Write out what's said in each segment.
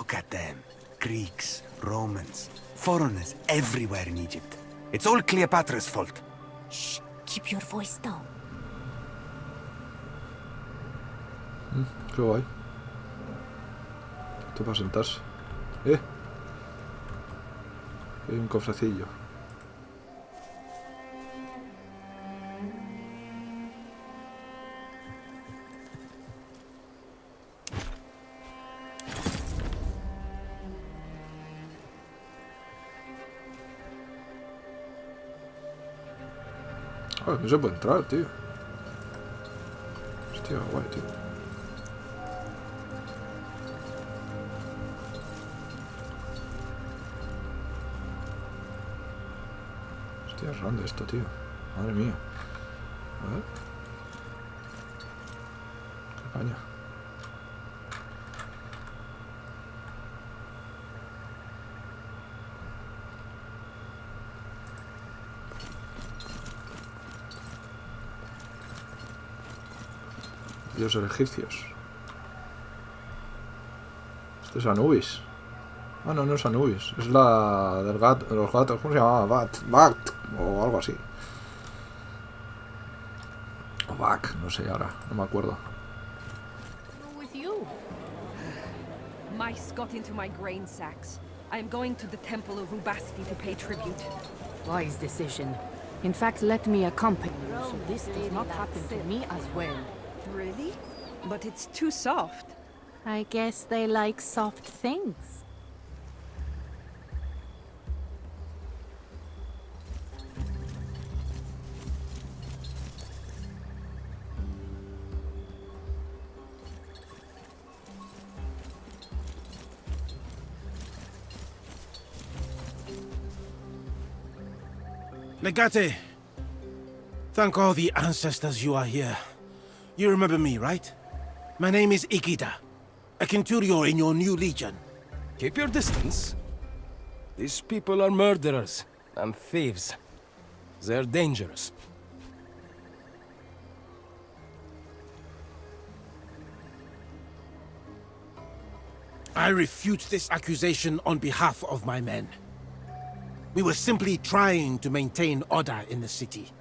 Look at them. Greeks, Romans, foreigners everywhere in Egypt. It's all Cleopatra's fault. Shh, keep your voice down. Qué guay. Esto para sentarse. Hay un cofrecillo. No se puede entrar, tío. Hostia, guay, tío. Hostia, es grande esto, tío. Madre mía. A ver. Qué caña. Dioses egipcios. Esto es Anubis. Ah, no, no es Anubis. Es la del gato, de los gatos. ¿Cómo se llamaba? Bat. O algo así. O Bac, no sé ahora. No me acuerdo. With you. Mice got into my grain sacks. I am going to the temple of Ubasti to pay tribute. Wise decision. In fact, let me accompany you, so this does not happen to me as well. Really? But it's too soft. I guess they like soft things. Legate, thank all the ancestors you are here. You remember me, right? My name is Ikida, a centurion in your new legion. Keep your distance. These people are murderers and thieves. They're dangerous. I refute this accusation on behalf of my men. We were simply trying to maintain order in the city.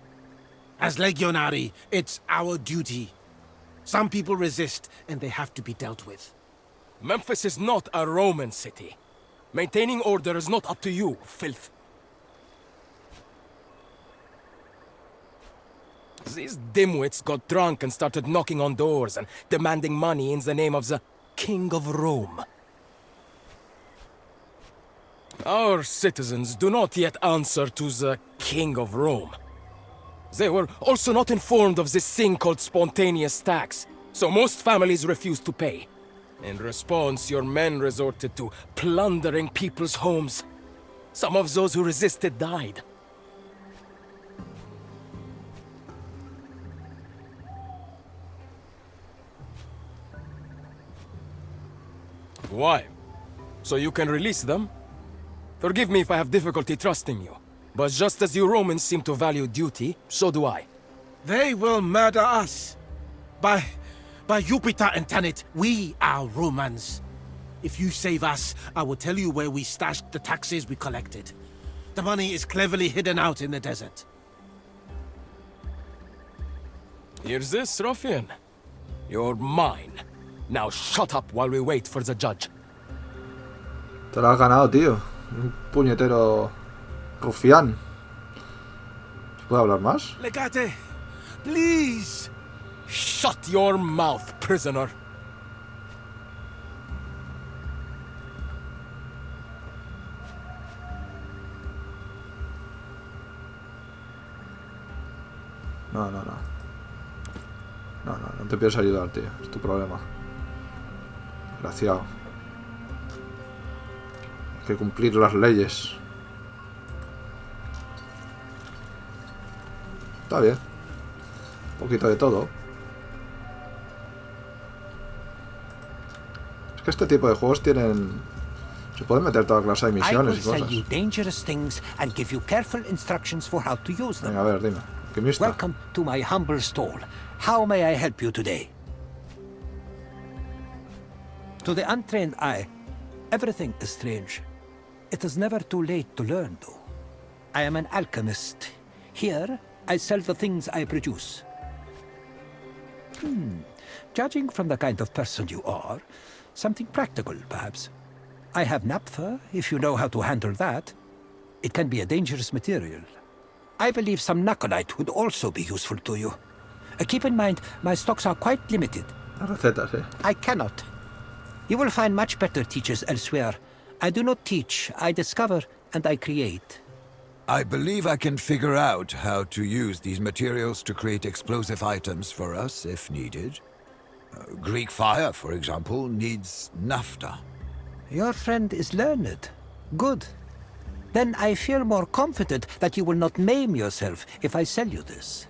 As legionary, it's our duty. Some people resist, and they have to be dealt with. Memphis is not a Roman city. Maintaining order is not up to you, filth. These dimwits got drunk and started knocking on doors and demanding money in the name of the King of Rome. Our citizens do not yet answer to the King of Rome. They were also not informed of this thing called spontaneous tax, so most families refused to pay. In response, your men resorted to plundering people's homes. Some of those who resisted died. Why? So you can release them? Forgive me if I have difficulty trusting you. But just as you Romans seem to value duty, so do I. They will murder us. By Jupiter and Tanit, we are Romans. If you save us, I will tell you where we stashed the taxes we collected. The money is cleverly hidden out in the desert. Here's this, ruffian. You're mine. Now shut up while we wait for the judge. Te lo has ganado, tío. Un puñetero rufián. ¿Se puede hablar más? Legate, please. Shut your mouth, prisoner. No. No te pienso ayudar, tío. Es tu problema. Desgraciado. Hay que cumplir las leyes. Está bien. Un poquito de todo. Es que este tipo de juegos tienen... Se pueden meter toda clase de misiones y cosas. Venga, a ver, dime. Alquimista. Welcome to my humble stall. How may I help you today? To the untrained eye, Everything is strange. It is never too late to learn, though. I am an alchemist. Here, I sell the things I produce. Judging from the kind of person you are, something practical, perhaps. I have naphtha, if you know how to handle that. It can be a dangerous material. I believe some naconite would also be useful to you. Keep in mind, my stocks are quite limited. Recetas, eh. I cannot. You will find much better teachers elsewhere. I do not teach, I discover and I create. I believe I can figure out how to use these materials to create explosive items for us, if needed. Greek fire, for example, needs naphtha. Your friend is learned. Good. Then I feel more confident that you will not maim yourself if I sell you this.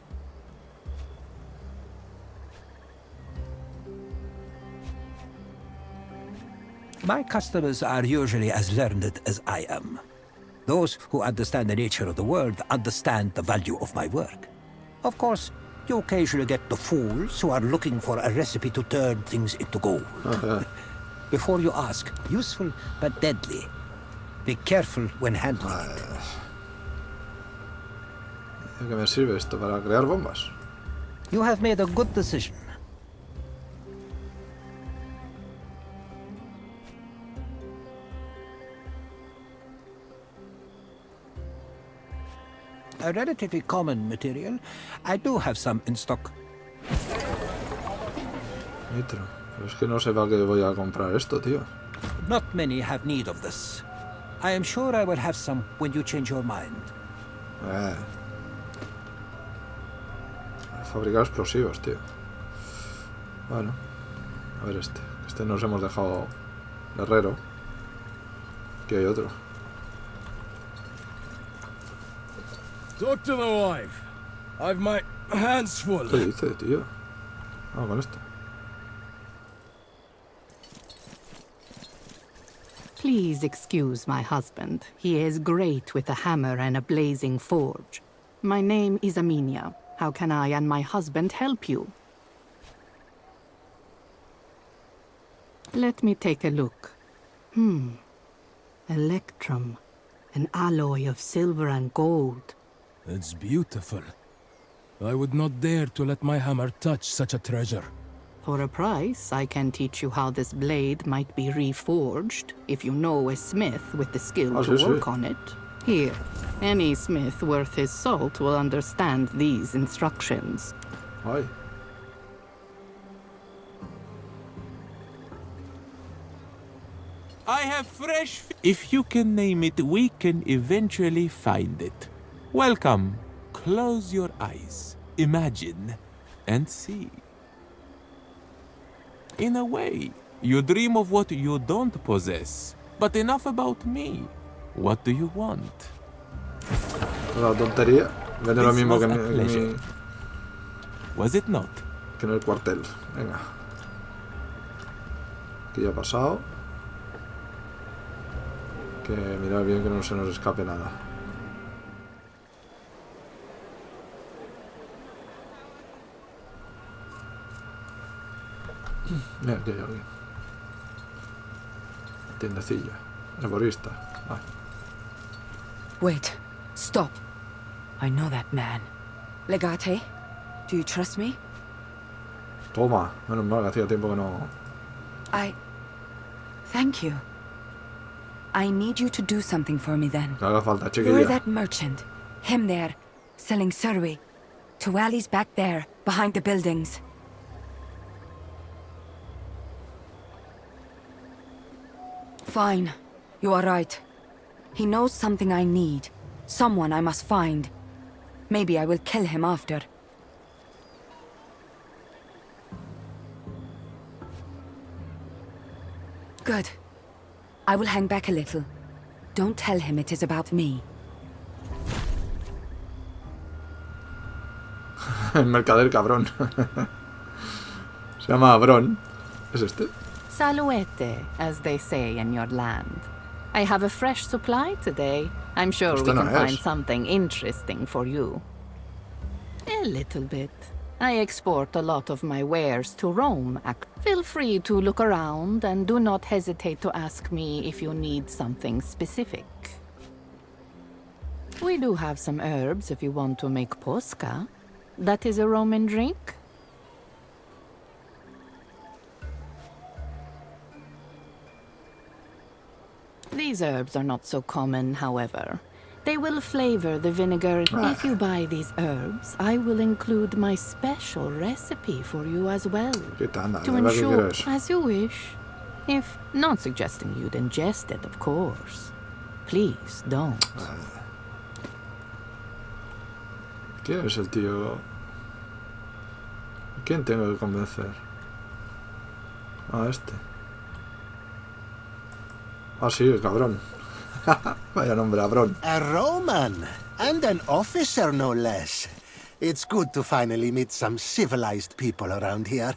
My customers are usually as learned as I am. Those who understand the nature of the world understand the value of my work. Of course, you occasionally get the fools who are looking for a recipe to turn things into gold. Before you ask, useful but deadly. Be careful when handling it. ¿De qué me sirve esto? ¿Para crear bombas? You have made a good decision. A relatively common material. I do have some in stock. Nitro. Pero es que no sé para qué voy a comprar esto, tío. Not many have need of this. I am sure I will have some when you change your mind. Fabricar explosivos, tío. Bueno. A ver este. Este nos hemos dejado guerrero. Aquí hay otro. Talk to the wife. I've my hands full. ¿Qué dice, tío? Vamos con esto. Please excuse my husband. He is great with a hammer and a blazing forge. My name is Aminia. How can I and my husband help you? Let me take a look. Electrum. An alloy of silver and gold. It's beautiful. I would not dare to let my hammer touch such a treasure. For a price, I can teach you how this blade might be reforged, if you know a smith with the skill to work on it. Here, any smith worth his salt will understand these instructions. Ay. I have fresh... If you can name it, we can eventually find it. Welcome. Close your eyes. Imagine. And see. In a way, you dream of what you don't possess. But enough about me. What do you want? La tontería. Vende lo mismo que mi... Was it not? Que en el cuartel. Venga. Aquí ya ha pasado. Que mirar bien que no se nos escape nada. Mira, aquí hay alguien. Tiendecilla. Herborista. Ah. Wait. Stop. I know that man. Legate, do you trust me? Toma. Menos mal que hacía tiempo que no... Thank you. I need you to do something for me then. Que haga falta, chiquilla. You're that merchant. Him there, selling survey. To alleys back there, behind the buildings. Fine. You are right. He knows something I need. Someone I must find. Maybe I will kill him after. Good. I will hang back a little. Don't tell him it is about me. El mercader cabrón. Se llama Abrón. ¿Es este? Saluete, as they say in your land. I have a fresh supply today. I'm sure we can find something interesting for you. A little bit. I export a lot of my wares to Rome. Feel free to look around and do not hesitate to ask me if you need something specific. We do have some herbs if you want to make posca. That is a Roman drink. These herbs are not so common, however. They will flavor the vinegar. If you buy these herbs, I will include my special recipe for you as well. To ensure, as you wish. If not suggesting you'd ingest it, of course. Please don't. ¿Quién es el tío? ¿Quién tengo que convencer? Ah, este. Ah, sí, el cabrón. Vaya nombre, cabrón. A Roman, and an officer no less. It's good to finally meet some civilized people around here.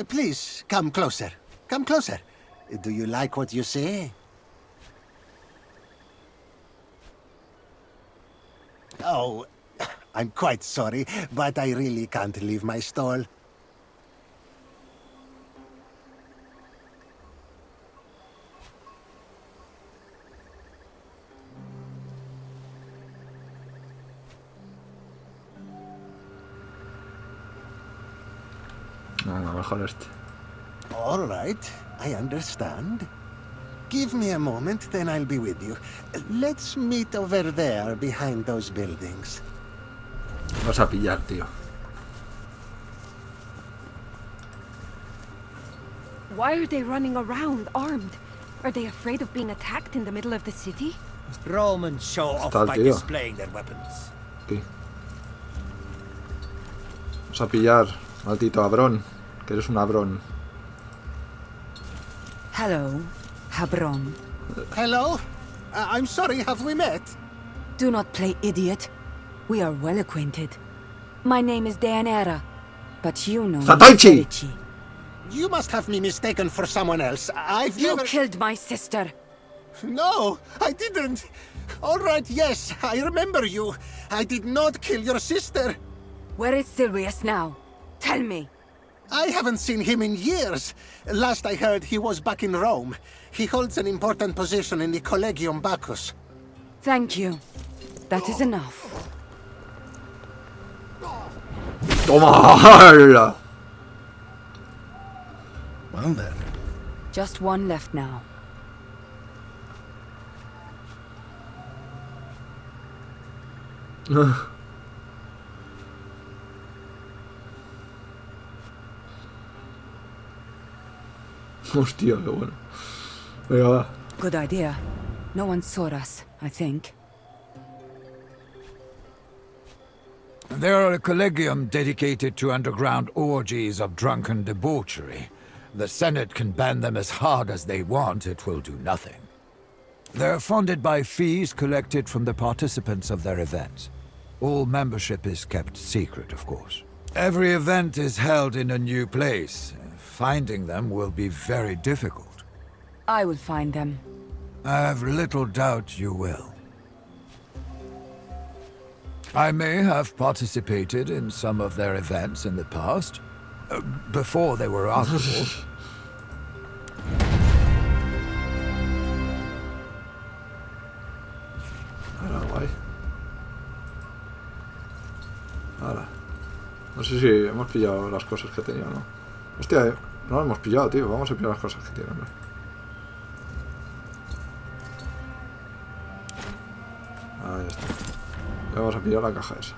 Please, come closer. Come closer. Do you like what you see? Oh, I'm quite sorry, but I really can't leave my stall. No, mejor este. All right, I understand. Give me a moment, then I'll be with you. Let's meet over there behind those buildings. Vas a pillar, tío. Why are they running around armed? Are they afraid of being attacked in the middle of the city? Romans show off by displaying their weapons. Aquí. Vas a pillar, maldito Abrón, que eres un Abrón. Hello, Habron. Hello? I'm sorry, have we met? Do not play idiot. We are well acquainted. My name is Deanera, but you know me. You must have me mistaken for someone else. You killed my sister. No, I didn't. All right, yes, I remember you. I did not kill your sister. Where is Silvius now? Tell me. I haven't seen him in years. Last I heard, he was back in Rome. He holds an important position in the Collegium Bacchus. Thank you. That is enough. Toma. Well then. Just one left now. Hostia, qué bueno. Venga, va. Good idea. No one saw us, I think. There are a collegium dedicated to underground orgies of drunken debauchery. The Senate can ban them as hard as they want, it will do nothing. They're funded by fees collected from the participants of their events. All membership is kept secret, of course. Every event is held in a new place. Finding them will be very difficult. I will find them. I have little doubt you will. I may have participated in some of their events in the past, before they were archival. Ahora, guay. Ahora. No sé si hemos pillado las cosas que tenía o no. Hostia, no lo hemos pillado, tío. Vamos a pillar las cosas que tiene, hombre. Ah, ya está. Ya vamos a pillar la caja esa.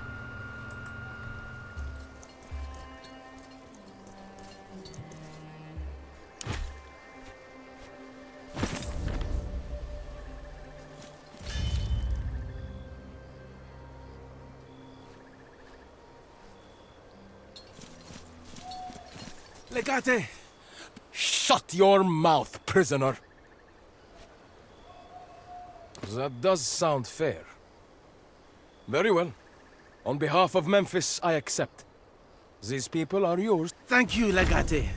Legate! Shut your mouth, prisoner! That does sound fair. Very well. On behalf of Menfis, I accept. These people are yours. Thank you, Legate.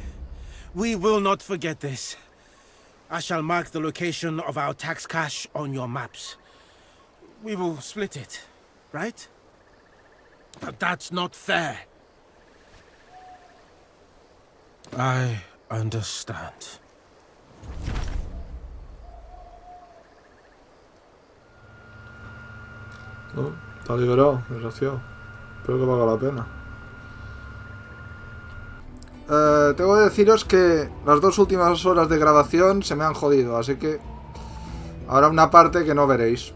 We will not forget this. I shall mark the location of our tax cash on your maps. We will split it, right? But that's not fair. I understand. No, está liberado, desgraciado. Espero que valga la pena. Tengo que deciros que las 2 últimas horas de grabación se me han jodido, así que habrá una parte que no veréis.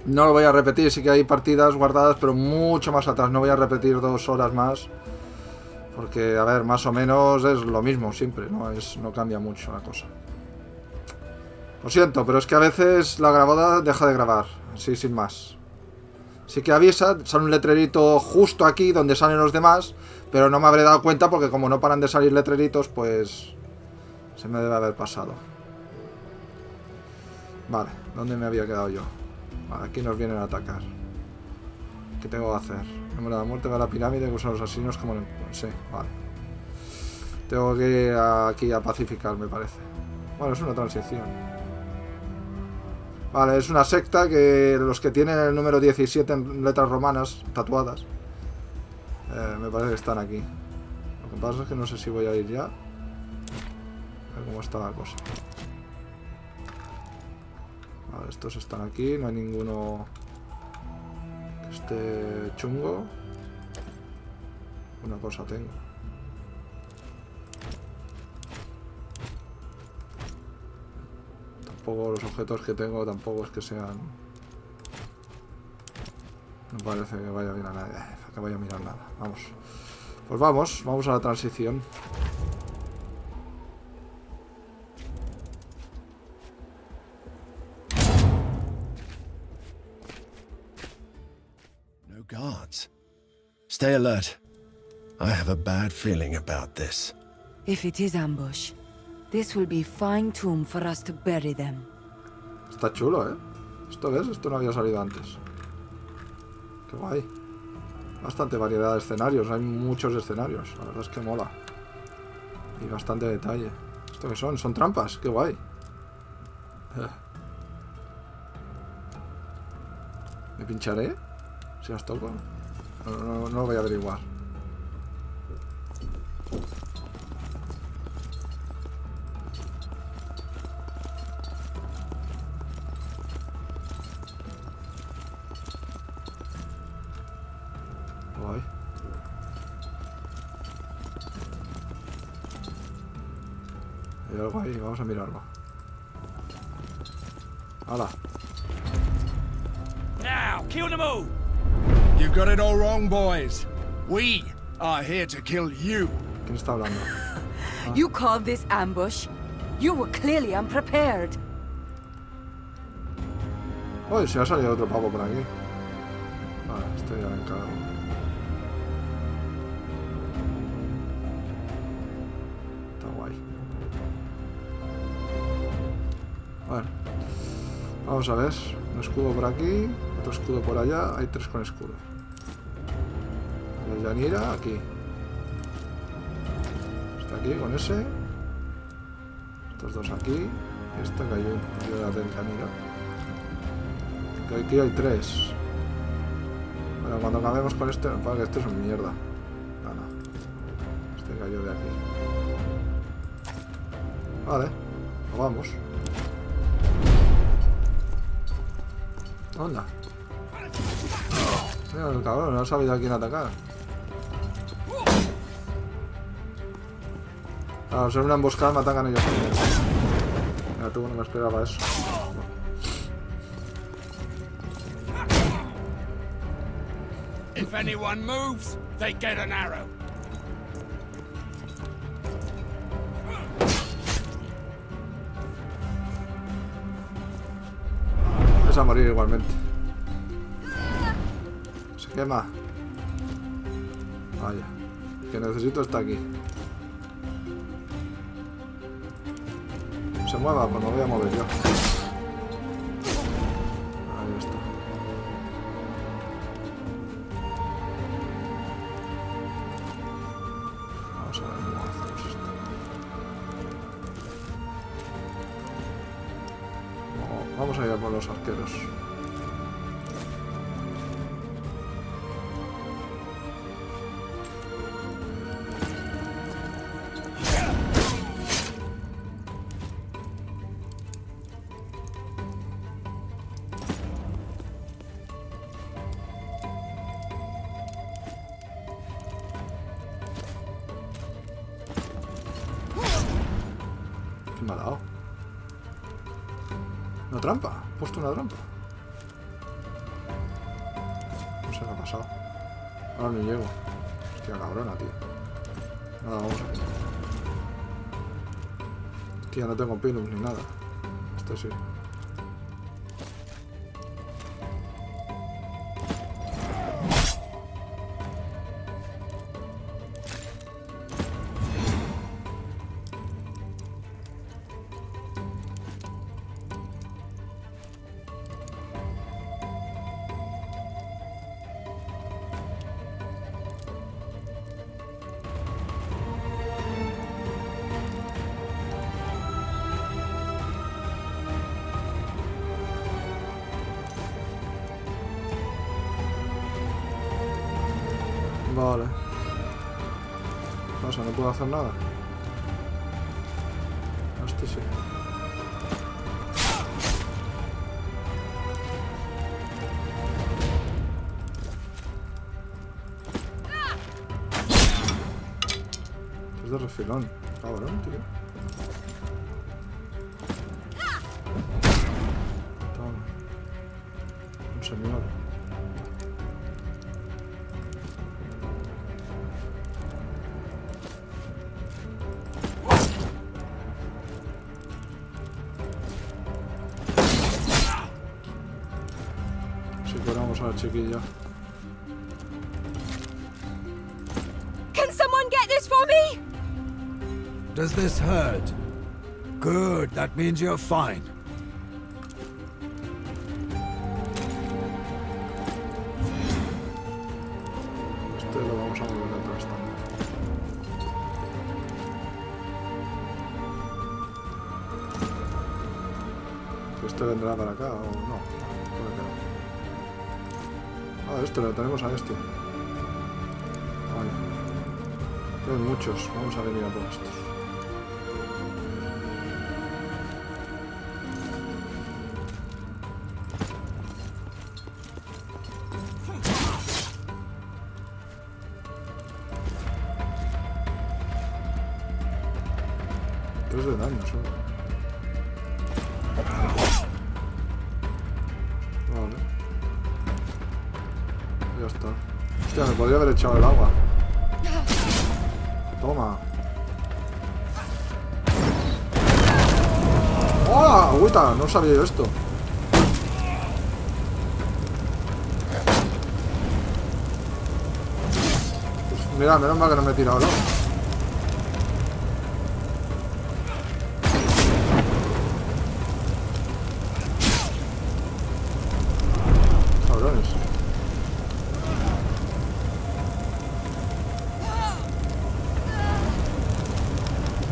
No lo voy a repetir, sí que hay partidas guardadas, pero mucho más atrás. No voy a repetir 2 horas más, porque, a ver, más o menos es lo mismo siempre, no cambia mucho la cosa. Lo siento, pero es que a veces la grabada deja de grabar, así sin más. Sí que avisa, sale un letrerito justo aquí donde salen los demás, pero no me habré dado cuenta porque como no paran de salir letreritos, pues se me debe haber pasado. Vale, ¿dónde me había quedado yo? Vale, aquí nos vienen a atacar. ¿Qué tengo que hacer? Número de la muerte, va a la pirámide, que usan los asesinos como... Sí, vale. Tengo que ir aquí a pacificar, me parece. Bueno, es una transición. Vale, es una secta que los que tienen el número 17 en letras romanas tatuadas, me parece que están aquí. Lo que pasa es que no sé si voy a ir ya. A ver cómo está la cosa. Vale, estos están aquí, no hay ninguno que esté chungo. Una cosa tengo. Tampoco los objetos que tengo tampoco es que sean... No parece que vaya a mirar nada. Que vaya a mirar nada. Vamos. Pues vamos a la transición. No guards. Stay alert. I have a bad feeling about this. If it is ambush, this will be fine tomb for us to bury them. Está chulo, ¿eh? Esto ves, esto no había salido antes. Qué guay. Bastante variedad de escenarios, hay muchos escenarios. La verdad es que mola. Y bastante detalle. ¿Esto qué son? Son trampas, qué guay. ¿Me pincharé? Si las toco. No lo voy a averiguar. Guay. Hay algo ahí, vamos a mirarlo. ¡Hala! Now, kill them all! You've got it all wrong, boys. We are here to kill you. ¿Quién está hablando? You call this ambush? You were clearly unprepared. Uy, se ha salido otro pavo por aquí. Vale, estoy ya en cargo. Está guay. Bueno. Vamos a ver. Un escudo por aquí. Otro escudo por allá. Hay 3 con escudo. La Yanira aquí. Está aquí con ese. Estos 2 aquí. Y esta cayó. Yo la del Yanira. Aquí hay 3. Bueno, cuando acabemos con este, para que este es un mierda. No. Este cayó de aquí. Vale, pues vamos. Onda. Mira, el cabrón, no ha sabido a quién atacar. Al ser una emboscada me atacan ellos también. Mira, tú no me esperaba eso. If anyone moves, they get an arrow. Vas a morir igualmente. Se quema. Vaya. El que necesito está aquí. No se mueva, pues me voy a mover yo. Ahí está. Vamos a ver cómo hacemos esto. No, vamos a ir a por los arqueros. ¿Qué me ha dado? ¿Una trampa? ¿He puesto una trampa? No sé qué ha pasado. Ahora no llego. Hostia, cabrona, tío. Nada, vamos aquí. Hostia, no tengo pinus ni nada. Este sí. Vale. ¿Qué pasa? ¿No puedo hacer nada? Este sí. Es de refilón. Cabrón, tío. Toma. Un señor. A la chiquilla. Can someone get this for me? Does this hurt? Good, that means you're fine. Este lo vamos a mover atrás también. ¿Este vendrá para acá o no? Puede que no. Ah, este lo tenemos a este. Vale. Hay muchos. Vamos a venir a por estos. Tres de daño solo. Vale. Ya está. Hostia, me podría haber echado el agua. Toma. ¡Oh! Agüita, no sabía yo esto. Pues mira, menos mal que no me he tirado el agua. Cabrones.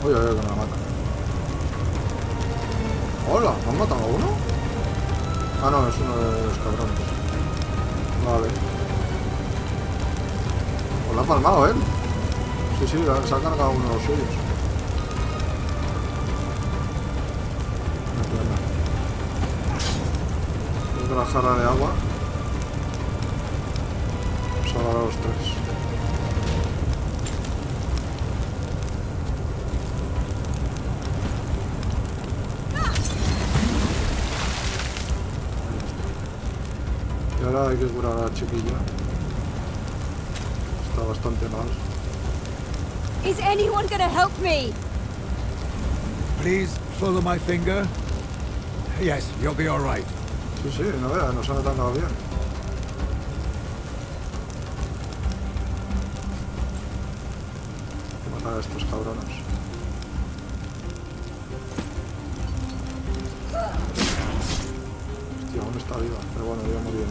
Uy, uy, uy, que me la matan. ¡Hola! ¿Me han matado a uno? Ah, no, es uno de los cabrones. Vale. Pues lo ha palmado él. Sí, sí, se ha cargado uno de los suyos. Otra jarra de agua. Vamos a agarrar a los tres. Y ahora hay que curar a la chiquilla. Está bastante mal. Is anyone gonna help me? Please follow my finger. Yes, you'll be all right. Sí, sí, no veas, nos han atacado bien. Hay que matar a estos cabrones. Hostia, aún está viva, pero bueno, ya murió ya.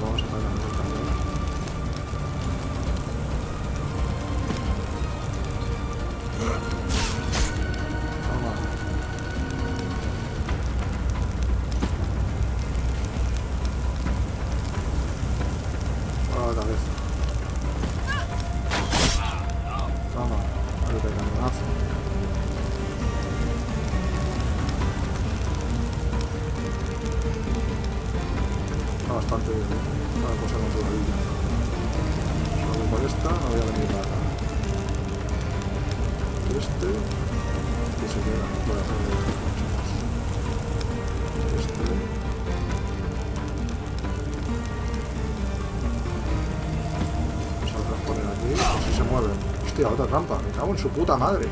Vamos a atacar también. Toma. bastante bien, ¿eh? Cada cosa controladilla. Solo por esta no voy a venir nada. Este se queda, no puede hacer mucho más. Vamos a poner aquí, así se mueven. Hostia, otra trampa, me cago en su puta madre.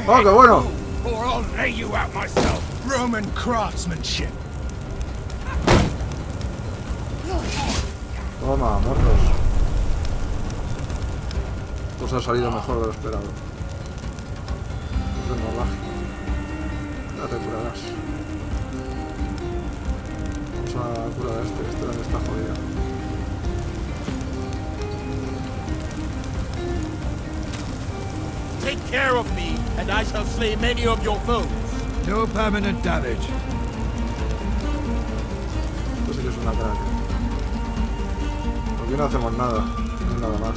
¡Oh, qué bueno! Or I'll lay you out myself. Roman craftsmanship. Toma, muertos. Pues ha salido mejor de lo esperado. Es hemorragia. Ya te curarás. Vamos a curar a este también está jodido. Take care of me, and I shall slay many of your foes. No permanent damage. Esto sí que es una crack. Aquí no hacemos nada, no hay nada más.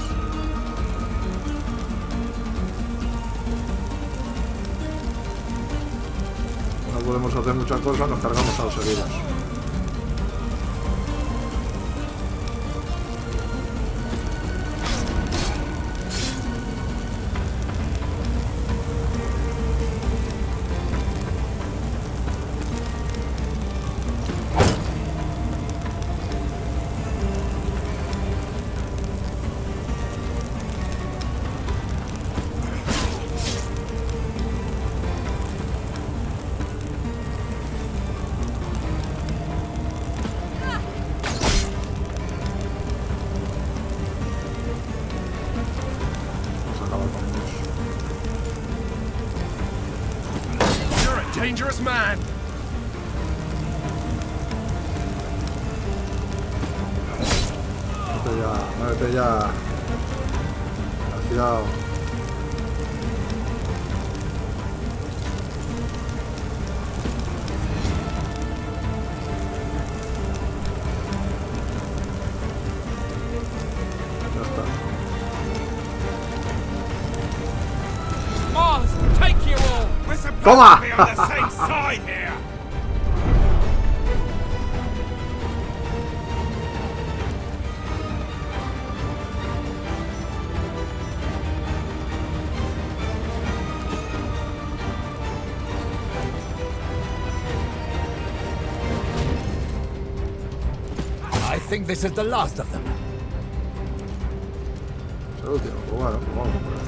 No podemos hacer muchas cosas, nos cargamos a los heridos. Dangerous man. Muévete ya. Cuidado. Ya está. Mars, take you all. We're supposed ¡Toma! to be on the same side here. I think this is the last of them. Es el último, pues bueno, pues vamos por ahí.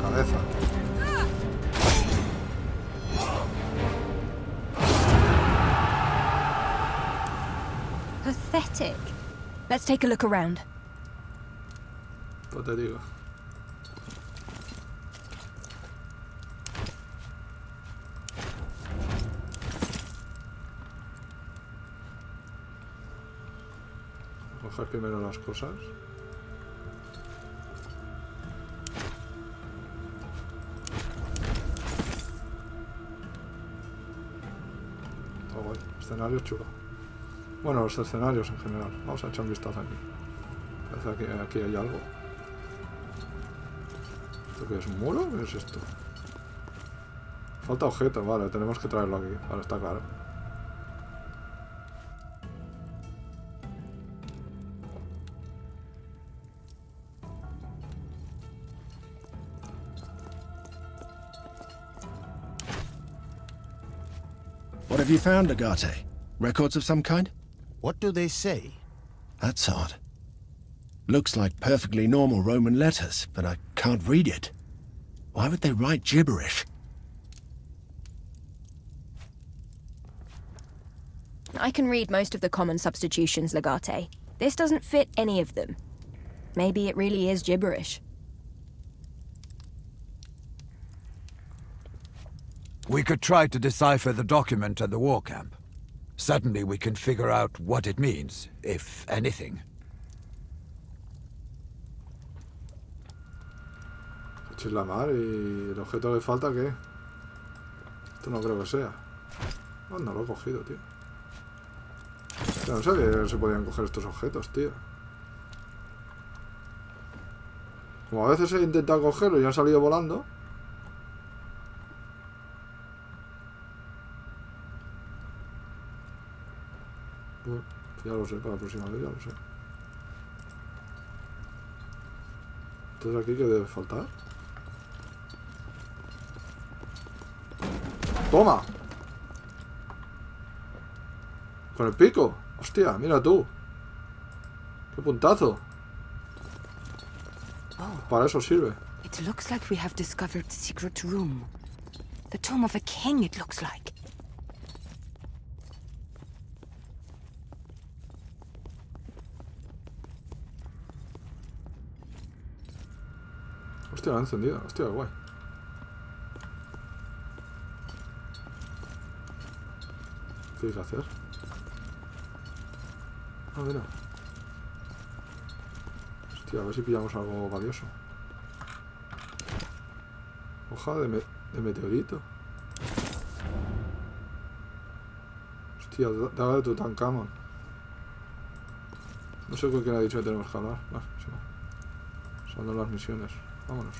Cabeza. Pathetic. Let's take a look around. Pues te digo. Coger primero las cosas. Está guay. Escenario chulo. Bueno, los escenarios en general. Vamos a echar un vistazo aquí. Parece que aquí hay algo. ¿Esto qué es? ¿Un muro? ¿Qué es esto? Falta objeto, vale, tenemos que traerlo aquí. Vale, está claro. What have you found, Agate? Records of some kind? What do they say? That's odd. Looks like perfectly normal Roman letters, but I can't read it. Why would they write gibberish? I can read most of the common substitutions, Legate. This doesn't fit any of them. Maybe it really is gibberish. We could try to decipher the document at the war camp. Certainly we can figure out what it means, if anything. La mar y el objeto que falta, ¿qué? Esto no creo que sea. Oh, no lo he cogido, tío. Yo no sabía que se podían coger estos objetos, tío. Como a veces he intentado cogerlo y han salido volando. Bueno, ya lo sé, para la próxima vez ya lo sé. Entonces aquí, ¿qué debe faltar? ¡Toma! Con el pico. Hostia, mira tú. ¡Qué puntazo! Para eso sirve. It looks like we have discovered the secret room. The tomb of a king, it looks like. Hostia, la han encendido. Hostia, guay. ¿Qué hay que hacer? Ah, mira. Hostia, a ver si pillamos algo valioso. Hoja de meteorito. Hostia, daga de Tutankamón. No sé con quién ha dicho que tenemos que hablar. Vale, sí, no. Son las misiones. Vámonos.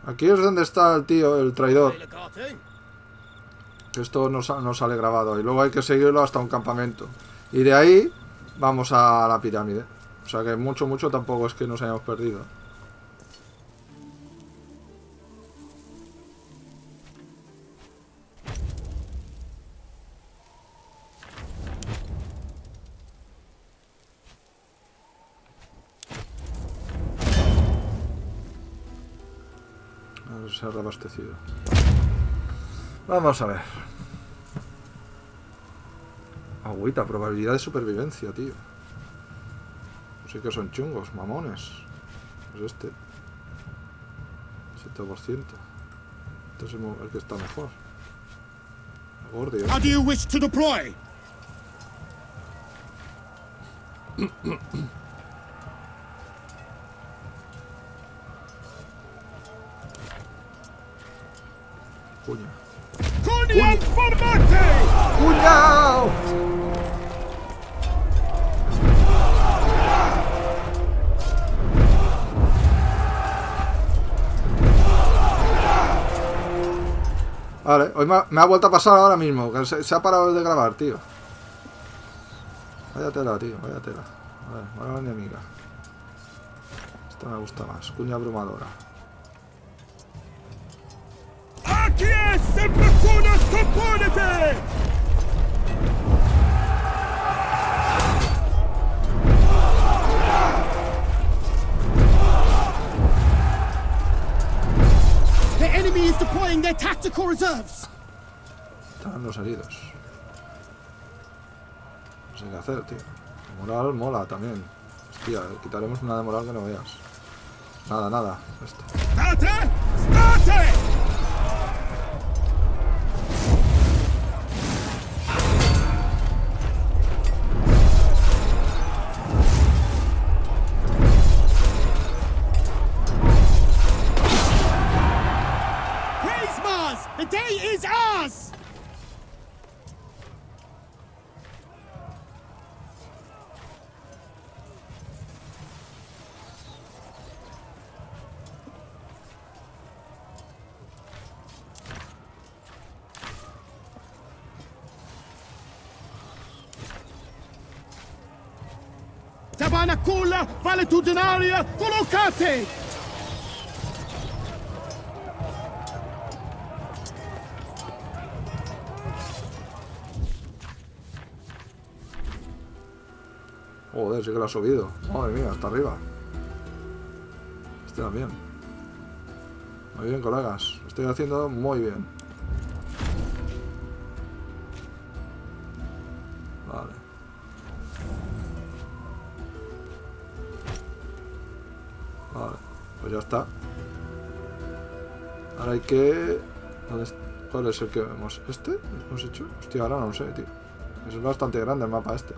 Aquí es donde está el tío, el traidor. Esto no sale grabado. Y luego hay que seguirlo hasta un campamento. Y de ahí vamos a la pirámide. O sea que mucho tampoco es que nos hayamos perdido. Se ha reabastecido. Vamos a ver. Agüita, probabilidad de supervivencia, tío. Sí que son chungos, mamones. Es este. 7%. Este es el que está mejor. Gordio. How do you wish to deploy? Cuña. Cognac formate! ¡Cuñao! Vale, hoy me ha vuelto a pasar ahora mismo, que se ha parado de grabar, tío. Vaya tela, tío, vaya tela. A ver, vaya enemiga. Esta me gusta más, cuña abrumadora. Aquí es sempre cunas componente! The enemy is deploying their tactical reserves. Están los heridos. No sé qué hacer, tío. La moral mola también. Hostia, quitaremos una de moral que no veas. Nada. Esto. Starte! Starte! The day is ours! Tabanacula valetudinaria collocate! Joder, sí que lo ha subido. Madre mía, hasta arriba. Este también. Muy bien, colegas. Lo estoy haciendo muy bien. Vale. Vale, pues ya está. Ahora hay que... ¿Cuál es el que vemos? ¿Este? ¿Hemos hecho? Hostia, ahora no sé, tío. Es bastante grande el mapa este.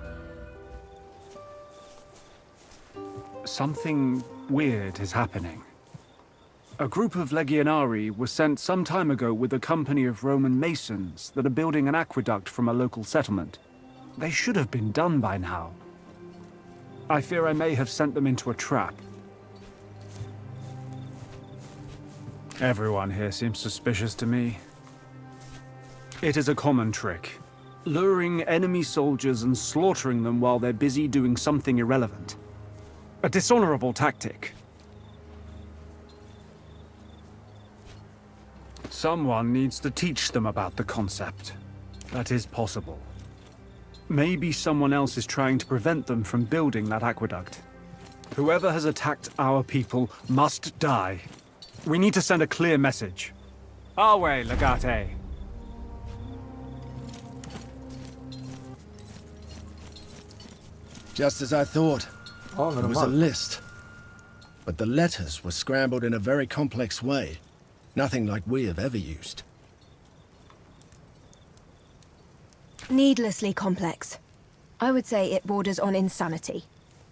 Something weird is happening. A group of legionari was sent some time ago with a company of Roman masons that are building an aqueduct from a local settlement. They should have been done by now. I fear I may have sent them into a trap. Everyone here seems suspicious to me. It is a common trick, luring enemy soldiers and slaughtering them while they're busy doing something irrelevant. A dishonorable tactic. Someone needs to teach them about the concept. That is possible. Maybe someone else is trying to prevent them from building that aqueduct. Whoever has attacked our people must die. We need to send a clear message. Our way, Legate. Just as I thought. There was a list. But the letters were scrambled in a very complex way. Nothing like we have ever used. Needlessly complex. I would say it borders on insanity.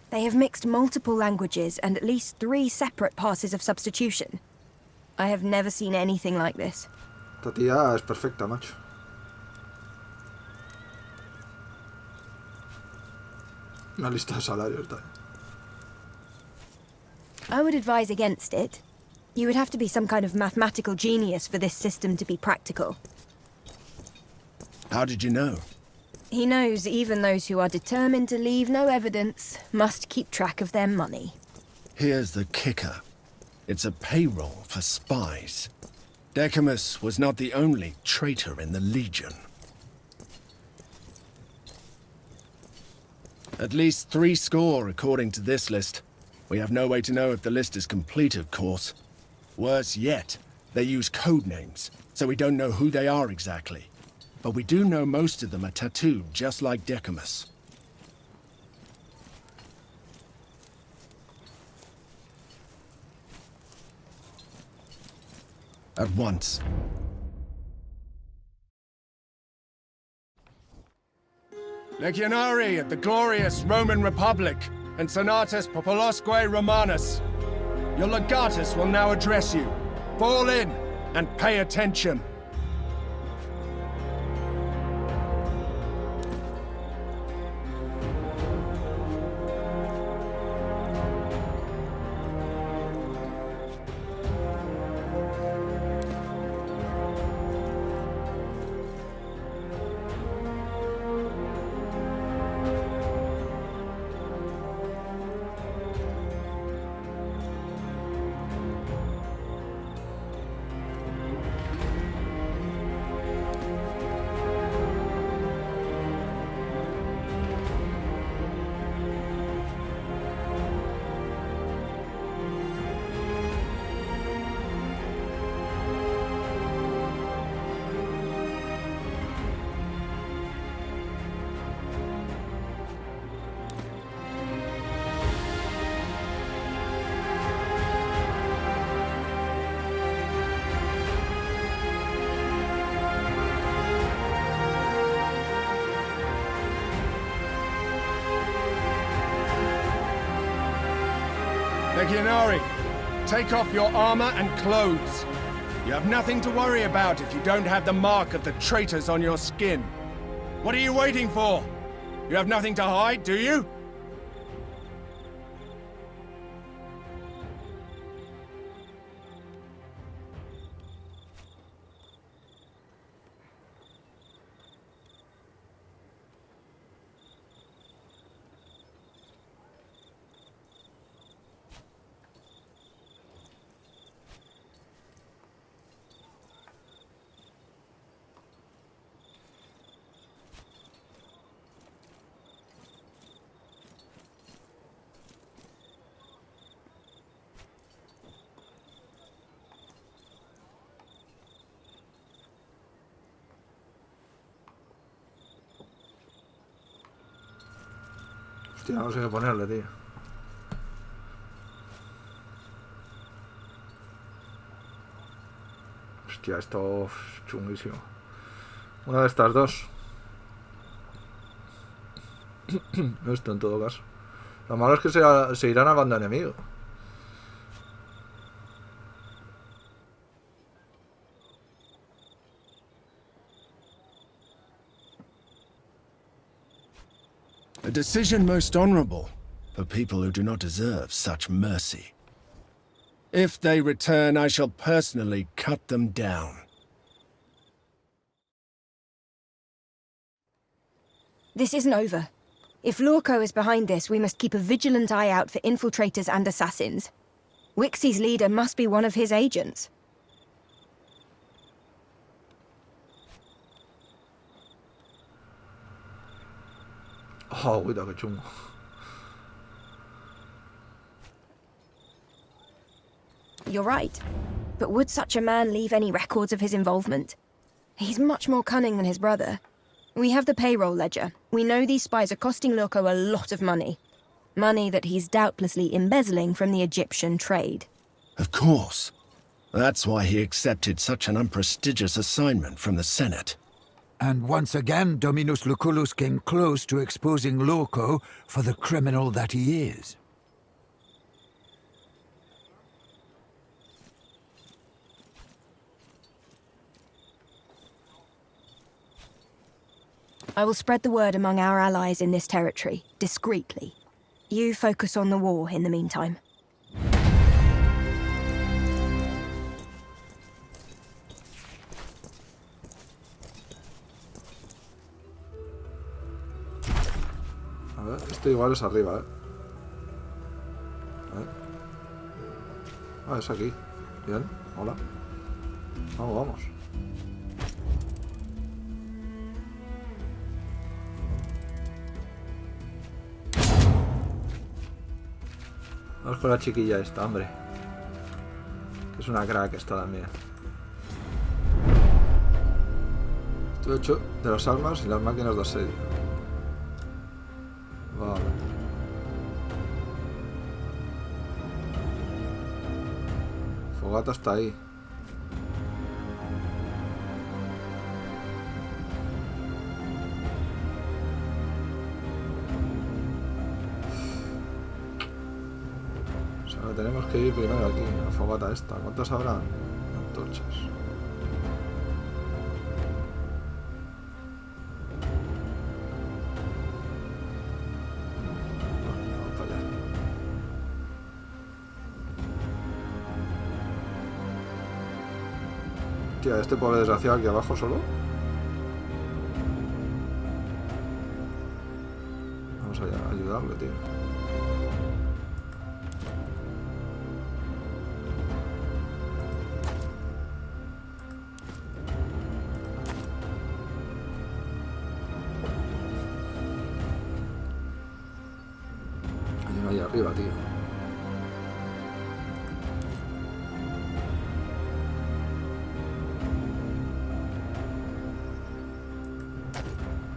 They have mixed multiple languages and at least 3 separate passes of substitution. I have never seen anything like this. Esta tía es perfecta, macho. Una lista de salarios, tal. I would advise against it. You would have to be some kind of mathematical genius for this system to be practical. How did you know? He knows even those who are determined to leave no evidence must keep track of their money. Here's the kicker. It's a payroll for spies. Decimus was not the only traitor in the Legion. At least 3 score, according to this list. We have no way to know if the list is complete, of course. Worse yet, they use code names, so we don't know who they are exactly. But we do know most of them are tattooed just like Decimus. At once. Legionari of the glorious Roman Republic and Senatus Populosque Romanus. Your legatus will now address you. Fall in and pay attention. Legionari, take off your armor and clothes. You have nothing to worry about if you don't have the mark of the traitors on your skin. What are you waiting for? You have nothing to hide, do you? Hostia, no sé qué ponerle, tío. Hostia, esto es chunguísimo. Una de estas dos. Esto en todo caso. Lo malo es que se irán a banda enemigo. A decision most honorable for people who do not deserve such mercy. If they return, I shall personally cut them down. This isn't over. If Lorco is behind this, we must keep a vigilant eye out for infiltrators and assassins. VIXI's leader must be one of his agents. Oh, cuidado, que chungo. You're right. But would such a man leave any records of his involvement? He's much more cunning than his brother. We have the payroll ledger. We know these spies are costing Lorco a lot of money. Money that he's doubtlessly embezzling from the Egyptian trade. Of course. That's why he accepted such an unprestigious assignment from the Senate. And once again, Dominus Lucullus came close to exposing Lorco for the criminal that he is. I will spread the word among our allies in this territory, discreetly. You focus on the war in the meantime. A ver, este igual es arriba, A ver. Ah, es aquí. Bien, hola. Vamos, vamos. Vamos con la chiquilla esta, hombre. Que es una crack esta también. Esto hecho de las armas y las máquinas de asedio. Vale. Fogata está ahí. O sea, tenemos que ir primero aquí, a la fogata esta. ¿Cuántas habrán? Antorchas. Tía, este pobre desgraciado aquí abajo solo. Vamos a ayudarle, tío. Hay uno ahí arriba, tío.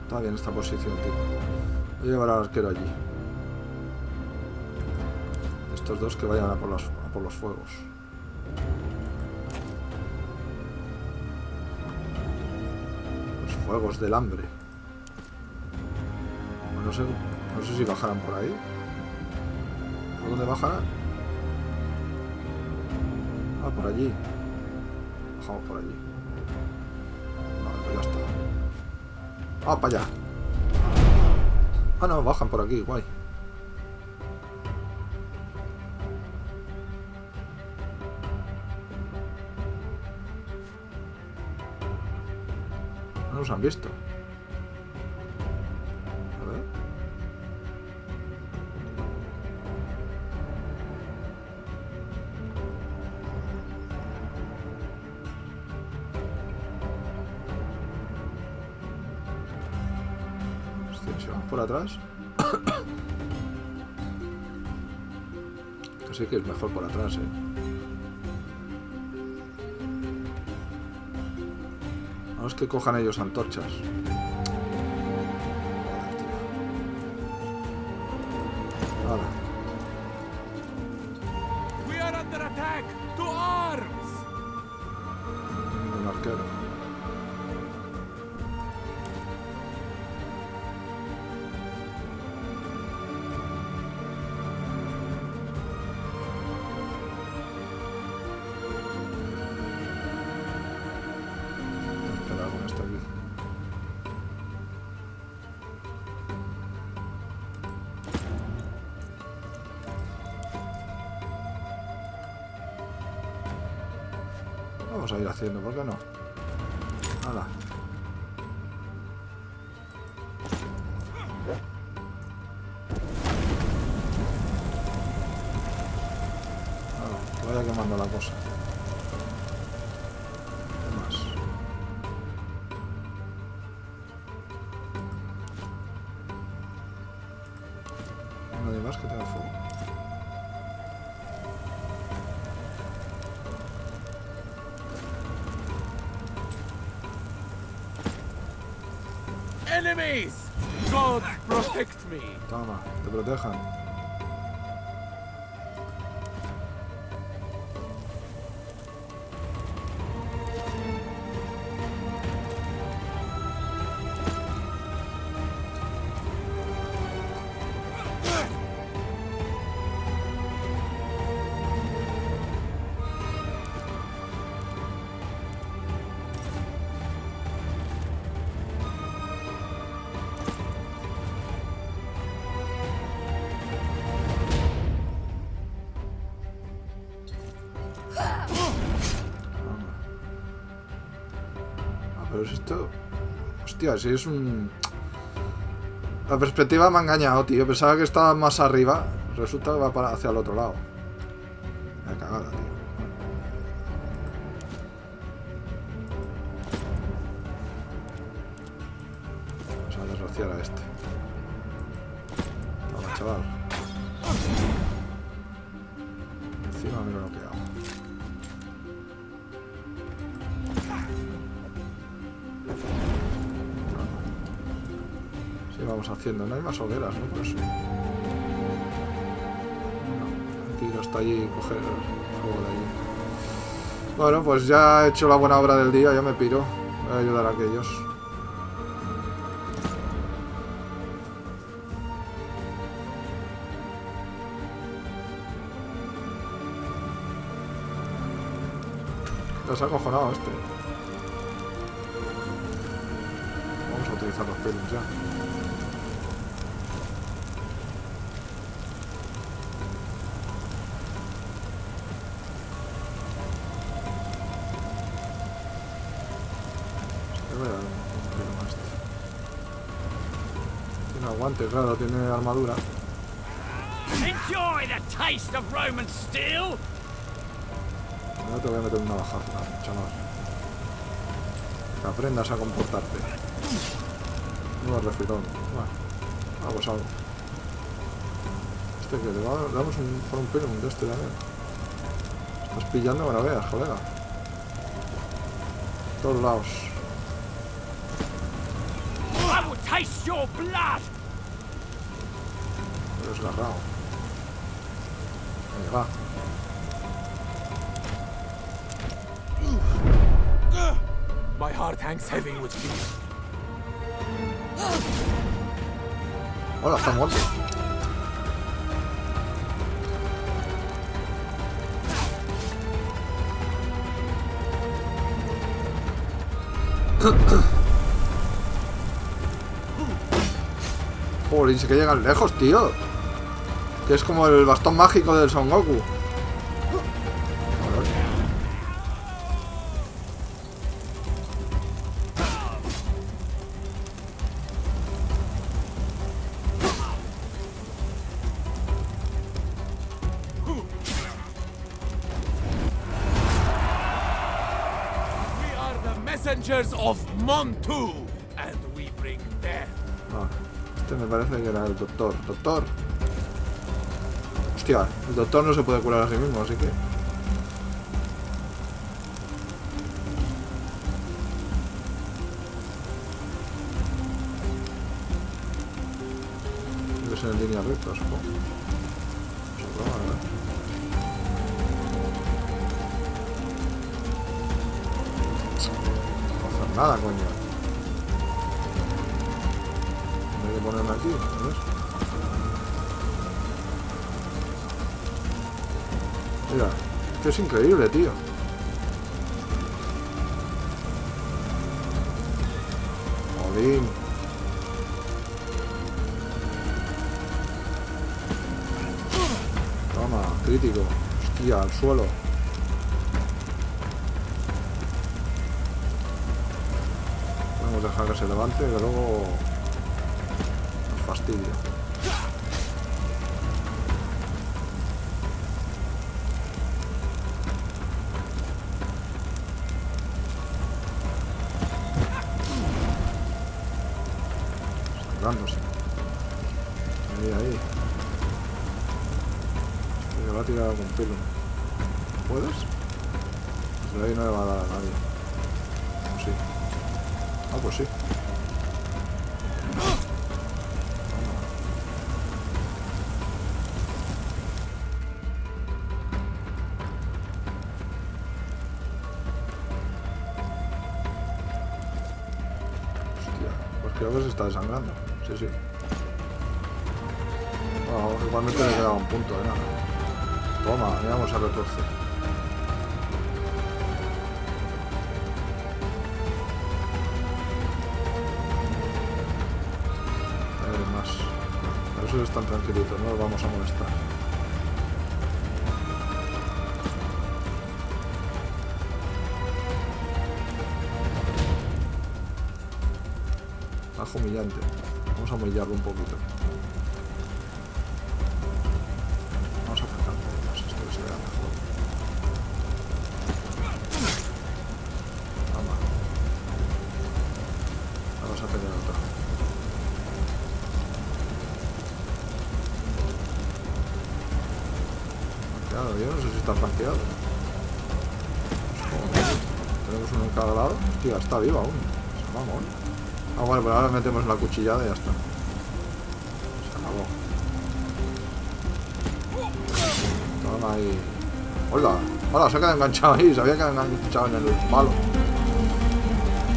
Está bien esta posición, tío. Voy a llevar al arquero allí. Estos dos que vayan a por los fuegos. Los fuegos del hambre. Bueno, no sé si bajarán por ahí. ¿Por dónde bajarán? Ah, por allí. Bajamos por allí. Vale, pues ya está. ¡Ah, para allá! Ah, no, bajan por aquí, guay. No nos han visto. A ver. Si vamos por atrás. Que sí que es mejor por atrás, Vamos que cojan ellos antorchas. Vamos a ir haciendo, ¿por qué no? ¡Hala! Vaya quemando la cosa. ¿Qué más? Nadie más que tenga fuego. Enemies! God protect me! Toma, te protejan. Pero si esto... Hostia, si es un... La perspectiva me ha engañado, tío. Pensaba que estaba más arriba. Resulta que va para hacia el otro lado. La cagada, tío. Vamos a desrociar a este. Toma, chaval. Encima mira lo que hago. Vamos haciendo, no hay más hogueras, ¿no? Por eso. No, tiro hasta allí y coger el fuego de allí. Bueno, pues ya he hecho la buena obra del día, ya me piro. Voy a ayudar a aquellos. Ya se ha acojonado este. Vamos a utilizar los pelos ya. Tiene aguante, claro, tiene armadura. Enjoy the taste of Roman steel. No te voy a meter una bajaza, chaval. Que aprendas a comportarte. No es refilón. Bueno, pues algo. Este que le damos por un pelo de este también. Estás pillando que no veas, colega. Todos lados. I will taste your blood. Desgarrado. Venga, va. My heart hangs heavy with fear. Hola, está muerto. Joder, sí que llegan lejos, tío. Que es como el bastón mágico del Son Goku. Messengers of Montu, and we bring death. Ah, este me parece que era el doctor. Doctor. Hostia, el doctor no se puede curar a sí mismo, así que... Debe ser en línea recta, supongo. Vamos a probar, ¿verdad? Nada, coño. Hay que ponerme aquí, ¿ves? Mira, esto es increíble, tío. Jolín. Toma, crítico. Hostia, al suelo. podemos dejar que se levante, que luego nos fastidia. Sangrándose. Ahí. Me va a tirar algún pelo. ¿Puedes? Desde ahí no le va a dar a nadie. Sí. Ah, pues sí. Hostia, pues creo que se está desangrando. Sí, sí. Bueno, igualmente le queda un punto de nada. Toma, ya vamos a retorcer. Están tranquilitos, no los vamos a molestar. Bajo humillante. Vamos a humillarlo un poquito. Vamos a acercar un poco más esto que se vea mejor. Vamos. Vamos a tener otra. Yo no sé si está flanqueado. Tenemos uno en cada lado. Hostia, está vivo aún. Vamos. Ah, bueno, pero ahora metemos la cuchillada y ya está. Se acabó. Toma ahí. Hola. Hola, se ha quedado enganchado ahí. Se había quedado enganchado en el palo.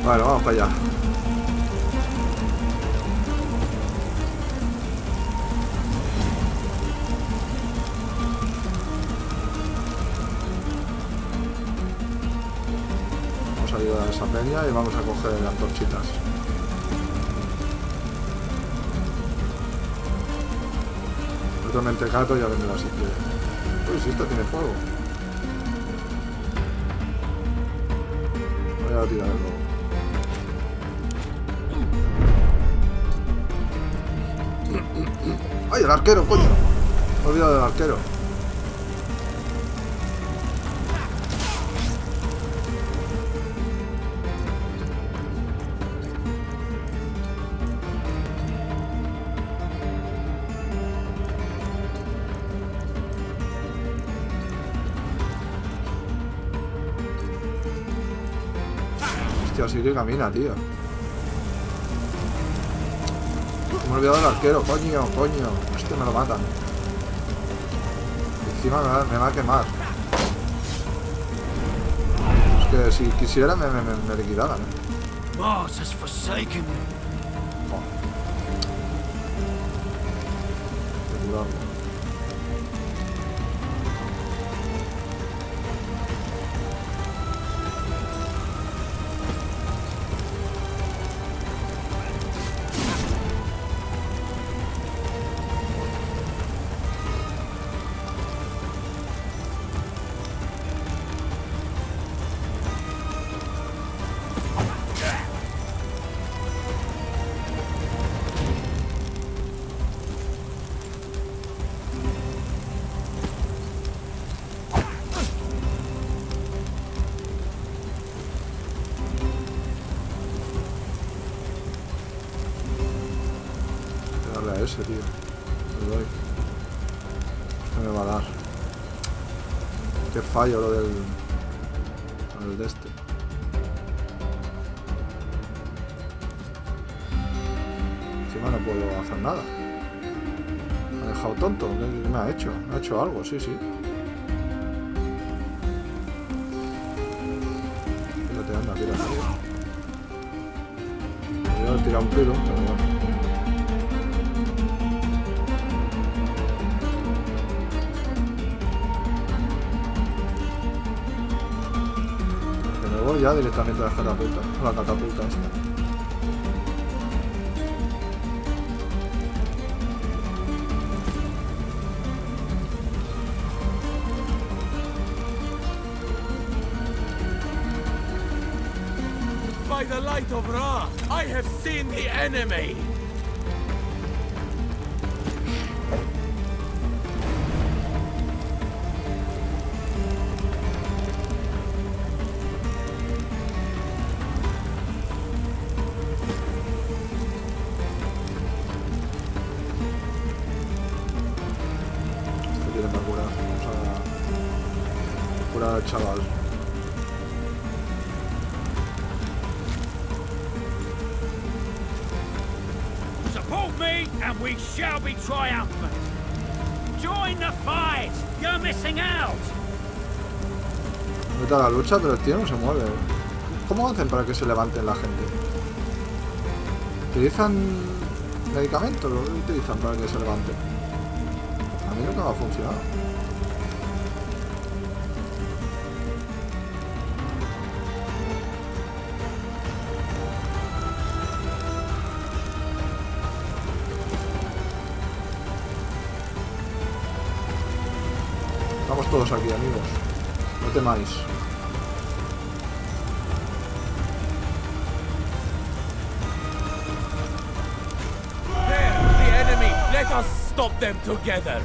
Bueno, vamos para allá. A esa peña y vamos a coger antorchitas. Otro mentecato ya vendrá así que... Uy, si esta tiene fuego. Voy a tirar el lobo. ¡Ay, el arquero, coño! Me he olvidado del arquero. Así que camina, tío. Me he olvidado del arquero, coño. Este me lo matan. Encima me va a quemar. Es que si quisiera me liquidaran, Mars has forsaken me. Ese tío, le doy. Este me va a dar. Qué fallo lo del de este. Encima no puedo hacer nada. Me ha dejado tonto. ¿Qué me ha hecho? Me ha hecho algo, sí. Tírate, anda, tírate. Voy a tirar un pelo, pero bueno. Ya directamente a la catapulta esta. By the light of Ra, I have seen the enemy. Chaval. Support me and we shall be triumphant. Join the fight. You're missing out. Mete a la lucha, pero el tío no se mueve. ¿Cómo hacen para que se levanten la gente? ¿Utilizan medicamentos o lo utilizan para que se levanten? A mí nunca me ha funcionado. Estamos todos aquí, amigos. No temáis. There, the enemy. Let us stop them together.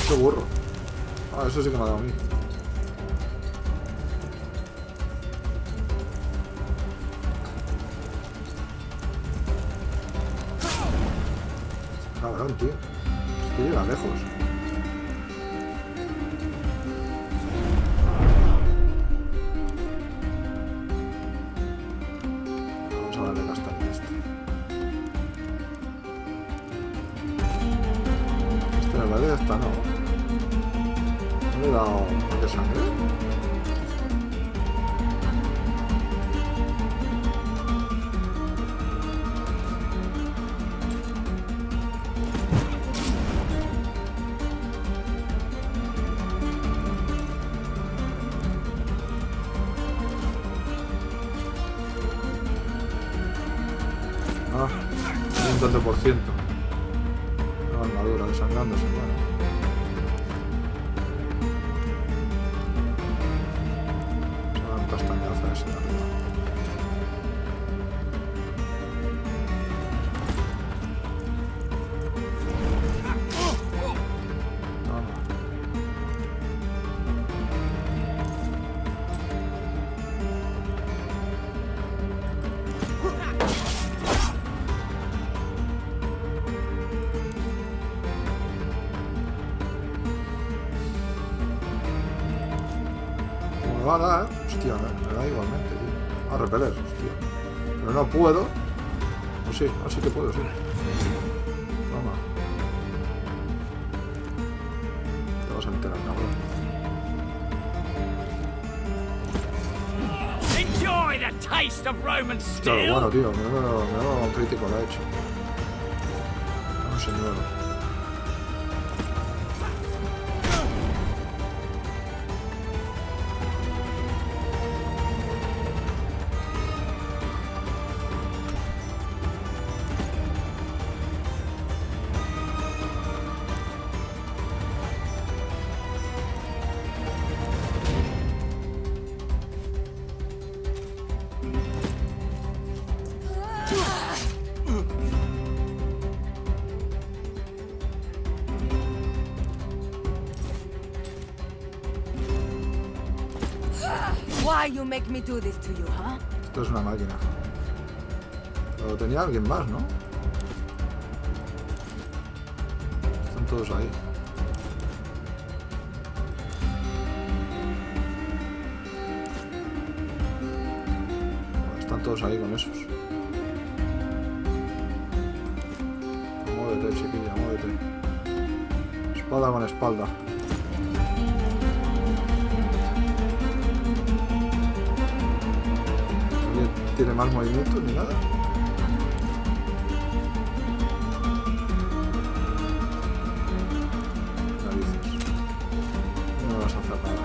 Qué burro. Ah, eso sí que me ha dado a mí. Cabrón, tío. Es que llega lejos. Vamos a darle castaña a este. Este en el Valle está, ¿no? ¿Le he dado de sangre? Ah, un tanto por ciento. La armadura desangrándose, bueno. Castañazo ese de arriba. Me va a dar, hostia, me da igualmente, tío. A repeler, hostia. Pero no puedo. O sí, así que puedo, sí. Toma. Te vas a enterar, cabrón. Enjoy the taste of Roman Hostia, steel. bueno, tío, menudo crítico lo ha hecho. Un señor. Why you make me do this to you, huh? Esto es una máquina. Pero tenía alguien más, ¿no? Están todos ahí. Están todos ahí con esos. Muévete, chiquilla, muévete. Espada con espalda. ¿Tiene más movimiento ni nada? Narices. No vas a hacer nada.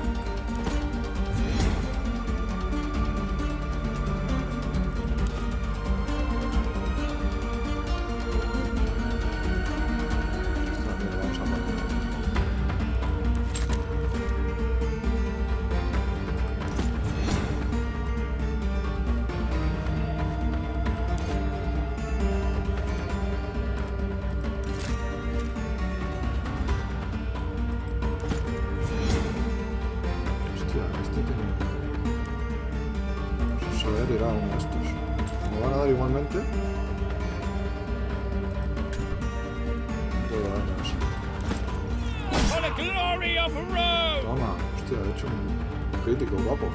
se lo voy a tirar a uno de estos. Me van a dar igualmente. Voy a darme eso. Toma, hostia, he hecho un crítico guapo.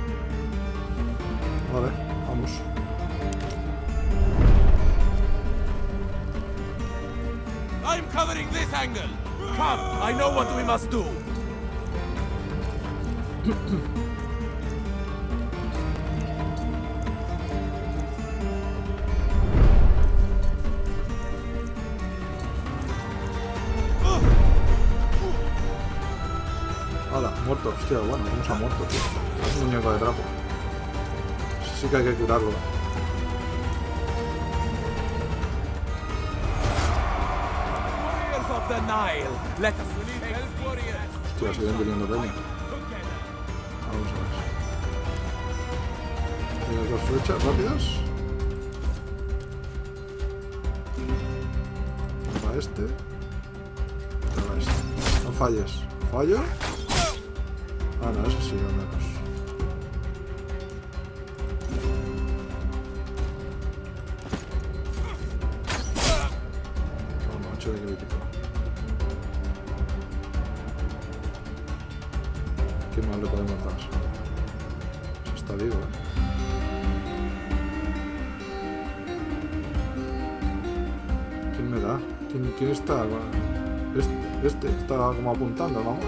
Vale, vamos. I'm covering this angle. Come, I know what we must do. Hala, muerto, hostia, bueno, vamos a muerto, tío. Es un muñeco de trapo. Sí que hay que curarlo. Hostia, siguen viniendo peña. Vamos a ver. Tienes dos flechas rápidas. Para este. Para este. No falles. ¿Fallo? Ah, no, eso sí, al menos. Toma, 8 de crítico. ¿Qué más le podemos dar? Eso está vivo, ¿Quién me da? ¿Quién está? Este está como apuntando, vamos.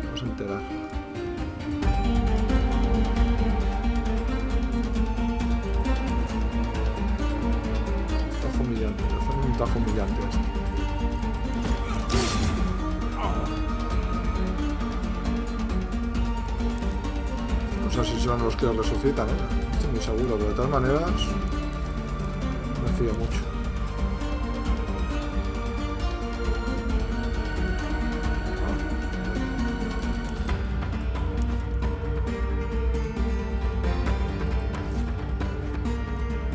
Vamos a enterar. Tajo humillante, hacemos un tajo humillante este. No sé si son los que los resucitan, estoy muy seguro, pero de todas maneras me fío mucho.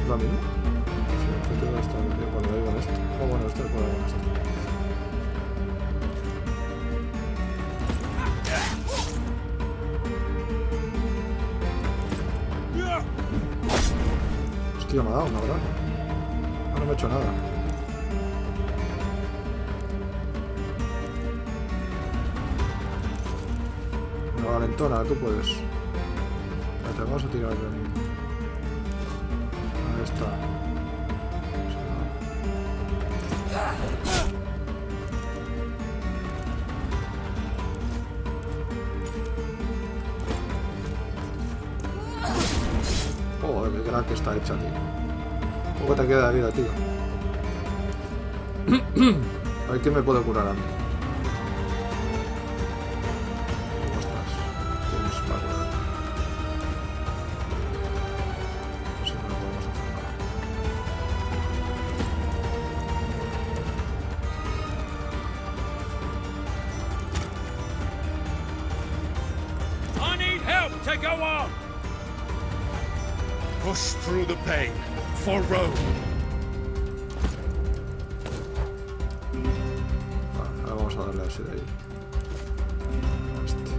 ¿La misma? Sí, el objetivo está cuando voy con esto. Oh, bueno, este puede con esto. Hostia, me ha dado una brava. No me ha hecho nada. Una valentona, tú puedes. Espérate, vamos a tirar el... Ahí está. Joder, qué crack está hecha, tío. Poco te queda de vida, tío. A ver quién me puede curar a mí. ¿Cómo estás? Tienes para curar. No sé, no podemos hacer I need help to go on. Push through the pain. For Rome. Vale, ahora vamos a darle a ese de ahí. A este.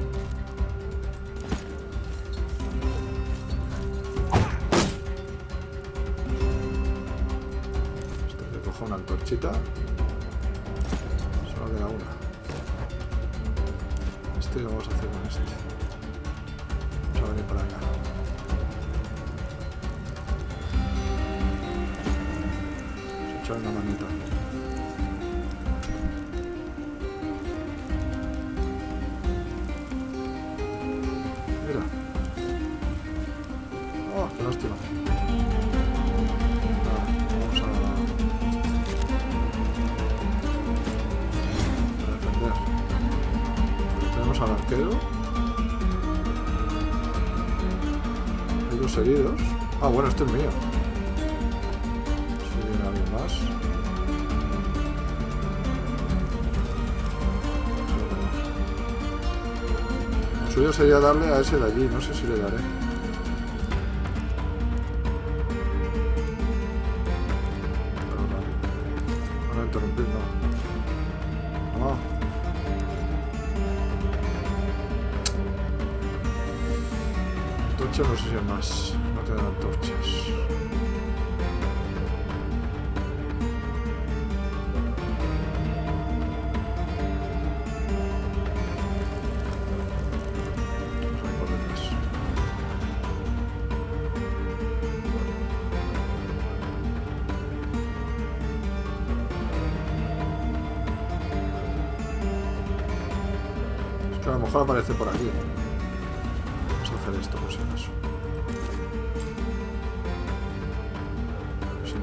Este le cojo una antorchita. Solo queda una. Este lo vamos a hacer con este. Vamos a venir para acá. Una manita. Mira. Oh, qué lástima. Vamos a defender. Tenemos al arquero. Hay dos heridos. Ah, bueno, este es mío. Más. Lo suyo sería darle a ese de allí, no sé si le daré. No interrumpir, no. No. hecho, no sé si hay más. No quedan antorchas. Vamos a ir por detrás. Es que a lo mejor aparece por aquí. Hacer esto por si acaso. Sí.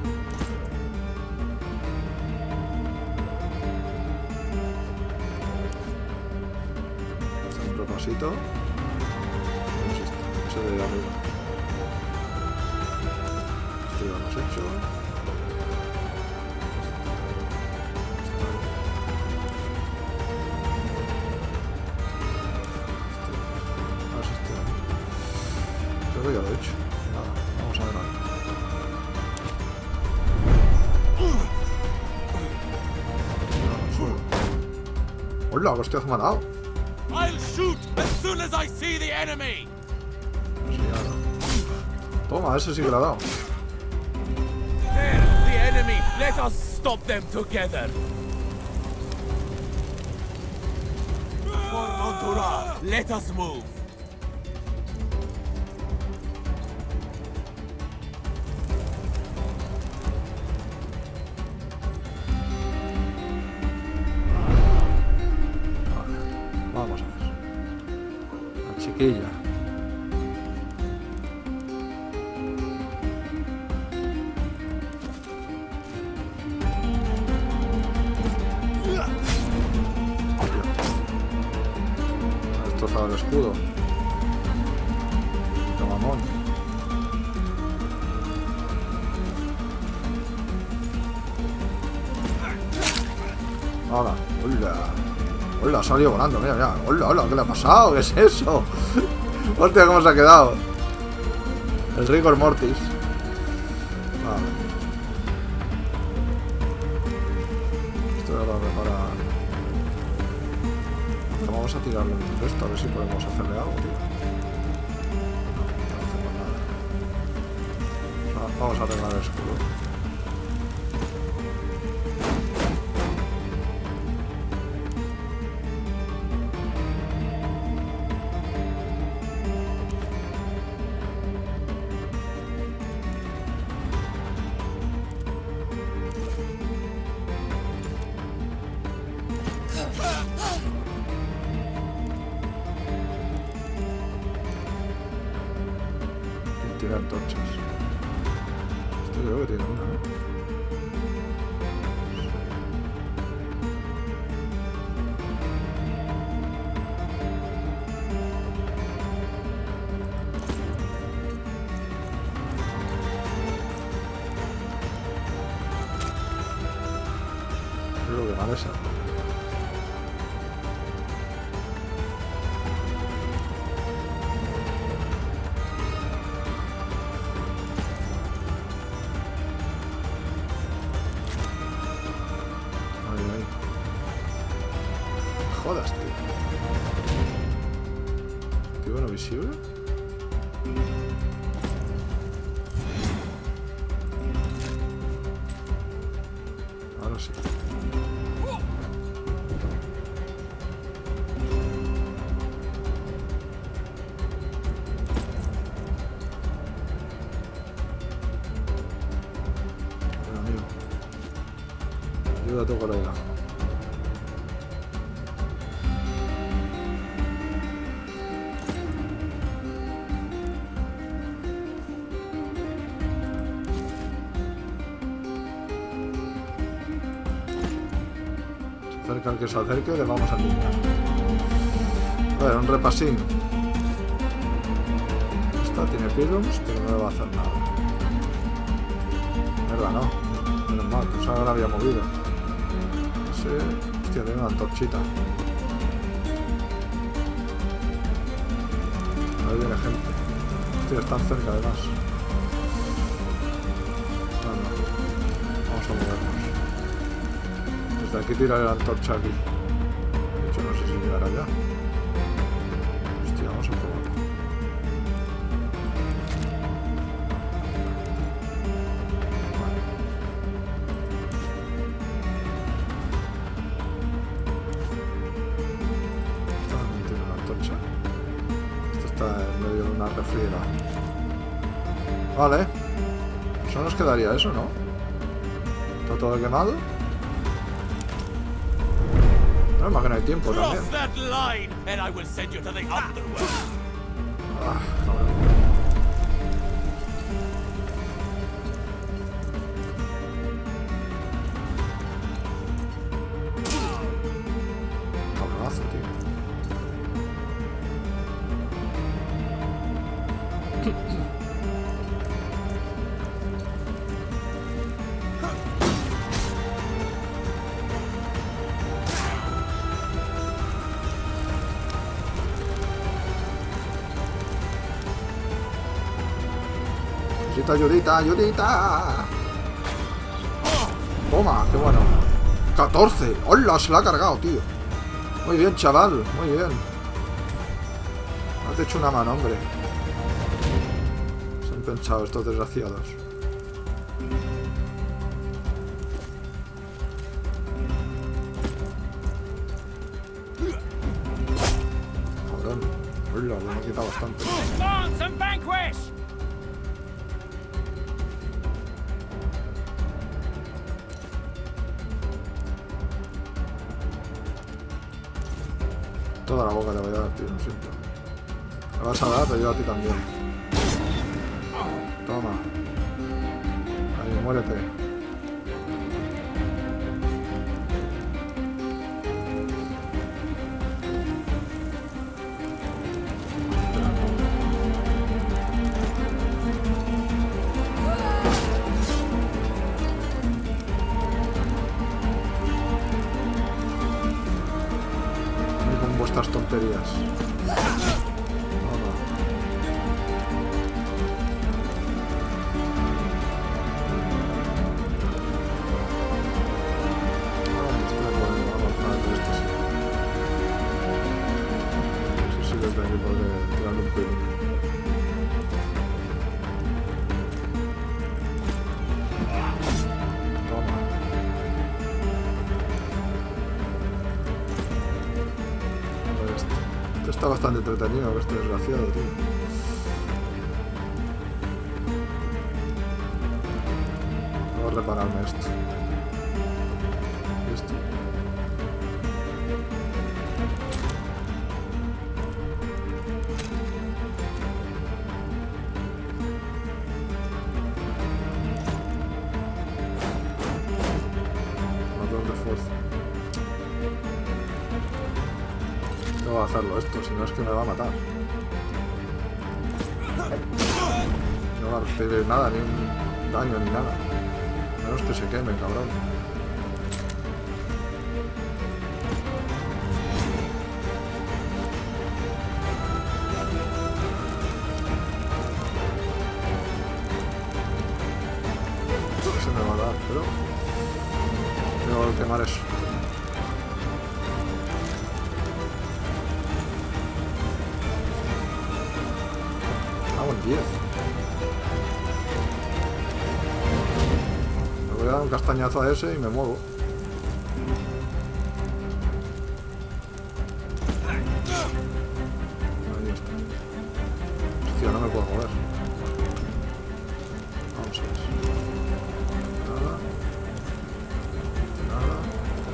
Hacer un repasito. ¿Cómo es esto? Ese de arriba. Esto ya lo hemos hecho. Ya lo he hecho. Nada, vamos adelante. ¡Hola! ¿Qué hostias me ha dado? I'll shoot as soon as I see the enemy. Toma, ese sí que le ha dado. There, the enemy. Let us stop them together. For Montura, let us move. Vamos a ver. La chiquilla. Ha destrozado el escudo. Qué mamón. Hola, hola. Hola, ha salido volando, mira, mira. Hola, hola, ¿qué le ha pasado? ¿Qué es eso? Hostia, cómo se ha quedado. El rigor mortis. Vale. Esto ya lo reparar. Vamos a tirarlo en esto, a ver si podemos hacerle algo, tío. No hacemos nada. Vamos a arreglar el escudo. Tiene antorchas. Esto creo que tiene una, ¿no? Creo que vale esa. Jodas, tío. ¿Activo no visible? Ahora sí. Bueno, amigo. Ayuda a tu colega. Al que se acerque le vamos a limpiar. A ver, un repasín. Esta tiene pilums, pero no le va a hacer nada. Mierda, no. Menos mal, pues ahora había movido. Sí. Hostia, tiene una antorchita. Ahí viene gente. Hostia, están cerca además. Vamos a movernos. Desde aquí tiraré la antorcha aquí. De hecho, no sé si llegará ya. Hostia, vamos a probar. está en medio de una refriera. Vale. Solo nos quedaría eso, ¿no? ¿Está todo quemado? No, más que no hay tiempo también. Ah, cabronazo, tío. Ayudita, ayudita. Toma, qué bueno. 14. ¡Hola! Se la ha cargado, tío. Muy bien, chaval. Muy bien. Has hecho una mano, hombre. Se han pensado estos desgraciados. Cabrón. Hola, me ha quitado bastante. Toda la boca te voy a dar, tío, lo siento. Me vas a dar, pero yo a ti también. Toma. Ahí, muérete. Tonterías. Eso sí que tengo que poder tirarle un pelín. Está bastante entretenido este desgraciado, tío. Voy a repararme esto. Esto. Motor de fuerza. No voy a hacerlo esto, si no es que me va a matar. No va a recibir nada, ni un daño, ni nada. Menos que se queme, cabrón. Se me va a dar, pero tengo que quemar eso. En 10. Le voy a dar un castañazo a ese y me muevo. Ahí está. Hostia, no me puedo mover. Vamos a ver. Nada. Nada.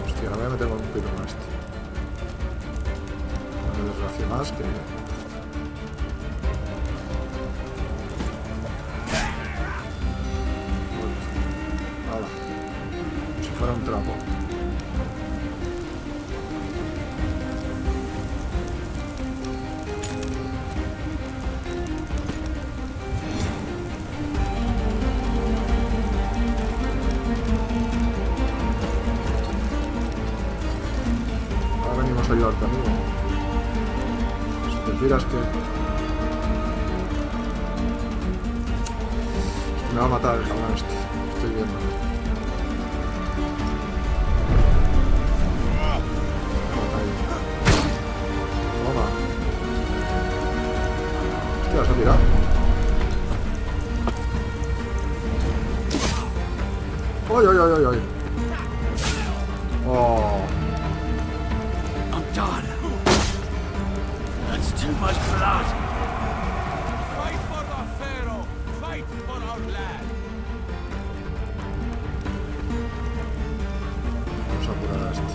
Hostia, no voy a meter con un pirón a este. Una desgracia más que... un trapo. Ahora venimos a ayudarte, amigo. Si te tiras que... Me va a matar el cabrón este. Estoy viendo. ¿Vas a tirar? ¡Oy, oy, oy, oy, oy! ¡Oh! I'm done. That's too much blood. fight for our land. Vamos a curar a este.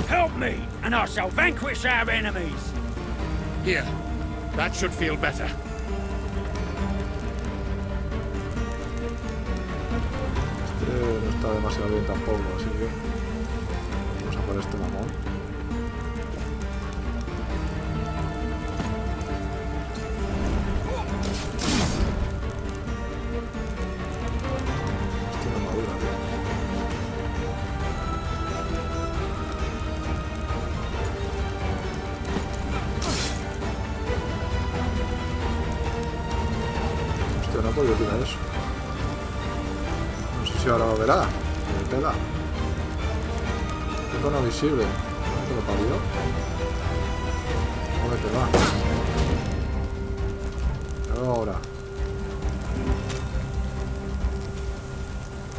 Help me, and I shall vanquish our enemies. Here. That should feel better. Este no está demasiado bien tampoco, así que vamos a por este mamón. Tiene armadura, tío. Hostia, no he podido tirar eso. No sé si ahora lo verá. ¿Qué tela? Qué tono visible. ¿Cómo te lo parió? ¿Dónde te va? Ahora.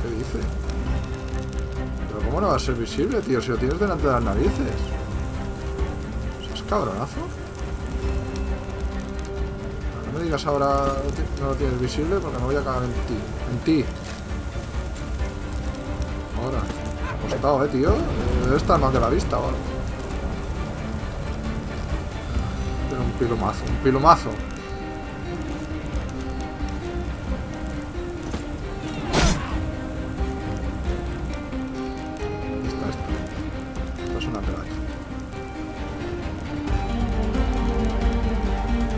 ¿Qué dice? ¿Pero cómo no va a ser visible, tío? Si lo tienes delante de las narices. ¿Es cabronazo? No me digas ahora no lo tienes visible porque me voy a cagar en ti. En ti. Ahora. Ha costado, tío. Debe estar más de la vista ahora. Tiene un pilumazo. Un pilumazo. Esta. Esta es una pedazo.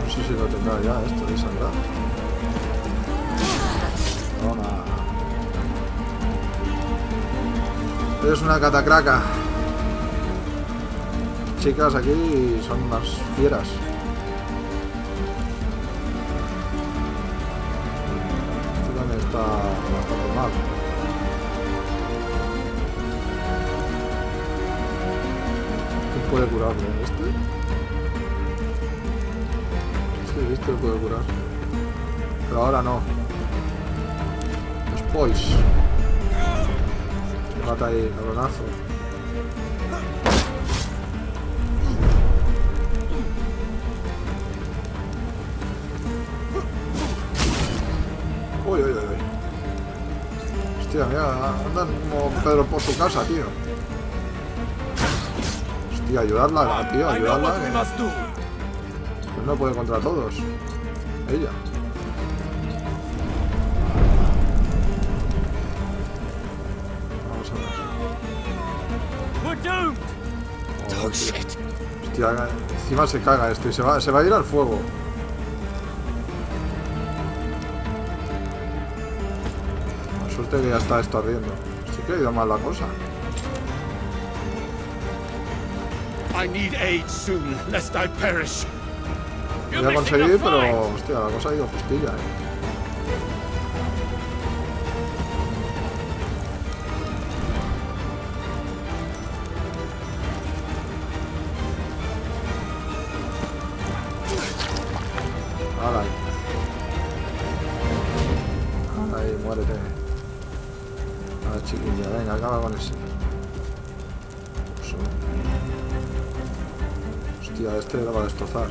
No sé si lo tendrá ya esto de sangrar. Toma. Es una catacraca. Chicas aquí son unas fieras. Este también está bastante mal. ¿Quién puede curarle? ¿Este? Sí, este lo puede curar. Pero ahora no. Después. Mata ahí, cabronazo. Uy, uy, uy. Hostia, mira, andan como Pedro por su casa, tío. Hostia, ayudarla, tío, ayudarla. Pues no puede contra todos. Ella. Oh, hostia, encima se caga esto y se va a ir al fuego. La suerte que ya está esto ardiendo. Sí que ha ido mal la cosa. I need aid soon, lest I perish. Lo voy a conseguir, pero hostia, la cosa ha ido justilla, Ahí, muérete. Ah, chiquilla, venga, acaba con ese. Hostia, este lo va a destrozar.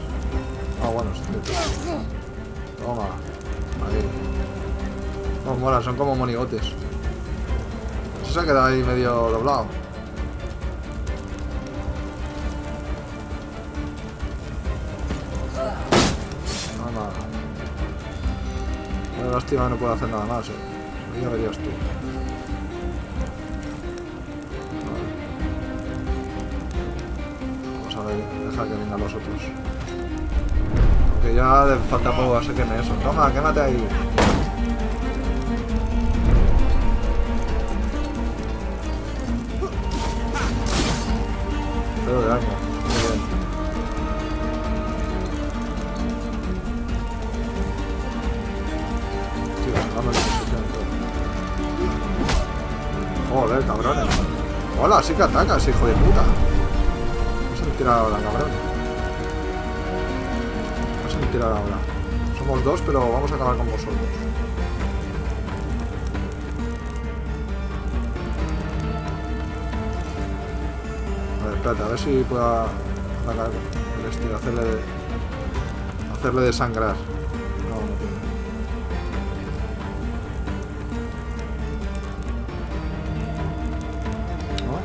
Ah, bueno, sí. Toma. Ahí. No mola, son como monigotes. Se ha quedado ahí medio doblado. Toma. Bueno, lástima, no puedo hacer nada más, Ya verías tú. Vamos a ver, deja que vengan los otros. Aunque ya le falta poco a que queme eso. Toma, quémate ahí. Cero de daño. Muy bien. Joder, cabrones. Hola, sí que atacas, hijo de puta. Vas a tirar ahora, cabrón. Vas a tirar ahora. Somos dos, pero vamos a acabar con vosotros. Espérate, a ver si puedo atacar el este, hacerle desangrar. No, no tiene. ¿No?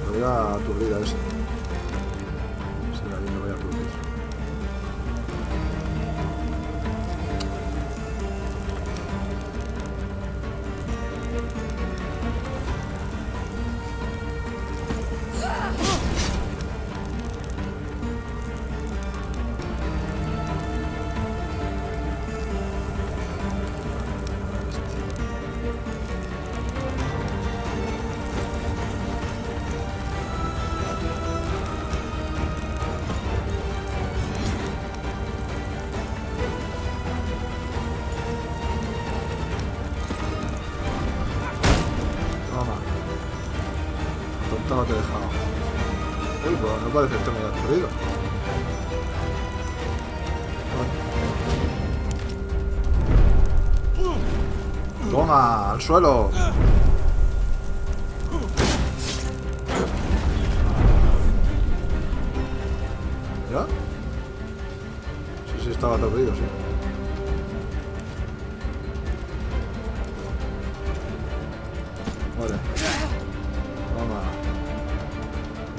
Lo voy a aturdir a este. Sí, ahí lo voy a aturdir. No te he dejado. Uy, pues no parece que esté muy aturdido. Bueno. Toma, al suelo. ¿Ya? Sí, estaba aturdido, sí. Vale.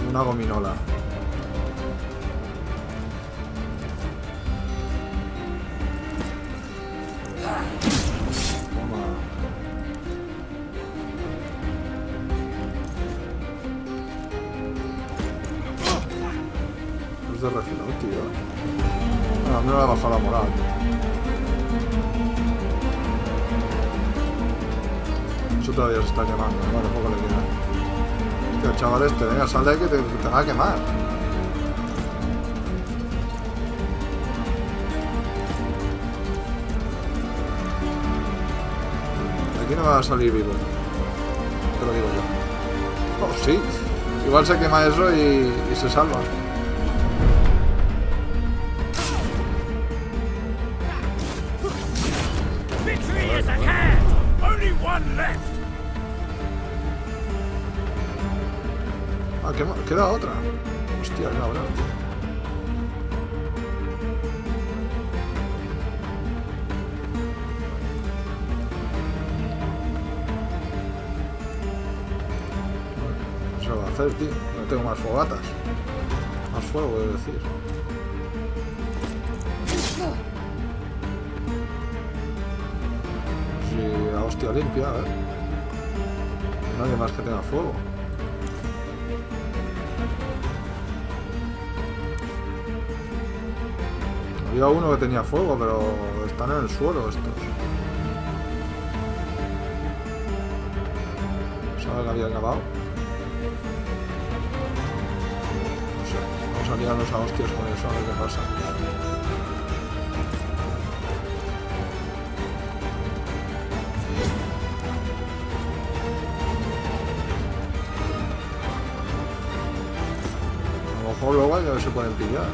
Una gominola. Toma. Es de refilón, tío. No, me lo ha bajado la moral. Eso todavía se está quemando. Vale, poco le queda. El chaval este, venga, sal de ahí que te va a quemar. Aquí no va a salir vivo. Te lo digo yo. Oh, sí. Igual se quema eso y se salva. Victory is at hand. Only one left. Ah, queda otra. Hostia, cabrón. ¿Qué se va a hacer, tío? No tengo más fogatas. Más fuego, voy a decir. Sí, a hostia limpia, a ver. Nadie más que tenga fuego. Había uno que tenía fuego, pero están en el suelo estos. ¿Sabes que había acabado? No sé, vamos a liarnos a hostias con eso, a ver qué pasa. A lo mejor luego ya se pueden pillar.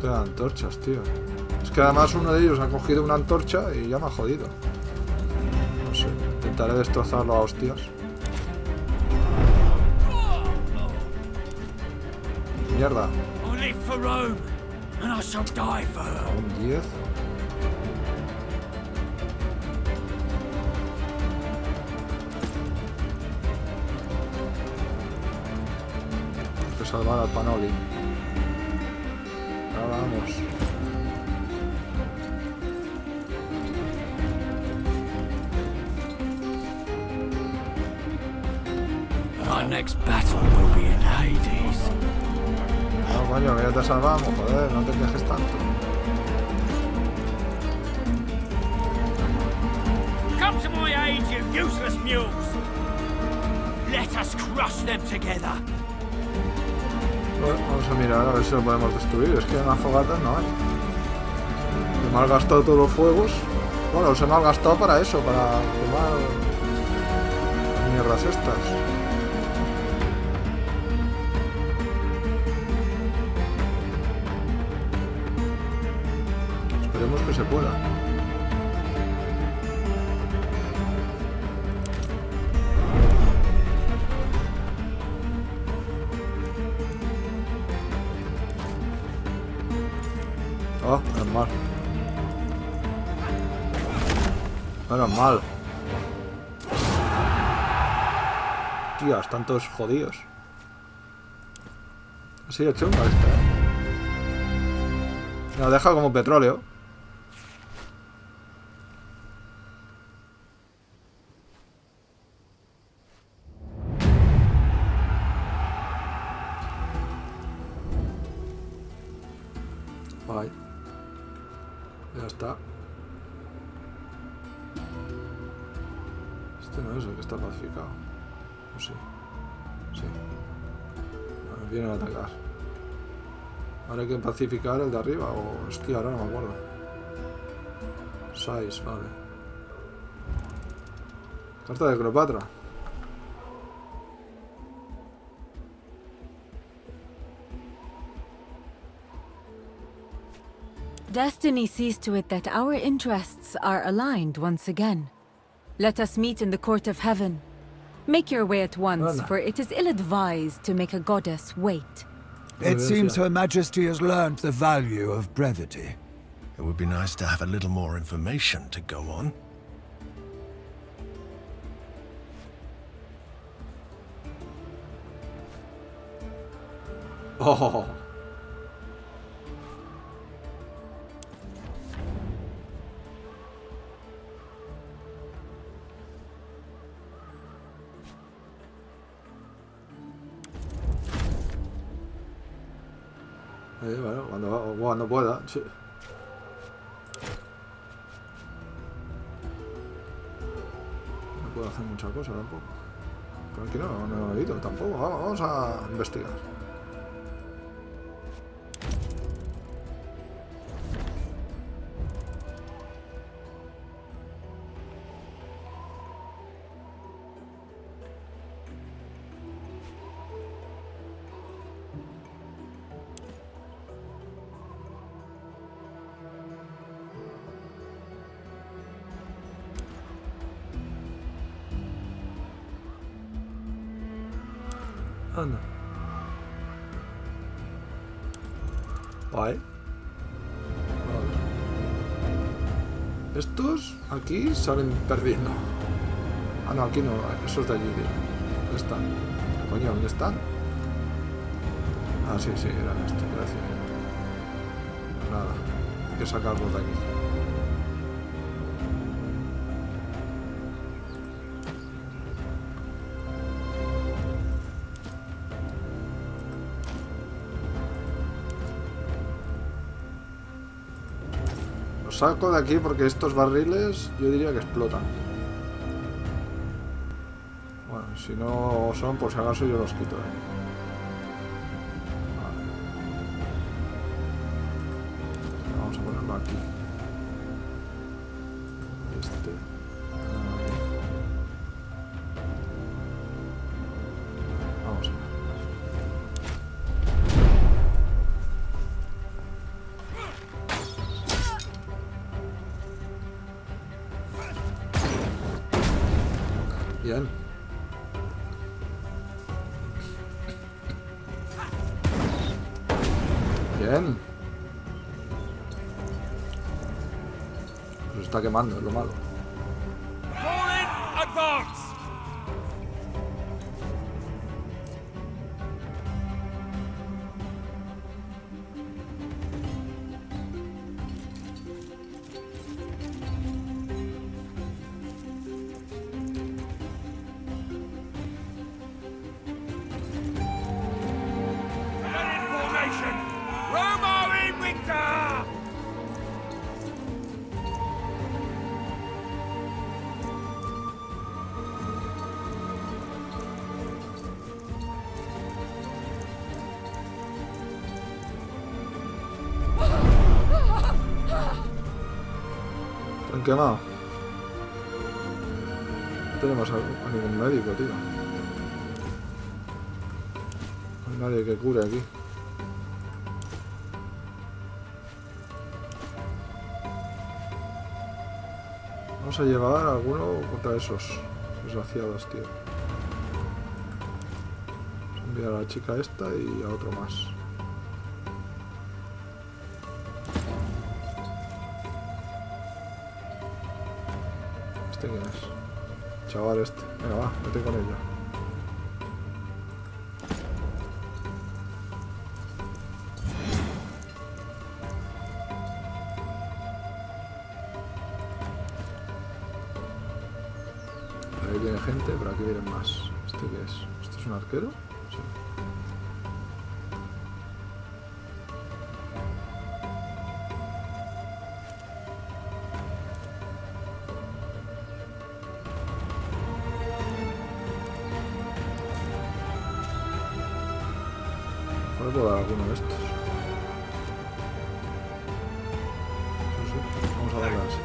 Antorchas, tío. Es que además uno de ellos ha cogido una antorcha y ya me ha jodido. No sé, intentaré destrozarlo a hostias. Mierda. I live for Rome, and I shall die for her. Un 10. Hay que salvar al Panoli. Vamos. Our next battle will be in Hades. No, coño, que ya te salvamos, joder, no te quejes tanto. Come to my aid, you useless mules. Let us crush them together. Bueno, vamos a mirar a ver si lo podemos destruir. Es que en las fogatas no hay. Se me han gastado todos los fuegos. Bueno, se me han gastado para eso, para quemar las mierdas estas. que se pueda. Oh, menos mal. Menos mal. Tías, tantos jodidos. Así de chunga esta, Me la deja como petróleo. Ahí. Ya está. Este no es el que está pacificado. ¿O sí? Sí. Bueno, vienen a atacar. Ahora hay que pacificar el de arriba. O hostia, ahora no me acuerdo. Sais, vale. Carta de Cleopatra. Destiny sees to it that our interests are aligned once again. Let us meet in the court of heaven. Make your way at once, for it is ill-advised to make a goddess wait. It seems Her Majesty has learned the value of brevity. It would be nice to have a little more information to go on. Oh. Bueno, cuando pueda, sí. No puedo hacer mucha cosa tampoco. Pero aquí no he ido tampoco. Vamos a investigar. Anda. Vale. Estos aquí salen perdiendo. Ah, no, aquí no. Esos de allí. ¿Dónde están? Coño, ¿dónde están? Ah, sí, eran estos. Gracias. Nada. Hay que sacarlos de aquí. Saco de aquí porque estos barriles yo diría que explotan. Bueno, si no son, por si acaso yo los quito de aquí. Vale. Vamos a ponerlo aquí. Vamos a ver. Bien. Bien. Se está quemando, es lo malo. Están quemados. No tenemos a ningún médico, tío. No hay nadie que cure aquí. Vamos a llevar alguno contra esos desgraciados, tío. Vamos a enviar a la chica esta y a otro más. ¿Este quién es? Chaval este. Venga, va, vete con ella. Ahí viene gente, pero aquí vienen más. ¿Este qué es? ¿Este es un arquero? Sí. ¿Cuál puedo dar alguno de estos? Sí, sí. Vamos a darle así.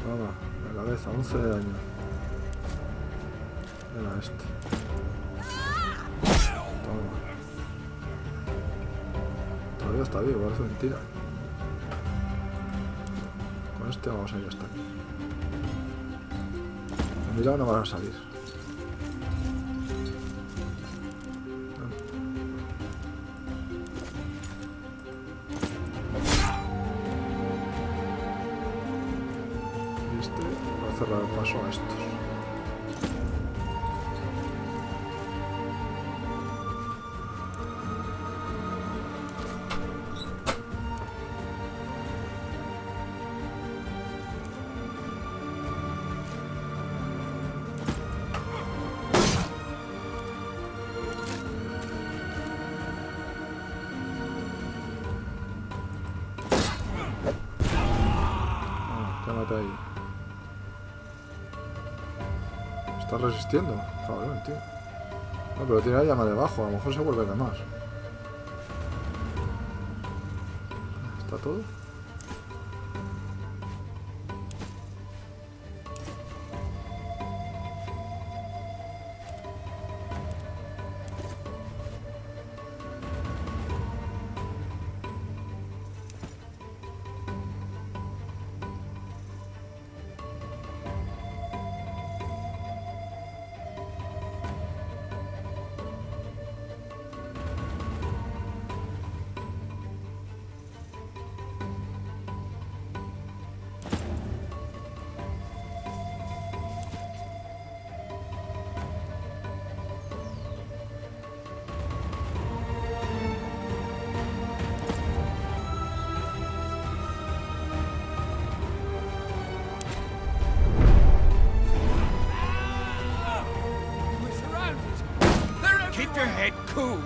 Toma, la cabeza, 11 de daño. Era este. Toma. Todavía está vivo, parece mentira. Con este vamos a ir hasta aquí. De mi lado no van a salir. Cerrar el paso a estos. Quédate ahí. Está resistiendo, cabrón, tío. No, pero tiene la llama debajo, a lo mejor se vuelve a quemar. ¿Está todo?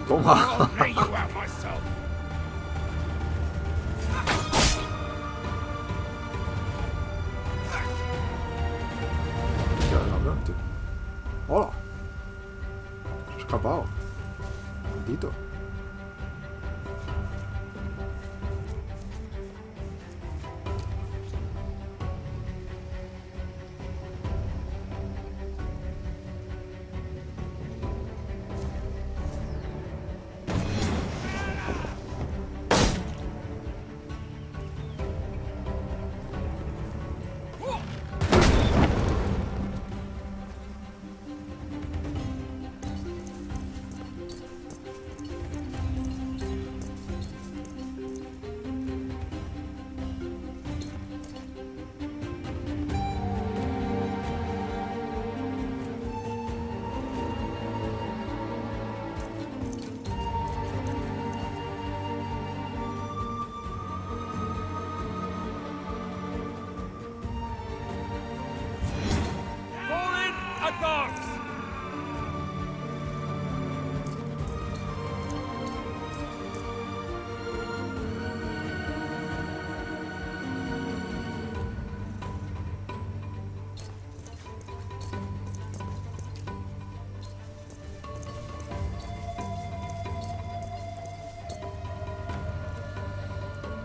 Toma. ¡Hola! Se ha escapado. Maldito.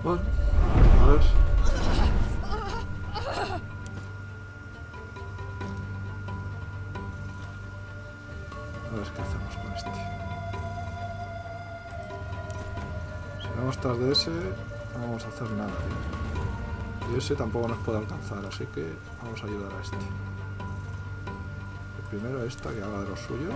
Bueno, a ver. A ver qué hacemos con este. Si vamos tras de ese, no vamos a hacer nada, tío. Y ese tampoco nos puede alcanzar, así que vamos a ayudar a este. Primero esta, que haga de lo suyo.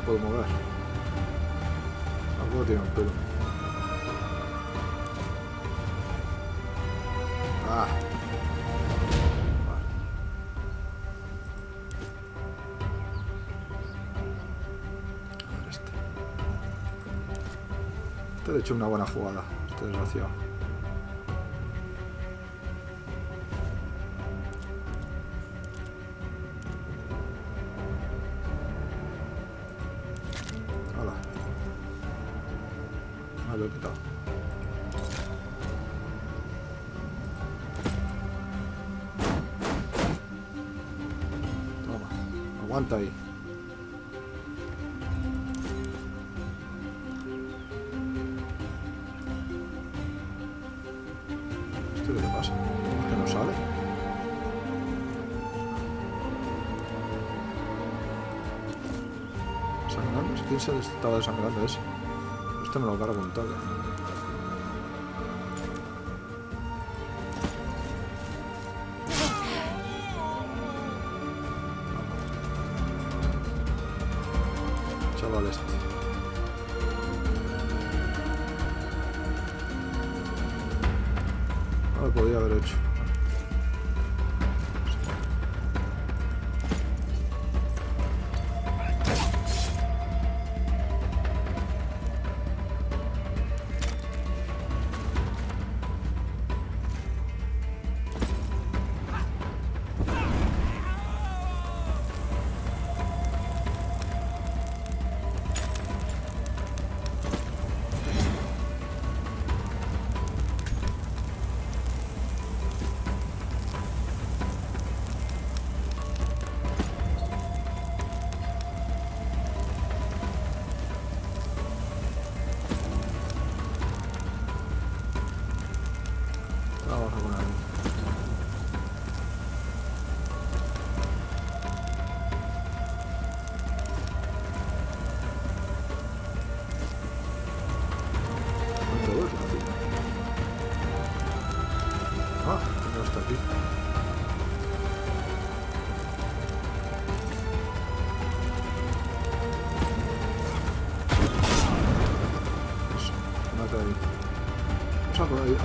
Puedo mover. Algo tiene un pelo. Ah. Vale. A ver este. Este le he hecho una buena jugada. Este desgraciado. Lo he quitado. Toma, aguanta ahí. ¿Esto qué le pasa? ¿Es que no sale? ¿Sangrando? ¿Quién se estaba desangrando ese? Este me lo cargo un toque. Chaval este. No lo podía haber hecho.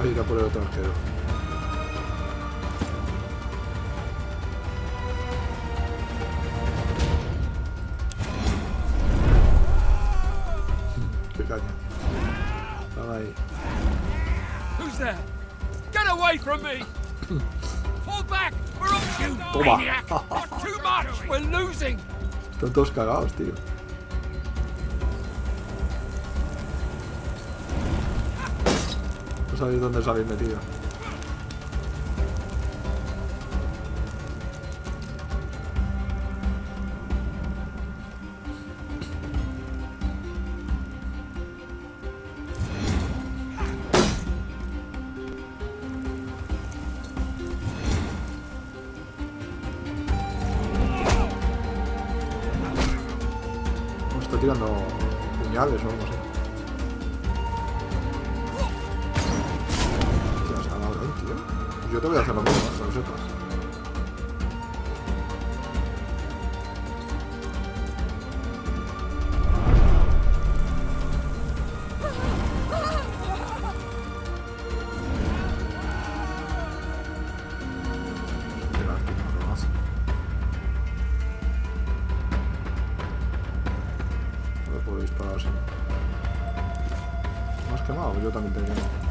A ir a por el otro arquero. Qué caña. Estaba ahí. Who's there? Get away from me! Fall back! We're all Toma. maniac! Not too much! We're losing! Están todos cagados, tío. No sabéis dónde os habéis metido. Me está tirando puñales o algo así. Yo te voy a hacer lo mismo, que lo sepas. quemado? Yo también te he quemado.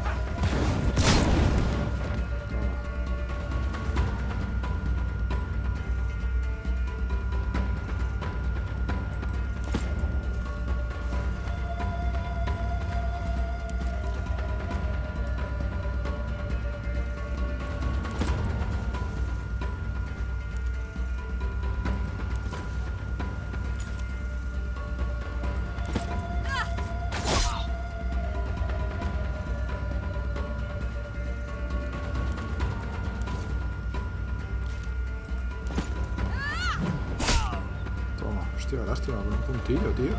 Hostia, lástima, con un puntillo, tío.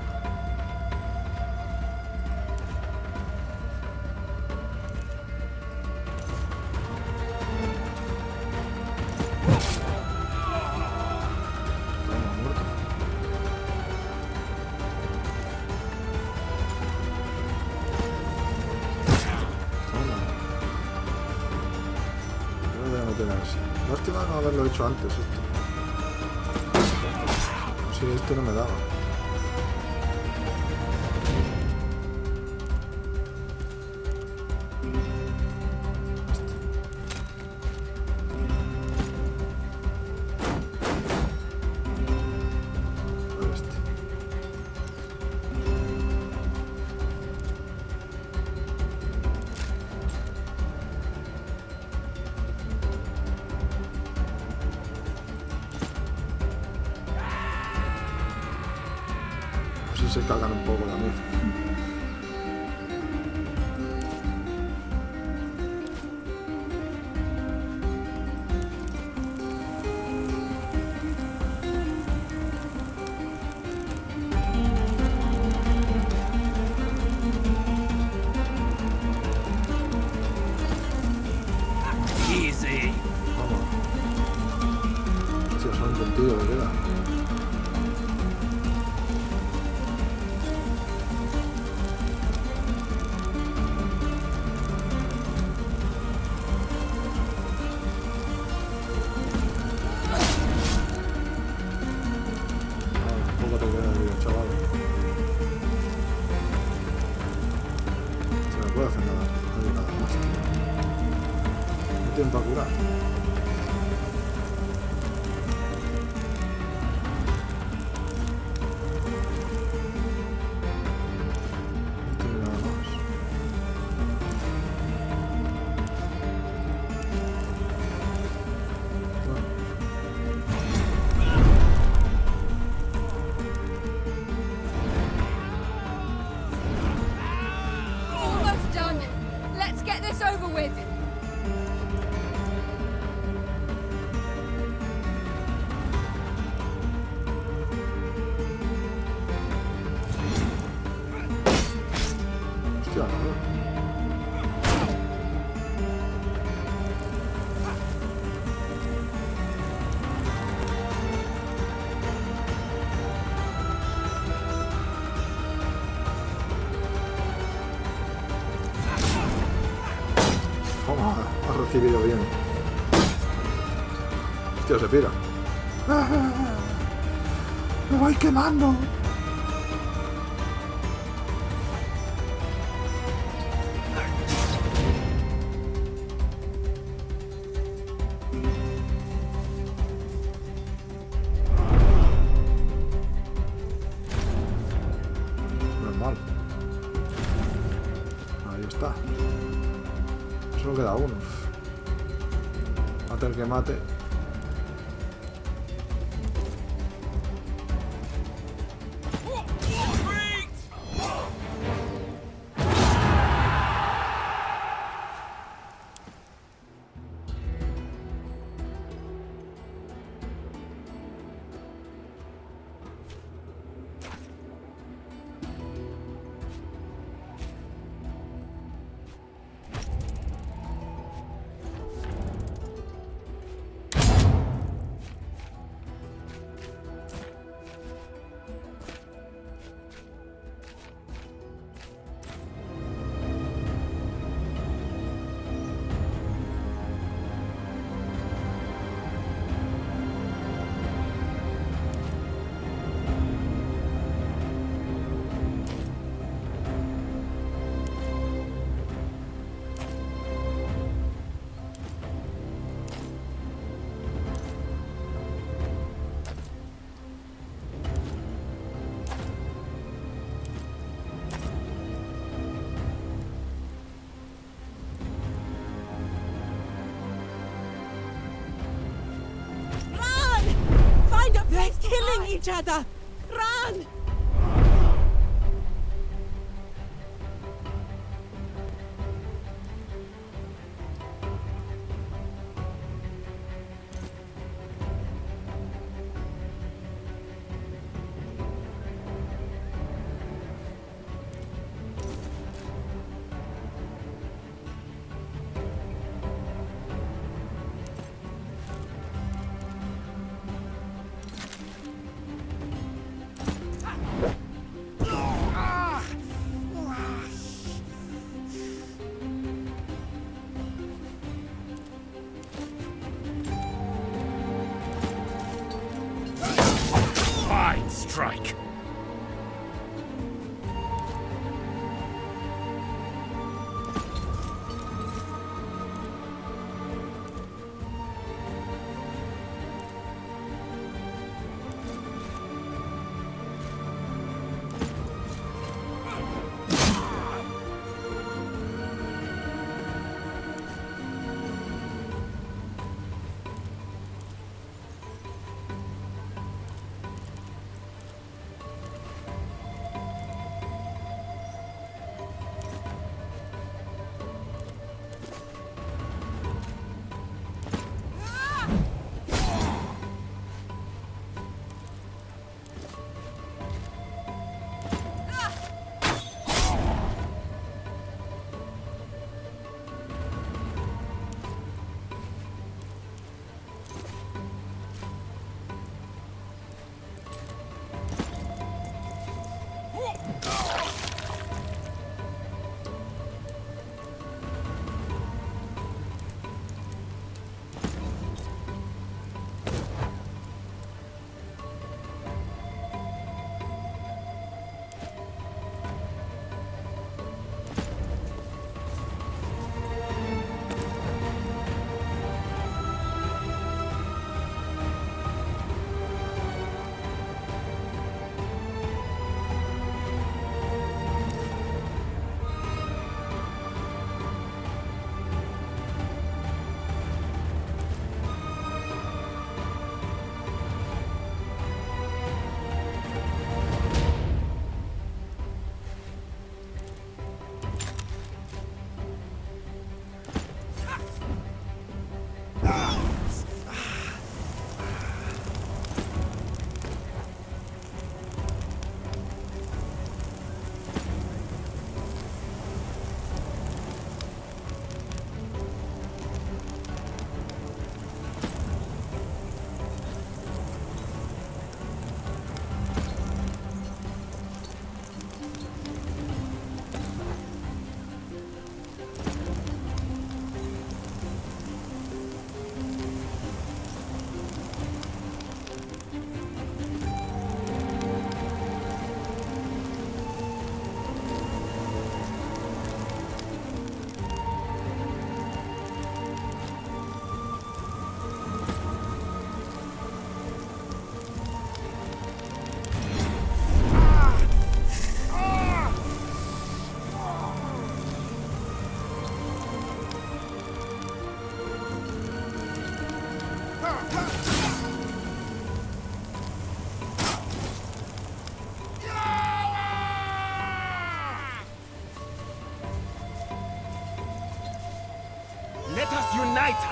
Toma, muerto. Toma. Yo voy a meter a ese. Lástima no haberlo hecho antes esto. Sí, esto no me daba. Se cagan un poco también. Easy. Vamos. Hostia, son contigo de queda. Tiempo a curar. No tiene nada más. Almost done. Let's get this over with. Ha recibido bien. Hostia, se pira. ¡Me voy quemando! Normal. Ahí está. Solo queda uno. Mate el que mate. each other! Run! Fine strike.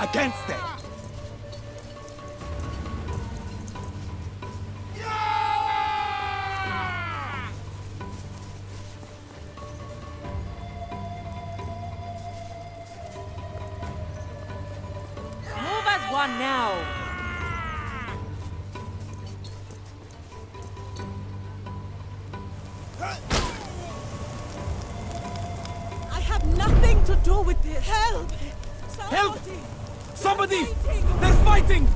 Against them! Move as one now! I have nothing to do with this! Help! Help! Somebody! They're fighting!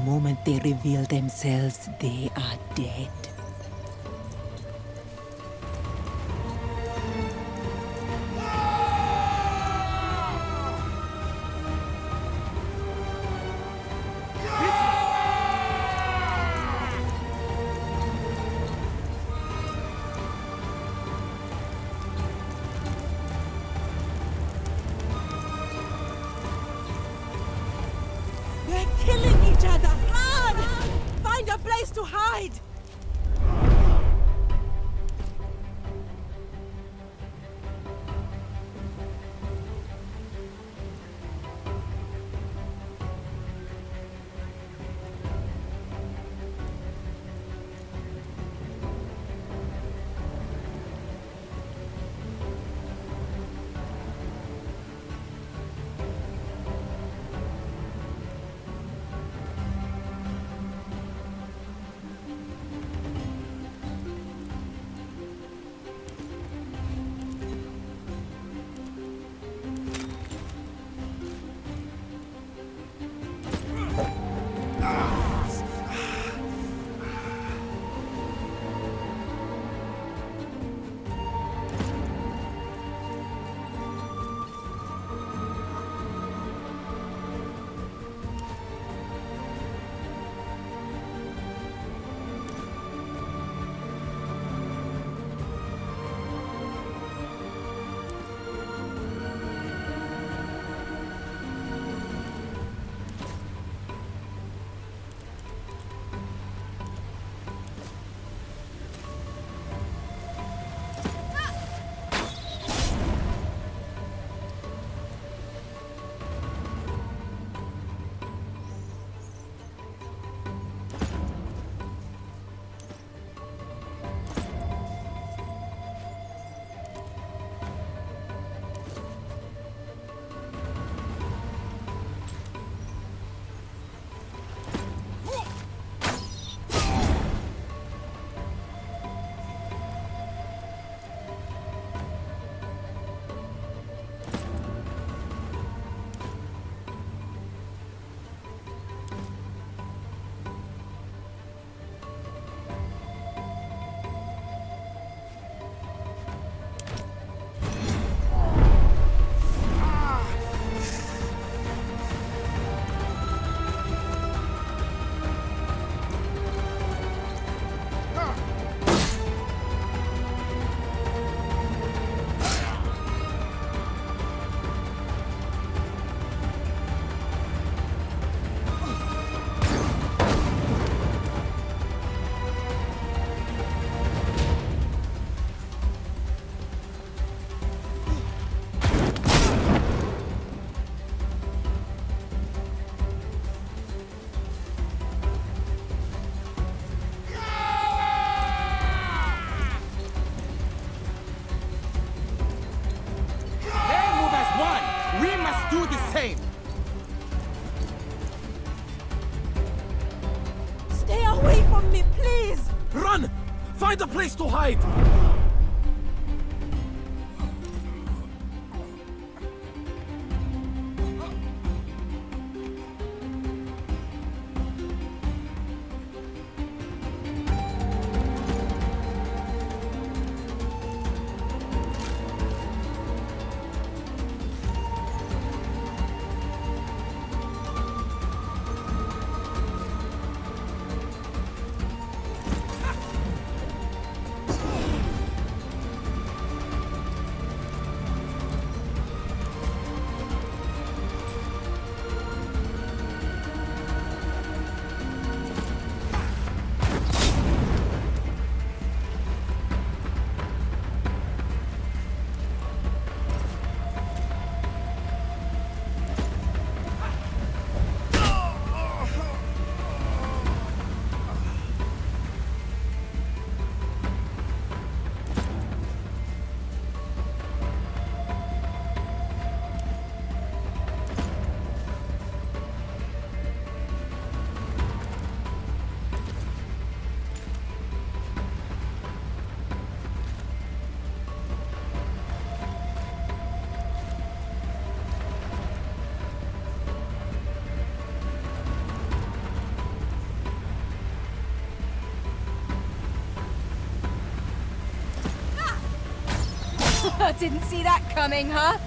moment they reveal themselves, they are dead. Find a place to hide! Didn't see that coming, huh?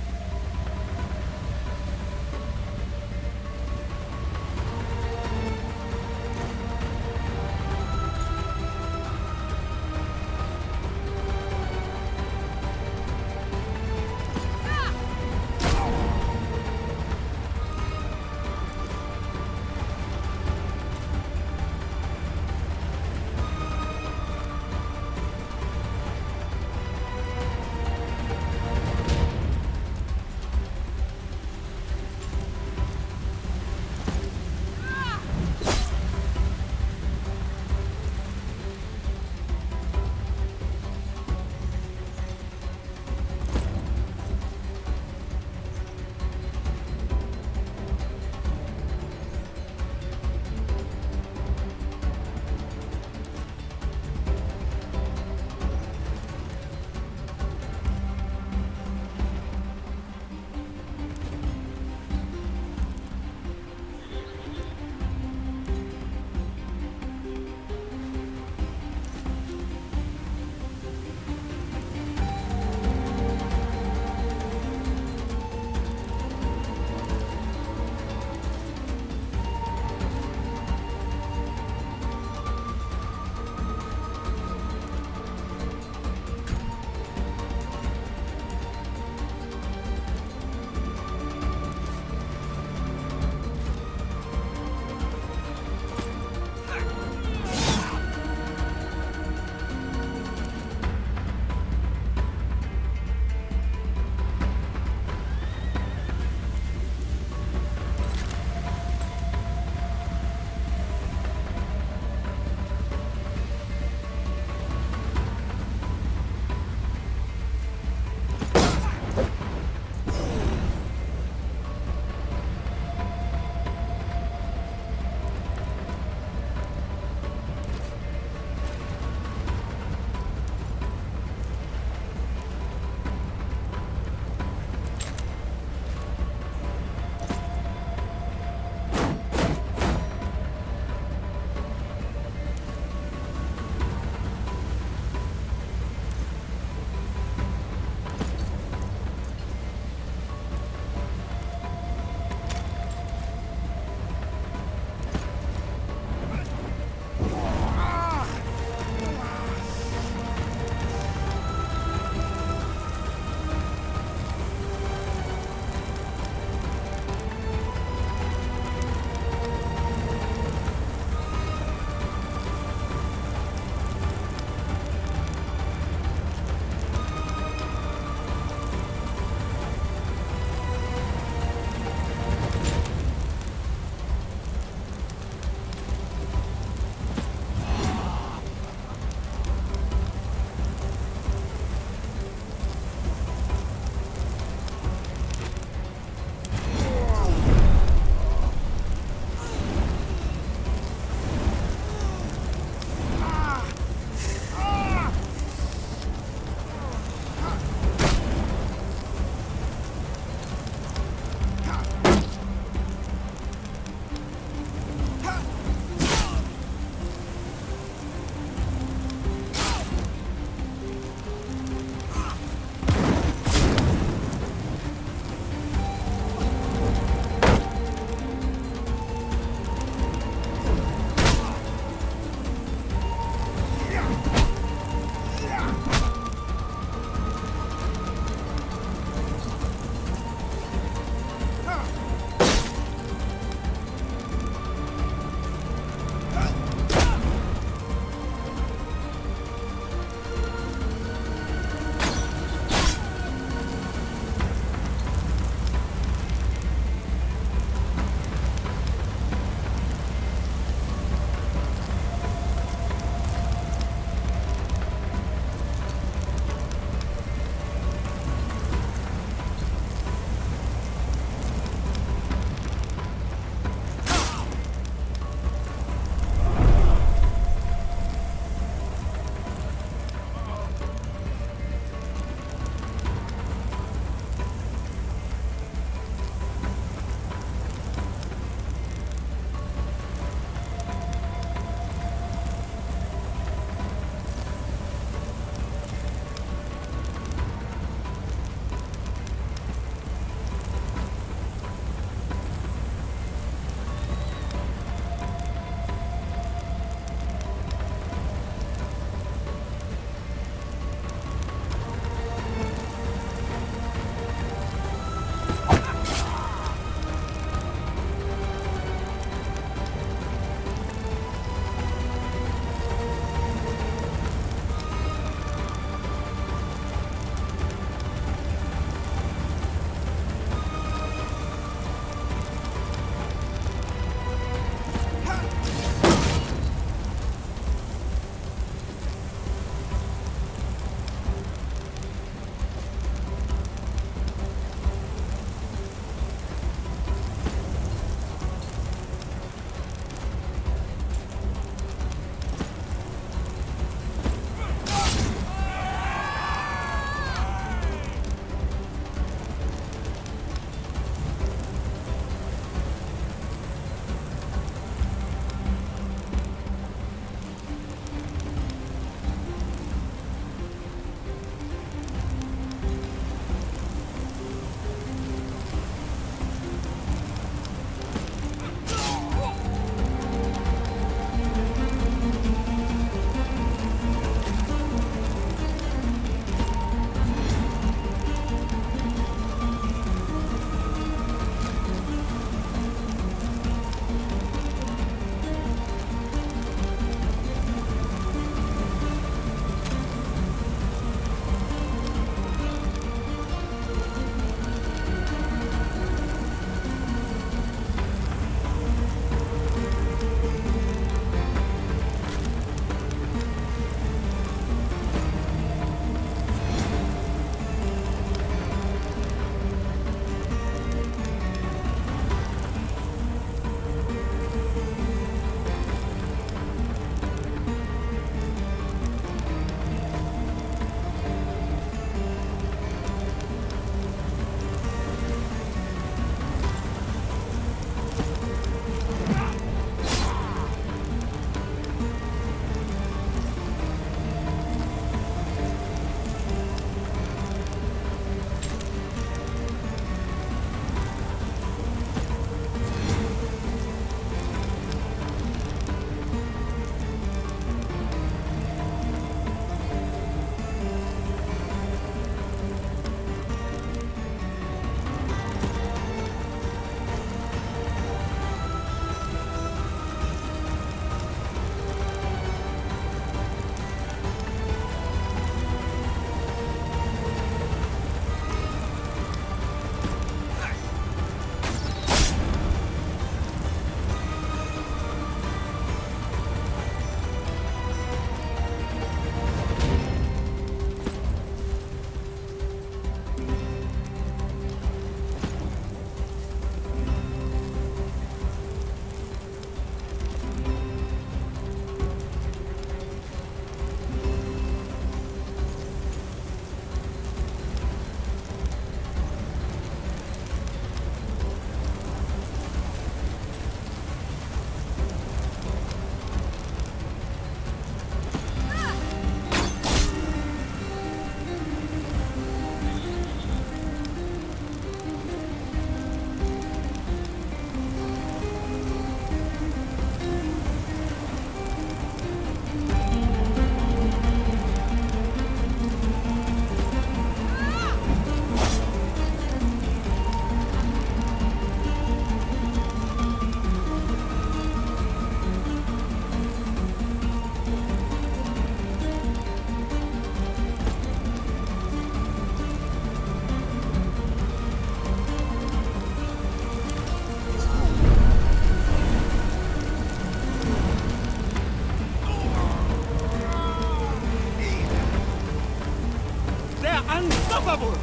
They're unstoppable!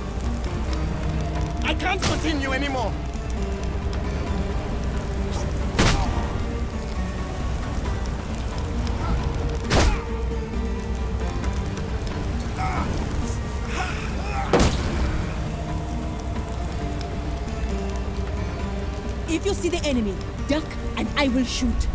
I can't continue anymore! If you see the enemy, duck and I will shoot.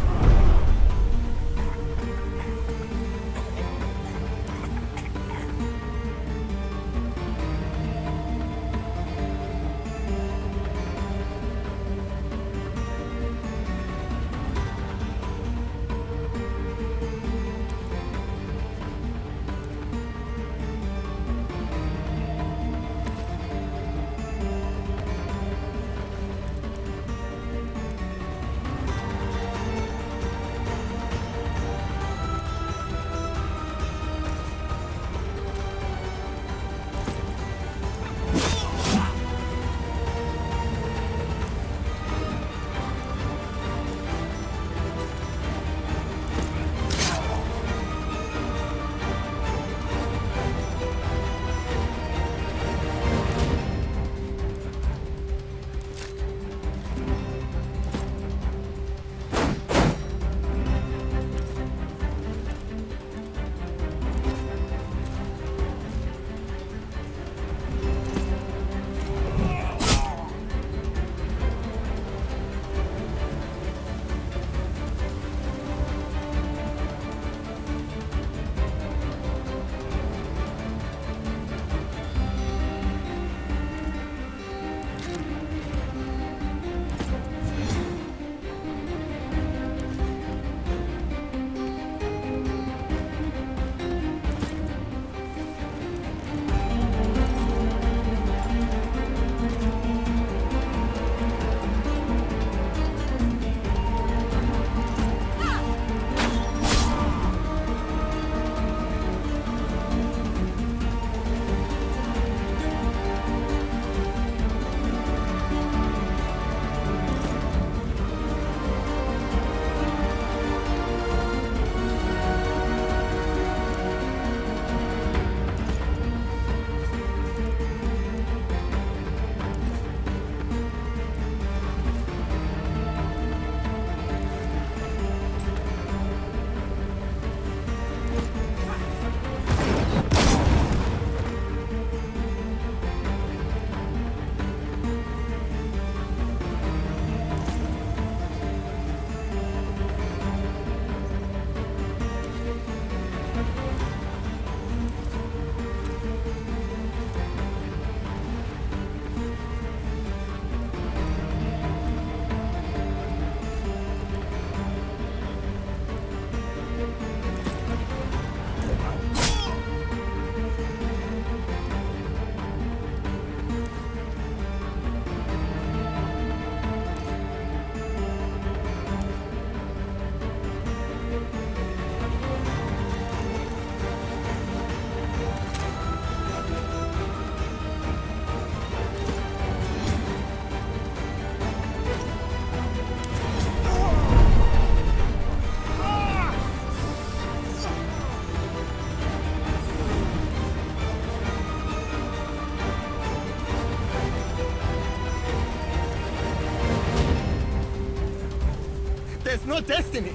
There's no destiny!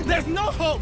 There's no hope!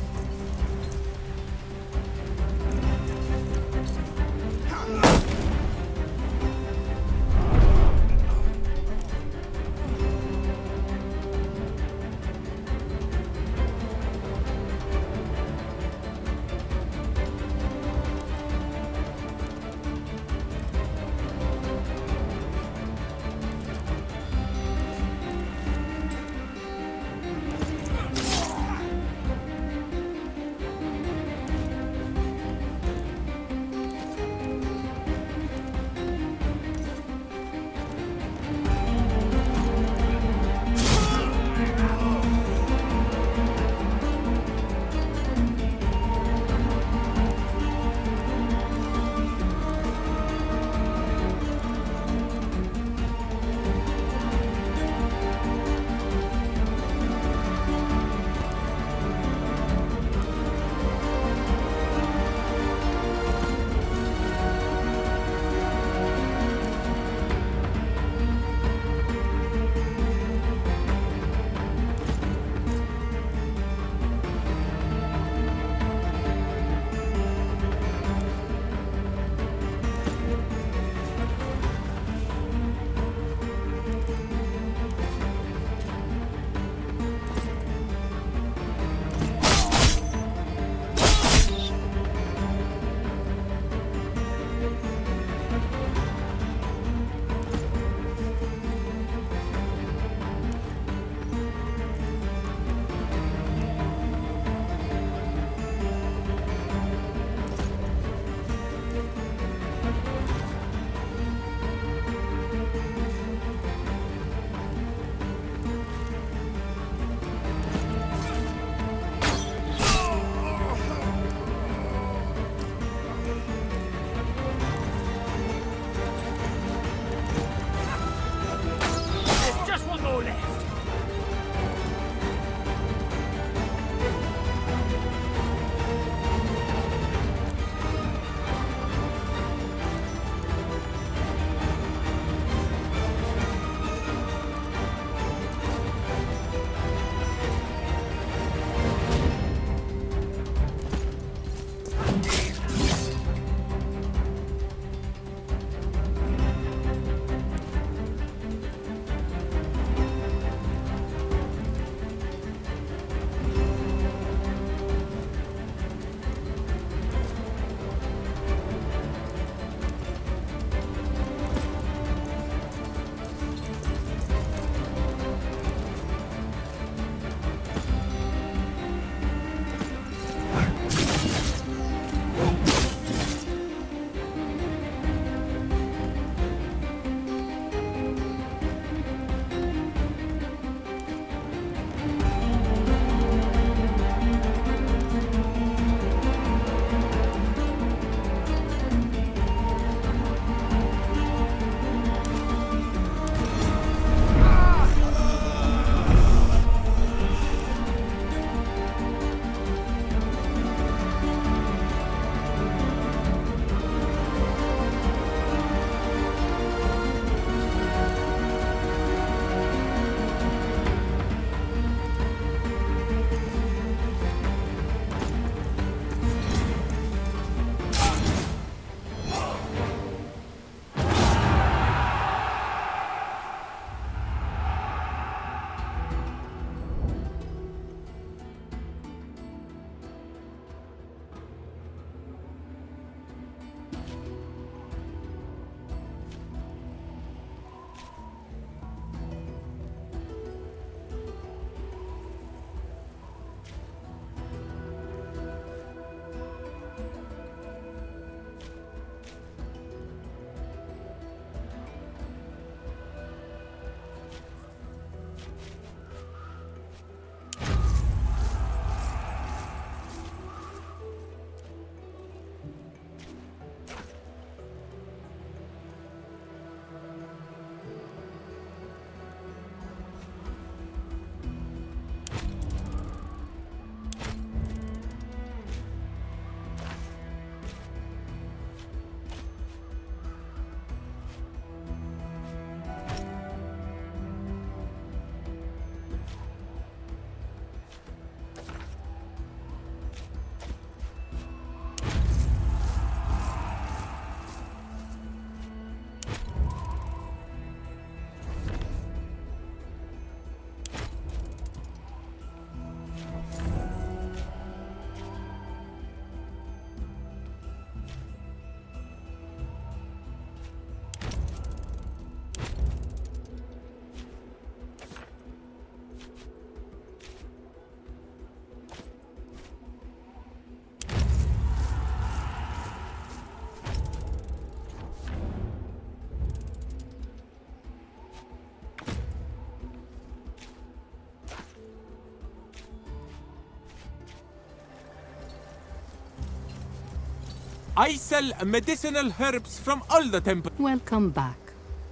I sell medicinal herbs from all the temples. Welcome back.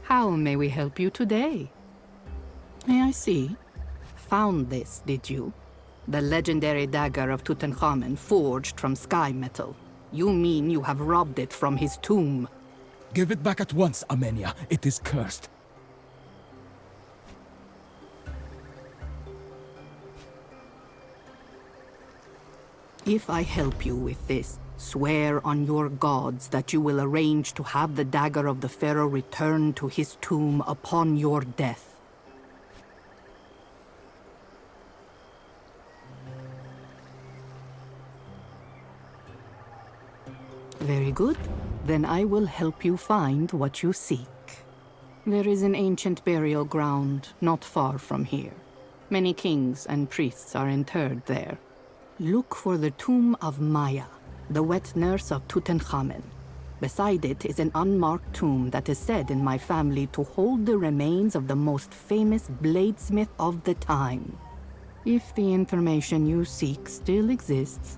How may we help you today? May I see? Found this, did you? The legendary dagger of Tutankhamun forged from sky metal. You mean you have robbed it from his tomb? Give it back at once, Amenia. It is cursed. If I help you with this, swear on your gods that you will arrange to have the dagger of the pharaoh returned to his tomb upon your death. Very good. Then I will help you find what you seek. There is an ancient burial ground not far from here. Many kings and priests are interred there. Look for the tomb of Maya, the wet nurse of Tutankhamun. Beside it is an unmarked tomb that is said in my family to hold the remains of the most famous bladesmith of the time. If the information you seek still exists,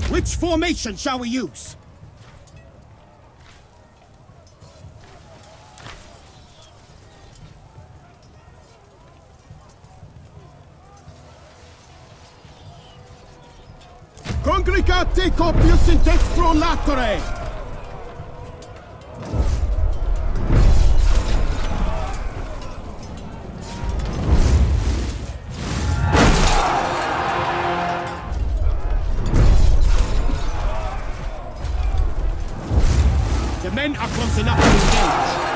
Which formation shall we use? Congregate copius in dextro latore! The men are close enough to engage.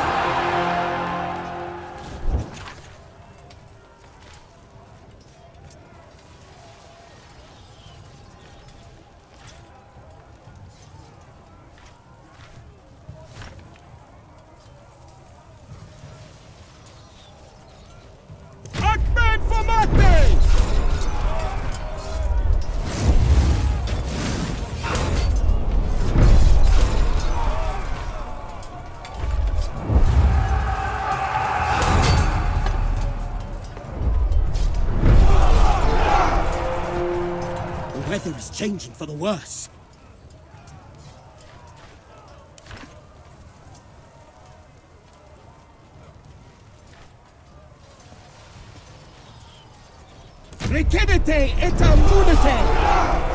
Akmen formate! The weather is changing for the worse. Requedete et immunite!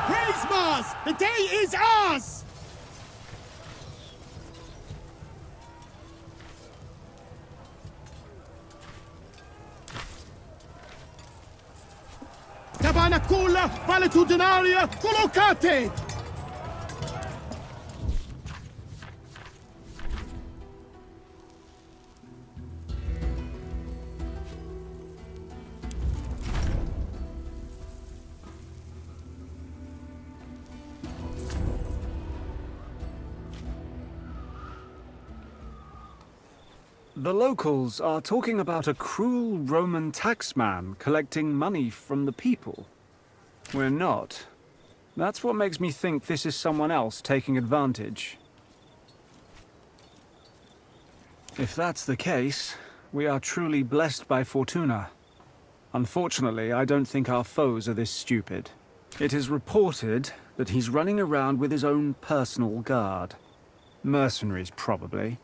Praise Mars! The day is ours! Tabernacola valetudinaria collocate! The locals are talking about a cruel Roman taxman collecting money from the people. We're not. That's what makes me think this is someone else taking advantage. If that's the case, we are truly blessed by Fortuna. Unfortunately, I don't think our foes are this stupid. It is reported that he's running around with his own personal guard. Mercenaries, probably.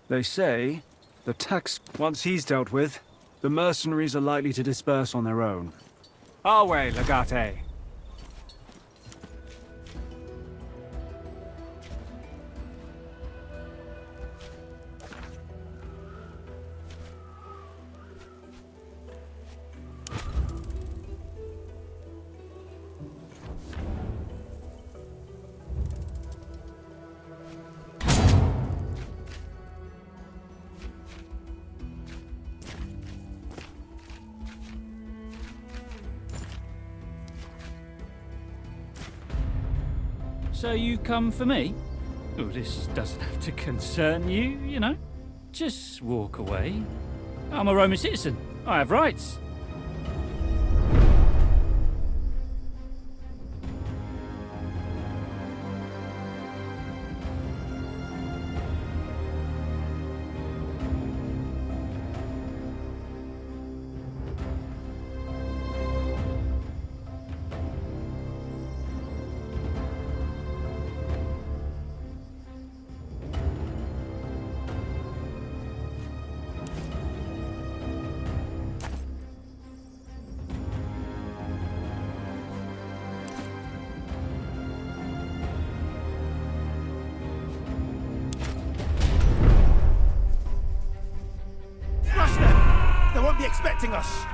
They say the tax, once he's dealt with, the mercenaries are likely to disperse on their own. Our way, Legate. So you come for me? Oh, this doesn't have to concern you, you know. Just walk away. I'm a Roman citizen. I have rights. They won't be expecting us.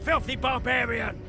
filthy barbarian!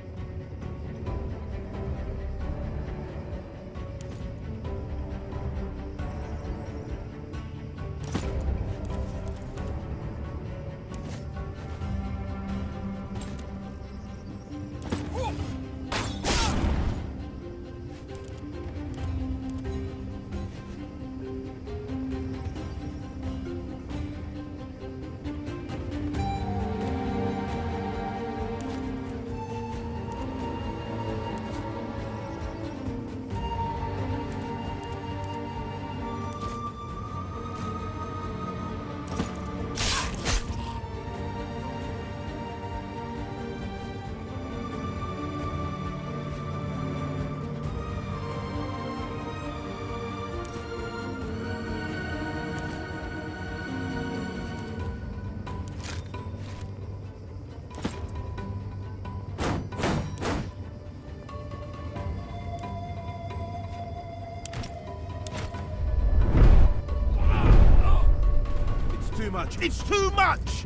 It's too much!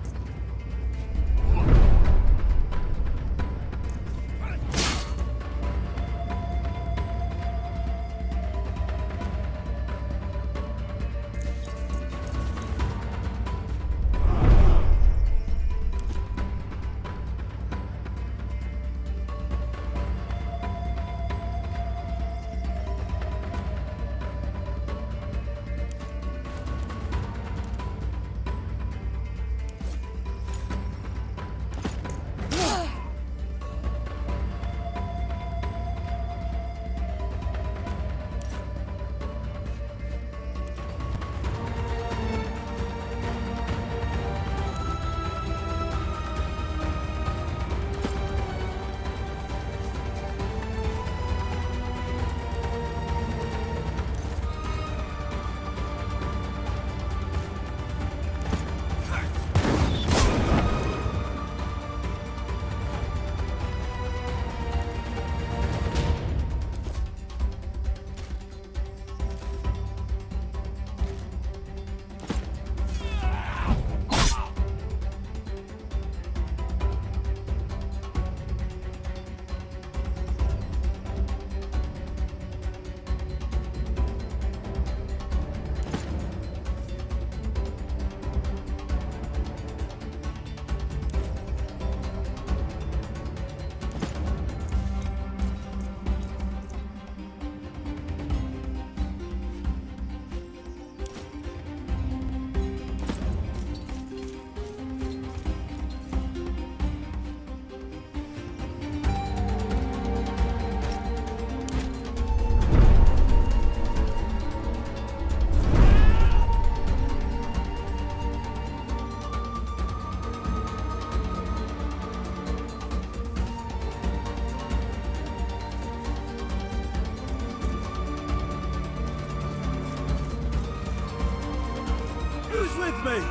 with me!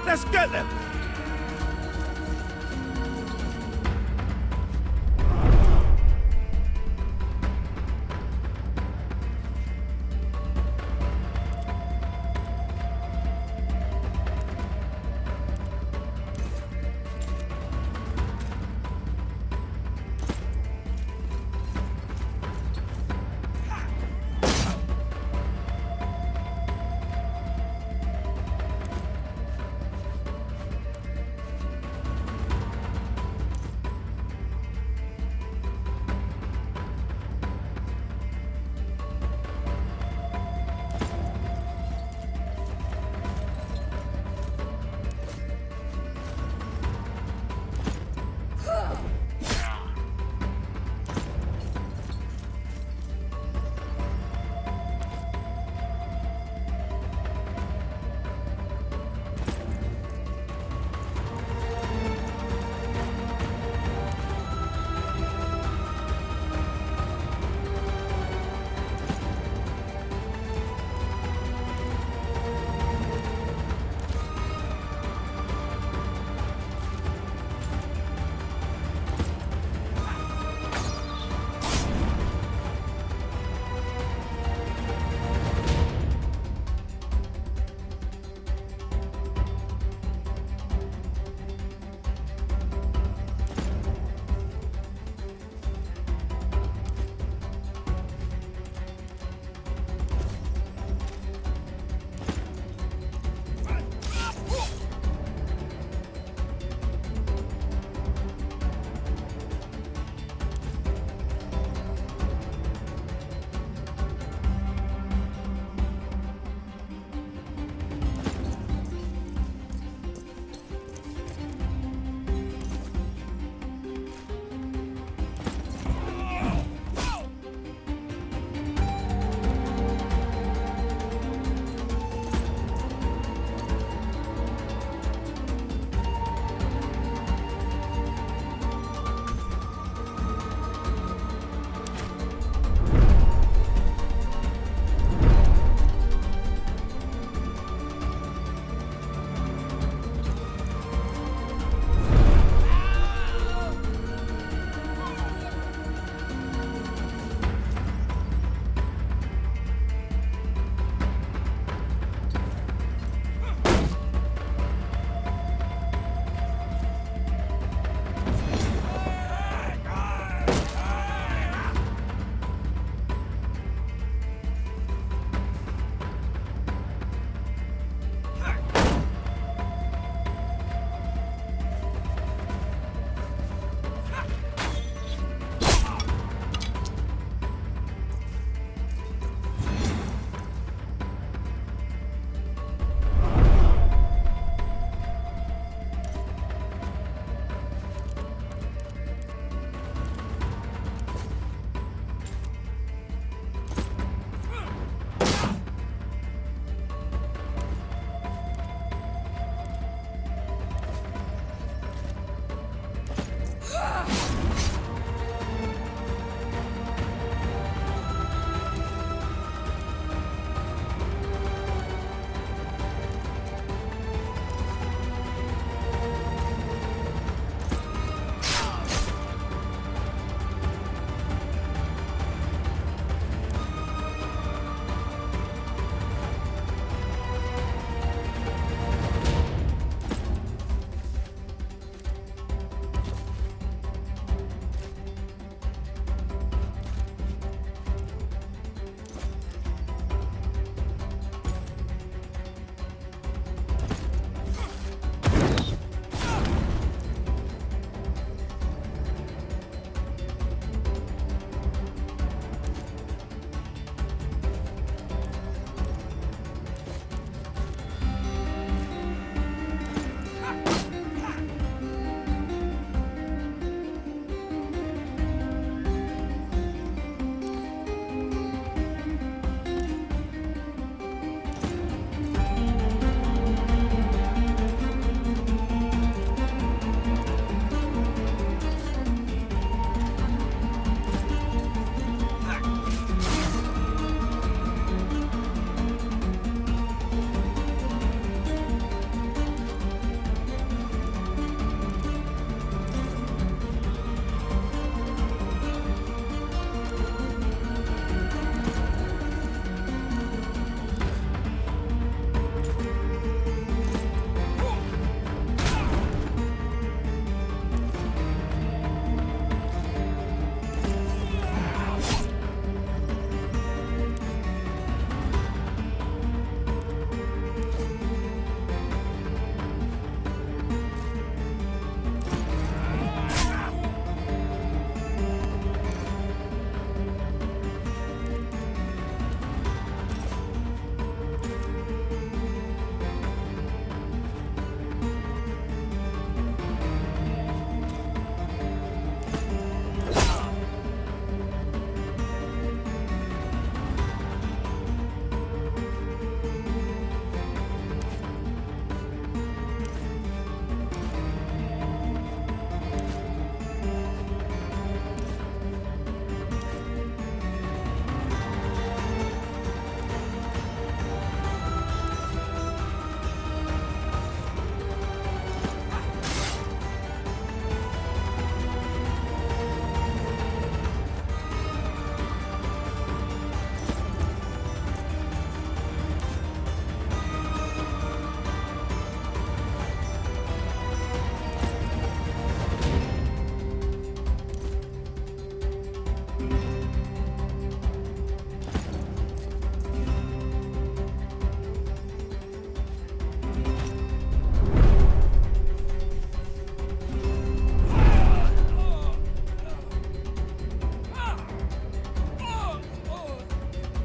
Let's get them!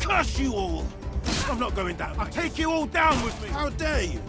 Curse you all! I'm not going down. I'll take you all down with me. How dare you?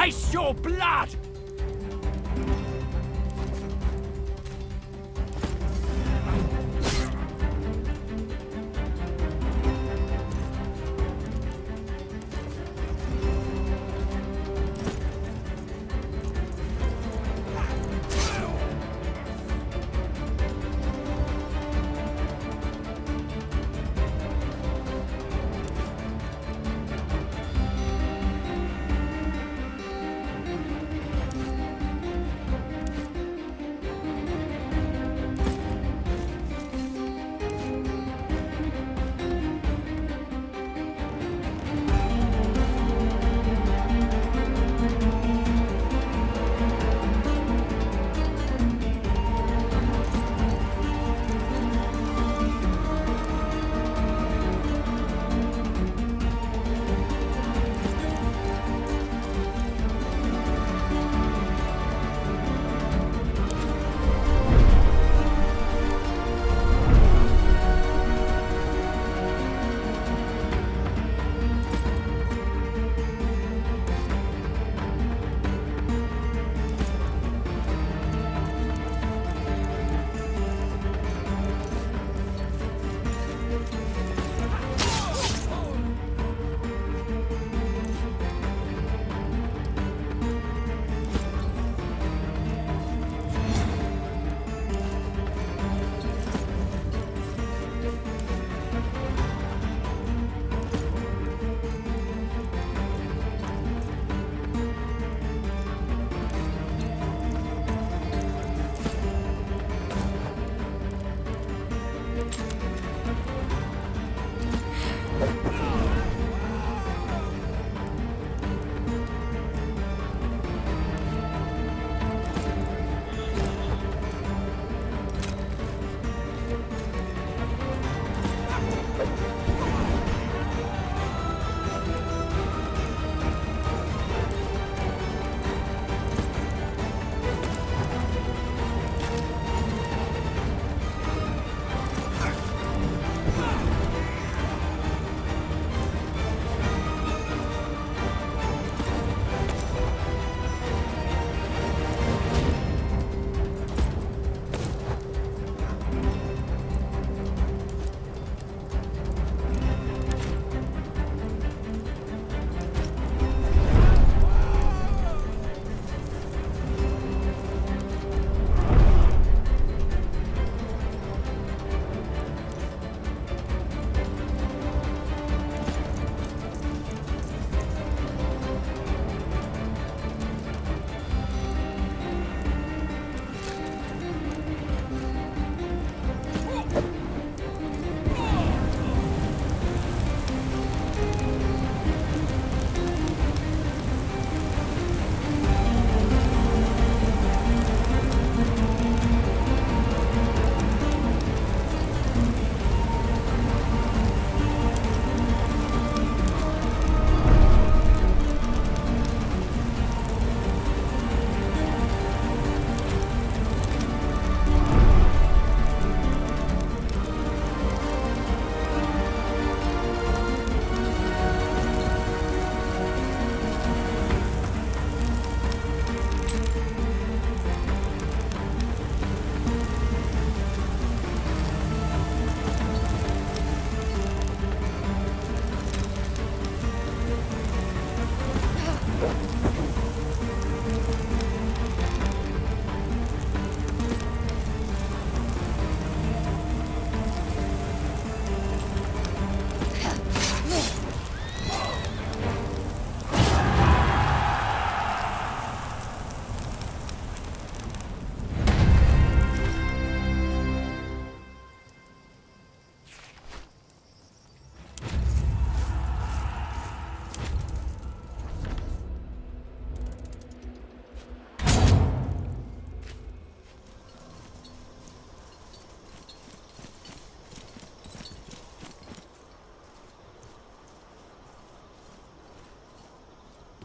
taste your blood!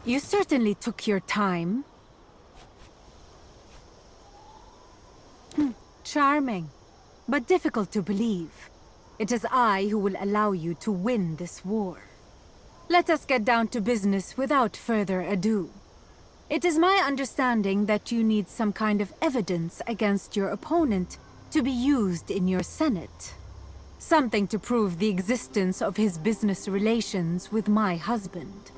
You certainly took your time. Charming, but difficult to believe. It is I who will allow you to win this war. Let us get down to business without further ado. It is my understanding that you need some kind of evidence against your opponent to be used in your Senate. Something to prove the existence of his business relations with my husband.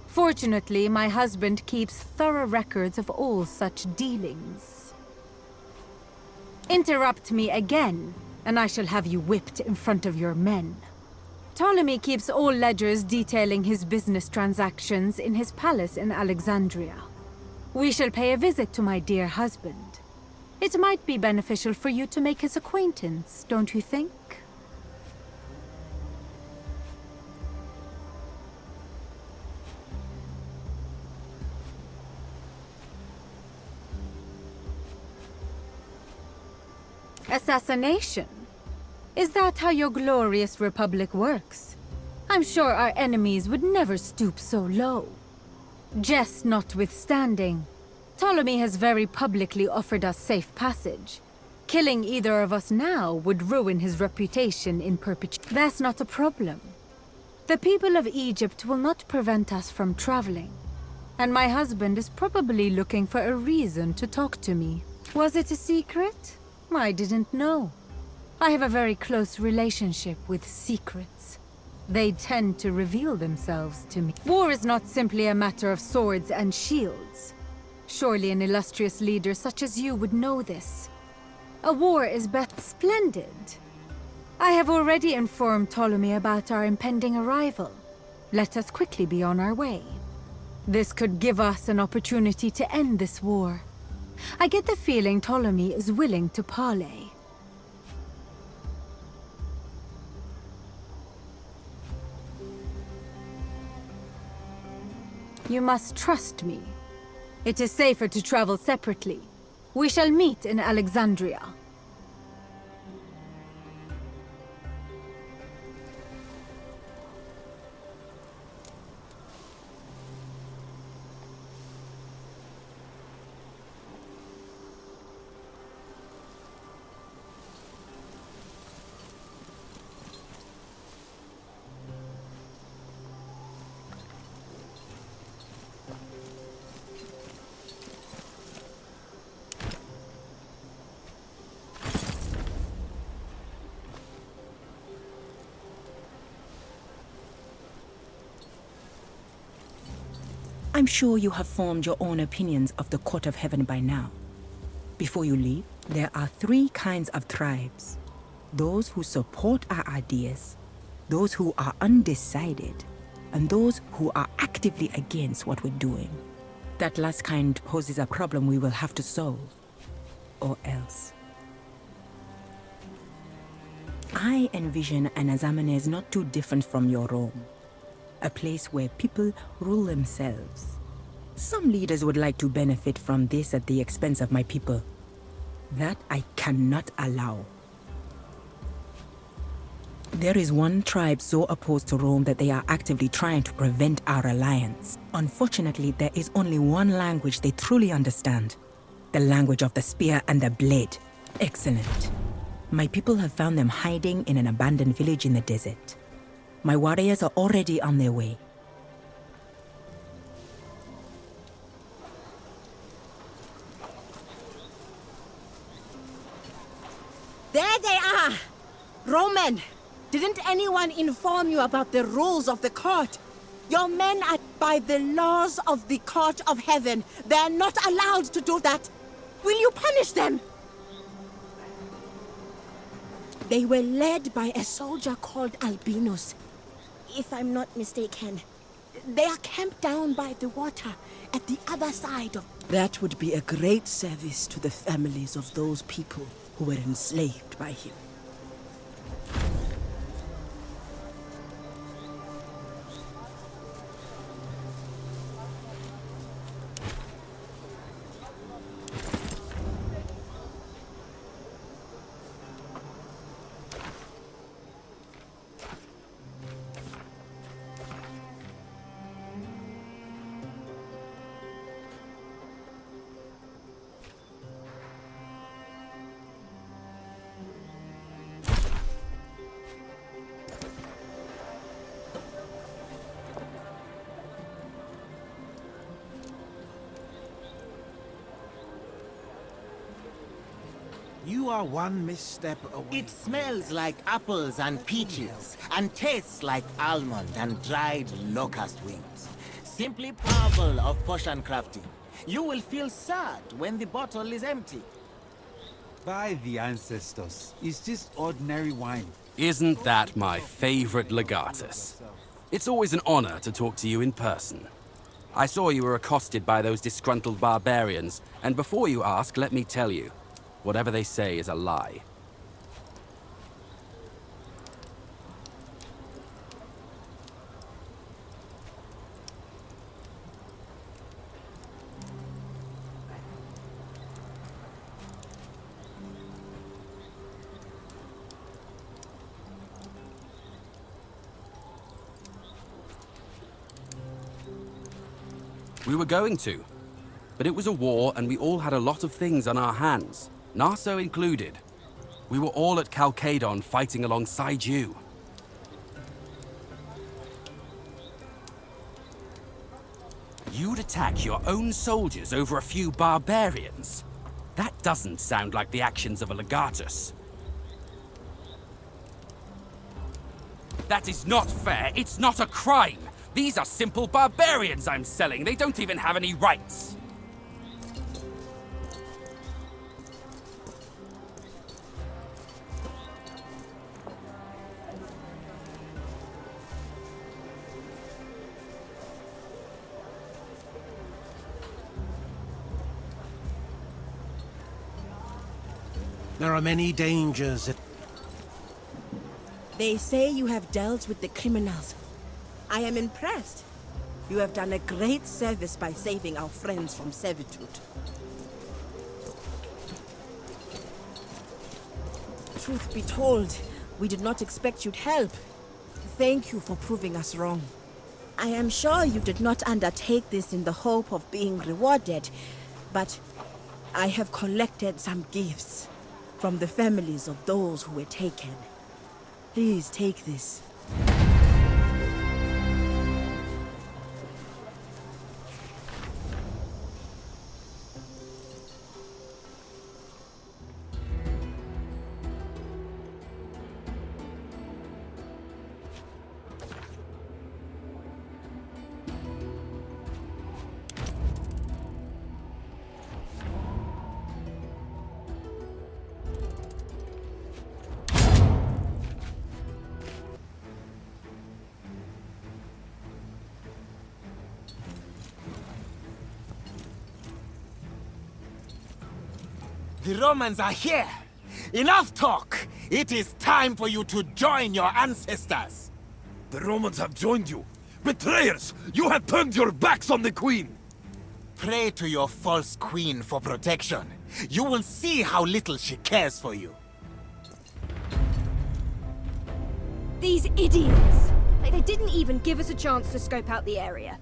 Fortunately, my husband keeps thorough records of all such dealings. Interrupt me again, and I shall have you whipped in front of your men. Ptolemy keeps all ledgers detailing his business transactions in his palace in Alexandria. We shall pay a visit to my dear husband. It might be beneficial for you to make his acquaintance, don't you think? Assassination? Is that how your glorious republic works? I'm sure our enemies would never stoop so low. Jest notwithstanding, Ptolemy has very publicly offered us safe passage. Killing either of us now would ruin his reputation in perpetuity. That's not a problem. The people of Egypt will not prevent us from traveling. And my husband is probably looking for a reason to talk to me. Was it a secret? I didn't know. I have a very close relationship with secrets. They tend to reveal themselves to me. War is not simply a matter of swords and shields. Surely an illustrious leader such as you would know this. A war is splendid. I have already informed Ptolemy about our impending arrival. Let us quickly be on our way. This could give us an opportunity to end this war. I get the feeling Ptolemy is willing to parley. You must trust me. It is safer to travel separately. We shall meet in Alexandria. I'm sure you have formed your own opinions of the Court of Heaven by now. Before you leave, there are 3 kinds of tribes. Those who support our ideas, those who are undecided, and those who are actively against what we're doing. That last kind poses a problem we will have to solve, or else. I envision an Azamanese not too different from your Rome. A place where people rule themselves. Some leaders would like to benefit from this at the expense of my people. That I cannot allow. There is one tribe so opposed to Rome that they are actively trying to prevent our alliance. Unfortunately, there is only one language they truly understand. The language of the spear and the blade. Excellent. My people have found them hiding in an abandoned village in the desert. My warriors are already on their way. There they are! Roman! Didn't anyone inform you about the rules of the court? Your men are by the laws of the Court of Heaven. They are not allowed to do that. Will you punish them? They were led by a soldier called Albinus. If I'm not mistaken, they are camped down by the water at the other side of... That would be a great service to the families of those people who were enslaved by him. You are one misstep away. It smells like apples and peaches, and tastes like almond and dried locust wings. Simply marvel of potion crafting. You will feel sad when the bottle is empty. By the ancestors, it's just ordinary wine. Isn't that my favorite legatus? It's always an honor to talk to you in person. I saw you were accosted by those disgruntled barbarians, and before you ask, let me tell you, whatever they say is a lie. We were going to, but it was a war and we all had a lot of things on our hands, Narso included. We were all at Chalcedon fighting alongside you. You'd attack your own soldiers over a few barbarians? That doesn't sound like the actions of a legatus. That is not fair. It's not a crime. These are simple barbarians I'm selling. They don't even have any rights. There are many dangers. They say you have dealt with the criminals. I am impressed. You have done a great service by saving our friends from servitude. Truth be told, we did not expect you'd help. Thank you for proving us wrong. I am sure you did not undertake this in the hope of being rewarded, but I have collected some gifts from the families of those who were taken. Please take this. The Romans are here! Enough talk! It is time for you to join your ancestors! The Romans have joined you! Betrayers! You have turned your backs on the Queen! Pray to your false queen for protection. You will see how little she cares for you. These idiots! Like, they didn't even give us a chance to scope out the area.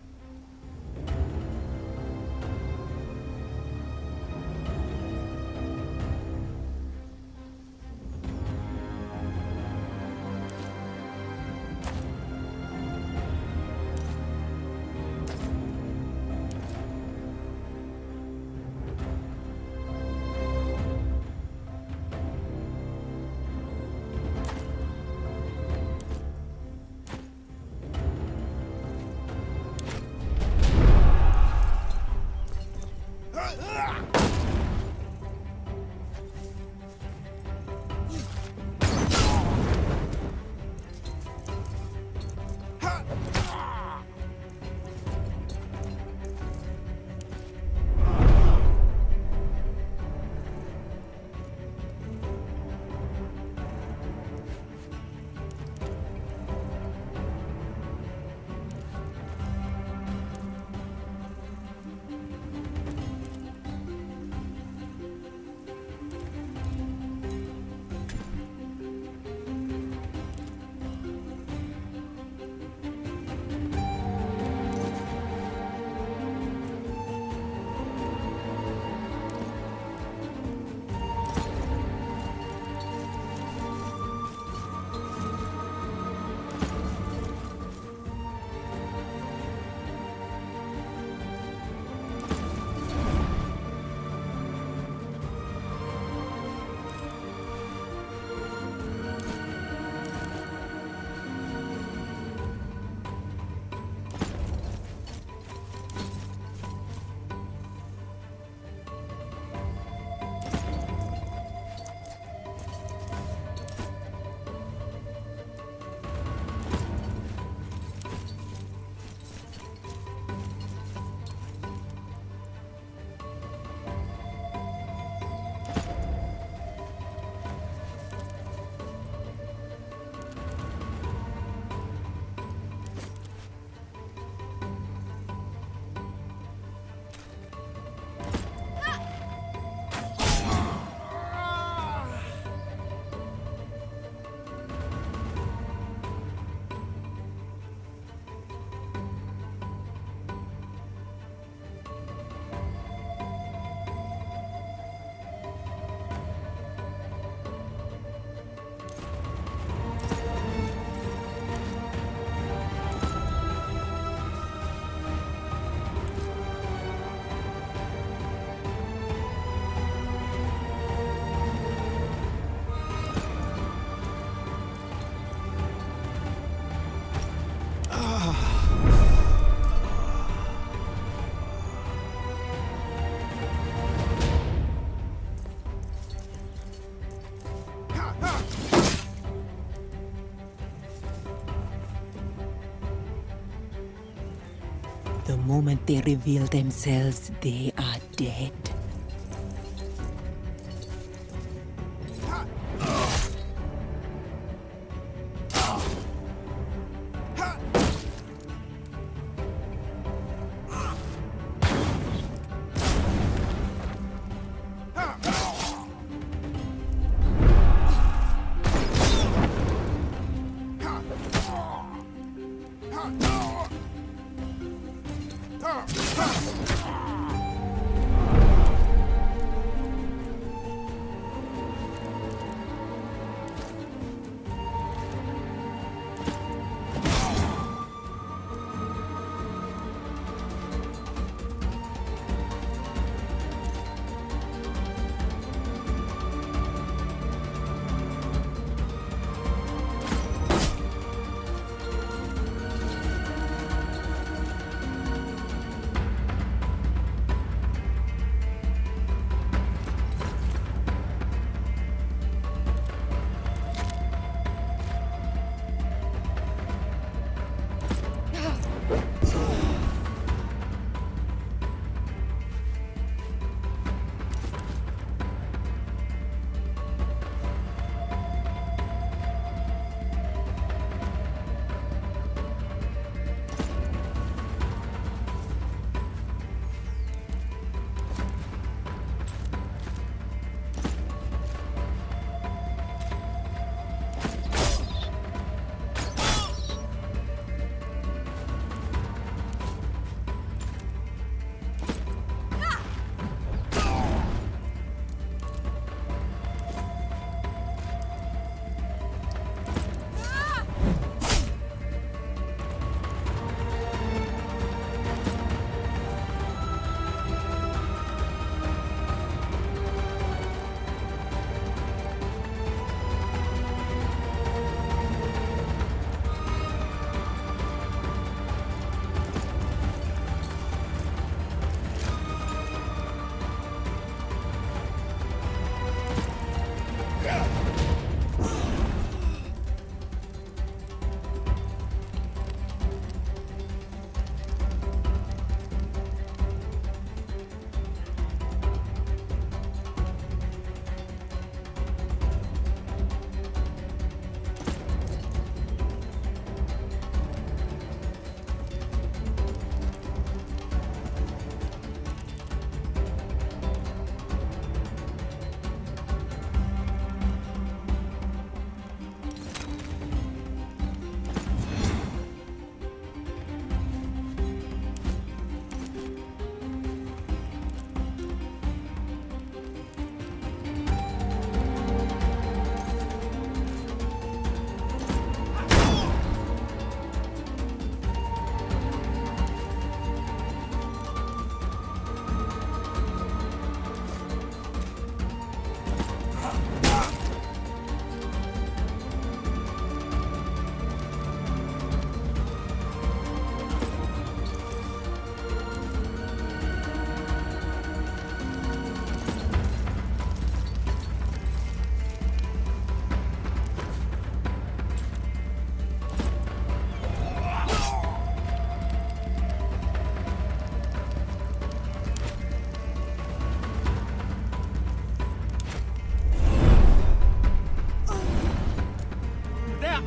The moment they reveal themselves, they are dead.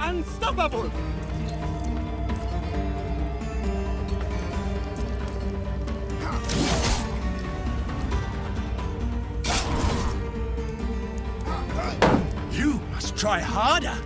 Unstoppable! You must try harder!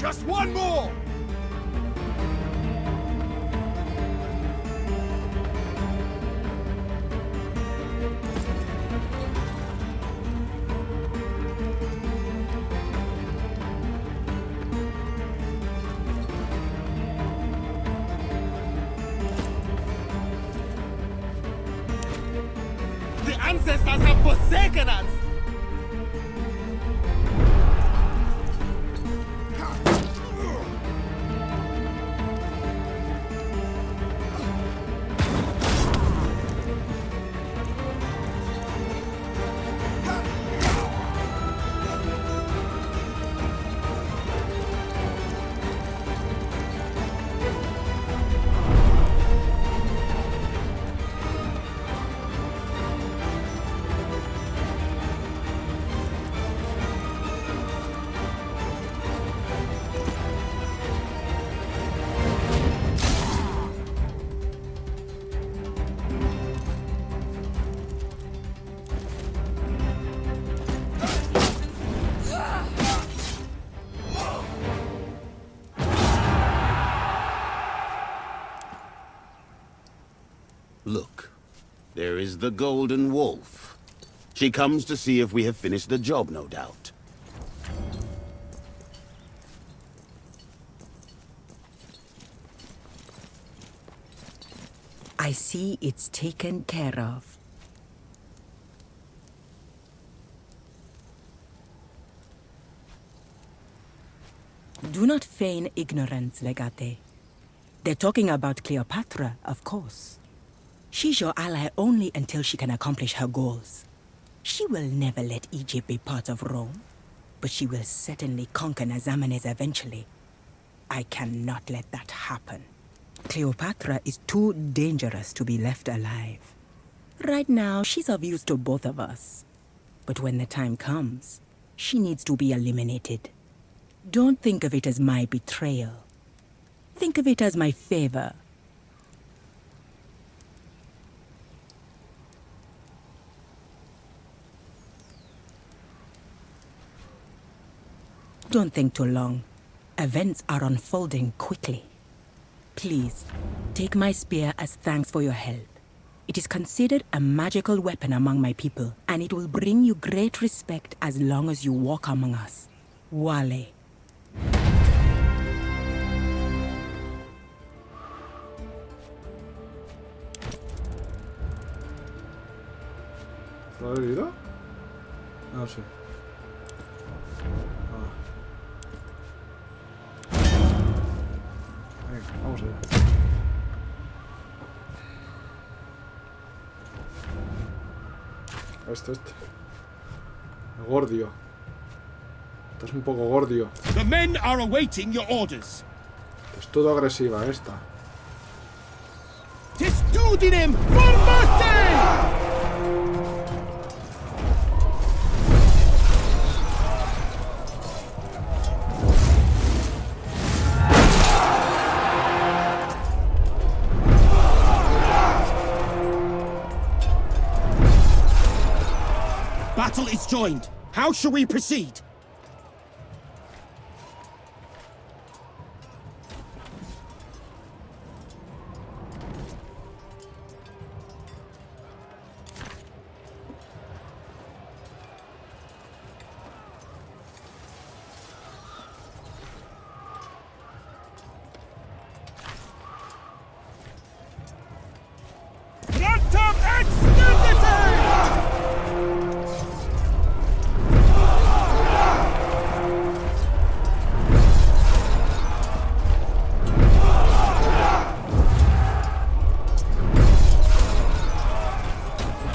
Just one more! The ancestors have forsaken us! Look, there is the Golden Wolf. She comes to see if we have finished the job, no doubt. I see it's taken care of. Do not feign ignorance, Legate. They're talking about Cleopatra, of course. She's your ally only until she can accomplish her goals. She will never let Egypt be part of Rome, but she will certainly conquer Nazamanes eventually. I cannot let that happen. Cleopatra is too dangerous to be left alive. Right now, she's of use to both of us. But when the time comes, she needs to be eliminated. Don't think of it as my betrayal. Think of it as my favor. Don't think too long. Events are unfolding quickly. Please, take my spear as thanks for your help. It is considered a magical weapon among my people, and it will bring you great respect as long as you walk among us. Wale. ¿Lo ha herido? Ah, sí. Vamos allá. Este. El gordio. Estás un poco gordio. The men are awaiting your orders. Es todo agresiva esta. Testudinem formate! Battle is joined. How shall we proceed?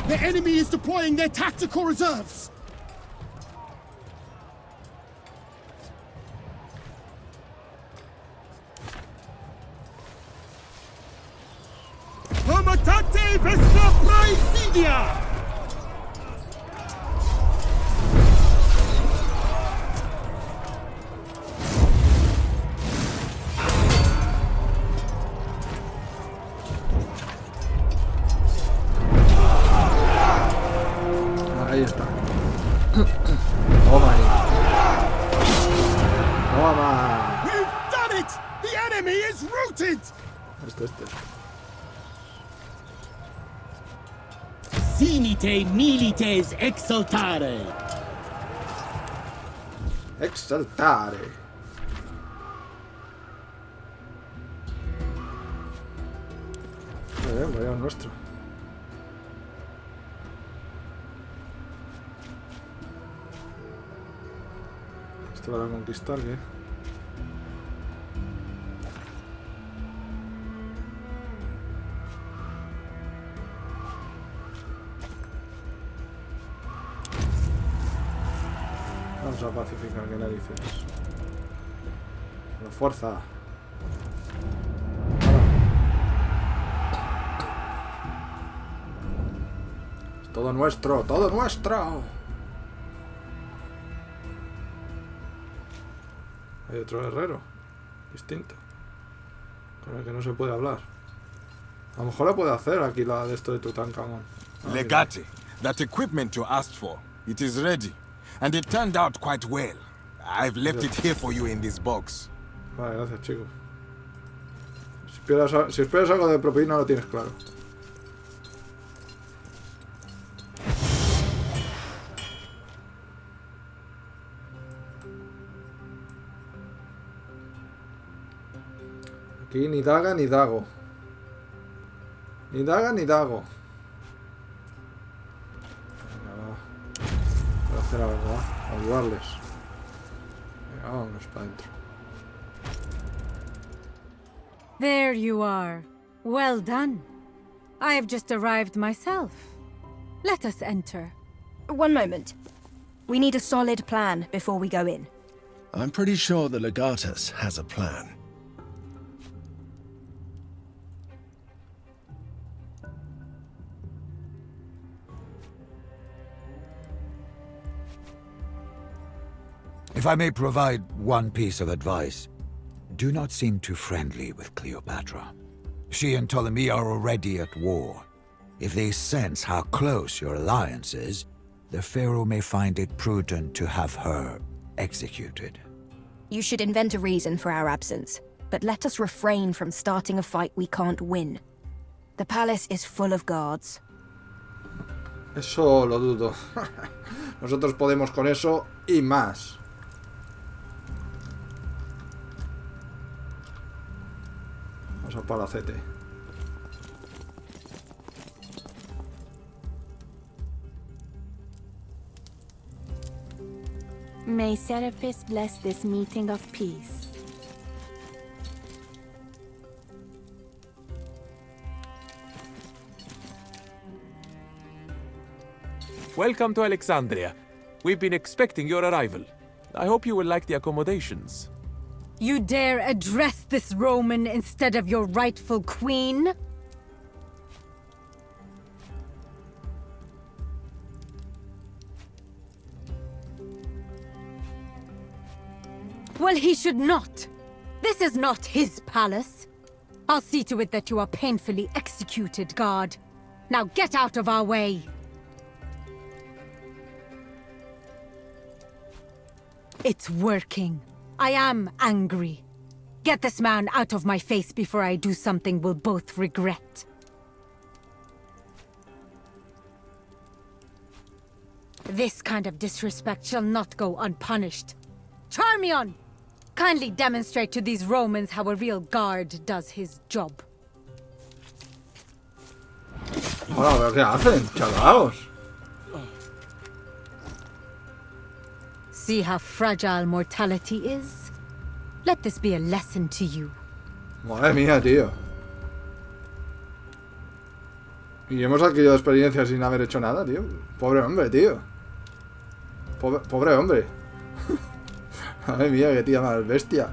The enemy is deploying their tactical reserves! Hermatate Vestra Praesidia! Ahí está. Toma ahí. Toma. enemy is routed! Este. Sinite milites exaltare. Exaltare. Vaya nuestro. Esto lo van a conquistar, ¿qué? Vamos a pacificar, ¿qué narices? La fuerza. Todo nuestro, todo nuestro. Hay otro guerrero distinto con el que no se puede hablar. A lo mejor lo puede hacer aquí la de esto de Tutankamón. Legate, that equipment you asked for, it is ready. And it turned out quite well. I've left it here for you in this box. Vale, gracias, chico. Si esperas algo de propina lo tienes claro. Aquí ni daga ni dago. Ni daga ni dago. Venga, va. Voy a hacer algo, ¿va? Ayudarles. Venga, vámonos para adentro. There you are. Well done. I have just arrived myself. Let us enter. One moment. We need a solid plan before we go in. I'm pretty sure the Legatus has a plan. If I may provide one piece of advice, do not seem too friendly with Cleopatra. She and Ptolemy are already at war. If they sense how close your alliance is, the Pharaoh may find it prudent to have her executed. You should invent a reason for our absence, but let us refrain from starting a fight we can't win. The palace is full of guards. Eso lo dudo. Nosotros podemos con eso y más. Vamos al palacete. May Seraphis bless this meeting of peace. Welcome to Alexandria. We've been expecting your arrival. I hope you will like the accommodations. You dare address this Roman instead of your rightful queen? Well, he should not. This is not his palace. I'll see to it that you are painfully executed, guard. Now get out of our way. It's working. I am angry. Get this man out of my face before I do something we'll both regret. This kind of disrespect shall not go unpunished. Charmion! Kindly demonstrate to these Romans how a real guard does his job. Hola, ¿qué hacen, chalaos? See how fragile mortality is? Let this be a lesson to you. Madre mía, tío. Y hemos adquirido experiencia sin haber hecho nada, tío. Pobre hombre, tío. Pobre hombre. Madre mía, qué tía más bestia.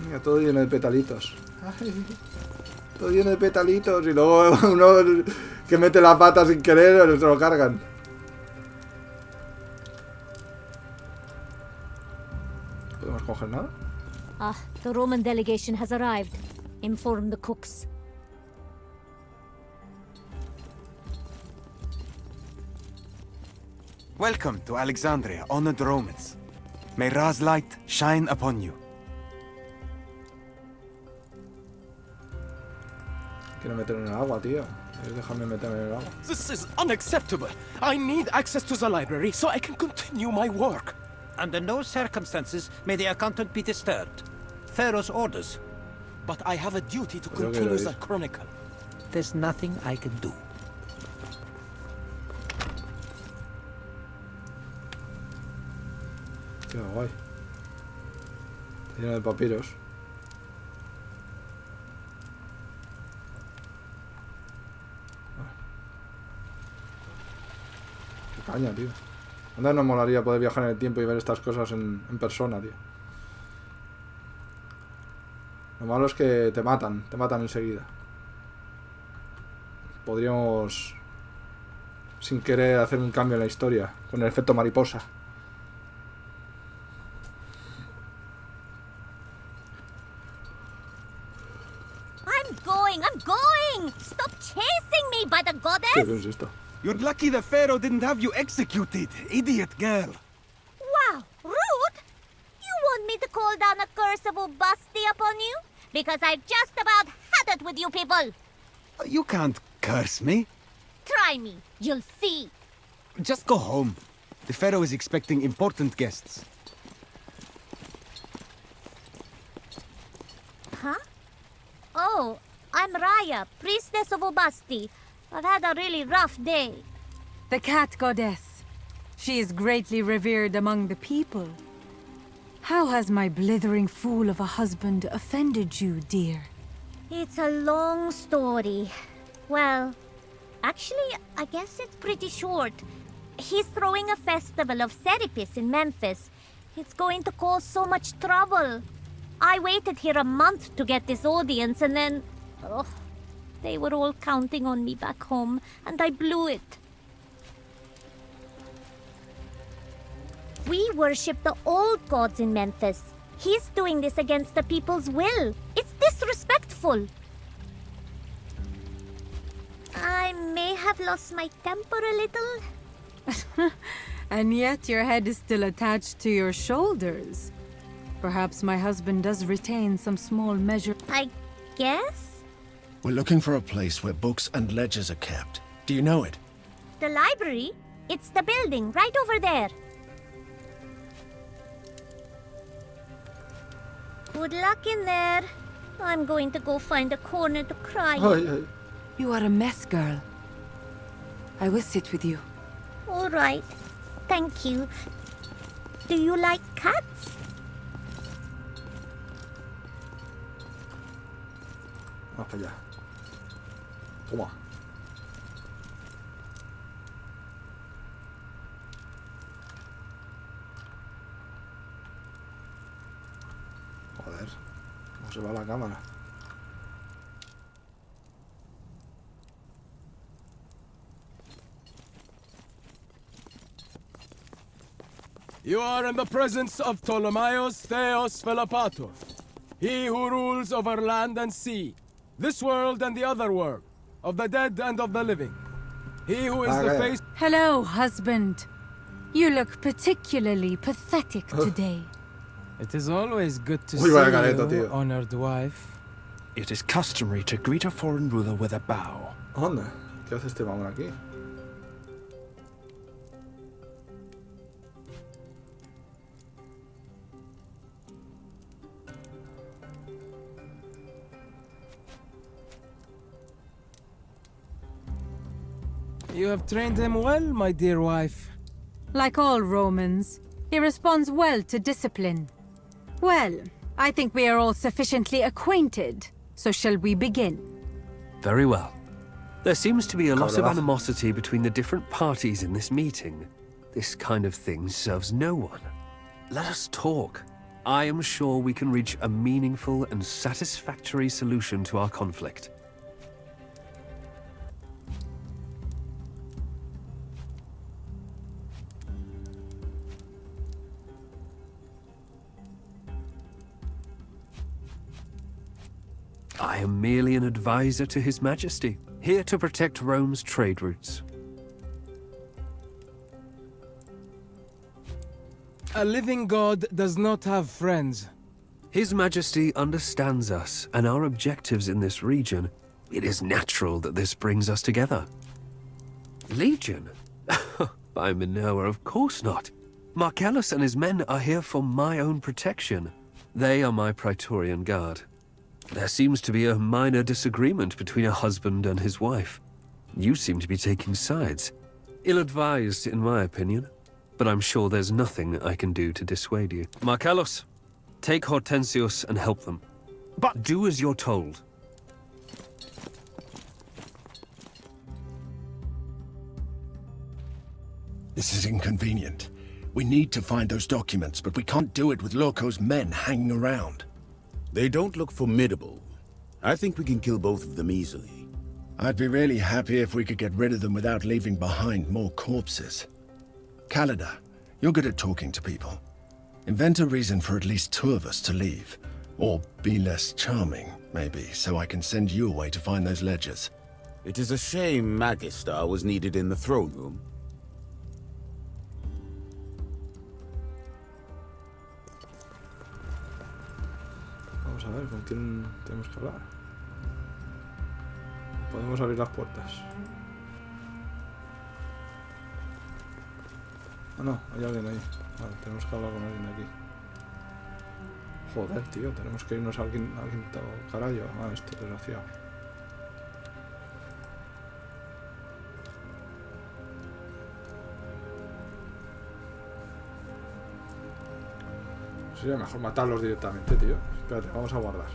Mira, todo lleno de petalitos. Ay, todo lleno de petalitos. Y luego uno que mete la pata sin querer se lo cargan. ¿Podemos coger nada? Ah, the Roman delegation has arrived. Inform the cooks. Welcome to Alexandria, honored Romans. May Ra's light shine upon you. Quiero meter en el agua, tío. Déjame meterme en el agua. This is unacceptable. I need access to the library so I can continue my work. Under no circumstances may the accountant be disturbed. Pharaoh's orders. But I have a duty to continue the chronicle. There's nothing I can do. Qué guay. Lleno de papiros. Qué caña, tío. Anda, nos molaría poder viajar en el tiempo y ver estas cosas en persona, tío. Lo malo es que te matan enseguida. Podríamos, sin querer, hacer un cambio en la historia, con el efecto mariposa. I'm going! Stop chasing me, by the goddess! ¿Qué es esto? You're lucky the Pharaoh didn't have you executed, idiot girl. Wow, rude! You want me to call down a curse of Ubasti upon you? Because I've just about had it with you people! You can't curse me. Try me, you'll see. Just go home. The Pharaoh is expecting important guests. Huh? Oh, I'm Raya, priestess of Ubasti. I've had a really rough day. The cat goddess. She is greatly revered among the people. How has my blithering fool of a husband offended you, dear? It's a long story. Well, actually, I guess it's pretty short. He's throwing a festival of Serapis in Memphis. It's going to cause so much trouble. I waited here a month to get this audience, and then... Oh, they were all counting on me back home, and I blew it. We worship the old gods in Memphis. He's doing this against the people's will. It's disrespectful. I may have lost my temper a little. And yet your head is still attached to your shoulders. Perhaps my husband does retain some small measure... I guess? We're looking for a place where books and ledgers are kept. Do you know it? The library? It's the building right over there. Good luck in there. I'm going to go find a corner to cry in. You are a mess, girl. I will sit with you. All right. Thank you. Do you like cats? Vamos para allá. Toma. Joder. ¿Cómo se va la cámara? You are in the presence of Ptolemaeus Theos Philopator, he who rules over land and sea, this world and the other world, of the dead and of the living. He who is the face... Hello, husband. You look particularly pathetic today. It is always good to Uy, see vaya careto, you, tío. honored wife. It is customary to greet a foreign ruler with a bow. Anda, ¿qué hace este mamón aquí? You have trained him well, my dear wife. Like all Romans, he responds well to discipline. Well, I think we are all sufficiently acquainted, so shall we begin? Very well. There seems to be a lot of Cabrón. animosity between the different parties in this meeting. This kind of thing serves no one. Let us talk. I am sure we can reach a meaningful and satisfactory solution to our conflict. I am merely an advisor to His Majesty, here to protect Rome's trade routes. A living god does not have friends. His Majesty understands us and our objectives in this region, It is natural that this brings us together. Legion? By Minoa, of course not. Marcellus and his men are here for my own protection. They are my Praetorian Guard. There seems to be a minor disagreement between a husband and his wife. You seem to be taking sides. Ill-advised, in my opinion. But I'm sure there's nothing I can do to dissuade you. Marcellus, take Hortensius and help them. But do as you're told. This is inconvenient. We need to find those documents, but we can't do it with Loco's men hanging around. They don't look formidable. I think we can kill both of them easily. I'd be really happy if we could get rid of them without leaving behind more corpses. Calida, you're good at talking to people. Invent a reason for at least 2 of us to leave. Or be less charming, maybe, so I can send you away to find those ledgers. It is a shame Magistar was needed in the throne room. Vamos a ver, ¿con quién tenemos que hablar? Podemos abrir las puertas. Ah, no, hay alguien ahí. Vale, tenemos que hablar con alguien aquí. Joder, tío, tenemos que irnos a alguien carajo. Ah, esto desgraciado. Sería mejor matarlos directamente, tío. Espérate, vamos a guardar.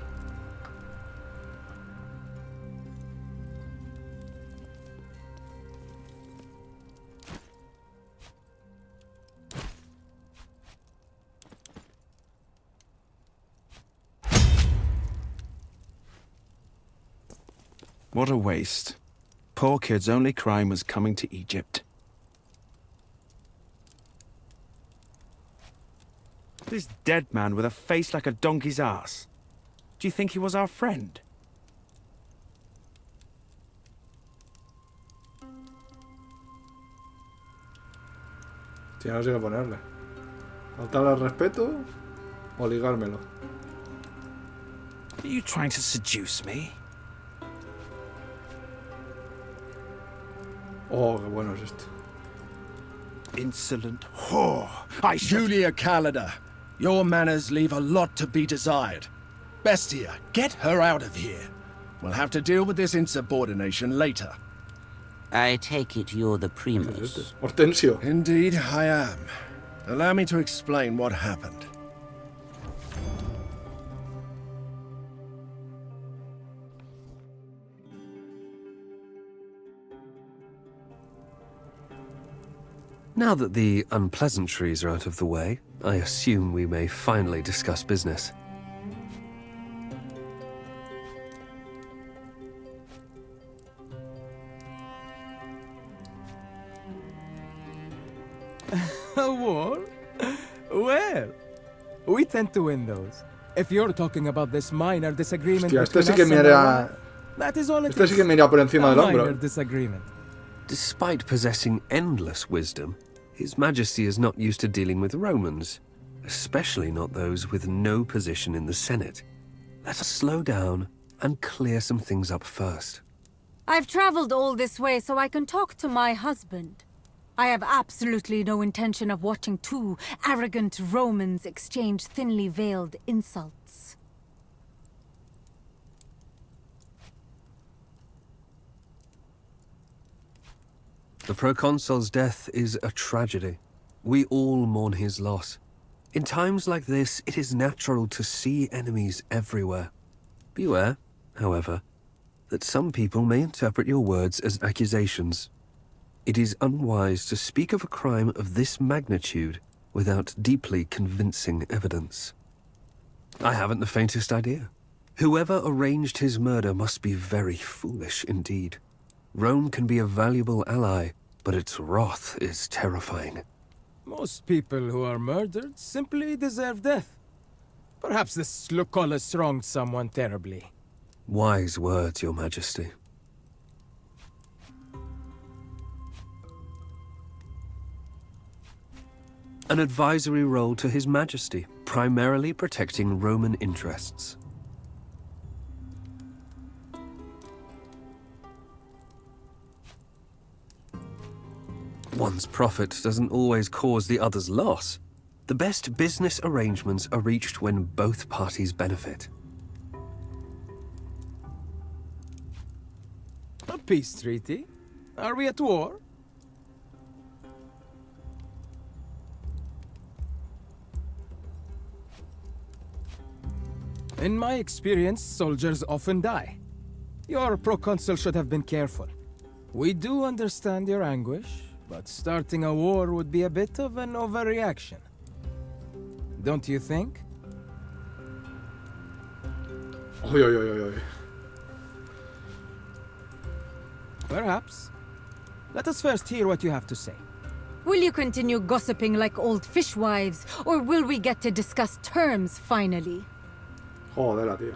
What a waste. Poor kid's only crime was coming to Egypt. This dead man with a face like a donkey's ass. Do you think he was our friend? Tío, no sé qué ponerle. ¿Faltarle al respeto o ligármelo? Are you trying to seduce me? Oh, qué bueno es esto. Insolent whore. Julia Calida, your manners leave a lot to be desired. Bestia, get her out of here. We'll have to deal with this insubordination later. I take it you're the Primus. Hortensio. Indeed, I am. Allow me to explain what happened. Now that the unpleasantries are out of the way, I assume we may finally discuss business. A war? Well, we tend to win those. If you're talking about this minor disagreement Hostia, este between sí que us me and the iría... Royal, that is all it Este is. sí que me iría por encima A del hombro. minor disagreement. Despite possessing endless wisdom, His Majesty is not used to dealing with Romans, especially not those with no position in the Senate. Let us slow down and clear some things up first. I've traveled all this way so I can talk to my husband. I have absolutely no intention of watching 2 arrogant Romans exchange thinly veiled insults. The proconsul's death is a tragedy. We all mourn his loss. In times like this, it is natural to see enemies everywhere. Beware, however, that some people may interpret your words as accusations. It is unwise to speak of a crime of this magnitude without deeply convincing evidence. I haven't the faintest idea. Whoever arranged his murder must be very foolish indeed. Rome can be a valuable ally, but its wrath is terrifying. Most people who are murdered simply deserve death. Perhaps this Lucullus wronged someone terribly. Wise words, Your Majesty. An advisory role to His Majesty, primarily protecting Roman interests. One's profit doesn't always cause the other's loss. The best business arrangements are reached when both parties benefit. A peace treaty? Are we at war? In my experience, soldiers often die. Your proconsul should have been careful. We do understand your anguish, but starting a war would be a bit of an overreaction. Don't you think? Oy, oy, oy, oy. Perhaps. Let us first hear what you have to say. Will you continue gossiping like old fishwives, or will we get to discuss terms finally? Joder, la tía.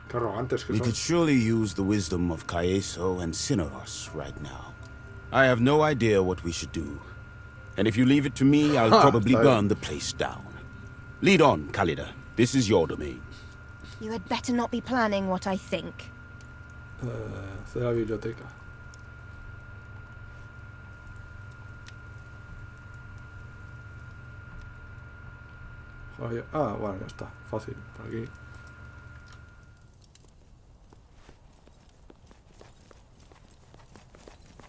Qué arrogantes que We son. could surely use the wisdom of Caeso and Cineros right now. I have no idea what we should do. And if you leave it to me, I'll probably burn the place down. Lead on, Khalida. This is your domain. You had better not be planning what I think. De la biblioteca. Ah, bueno, ya está. Fácil. Por aquí.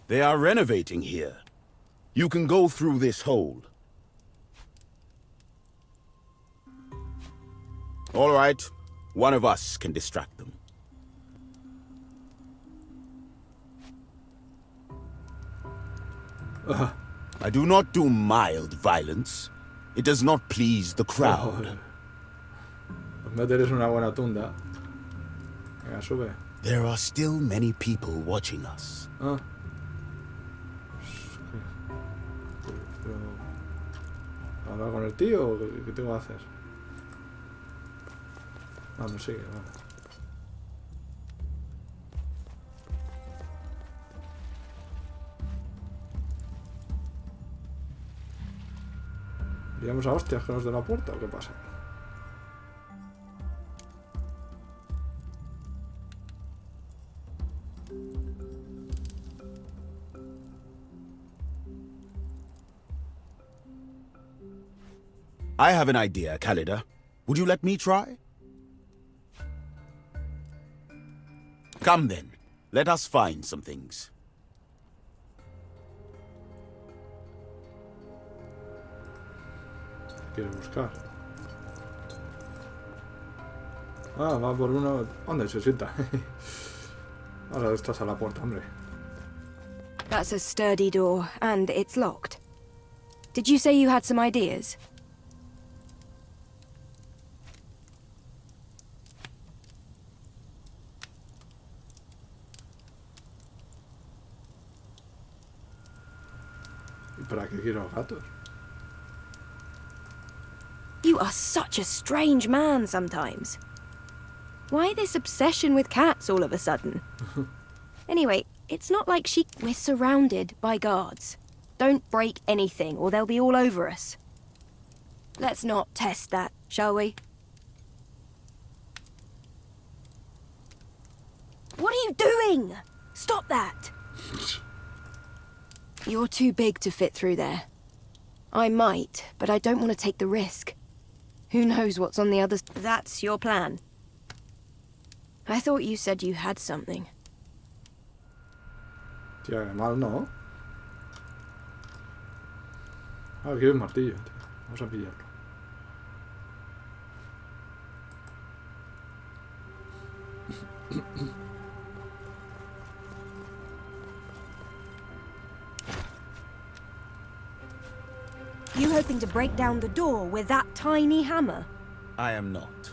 They are renovating here. You can go through this hole. All right. One of us can distract them. I do not do mild violence. It does not please the crowd. Meter una buena tunda. Venga, sube. There are still many people watching us. Ah. ¿Hablar con el tío o qué tengo que hacer? Ah, no sigue, vale. ¿Iremos a hostias con los de la puerta o qué pasa? I have an idea, Khalida. Would you let me try? Come then. Let us find some things. Quiere buscar. Ah, va por uno. ¿Dónde se sienta? Ahora estás a la puerta, hombre. That's a sturdy door, and it's locked. Did you say you had some ideas? ¿Y para qué quiero gatos? You are such a strange man sometimes. Why this obsession with cats all of a sudden? Anyway, it's not like we're surrounded by guards. Don't break anything or they'll be all over us. Let's not test that, shall we? What are you doing? Stop that! You're too big to fit through there. I might, but I don't want to take the risk. Who knows what's on the other side? That's your plan. I thought you said you had something. Tía, que mal no. Ah, quiero un martillo, tío. Vamos a pillarlo. You hoping to break down the door with that tiny hammer? I am not.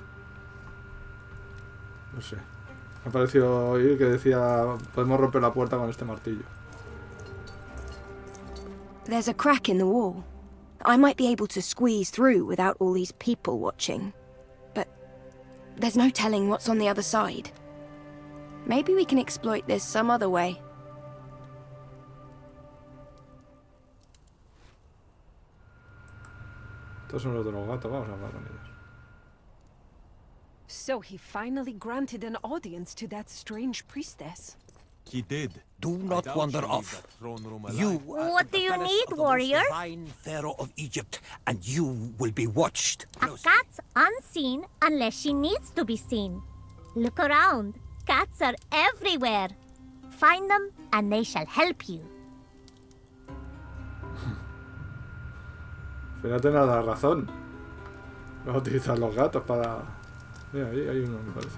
No sé. Me ha parecido oír que decía podemos romper la puerta con este martillo. There's a crack in the wall. I might be able to squeeze through without all these people watching. But there's no telling what's on the other side. Maybe we can exploit this some other way. Estos son los de los gatos, vamos a hablar con ellos. So he finally granted an audience to that strange priestess. He did. Do not wander off. You What do you need, warrior? Divine Pharaoh of Egypt, and you will be watched. A cat's unseen unless she needs to be seen. Look around. Cats are everywhere. Find them and they shall help you. Fíjate, me da razón. Vas a utilizar los gatos para... Mira, ahí hay uno, me parece.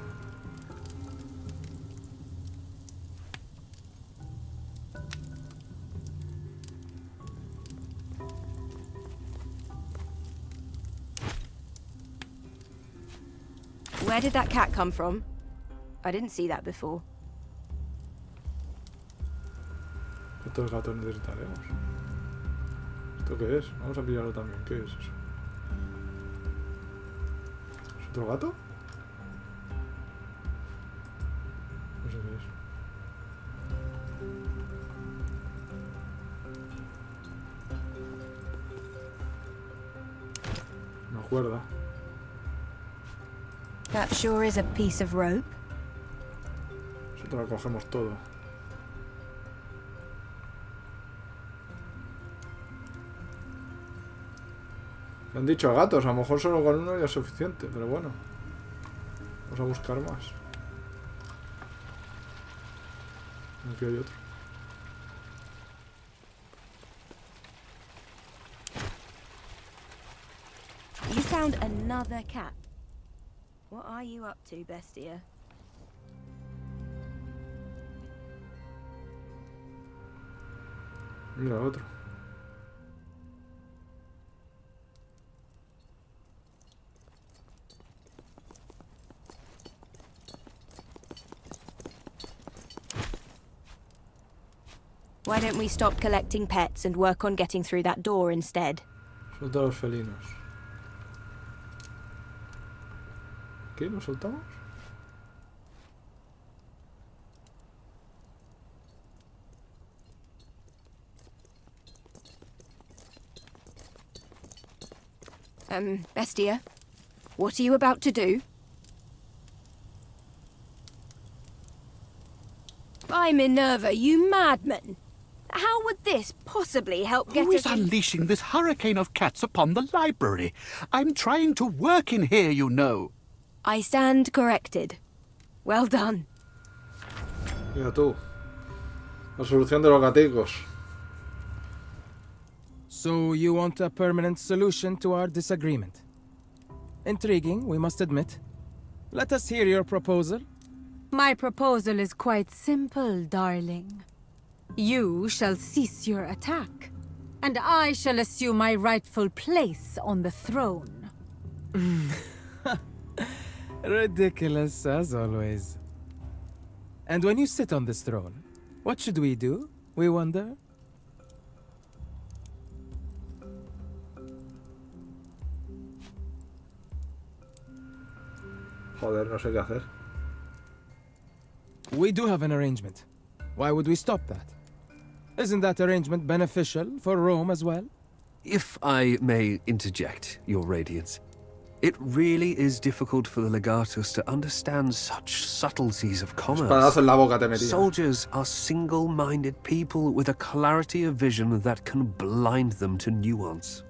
Where did that cat come from? I didn't see that before. ¿Cuántos gatos necesitaremos? ¿Esto qué es? Vamos a pillarlo también. ¿Qué es eso? ¿Es otro gato? No sé qué es. Una cuerda. That sure is a piece of rope. Nosotros lo cogemos todo. Me han dicho gatos, a lo mejor solo con uno ya es suficiente, pero bueno. Vamos a buscar más. Aquí hay otro. You found another cat. What are you up to, bestia? Mira otro. Why don't we stop collecting pets and work on getting through that door instead? Suelta a los felinos. ¿Qué? ¿Los soltamos? Bestia, what are you about to do? By Minerva, you madman! How would this possibly help get Who is us in- unleashing this hurricane of cats upon the library? I'm trying to work in here, you know. I stand corrected. Well done. Mira tú. La solución de los gaticos. So you want a permanent solution to our disagreement? Intriguing, we must admit. Let us hear your proposal. My proposal is quite simple, darling. You shall cease your attack, and I shall assume my rightful place on the throne. Ridiculous, as always. And when you sit on this throne, what should we do, we wonder? Joder, no sé qué hacer. We do have an arrangement. Why would we stop that? Isn't that arrangement beneficial for Rome as well? If I may interject, Your Radiance, it really is difficult for the legatus to understand such subtleties of commerce. Espadazo en la boca te metía. Soldiers are single-minded people with a clarity of vision that can blind them to nuance.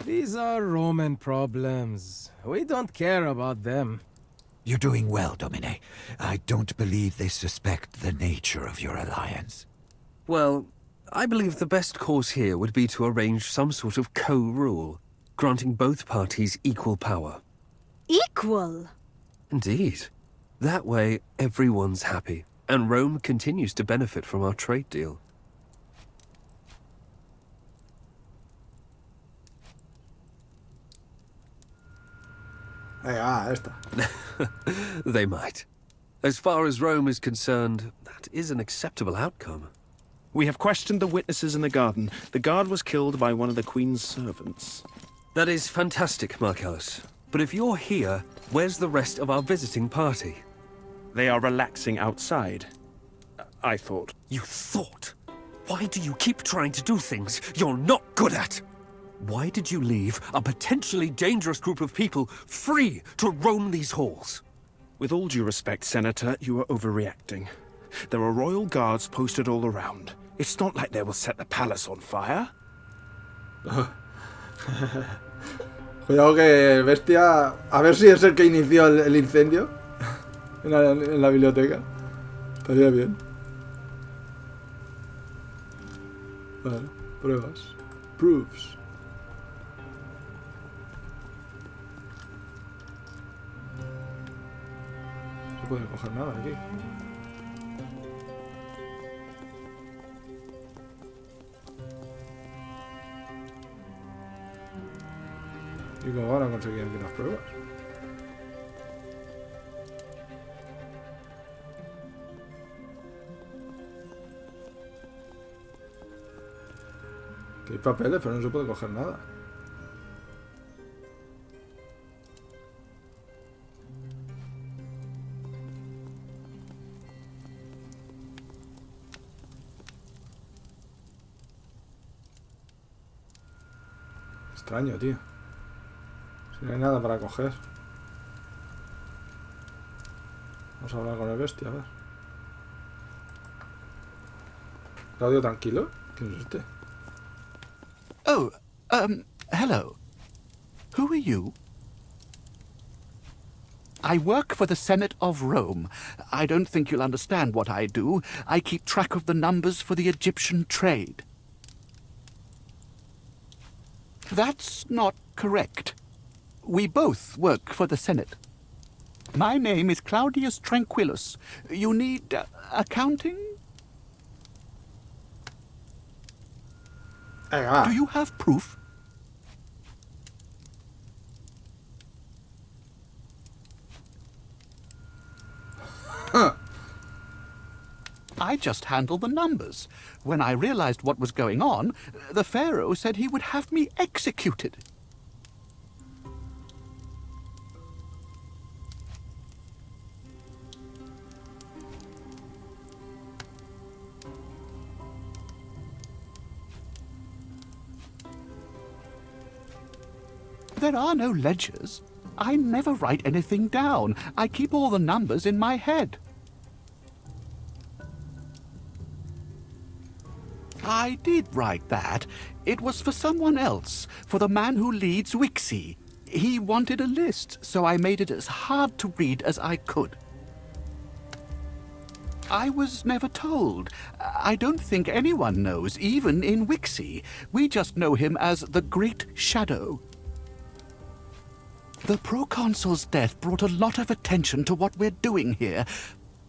These are Roman problems. We don't care about them. You're doing well, Domine. I don't believe they suspect the nature of your alliance. Well, I believe the best course here would be to arrange some sort of co-rule, granting both parties equal power. Equal? Indeed. That way, everyone's happy, and Rome continues to benefit from our trade deal. Esta. They might. As far as Rome is concerned, that is an acceptable outcome. We have questioned the witnesses in the garden. The guard was killed by one of the Queen's servants. That is fantastic, Marcellus. But if you're here, where's the rest of our visiting party? They are relaxing outside. I thought. You thought? Why do you keep trying to do things you're not good at? Why did you leave a potentially dangerous group of people free to roam these halls? With all due respect, Senator, you are overreacting. There are royal guards posted all around. It's not like they will set the palace on fire. Cuidado que el bestia... A ver si es el que inició el incendio en la biblioteca. Estaría bien. Vale, pruebas. Proofs. No se puede coger nada aquí. ¿Y cómo van a conseguir aquí las pruebas? Que hay papeles, pero no se puede coger nada. Extraño, tío. Si no hay nada para coger. Vamos a hablar con el bestia, a ver. ¿Claudio tranquilo? ¿Quién es este? Oh, hello. Who are you? I work for the Senate of Rome. I don't think you'll understand what I do. I keep track of the numbers for the Egyptian trade. That's not correct. We both work for the Senate. My name is Claudius Tranquillus. You need accounting? Do you have proof? I just handle the numbers. When I realized what was going on, the Pharaoh said he would have me executed. There are no ledgers. I never write anything down. I keep all the numbers in my head. I did write that. It was for someone else, for the man who leads VIXI. He wanted a list, so I made it as hard to read as I could. I was never told. I don't think anyone knows, even in VIXI. We just know him as the Great Shadow. The proconsul's death brought a lot of attention to what we're doing here.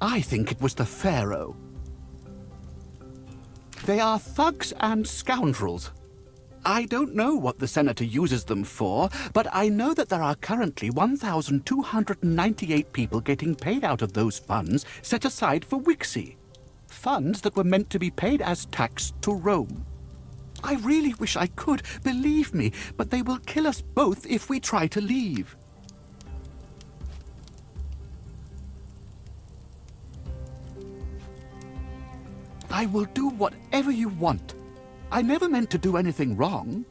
I think it was the Pharaoh. They are thugs and scoundrels. I don't know what the senator uses them for, but I know that there are currently 1,298 people getting paid out of those funds set aside for VIXI. Funds that were meant to be paid as tax to Rome. I really wish I could, believe me, but they will kill us both if we try to leave. I will do whatever you want. I never meant to do anything wrong.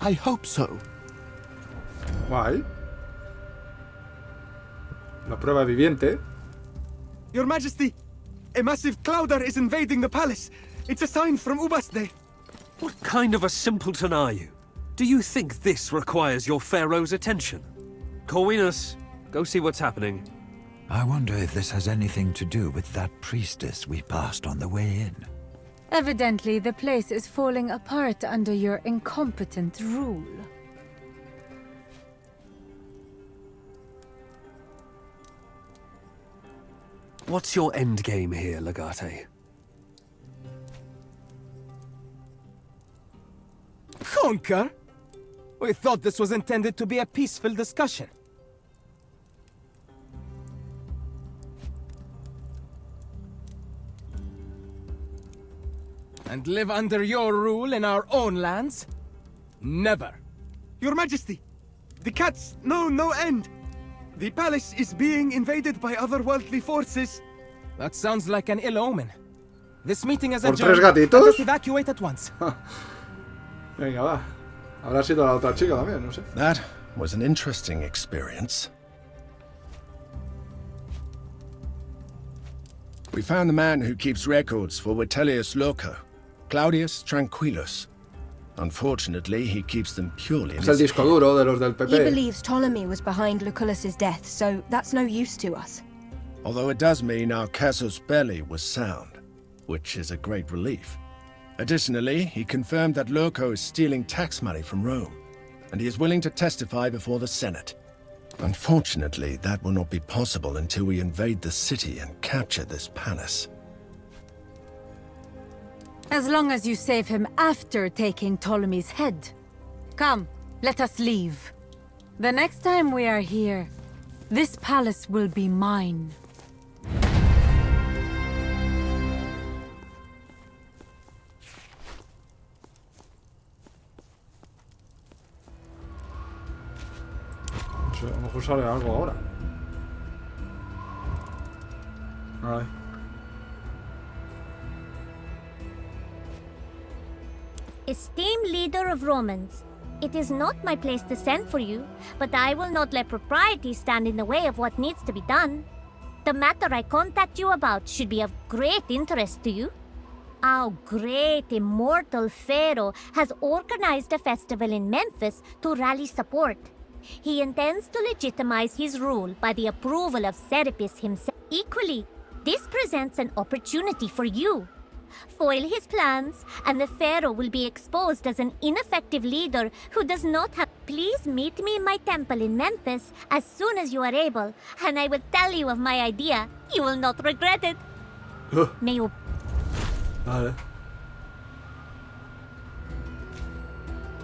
I hope so. Why? La prueba viviente. Your Majesty, a massive clouder is invading the palace. It's a sign from Ubaste. What kind of a simpleton are you? Do you think this requires your pharaoh's attention? Corvinus, go see what's happening. I wonder if this has anything to do with that priestess we passed on the way in. Evidently, the place is falling apart under your incompetent rule. What's your endgame here, Legate? Conquer? We thought this was intended to be a peaceful discussion. And live under your rule in our own lands? Never. Your Majesty, the cats know no end. The palace is being invaded by otherworldly forces. That sounds like an ill omen. This meeting is ¿Por tres adjourned. Let gatitos? us evacuate at once. Venga, va. Habrá sido la otra chica también, no sé. That was an interesting experience. We found the man who keeps records for Vitellius Loco, Claudius Tranquillus. Unfortunately, he keeps them purely in Es el his disco duro de los del He PP. believes Ptolemy was behind Lucullus's death, so that's no use to us. Although it does mean our casus belli was sound, which is a great relief. Additionally, he confirmed that Loco is stealing tax money from Rome, and he is willing to testify before the Senate. Unfortunately, that will not be possible until we invade the city and capture this palace. As long as you save him after taking Ptolemy's head. Come, let us leave. The next time we are here, this palace will be mine. No sé, a lo mejor sale algo ahora. Ay. Esteemed leader of Romans, it is not my place to send for you, but I will not let propriety stand in the way of what needs to be done. The matter I contact you about should be of great interest to you. Our great immortal pharaoh has organized a festival in Memphis to rally support. He intends to legitimize his rule by the approval of Serapis himself. Equally, this presents an opportunity for you. Foil his plans, and the pharaoh will be exposed as an ineffective leader who does not have... Please meet me in my temple in Memphis as soon as you are able, and I will tell you of my idea. You will not regret it. May you... Vale.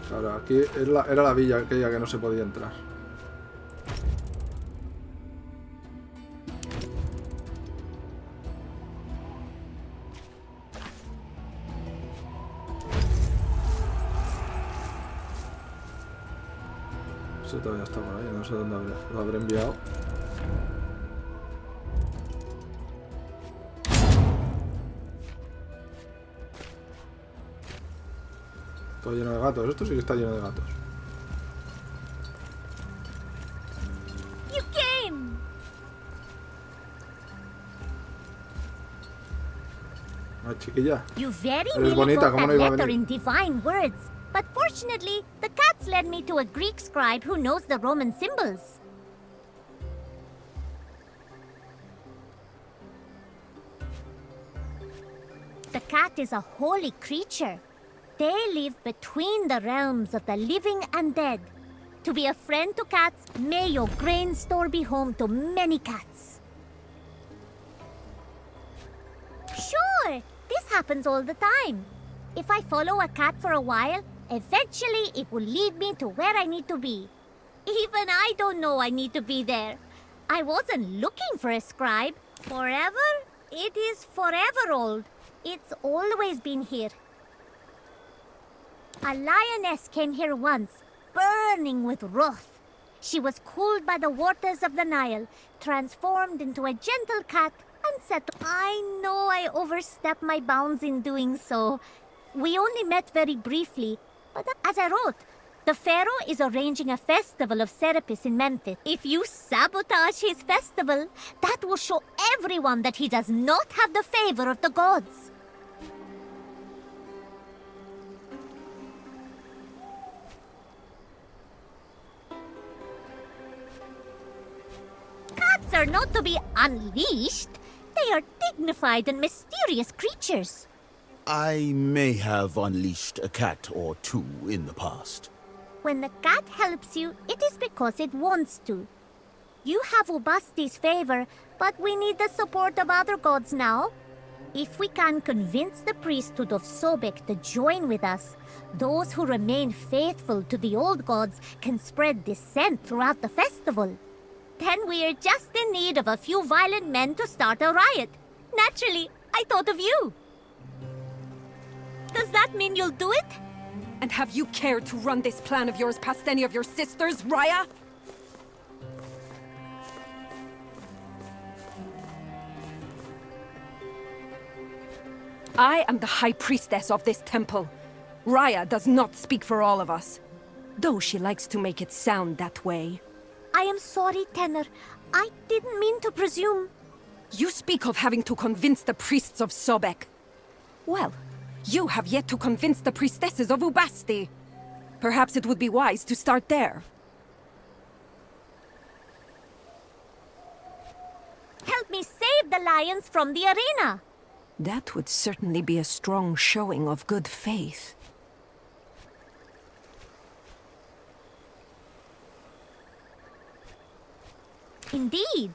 Claro, aquí era la villa aquella que no se podía entrar. Eso todavía está por ahí, no sé dónde lo habré enviado. Todo lleno de gatos, esto sí que está lleno de gatos. You came! Ay, chiquilla. You very Eres nearly bonita, got ¿cómo that no iba a letter venir? in divine words. But fortunately, the cats led me to a Greek scribe who knows the Roman symbols. The cat is a holy creature. They live between the realms of the living and dead. To be a friend to cats, may your grain store be home to many cats. Sure, this happens all the time. If I follow a cat for a while, eventually it will lead me to where I need to be. Even I don't know I need to be there. I wasn't looking for a scribe. Forever? It is forever old. It's always been here. A lioness came here once, burning with wrath. She was cooled by the waters of the Nile, transformed into a gentle cat, and said, I know I overstepped my bounds in doing so. We only met very briefly, but as I wrote, the pharaoh is arranging a festival of Serapis in Memphis. If you sabotage his festival, that will show everyone that he does not have the favor of the gods. Cats are not to be unleashed. They are dignified and mysterious creatures. I may have unleashed a cat or two in the past. When the cat helps you, it is because it wants to. You have Ubasti's favor, but we need the support of other gods now. If we can convince the priesthood of Sobek to join with us, those who remain faithful to the old gods can spread dissent throughout the festival. Then we are just in need of a few violent men to start a riot. Naturally, I thought of you. Does that mean you'll do it? And have you cared to run this plan of yours past any of your sisters, Raya? I am the High Priestess of this temple. Raya does not speak for all of us, though she likes to make it sound that way. I am sorry, Tenor. I didn't mean to presume. You speak of having to convince the priests of Sobek. Well, you have yet to convince the priestesses of Ubasti. Perhaps it would be wise to start there. Help me save the lions from the arena. That would certainly be a strong showing of good faith. Indeed.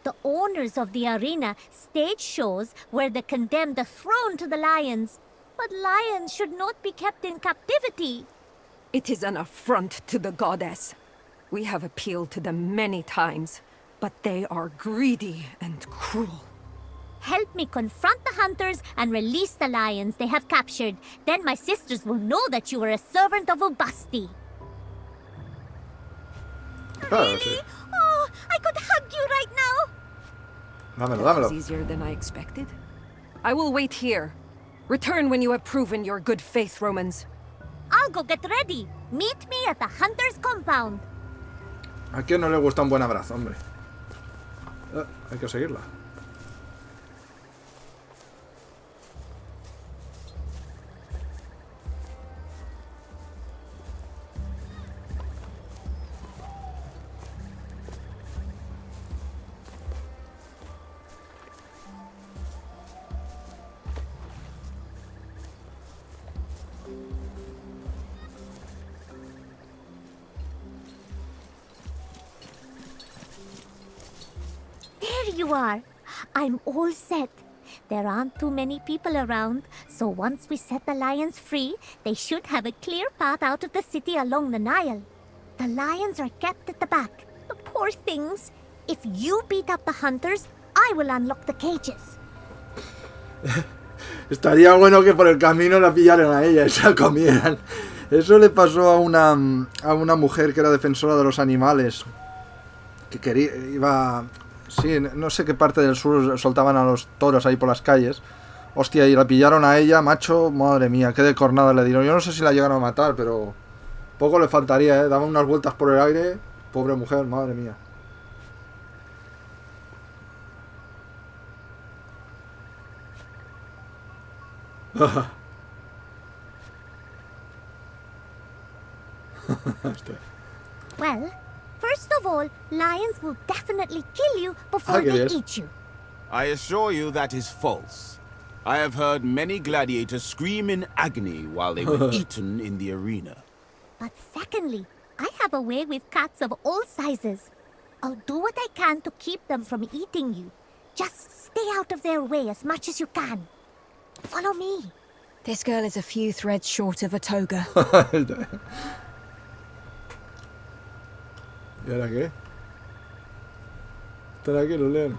The owners of the arena stage shows where the condemned are thrown to the lions. But lions should not be kept in captivity. It is an affront to the goddess. We have appealed to them many times, but they are greedy and cruel. Help me confront the hunters and release the lions they have captured. Then my sisters will know that you are a servant of Ubasti. Really? Oh, I could hug you right now. That was easier than I expected. I will wait here. Return when you have proven your good faith, Romans. I'll go get ready. Meet me at the hunter's compound. ¿A quién no le gusta un buen abrazo, hombre? Hay que seguirla. There you are. I'm all set. There aren't too many people around, so once we set the lions free, they should have a clear path out of the city along the Nile. The lions are kept at the back. The poor things. If you beat up the hunters, I will unlock the cages. Estaría bueno que por el camino la pillaran a ella y se la comieran. Eso le pasó a una mujer que era defensora de los animales. Que iba... Sí, no sé qué parte del sur soltaban a los toros ahí por las calles. Hostia, y la pillaron a ella, macho. Madre mía, qué de cornada le dieron. Yo no sé si la llegaron a matar, pero... Poco le faltaría, ¿eh? Daba unas vueltas por el aire. Pobre mujer, madre mía. Well, first of all, lions will definitely kill you before they eat you. I assure you that is false. I have heard many gladiators scream in agony while they were eaten in the arena. But secondly, I have a way with cats of all sizes. I'll do what I can to keep them from eating you. Just stay out of their way as much as you can. Follow me. This girl is a few threads short of a toga. ¿Y ahora qué? Están aquí los leones.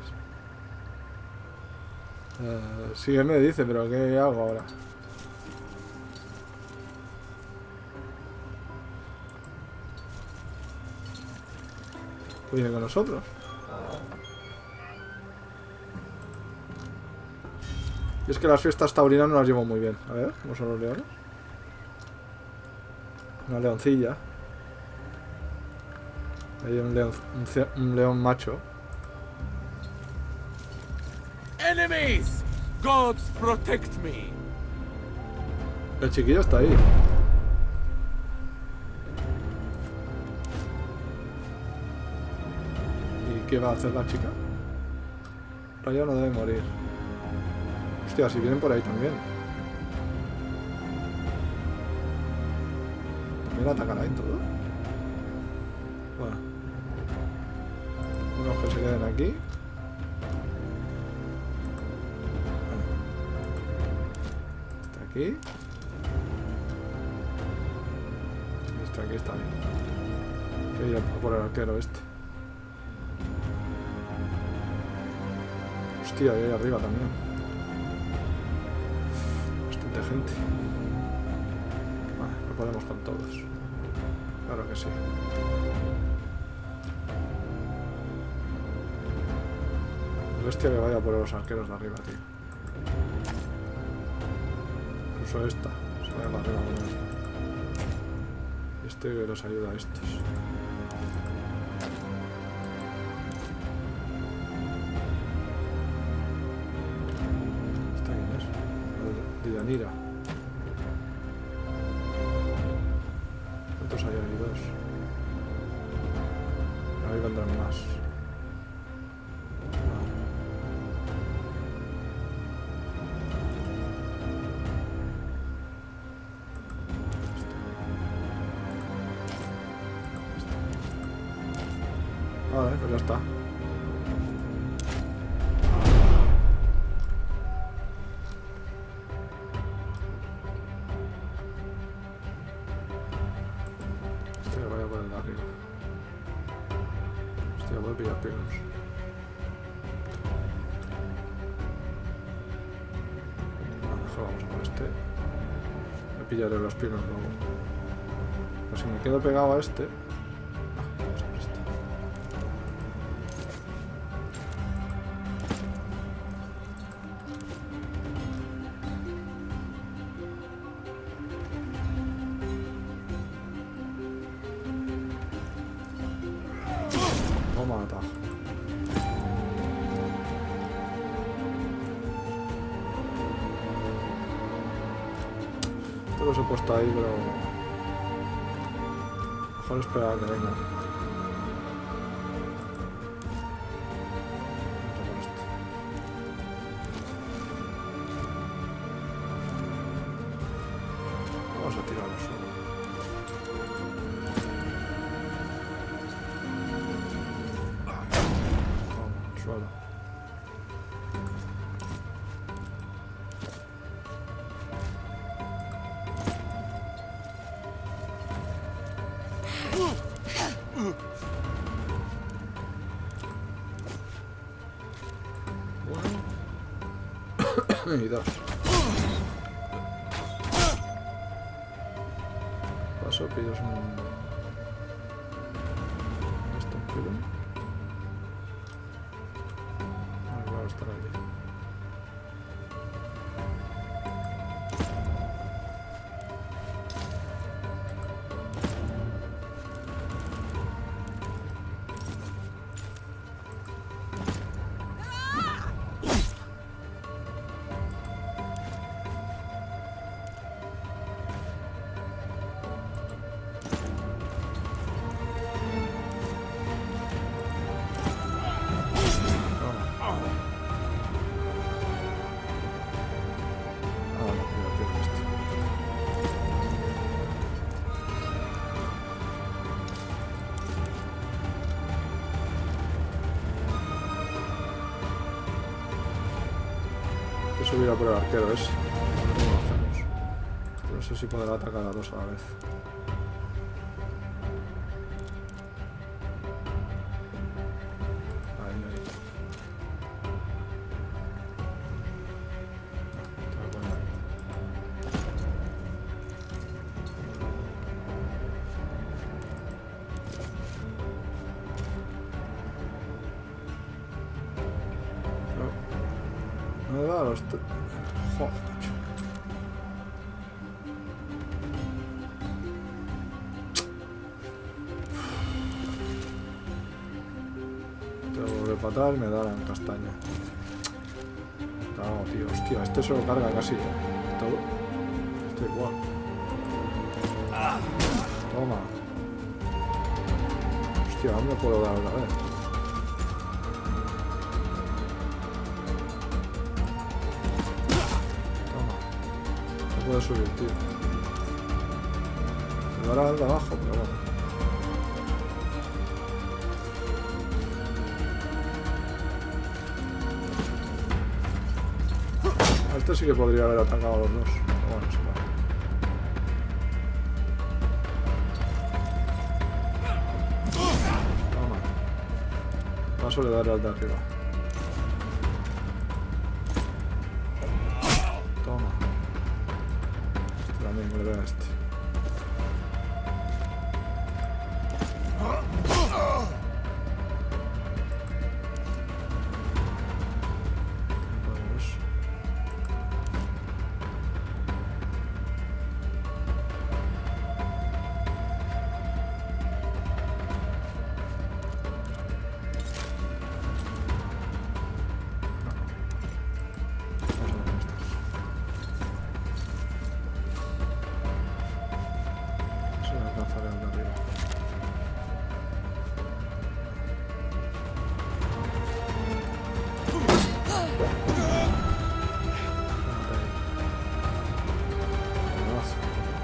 Sígueme, dice, pero ¿qué hago ahora? ¿Viene con nosotros? Y es que las fiestas taurinas no las llevo muy bien. A ver, ¿cómo son los leones? Una leoncilla. Hay un león macho. Enemies! Gods protect me. El chiquillo está ahí. ¿Y qué va a hacer la chica? Raya no debe morir. Hostia, si vienen por ahí también. ¿También atacará en todo? Bueno. Unos que se queden aquí. Está aquí. Y está aquí, está bien. Voy a ir a por el arquero este. Hostia, y ahí arriba también. Bastante gente. Vale, lo podemos con todos. Claro que sí. Hostia, que vaya por los arqueros de arriba, tío. Incluso esta. Se vaya para arriba con él. Este que los ayuda a estos. ¿Esta quién es? Dianira. ¿Cuántos hay ahí? Dos. Ahí vendrán más. Vale, pues ya está. Este que vaya por el de arriba. Hostia, voy a pillar pinos. Mejor vamos a por este. Me pillaré los pinos luego. Pues si me quedo pegado a este. Vamos a por este. Toma atajo. Esto los he puesto ahí, pero mejor esperar a que venga. Vamos a tirarlo solo. Suelo. Y dos. Paso, pillos un... Esto un pilo. Va a estar allí. Subir a por el arquero ese. ¿Cómo lo hacemos? No sé si podrá atacar a dos a la vez. Ahí, ahí. Te voy a poner ahí. No me da los... Joder, macho. Tengo que patar y me da la castaña. No, tío, hostia, este se lo carga casi, todo. Este igual. Toma. Hostia, no me puedo dar otra vez. Puede subir, tío. Se dará al de abajo, pero bueno. A este sí que podría haber atacado a los dos. Pero bueno, se va. Toma. Paso le daré al de arriba. Me le veo a este.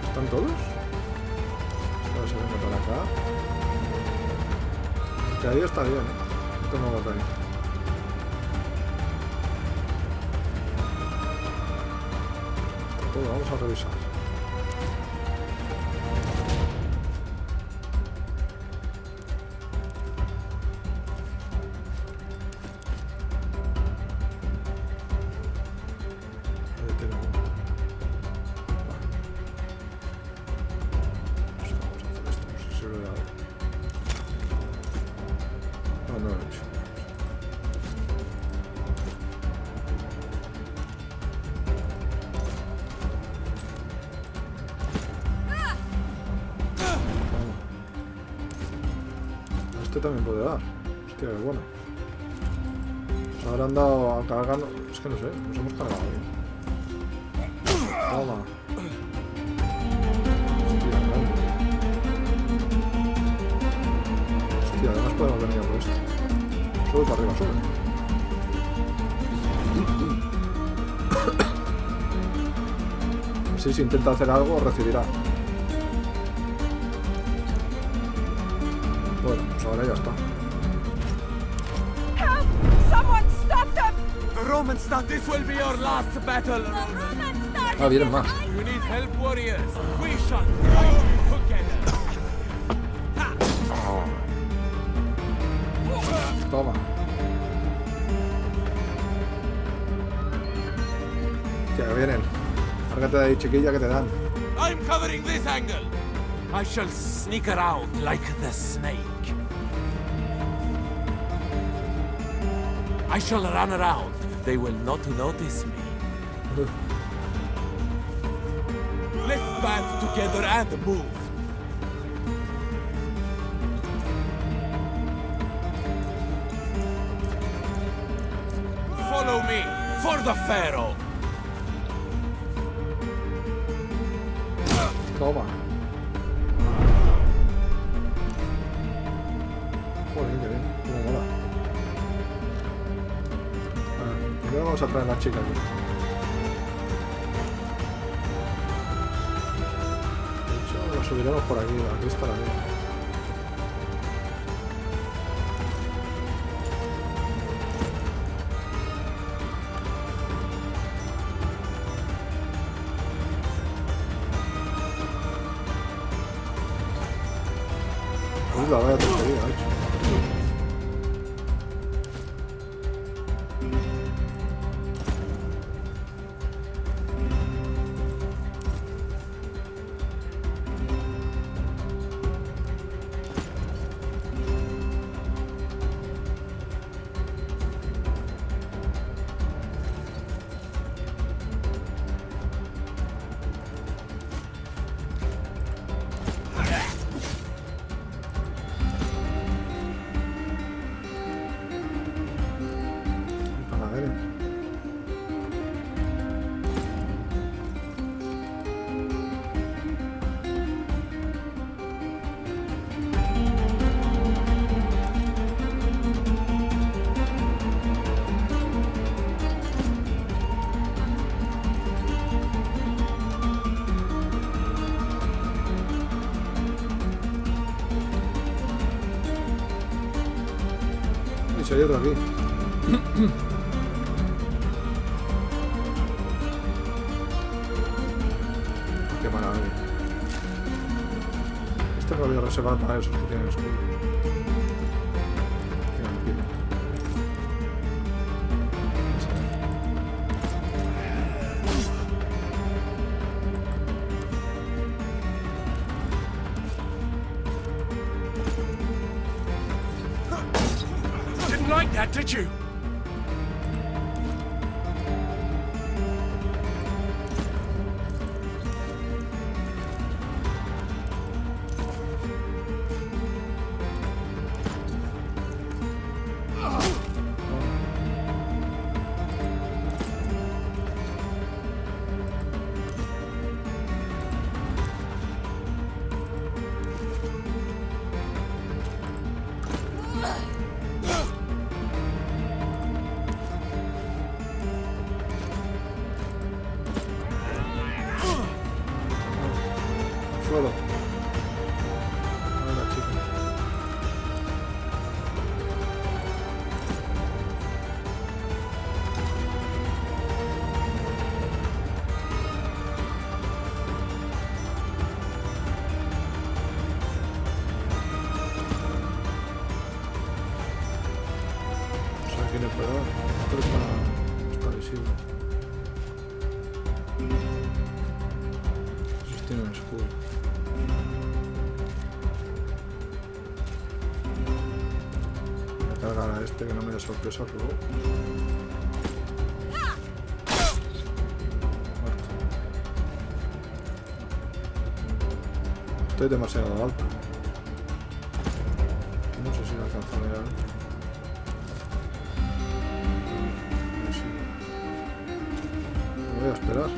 ¿Están todos? Esto se viene para acá. Que ahí está bien, ¿eh? No tengo botón ahí. Está todo, vamos a revisar. Este también puede dar. Hostia, qué bueno. Nos habrán dado a cargar. Es que no sé, nos hemos cargado bien. Toma. Hostia, grande. Hostia, además podemos venir a por esto. Sube para arriba, sube. Así si intenta hacer algo, recibirá. Bueno, pues ahora ya está. Help! Someone stop them! The Romans thought this will be our last battle. Ah, vienen más. You need help, warriors. We shall fight together. Toma. Que vienen. Lárgate de ahí, chiquilla, que te dan. I'm covering this angle. I shall sneak around like the snake. I shall run around. They will not notice me. Let's band together and move. Follow me for the Pharaoh. Toma. Joder, qué bien. Cómo mola. Primero vamos a traer a la chica aquí. De hecho, la subiremos por aquí. Aquí está la mía. La vaya tontería, hecho. Hay otro aquí. Qué maravilla. Este lo voy a reservar para esos que tienen escudo. Like that, did you? pero está visible. Esos tienen escudo. Voy a cargar a este que no me dé sorpresas luego. Muerto. Estoy demasiado alto. No sé si lo alcanzo a mirar. No sé. Me voy a esperar.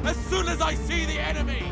As soon as I see the enemy!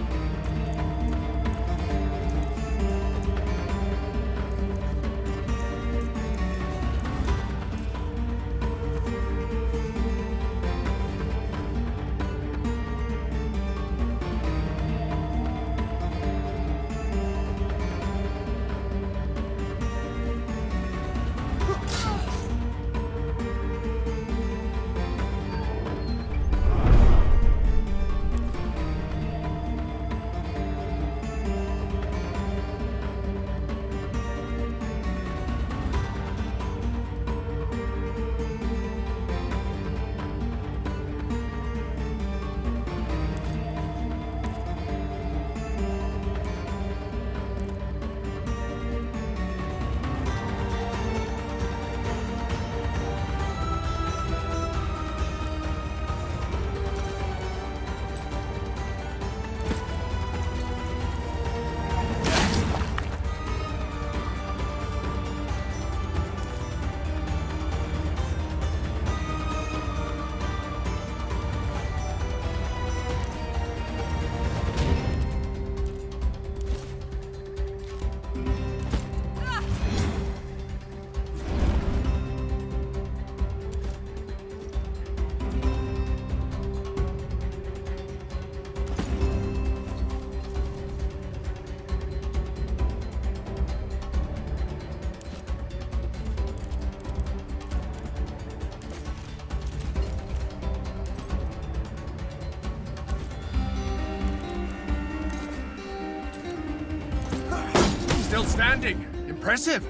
Still standing. Impressive.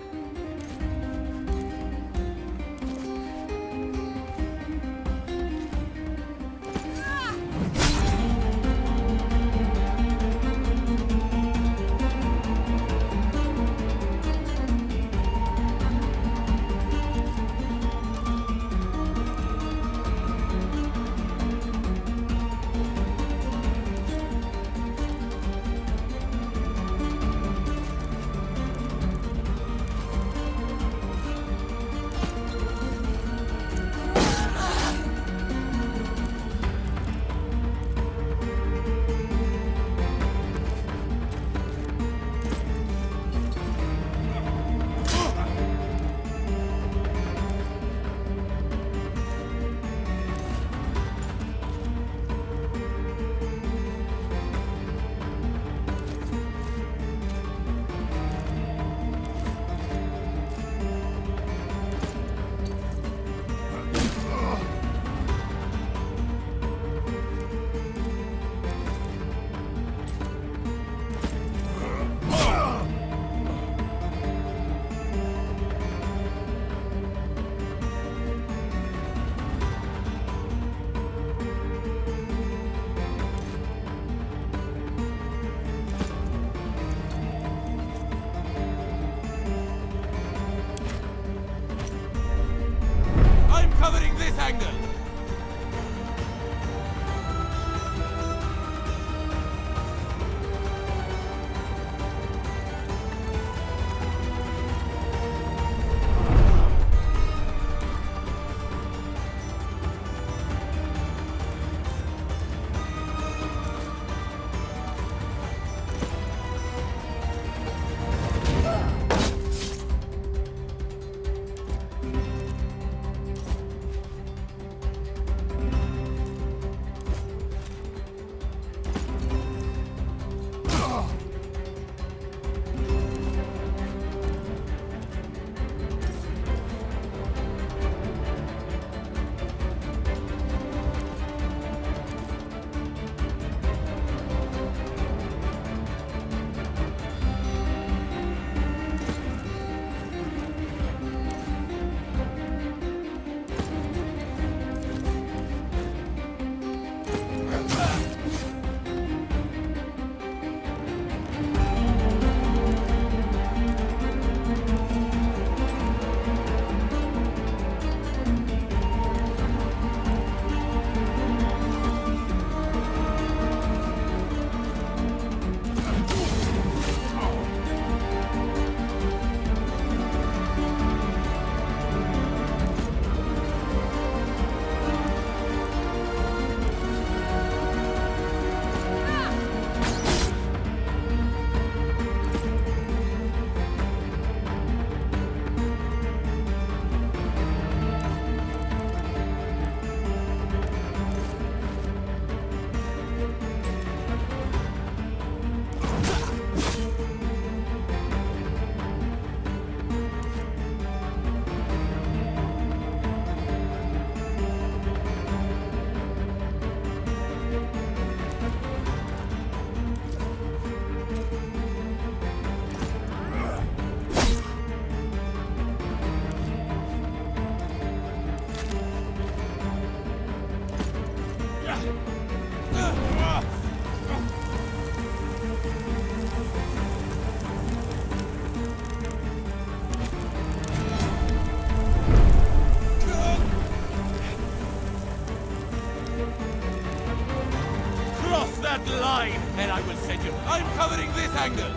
that line, and I will send you. I'm covering this angle.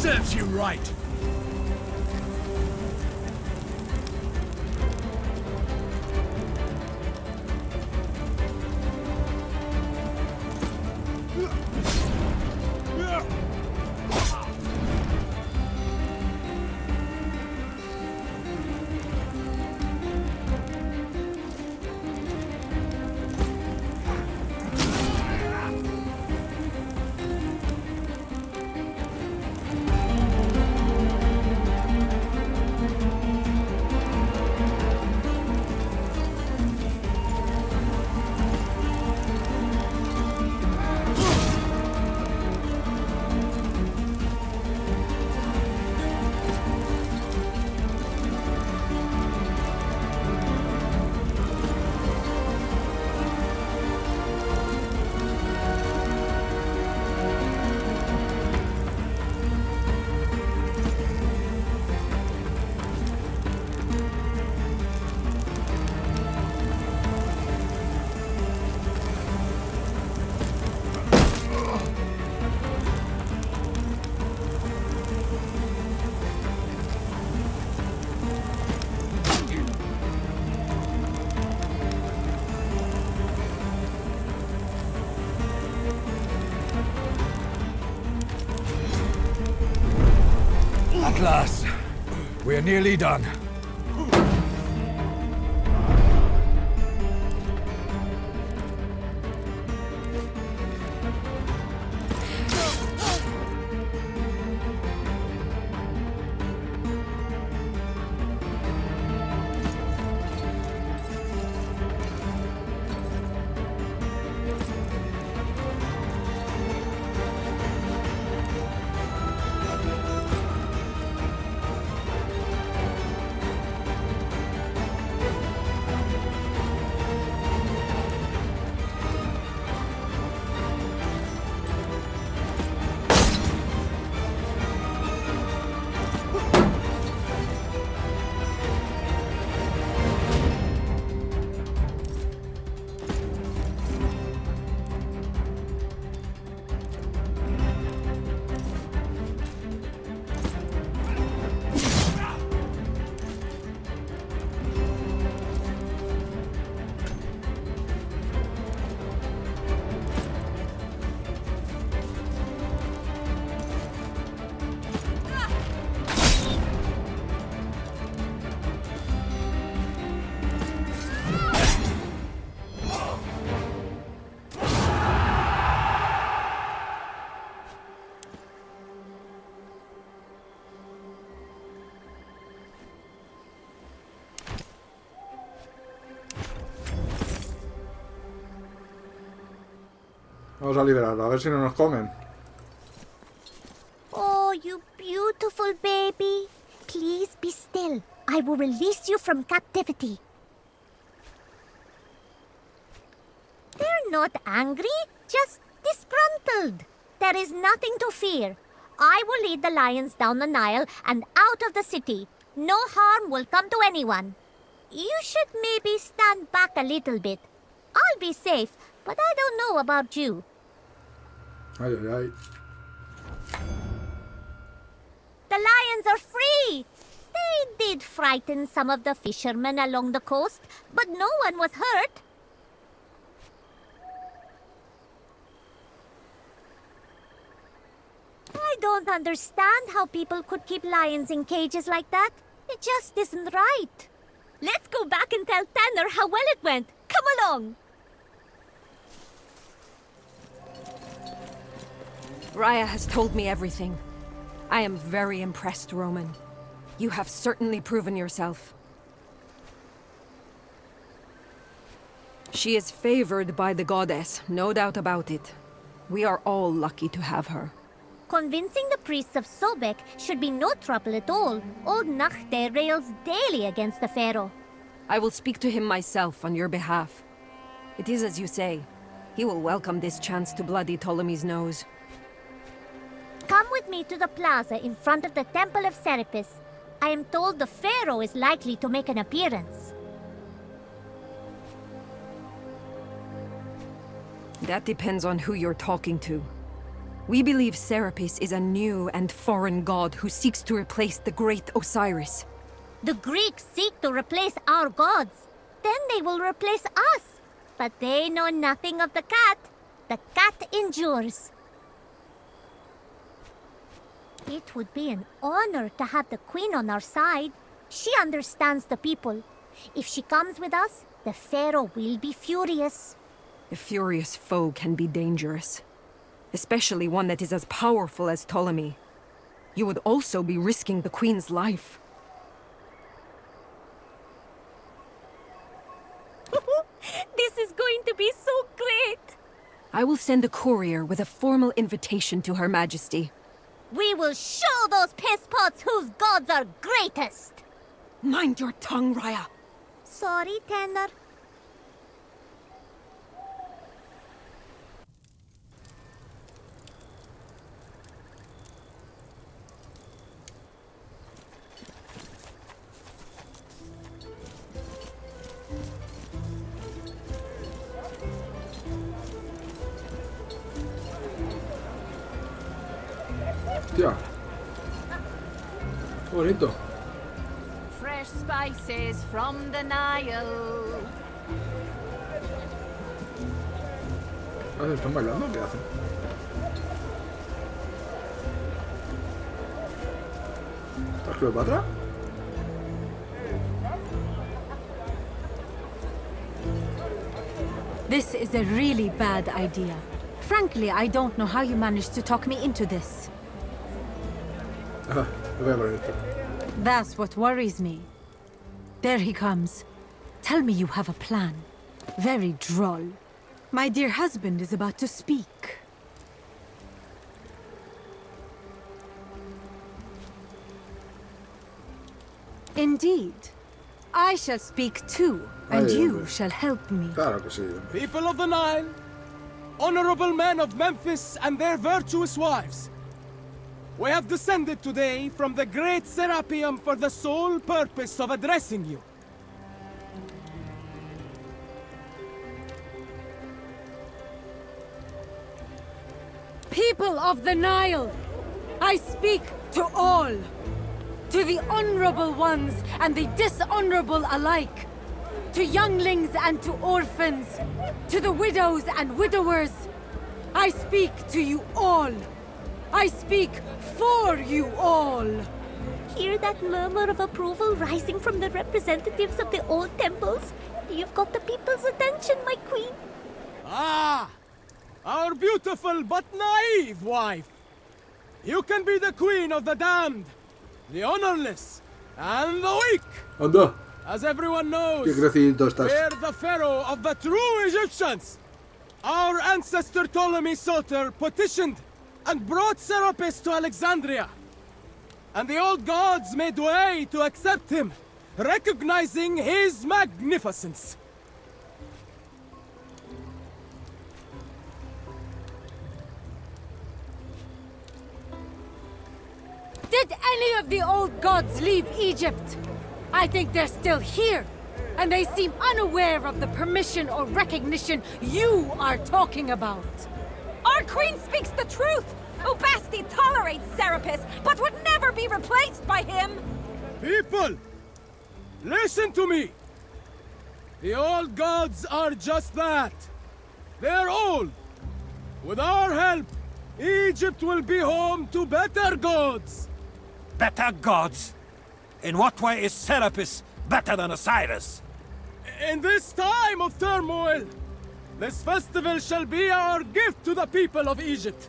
Serves you right. At last, we're nearly done. Vamos a liberarlo, a ver si no nos comen. Oh, you beautiful baby. Please be still. I will release you from captivity. They're not angry, just disgruntled. There is nothing to fear. I will lead the lions down the Nile and out of the city. No harm will come to anyone. You should maybe stand back a little bit. I'll be safe, but I don't know about you. Ay, ay, ay. The lions are free! They did frighten some of the fishermen along the coast, but no one was hurt. I don't understand how people could keep lions in cages like that. It just isn't right. Let's go back and tell Tanner how well it went. Come along! Raya has told me everything. I am very impressed, Roman. You have certainly proven yourself. She is favored by the goddess, no doubt about it. We are all lucky to have her. Convincing the priests of Sobek should be no trouble at all. Old Nachte rails daily against the pharaoh. I will speak to him myself on your behalf. It is as you say. He will welcome this chance to bloody Ptolemy's nose. Come with me to the plaza in front of the Temple of Serapis. I am told the pharaoh is likely to make an appearance. That depends on who you're talking to. We believe Serapis is a new and foreign god who seeks to replace the great Osiris. The Greeks seek to replace our gods. Then they will replace us. But they know nothing of the cat. The cat endures. It would be an honor to have the queen on our side. She understands the people. If she comes with us, the pharaoh will be furious. A furious foe can be dangerous. Especially one that is as powerful as Ptolemy. You would also be risking the queen's life. This is going to be so great! I will send a courier with a formal invitation to Her Majesty. We will show those piss-pots whose gods are greatest! Mind your tongue, Raya. Sorry, Tanner. Hostia. Qué bonito. Fresh spices from the Nile. ¿Están bailando? ¿Qué hacen? ¿Estás Cleopatra? This is a really bad idea. Frankly, I don't know how you managed to talk me into this. That's what worries me. There he comes. Tell me you have a plan. Very droll. My dear husband is about to speak. Indeed. I shall speak too, and you shall help me. Claro que sí. People of the Nile, honorable men of Memphis and their virtuous wives, we have descended today from the great Serapeum for the sole purpose of addressing you. People of the Nile, I speak to all. To the honorable ones and the dishonorable alike. To younglings and to orphans. To the widows and widowers. I speak to you all. I speak for you all. Hear that murmur of approval rising from the representatives of the old temples? You've got the people's attention, my queen. Ah! Our beautiful but naive wife. You can be the queen of the damned, the honorless, and the weak. Anda. As everyone knows, Qué crecidito estás. we're the pharaoh of the true Egyptians. Our ancestor Ptolemy Soter petitioned and brought Serapis to Alexandria. And the old gods made way to accept him, recognizing his magnificence. Did any of the old gods leave Egypt? I think they're still here, and they seem unaware of the permission or recognition you are talking about. Our queen speaks the truth! Ubasti tolerates Serapis, but would never be replaced by him! People, listen to me! The old gods are just that. They're old. With our help, Egypt will be home to better gods. Better gods? In what way is Serapis better than Osiris? In this time of turmoil, this festival shall be our gift to the people of Egypt.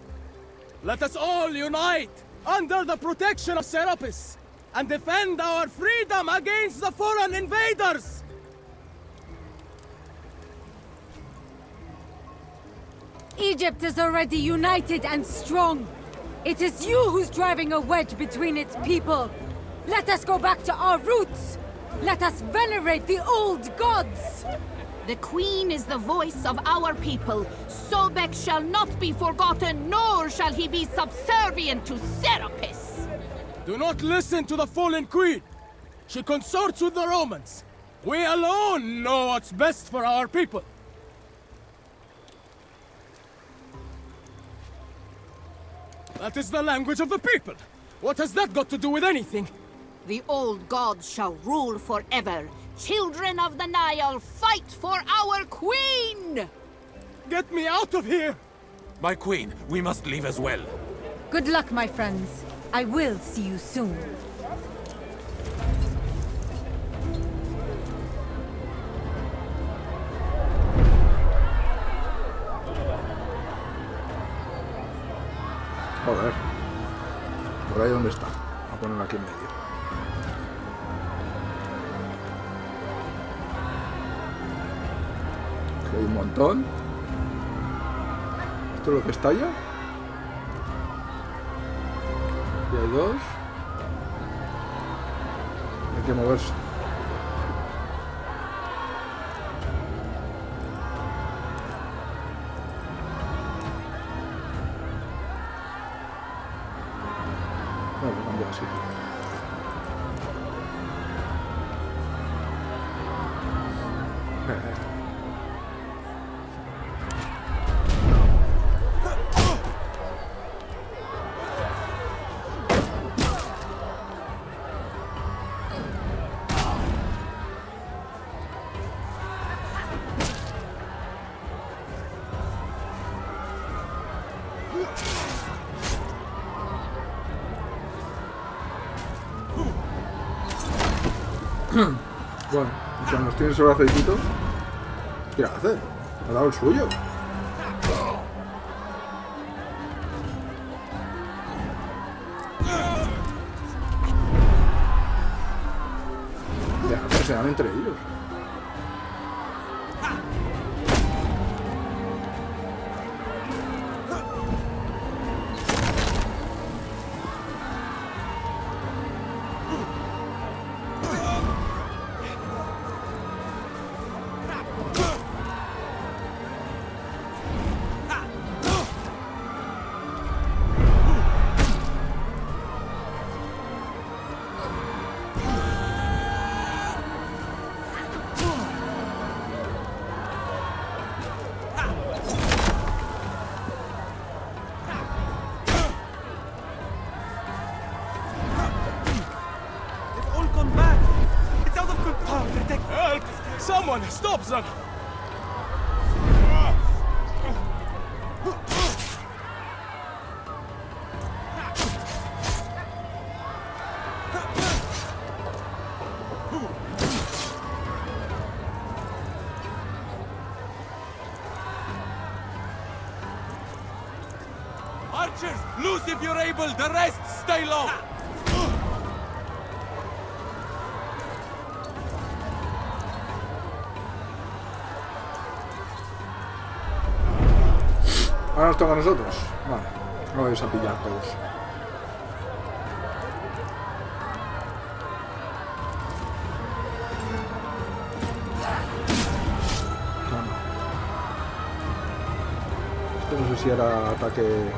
Let us all unite under the protection of Serapis and defend our freedom against the foreign invaders! Egypt is already united and strong. It is you who's driving a wedge between its people. Let us go back to our roots. Let us venerate the old gods. The Queen is the voice of our people. Sobek shall not be forgotten, nor shall he be subservient to Serapis. Do not listen to the fallen Queen. She consorts with the Romans. We alone know what's best for our people. That is the language of the people. What has that got to do with anything? The old gods shall rule forever. Children of the Nile, fight for our queen! Get me out of here! My queen, we must leave as well. Good luck, my friends. I will see you soon. Joder. Por ahí donde está. Voy a ponerlo aquí en medio. Aquí hay un montón. ¿Esto es lo que estalla? Aquí hay dos. Hay que moverse. Bueno, y cuando nos tiene sobre aceitito, ¿qué hace? Ha dado el suyo. Ya, se dan entre ellos. Someone stop them! Archers, loose if you're able. The rest, stay low. Ahora nos toca a nosotros. Vale, no vais a pillar todos. Esto no sé si era ataque.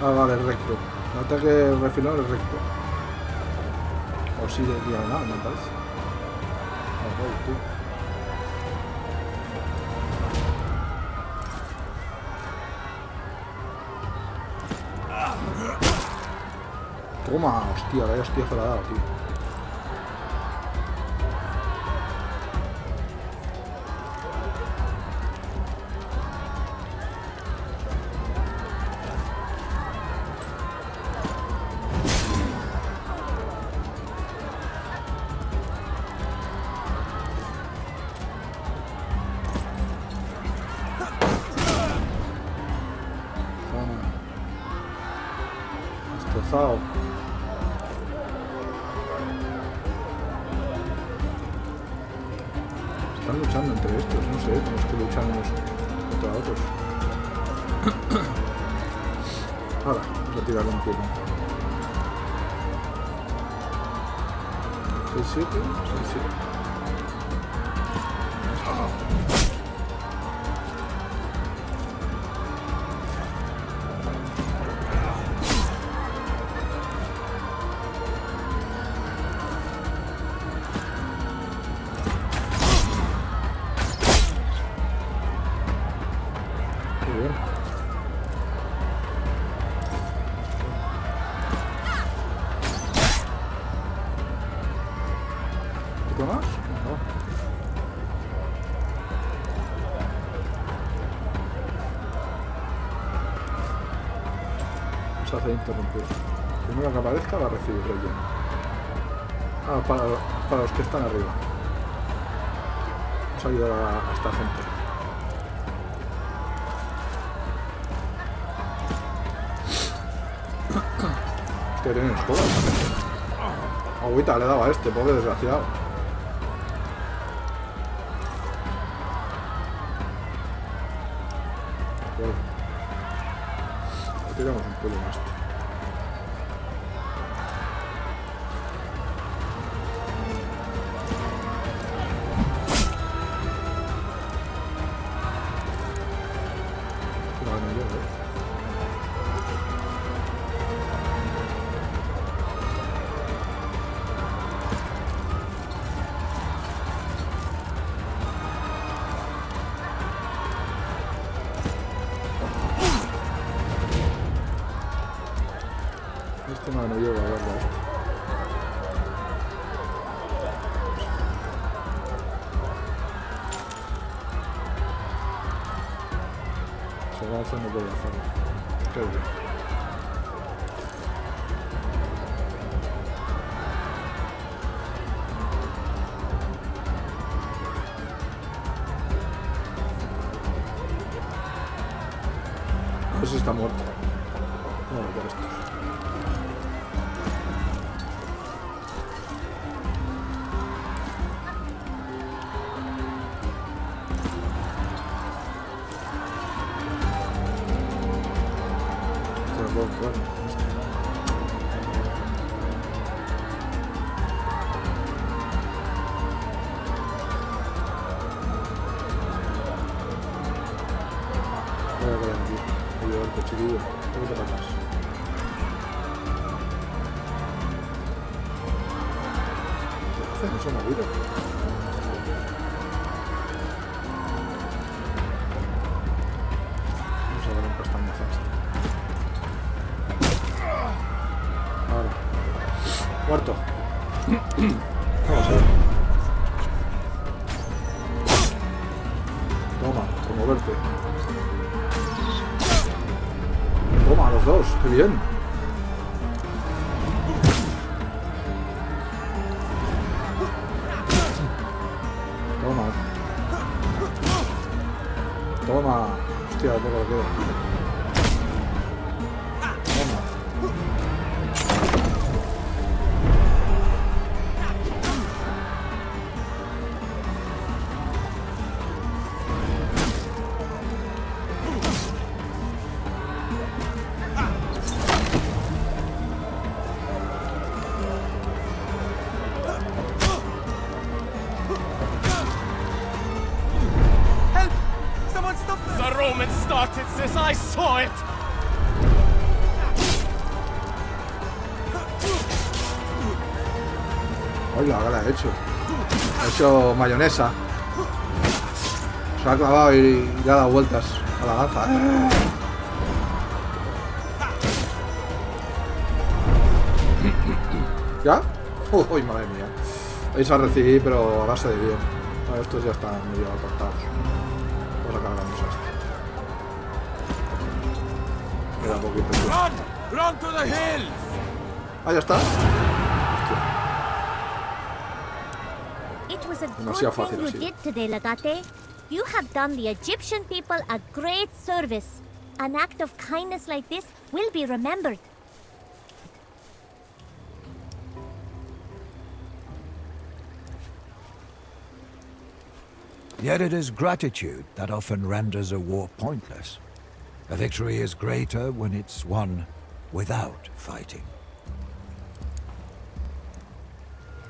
Ah, vale, recto. El ataque refilón es recto. O sí de diagonal, me parece. Tú. Toma, hostia, vaya hostia se la ha dado, tío. Destrozado. Están luchando entre estos, no sé, cómo es que luchan unos contra otros. Ahora, vamos a tirarle un poco. 6-7, 6-7. Hace interrumpir. Primero que aparezca va a recibir relleno. Ah, para los que están arriba. Vamos a ayudar a esta gente. Hostia, tienen escobas. Agüita le daba a este, pobre desgraciado. Bueno. Tiramos un pelo más. No llego a verlo. Se va a hacer, no puedo hacerlo. Qué bien. A ver si está muerto. No, por esto. Muerto. Vamos a ver. Toma, como verte. Toma, los dos, qué bien. Toma. Toma. Hostia, poco lo queda. I saw it! Hola, ¿qué le ha hecho? Ha hecho mayonesa. Se ha clavado y le ha dado vueltas a la lanza. ¿Ya? Uy, madre mía. Vais a recibir, pero a base de bien. No, estos ya están medio cortados. Vamos a cargarnos a este. Queda poquito. Run to the hills. Ah, ya está. It was a Demasiado good fácil thing you así. did today, Legate. You have done the Egyptian people a great service. An act of kindness like this will be remembered. Yet it is gratitude that often renders a war pointless. A victory is greater when it's won without fighting.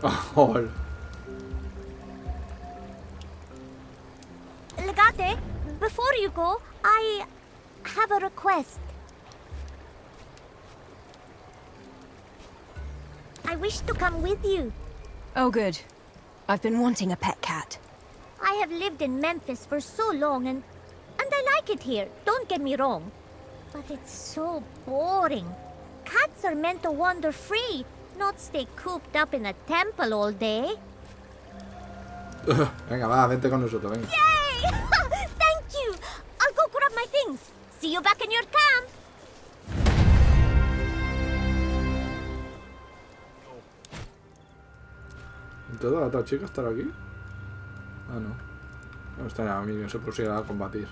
Oh. Legate, before you go, I have a request. I wish to come with you. Oh, good. I've been wanting a pet cat. I have lived in Memphis for so long and I like it here, don't get me wrong. But it's so boring. Cats are meant to wander free, not stay cooped up in a temple all day. Venga, va, vente con nosotros, venga. Yay! Thank you! I'll go grab my things. See you back in your camp. ¿Toda la otra chica estará aquí? Ah, no. No está ya, no se pusiera a combatir.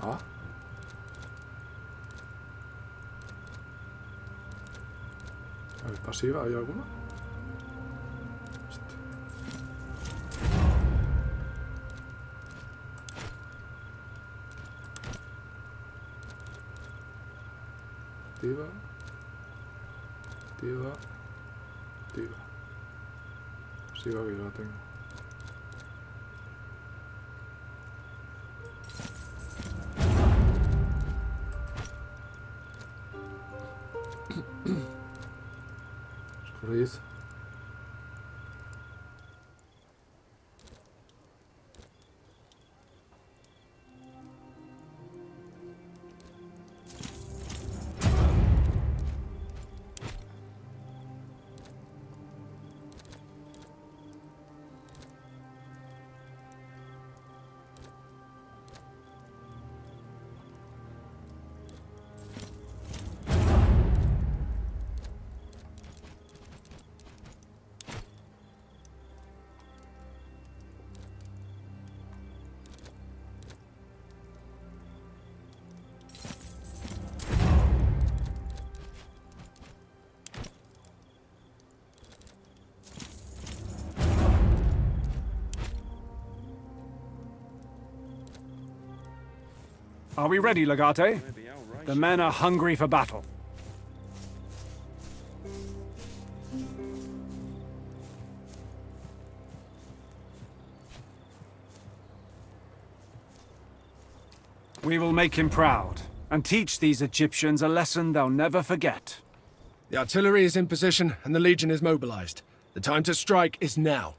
Ah. A ver, pasiva, ¿hay alguna? Activa. Activa. Activa. Pasiva que yo la tengo. Escurridizo. Are we ready, Legate? The men are hungry for battle. We will make him proud, and teach these Egyptians a lesson they'll never forget. The artillery is in position, and the Legion is mobilized. The time to strike is now.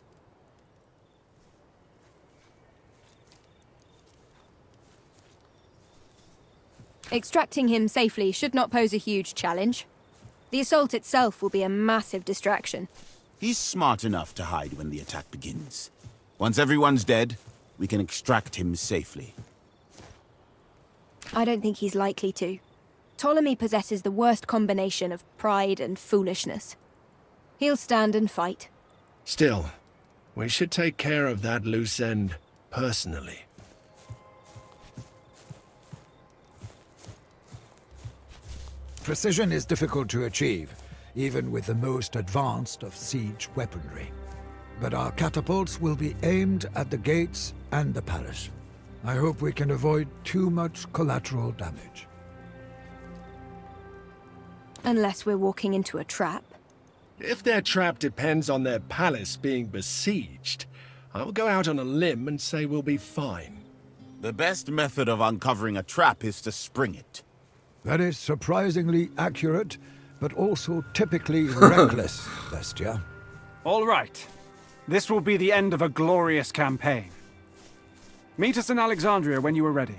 Extracting him safely should not pose a huge challenge. The assault itself will be a massive distraction. He's smart enough to hide when the attack begins. Once everyone's dead, we can extract him safely. I don't think he's likely to. Ptolemy possesses the worst combination of pride and foolishness. He'll stand and fight. Still, we should take care of that loose end personally. Precision is difficult to achieve, even with the most advanced of siege weaponry. But our catapults will be aimed at the gates and the palace. I hope we can avoid too much collateral damage. Unless we're walking into a trap. If their trap depends on their palace being besieged, I will go out on a limb and say we'll be fine. The best method of uncovering a trap is to spring it. That is surprisingly accurate, but also typically reckless, Bestia. All right. This will be the end of a glorious campaign. Meet us in Alexandria when you are ready.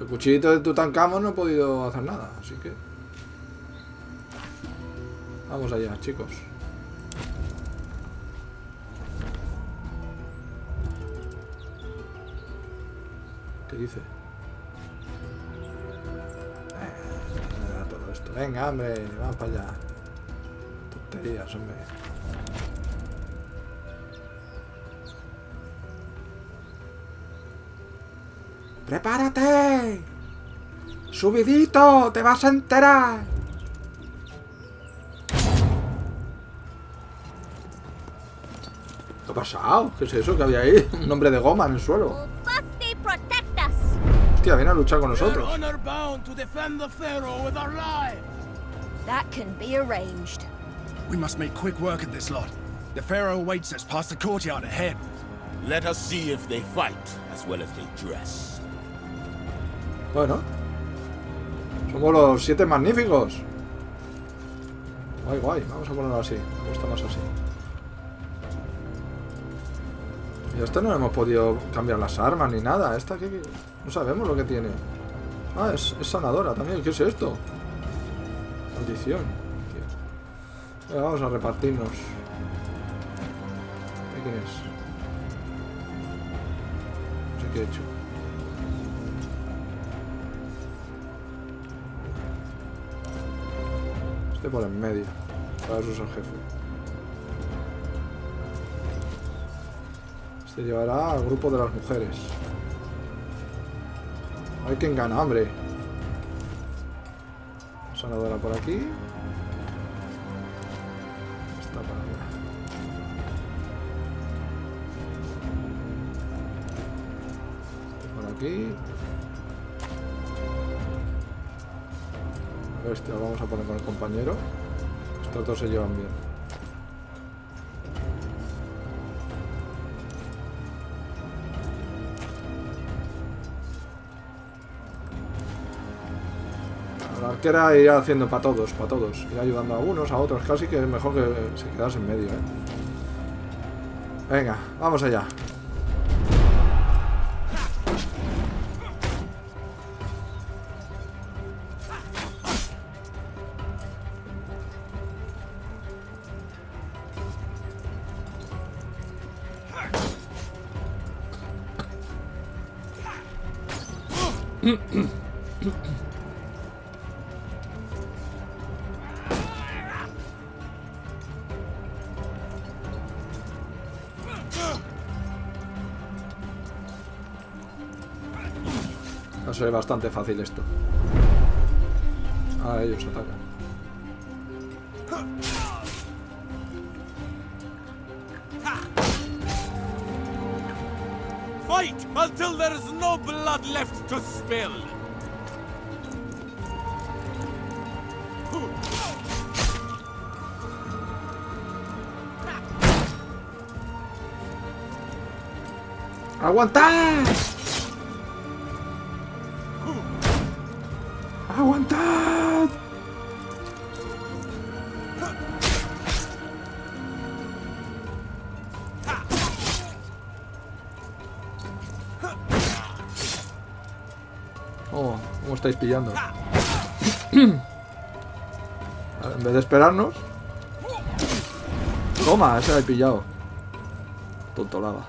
El cuchillito de Tutankamón no he podido hacer nada, así que... Vamos allá, chicos. ¿Qué dice? Todo esto. Venga, hombre, vamos para allá. Tonterías, hombre. ¡Prepárate! ¡Subidito! ¡Te vas a enterar! ¿Qué ha pasado? ¿Qué es eso que había ahí? Un hombre de goma en el suelo. Hostia, viene a luchar con nosotros. That can be arranged. We must make quick work of this lot. The Pharaoh awaits us past the courtyard ahead. Let us see if they fight as well as they dress. Bueno. Somos los 7 magníficos. Guay, guay. Vamos a ponerlo así. Me gusta más así. Y esta no hemos podido cambiar las armas ni nada. Esta que no sabemos lo que tiene. Ah, es sanadora también. ¿Qué es esto? Maldición. Venga, vamos a repartirnos. ¿Quién es? No sé qué he hecho. Este por en medio. Para eso es el jefe. Este llevará al grupo de las mujeres. A ver quién gana, hombre. Sanadora por aquí. Esta para allá. Aquí. Este lo vamos a poner con el compañero. Estos dos se llevan bien. La arquera irá haciendo para todos, irá ayudando a unos, a otros, casi que es mejor que se quedase en medio, Venga, vamos allá. Va a ser bastante fácil esto. Ahora ellos atacan. Fight until there is no blood left to spill. ¡Aguantad! ¡Aguantad! Oh, ¿cómo estáis pillando? En vez de esperarnos. Toma, ese lo he pillado. Tonto lava.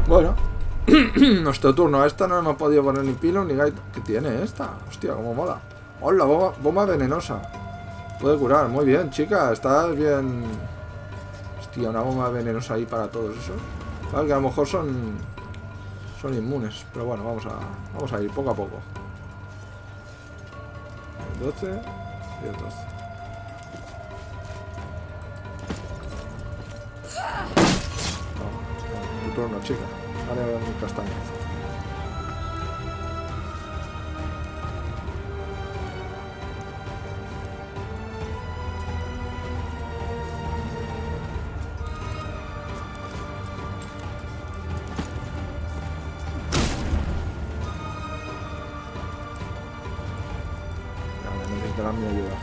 Bueno, nuestro turno. Esta no hemos podido poner ni pilo ni gaita. ¿Qué tiene esta? Hostia, cómo mola. Hola, bomba venenosa. Puede curar. Muy bien, chica. Estás bien. Hostia, una bomba venenosa ahí para todos esos. Claro que a lo mejor son inmunes. Pero bueno, vamos a ir poco a poco. 12 y el 12. Toma, tu turno, chica. Dale un castañazo. Vale, necesitarán mi ayuda.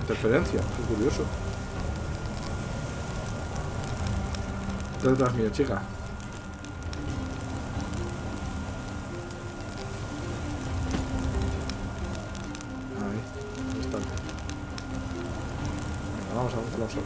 Interferencia, qué curioso. Está detrás mío, chica. Ahí está. Venga, vamos a ver los otros.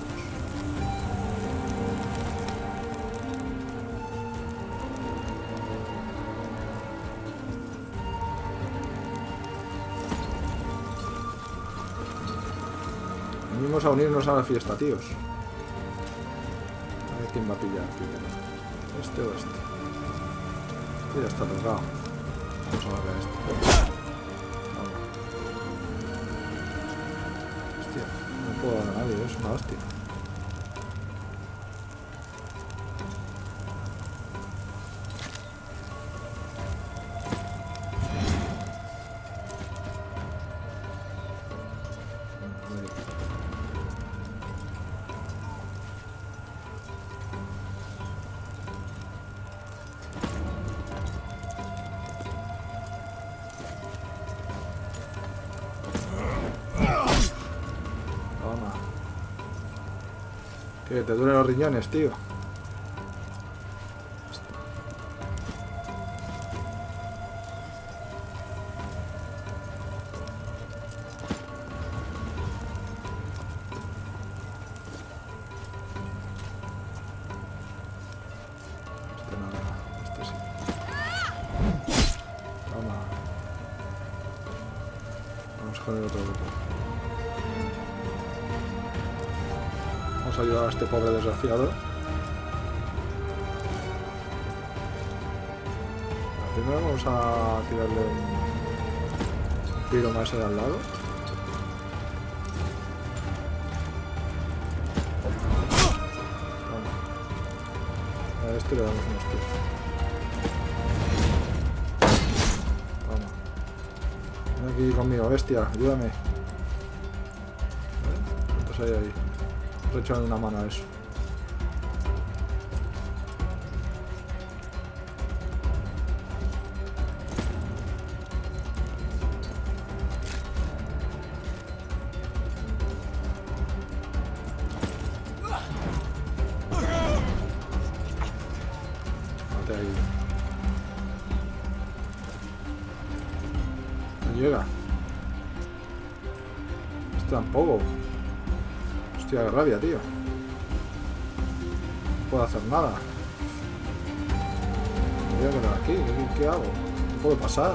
Venimos a unirnos a la fiesta, tíos. A ver quién va a pillar primero. ¿Este o este? Este ya está tocado. Vamos a darle a este. Vamos. Hostia, no puedo dar a nadie, es una hostia. Que te duelen los riñones, tío. Este nada, este sí. Toma. Vamos con el otro grupo. Vamos a ayudar a este pobre desgraciado. Primero vamos a tirarle un tiro más al lado. Vamos. A este le damos unos tiros. Vamos. Ven aquí conmigo, bestia, ayúdame. ¿Cuántos hay ahí? He echado una mano a eso. Mate ahí. No llega. Este tampoco. Hostia, qué rabia, tío. No puedo hacer nada. Me voy a quedar aquí. ¿Qué hago? No puedo pasar.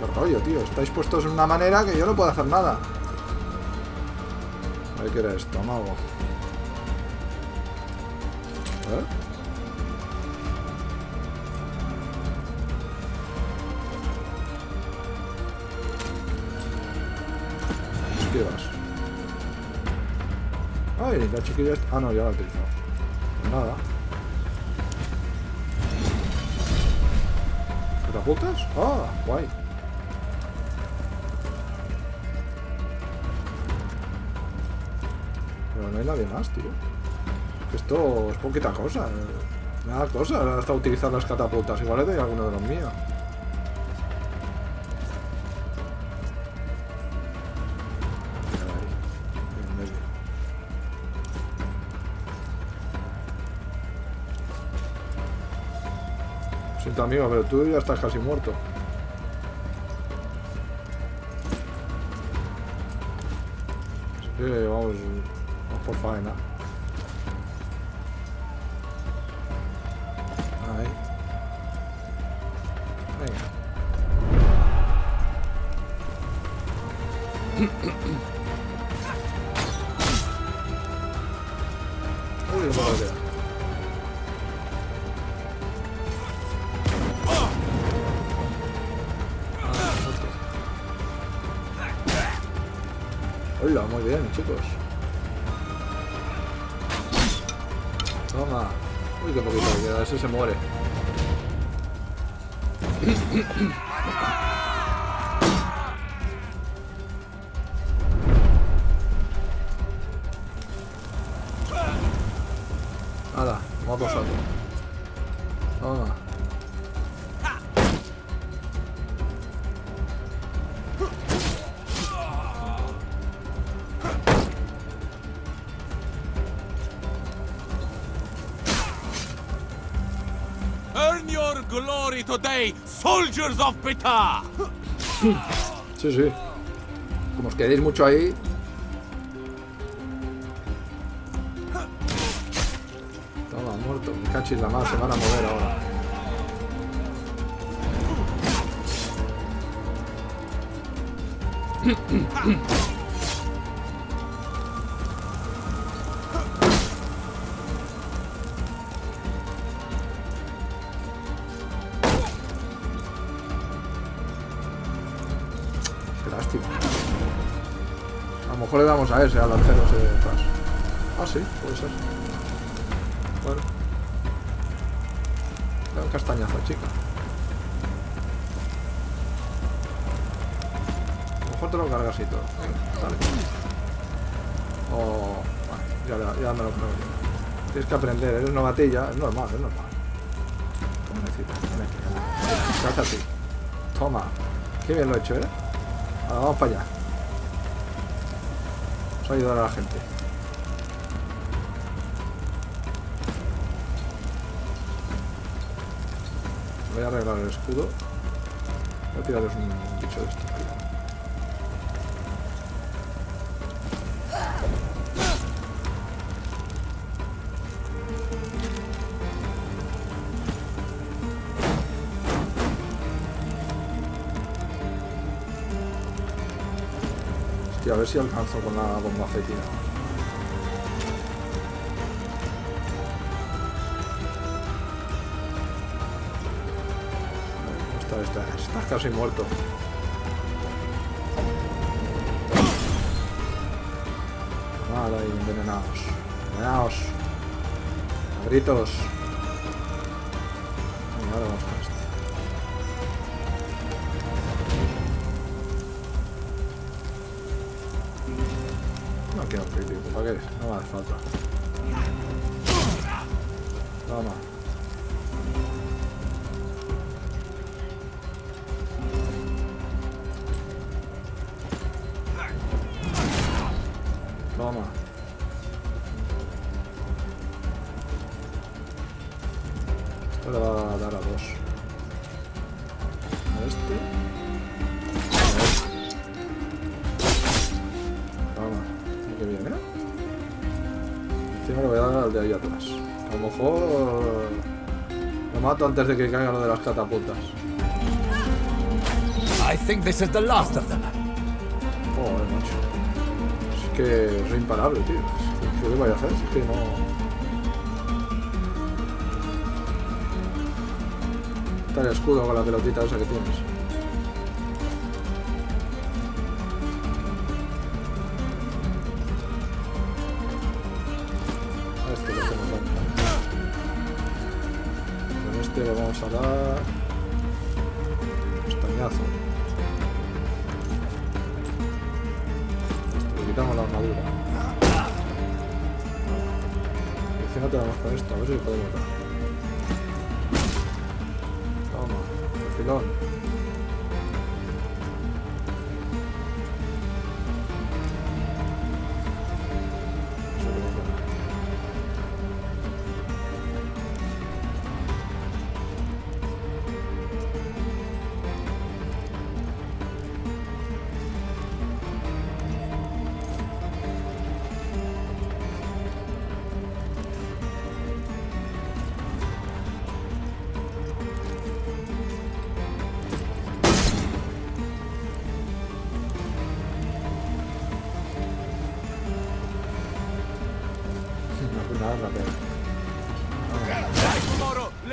Qué rollo, tío. Estáis puestos de una manera que yo no puedo hacer nada. A ver qué era esto, mago. A ver. Esquivas. Ay, la chiquilla está... Ah, no, ya la he utilizado. Pues nada. ¿Catapultas? Ah, guay. Pero no hay nadie más, tío. Esto es poquita cosa. Me da cosa hasta utilizar las catapultas. Igual le doy alguno de los míos. Siento, amigo, pero tú ya estás casi muerto. Así que vamos por faena. Ahí. Venga. Uy, no puedo quedar. Hola, muy bien, chicos. Toma. Uy, qué poquito le queda, ese se muere. Nada, vamos a pasar. Toma. glory today, soldiers of Ptah! Sí, sí. Como os quedéis mucho ahí. Toma, muerto. Me cachis la mano, se van a mover ahora. Qué lástima. A lo mejor le damos a ese, al lancero ese de detrás. Ah, sí, puede ser. Bueno. Da un castañazo, chica. A lo mejor te lo cargas y todo. Venga, dale. Oh, vale, ya me lo creo yo. Tienes que aprender, eres novatilla, es normal, es normal. Pobrecita, ven aquí, ven aquí. Cállate a ti. Toma. Qué bien lo he hecho, ¿eh? Ahora vamos para allá. Vamos a ayudar a la gente. Voy a arreglar el escudo. Voy a tirarles un bicho de estos. Hostia, a ver si alcanzo con la bomba fétida. Estás casi muerto. Vale, ahí, envenenados. Envenenados. A gritos. Y ahora vamos con este. No quiero un crítico, ¿para qué? No me hace falta. Toma. Toma. Esto le va a dar a dos. A este. A este. Toma. Qué bien, ¿eh? Encima le voy a dar al de ahí atrás. A lo mejor lo mato antes de que caiga lo de las catapultas. I think this is the last of them. Joder, macho. Es que es imparable, tío. ¿Qué le voy a hacer? Es que no... Está el escudo con la pelotita esa que tienes. A este le hacemos daño. Con este le vamos a dar... Estañazo. Quitamos la armadura. Y encima te damos con esto, a ver si podemos dar. Toma, el filón.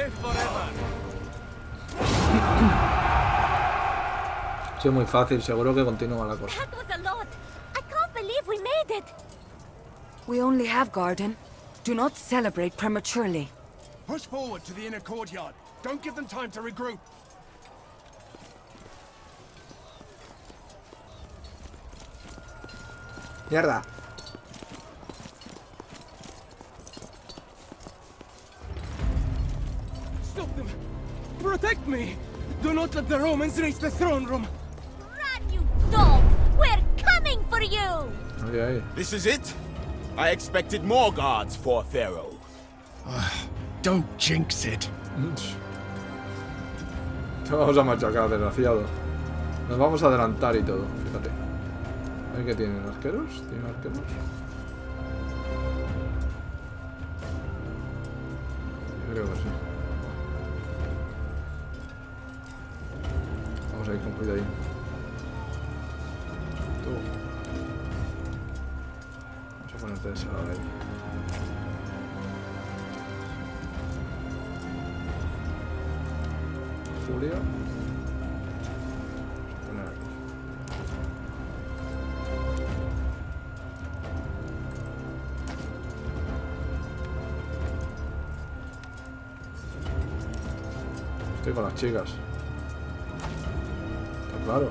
Eso que nos da. Sí, muy fácil, seguro que continúa la cosa. That was a lot. I can't believe we made it. We only have garden. Do not celebrate prematurely. Push forward to the inner courtyard. Don't give them time to regroup. Mierda. Stop them! Protect me! Do not let the Romans reach the throne room! Run, you dog! We're coming for you! Okay. This is it? I expected more guards for Pharaoh. Don't jinx it. Te vamos a machacar, desgraciado. Nos vamos a adelantar y todo, fíjate. A ver qué tienen, ¿arqueros? ¿Tienen arqueros? Yo creo que sí. Vamos a ir con cuidadín. Tú. Vamos a ponerte de ese lado ahí. Furia. Vamos a poner aquí. Estoy con las chicas. Está claro.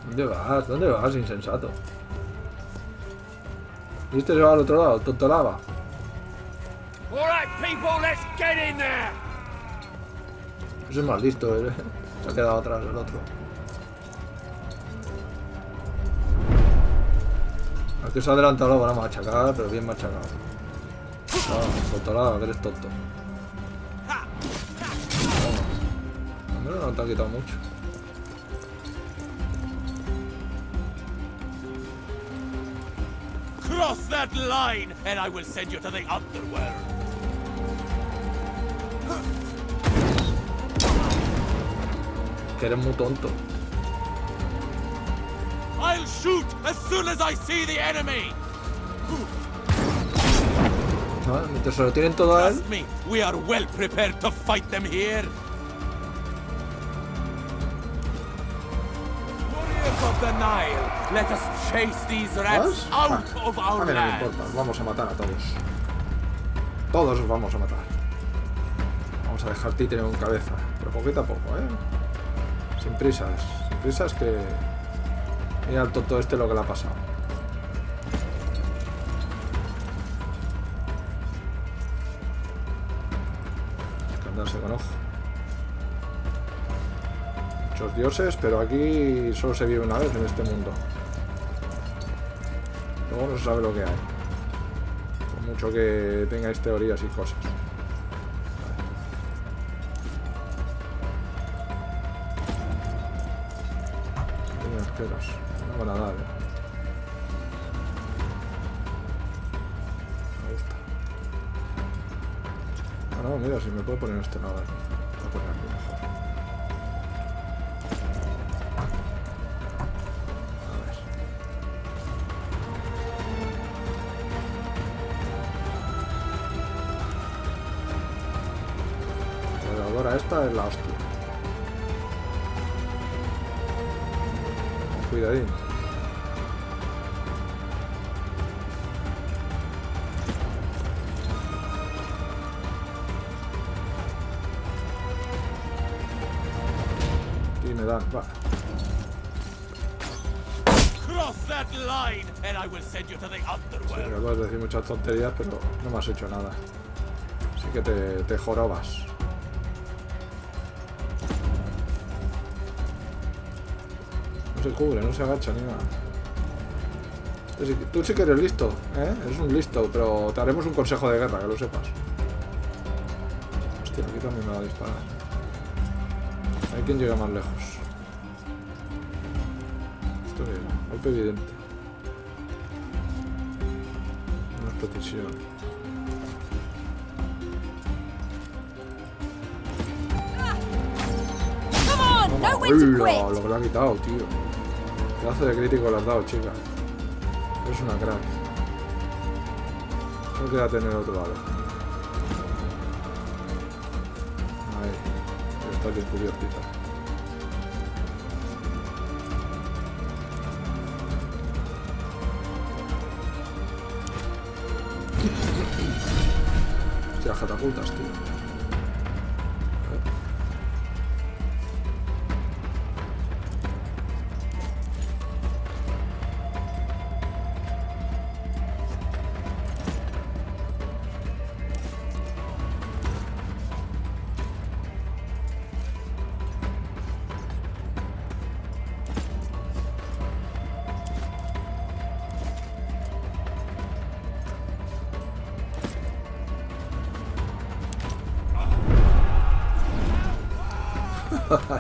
¿Dónde vas? ¿Dónde vas, insensato? ¿Y este se va al otro lado? Tonto lava. All right, people, let's get in there. Ese es más listo, ¿eh? Se ha quedado atrás el otro. Al que se ha adelantado lo van a machacar, pero bien machacado. No, tonto lava, que eres tonto. No te ha quitado mucho. Cross that line, and I will send you to the underworld. Que eres muy tonto. I'll shoot as soon as I see the enemy. No, mientras se lo tienen todo a él. Trust me, we are well prepared to fight them here. Of the Nile, let us chase these rats out of our land. No me importa, vamos a matar a todos. Todos os vamos a matar. Vamos a dejar títere con cabeza, pero poquito a poco, Sin prisas. Sin prisas que... Mira al tonto este lo que le ha pasado. Hay que andarse con ojo. Muchos dioses, pero aquí solo se vive una vez en este mundo. Luego no se sabe lo que hay. Por mucho que tengáis teorías y cosas. Tiene arqueros. No van a dar, Me gusta. Ah, no, mira, si me puedo poner este lado aquí. Voy a poner aquí mejor. Esta es la hostia. Cuidadín. Y me dan, va. Cross that line and I will send you to the underworld. Sí, me puedes decir muchas tonterías, pero no me has hecho nada. Así que te jorobas. No se cubre, no se agacha ni nada. Tú sí que eres listo, Eres un listo, pero te haremos un consejo de guerra, que lo sepas. Hostia, aquí también me va a disparar. Hay quien llega más lejos. Esto es golpe evidente. No es precisión. Hola, lo que le ha quitado, tío. Pedazo de crítico le has dado, chica. Es una crack. Solo queda tener otro lado. Ahí. Está bien cubiertita. Hostia, catapultas, tío.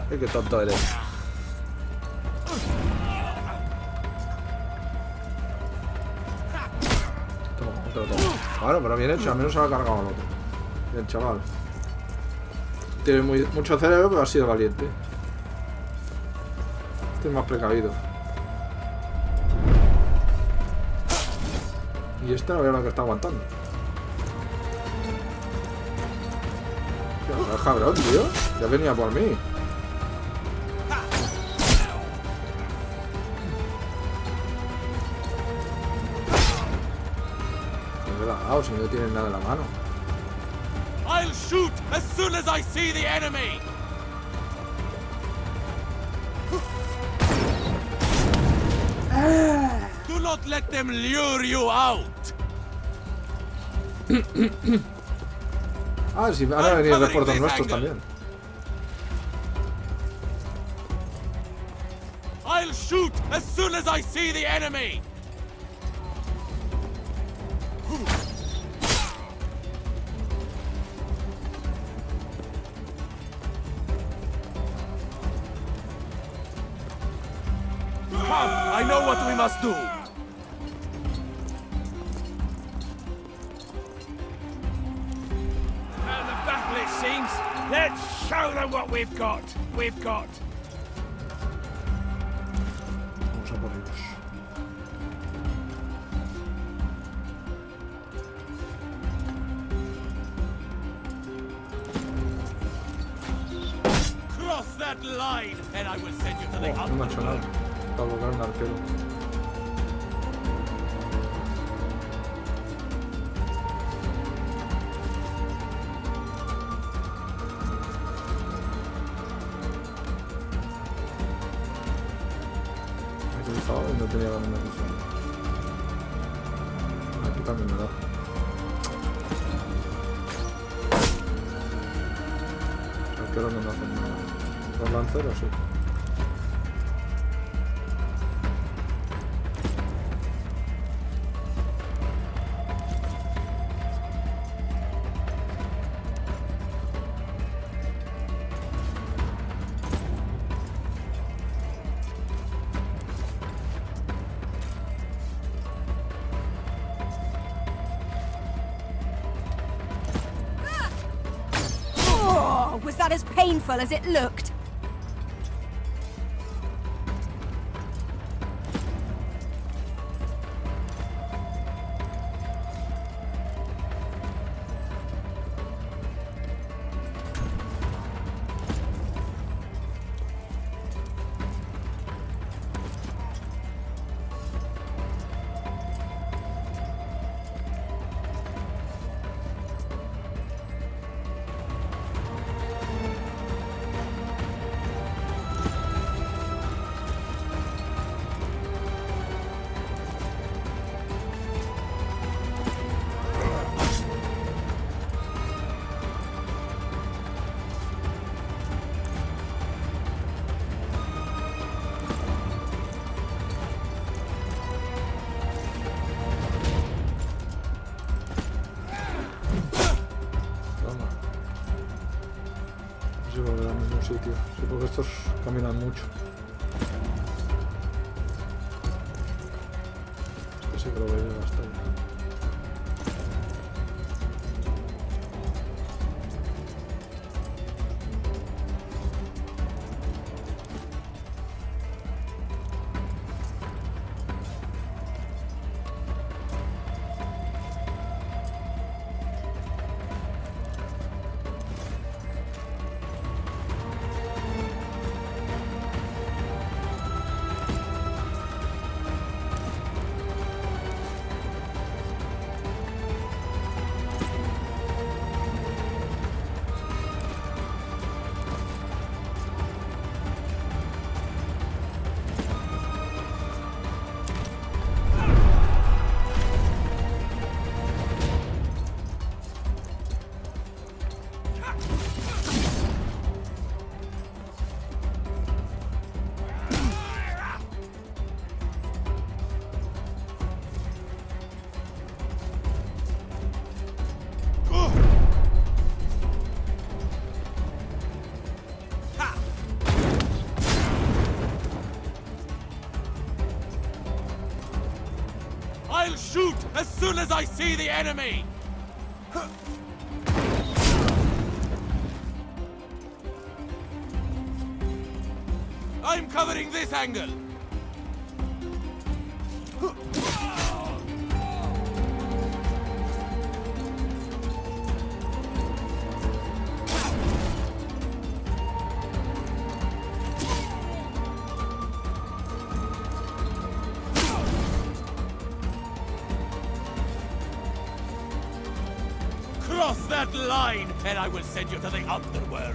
Qué tonto eres. Toma. Bueno, pero bien hecho, al menos se lo ha cargado al otro. Bien, chaval. Tiene mucho cerebro, pero ha sido valiente. Este es más precavido. Y este no veo lo que está aguantando. El cabrón, tío. Ya venía por mí. Me he dado si no tienen nada en la mano. I'll shoot as soon as I see the enemy. Do not let them lure you out. Ah, sí, van a venir refuerzos nuestros también. I'll shoot as soon as I see the enemy. Come, I know what we must do. Let's show them what we've got. We've got. Vamos a por ellos. Cross that line, and I will send you to the No me ha hecho nada. Para bloquear un arquero. No tenía la misma visión. Aquí también me da. ¿A qué hora no me hacen nada? ¿Los lanceros? Sí. Was that as painful as it looked? Sitio. Sí, porque estos caminan mucho. Este sí que lo voy a llevar hasta ahí. shoot as soon as I see the enemy! I'm covering this angle! Cross that line, and I will send you to the underworld!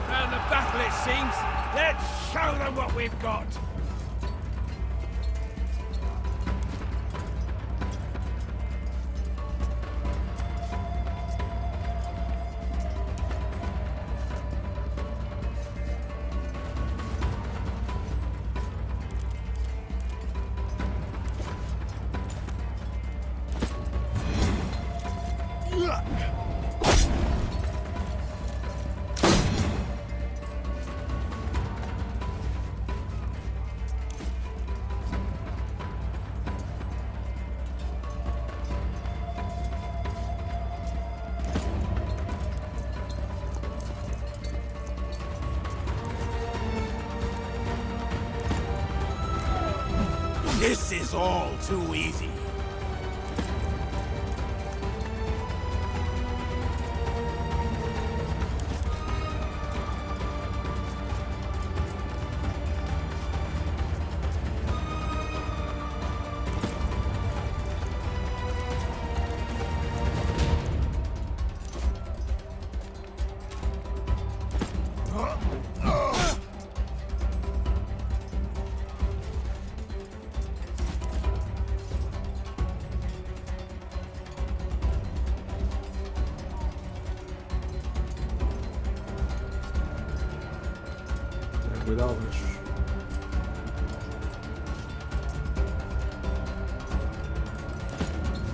Found the battle, it seems. Let's show them what we've got. This is all too easy. Cuidado con eso.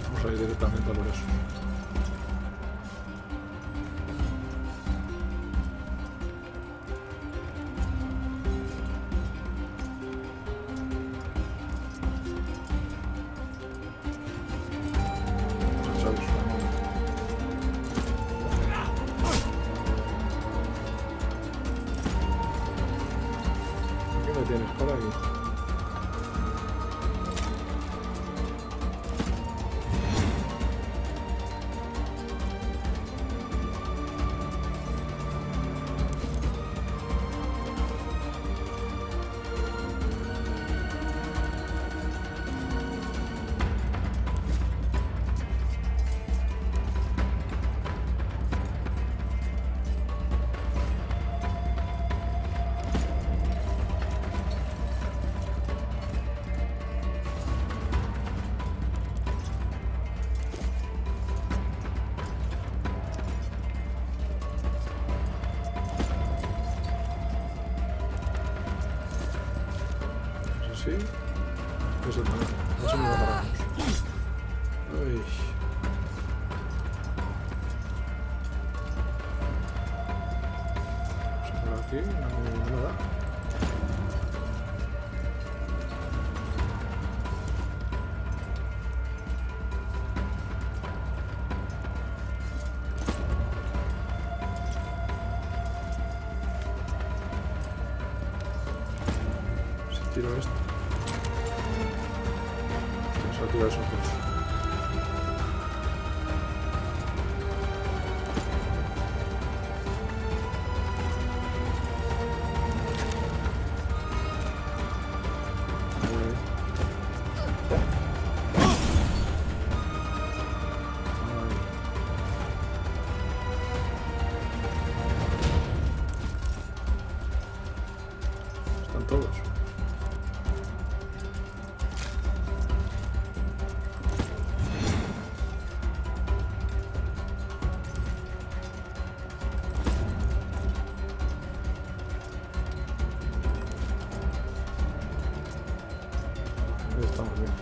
Vamos a ir directamente a por eso. Tienes por aquí. Sí. Eso también. Eso me lo paramos. Uy. Por aquí no me da. Si tiro esto. Vamos a tirar esos dos. Están todos. Ahí estamos bien.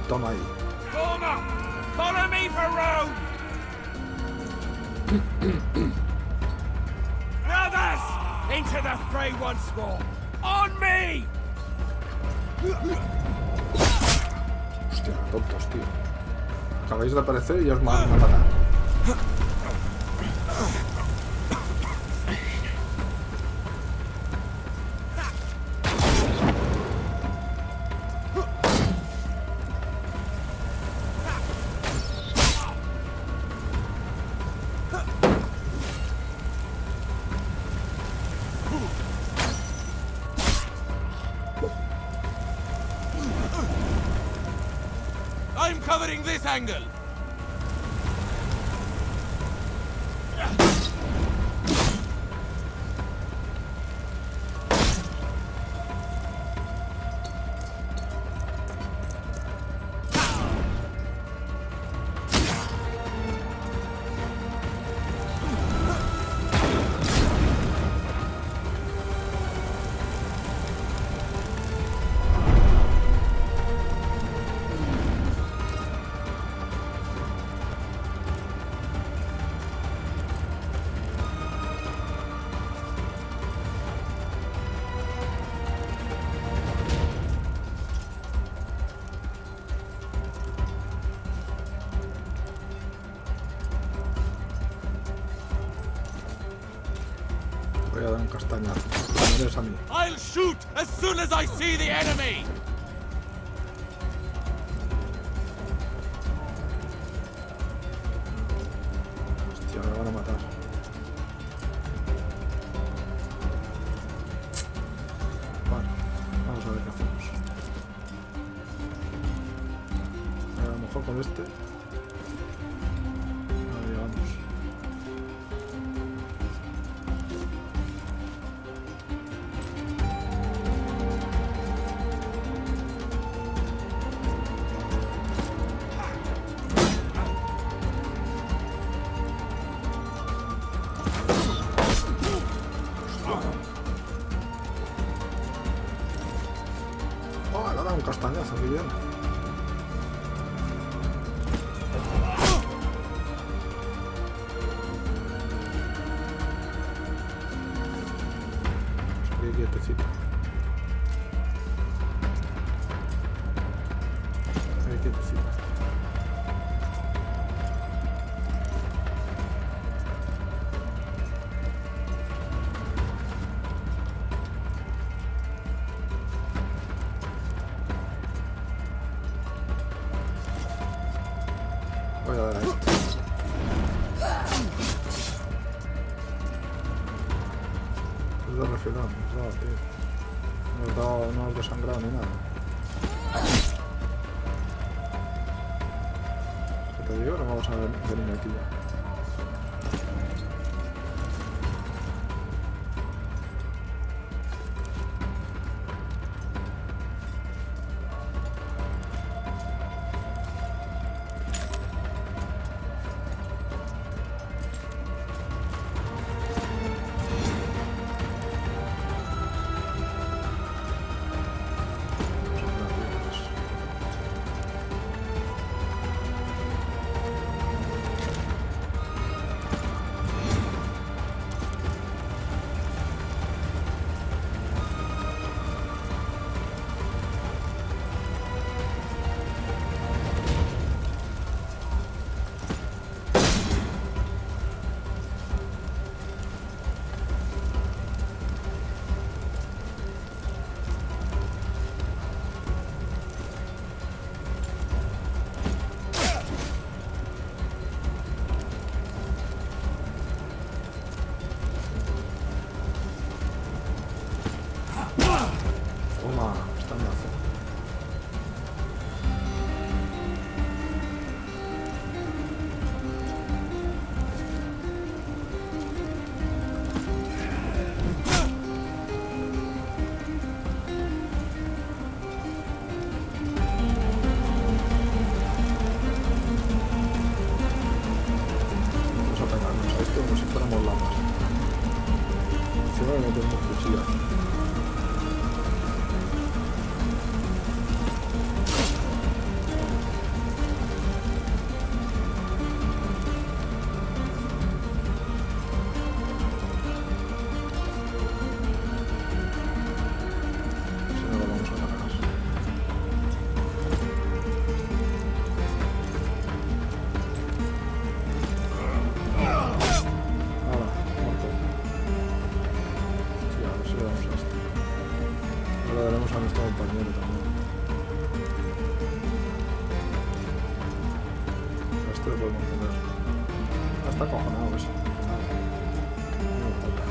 Toma ahí. Former, follow me for Rome! Brothers, into the fray once more. On me! Hostia, tontos, tío. Acabáis de aparecer y os van a matar. I'm covering this angle. Voy a dar un castañazo. No eres a mí. I'll shoot as soon as I see the enemy. Hostia, me van a matar. Vale, vamos a ver qué hacemos. A lo mejor con este. Ahí vamos. Oh, le ha dado un castañazo, qué bien. Aquí quietecito. Ahí quietecito. Voy a dar a este. Es de refilón, no, tío. No os desangrado ni nada. ¿Qué te digo? No vamos a venir aquí ya. Este lo podemos poner. Ah, está acojonado ese. No lo toca.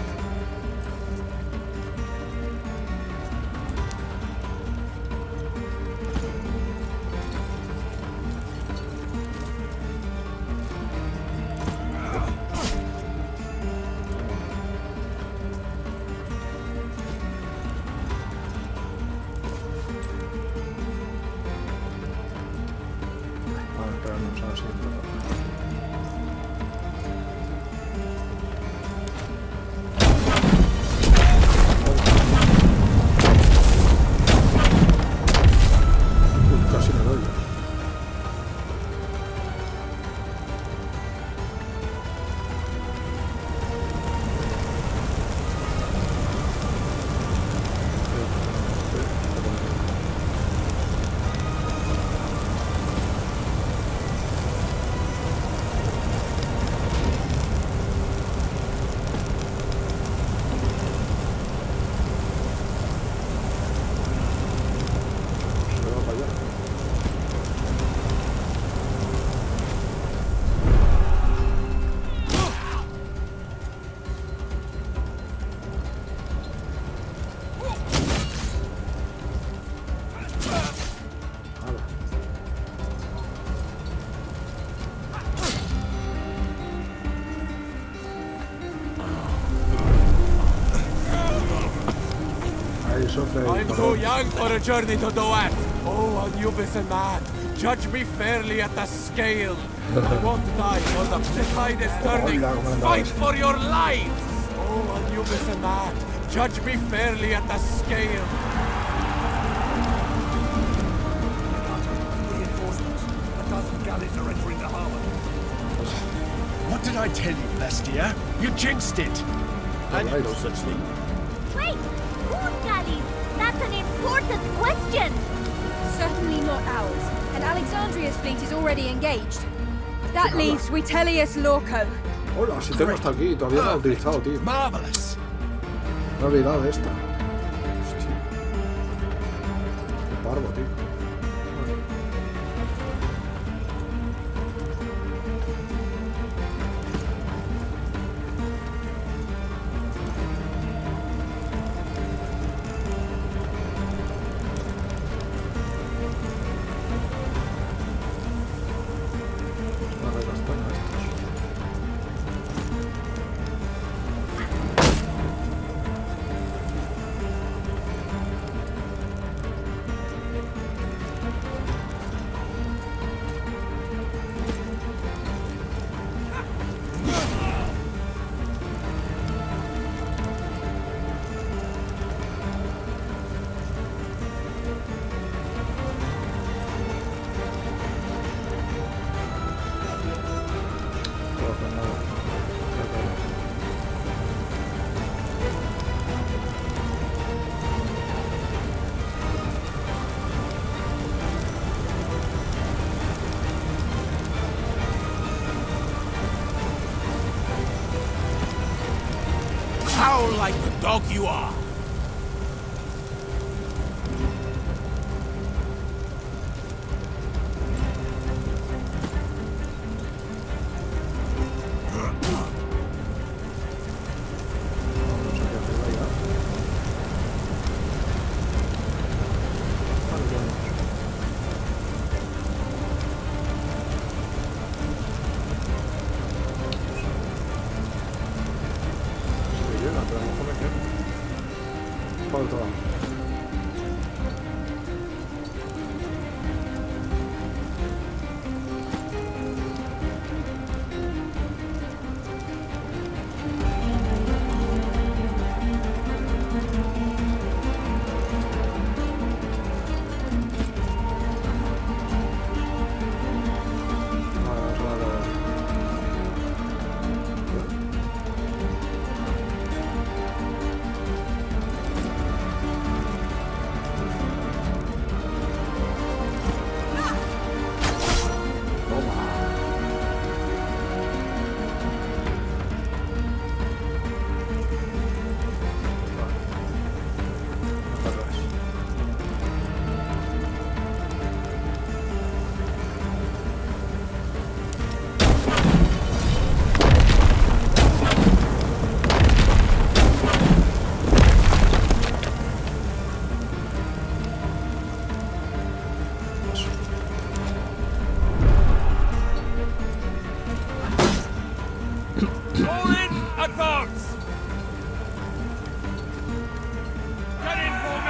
I'm too young for a journey to Doat. Oh, Anubis and mad. Judge me fairly at the scale. I won't die for the tide is turning. Fight for your lives! Oh, Anubis and mad. Judge me fairly at the scale. Reinforcements. A dozen galleys are entering the harbor. What did I tell you, Bestia? You jinxed it! I did no such thing. Wait! Whose galleys? That's an important question! Certainly not ours, and Alexandria's fleet is already engaged. That leaves Vitellius Lorco. Hola, si tengo hasta aquí, todavía no lo he utilizado, tío. Marvelous. Me he olvidado de esta. Hostia. Qué parvo, tío. Howl like the dog you are!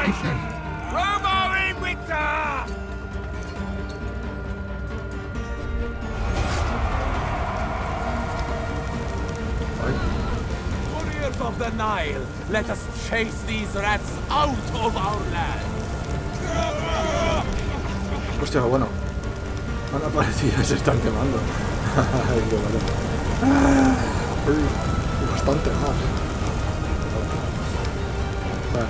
celebration! Roma in Victor! Warriors of the Nile, let us chase these rats out of our land! Hostia, bueno. Han aparecido y se están quemando. Ay, qué bueno. Y bastante más. Vale.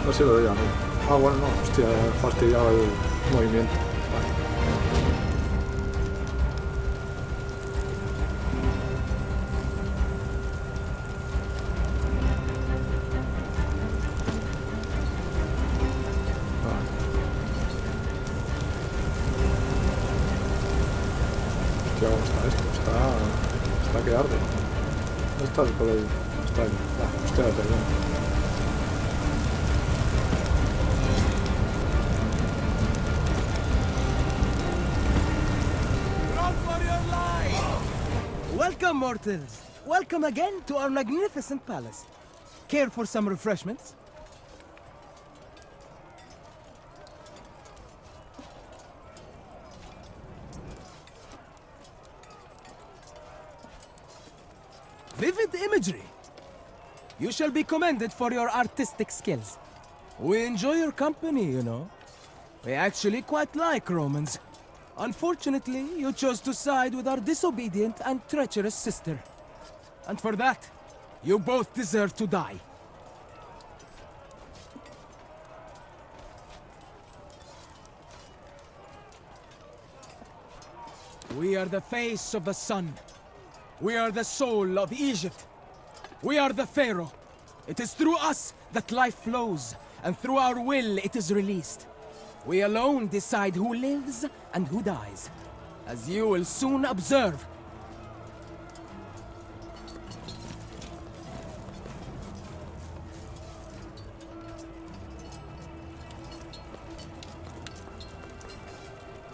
No sé si lo veía, ¿no? Ah, bueno, no. Hostia, he fastidiado el movimiento. Está que arde. ¿Dónde está el Collegium? Está ahí. Hostia, perdón. Run for your life! Welcome, mortals. Welcome again to our magnificent palace. Care for some refreshments? Vivid imagery. You shall be commended for your artistic skills. We enjoy your company, you know. We actually quite like Romans. Unfortunately, you chose to side with our disobedient and treacherous sister. And for that, you both deserve to die. We are the face of the sun. We are the soul of Egypt. We are the Pharaoh. It is through us that life flows, and through our will it is released. We alone decide who lives and who dies, as you will soon observe.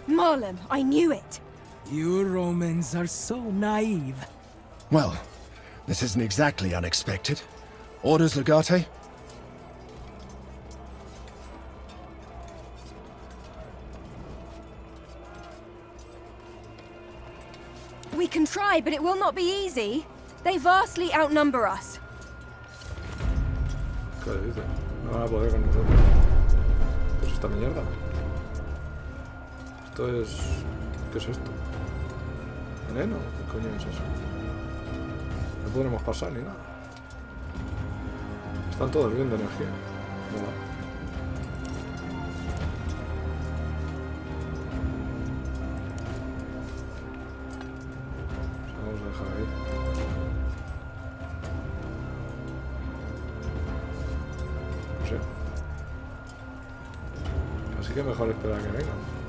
Marlem, I knew it. You Romans are so naive. Well, this isn't exactly unexpected. Orders, Legate? We can try, but it will not be easy. They vastly outnumber us. ¿Qué le dice? No van a poder con nosotros. ¿Qué es esta mierda? Esto es... ¿Qué es esto? ¿Veneno? ¿Qué coño es eso? No podremos pasar ni nada. Están todos bien de energía. No. Vamos a dejar ahí. No sé. Así que mejor esperar a que vengan.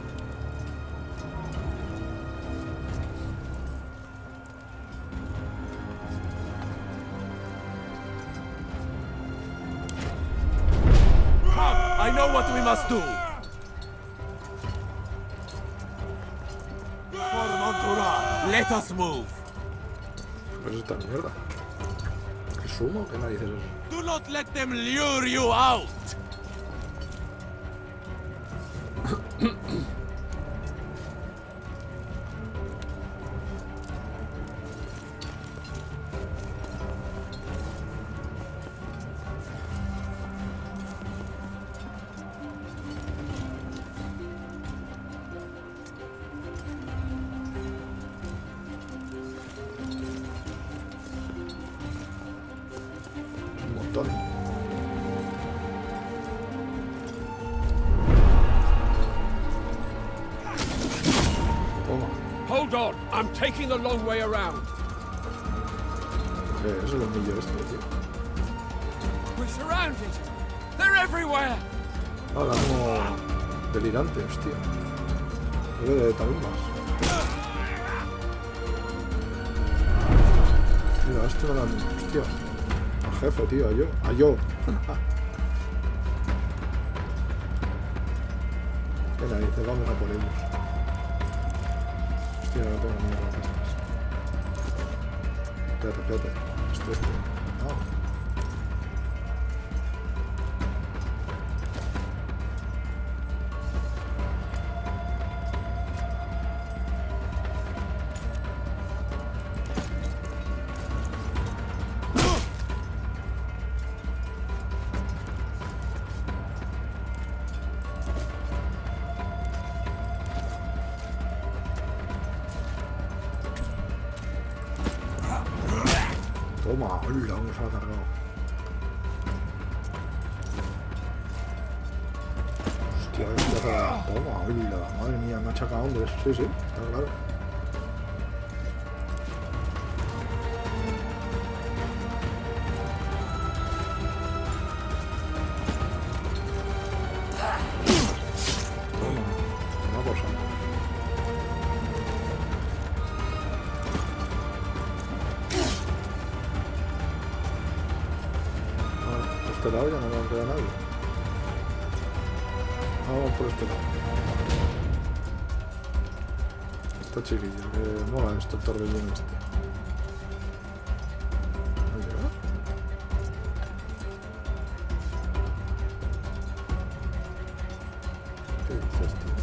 I know what we must do. For Montura, let us move. ¿Qué es esta mierda? ¿Qué sumo? ¿Qué narices es eso? Do not let them lure you out. Hold on, I'm taking the long way around. Eso es el millo este, tío. We're surrounded. They're everywhere. Ahora, como delirante, hostia. Debe de tarumbas. Mira, esto no dan... Hostia. Al jefe, tío, a yo. A yo. ¿Qué narices? Vamos a por ellos. Hostia, no tengo miedo a estas. Espérate. Este. No. Toma, hola, cómo se ha cargado. Hostia, toma, hola, madre mía, me ha achacado hombres. Sí, está claro. Toma, una cosa. Este lado ya no me queda nadie. Vamos por este lado. Está chiquillo, que mola esto, el torbellino este. ¿No llega? ¿Qué dices, tío?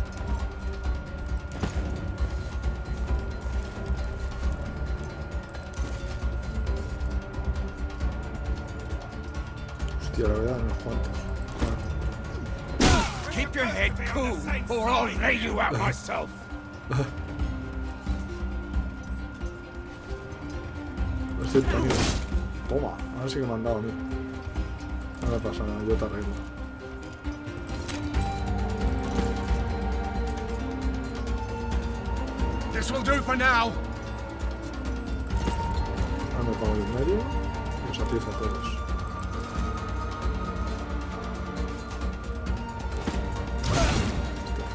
Hostia, la verdad, unos cuantos. Keep your head cool, or I'll lay you out myself. Lo siento, amigo. Toma, ahora sí que me han dado a mí. No pasa nada, yo te arreglo. This will do for now. Ahora me pongo en medio y os atizo a todos.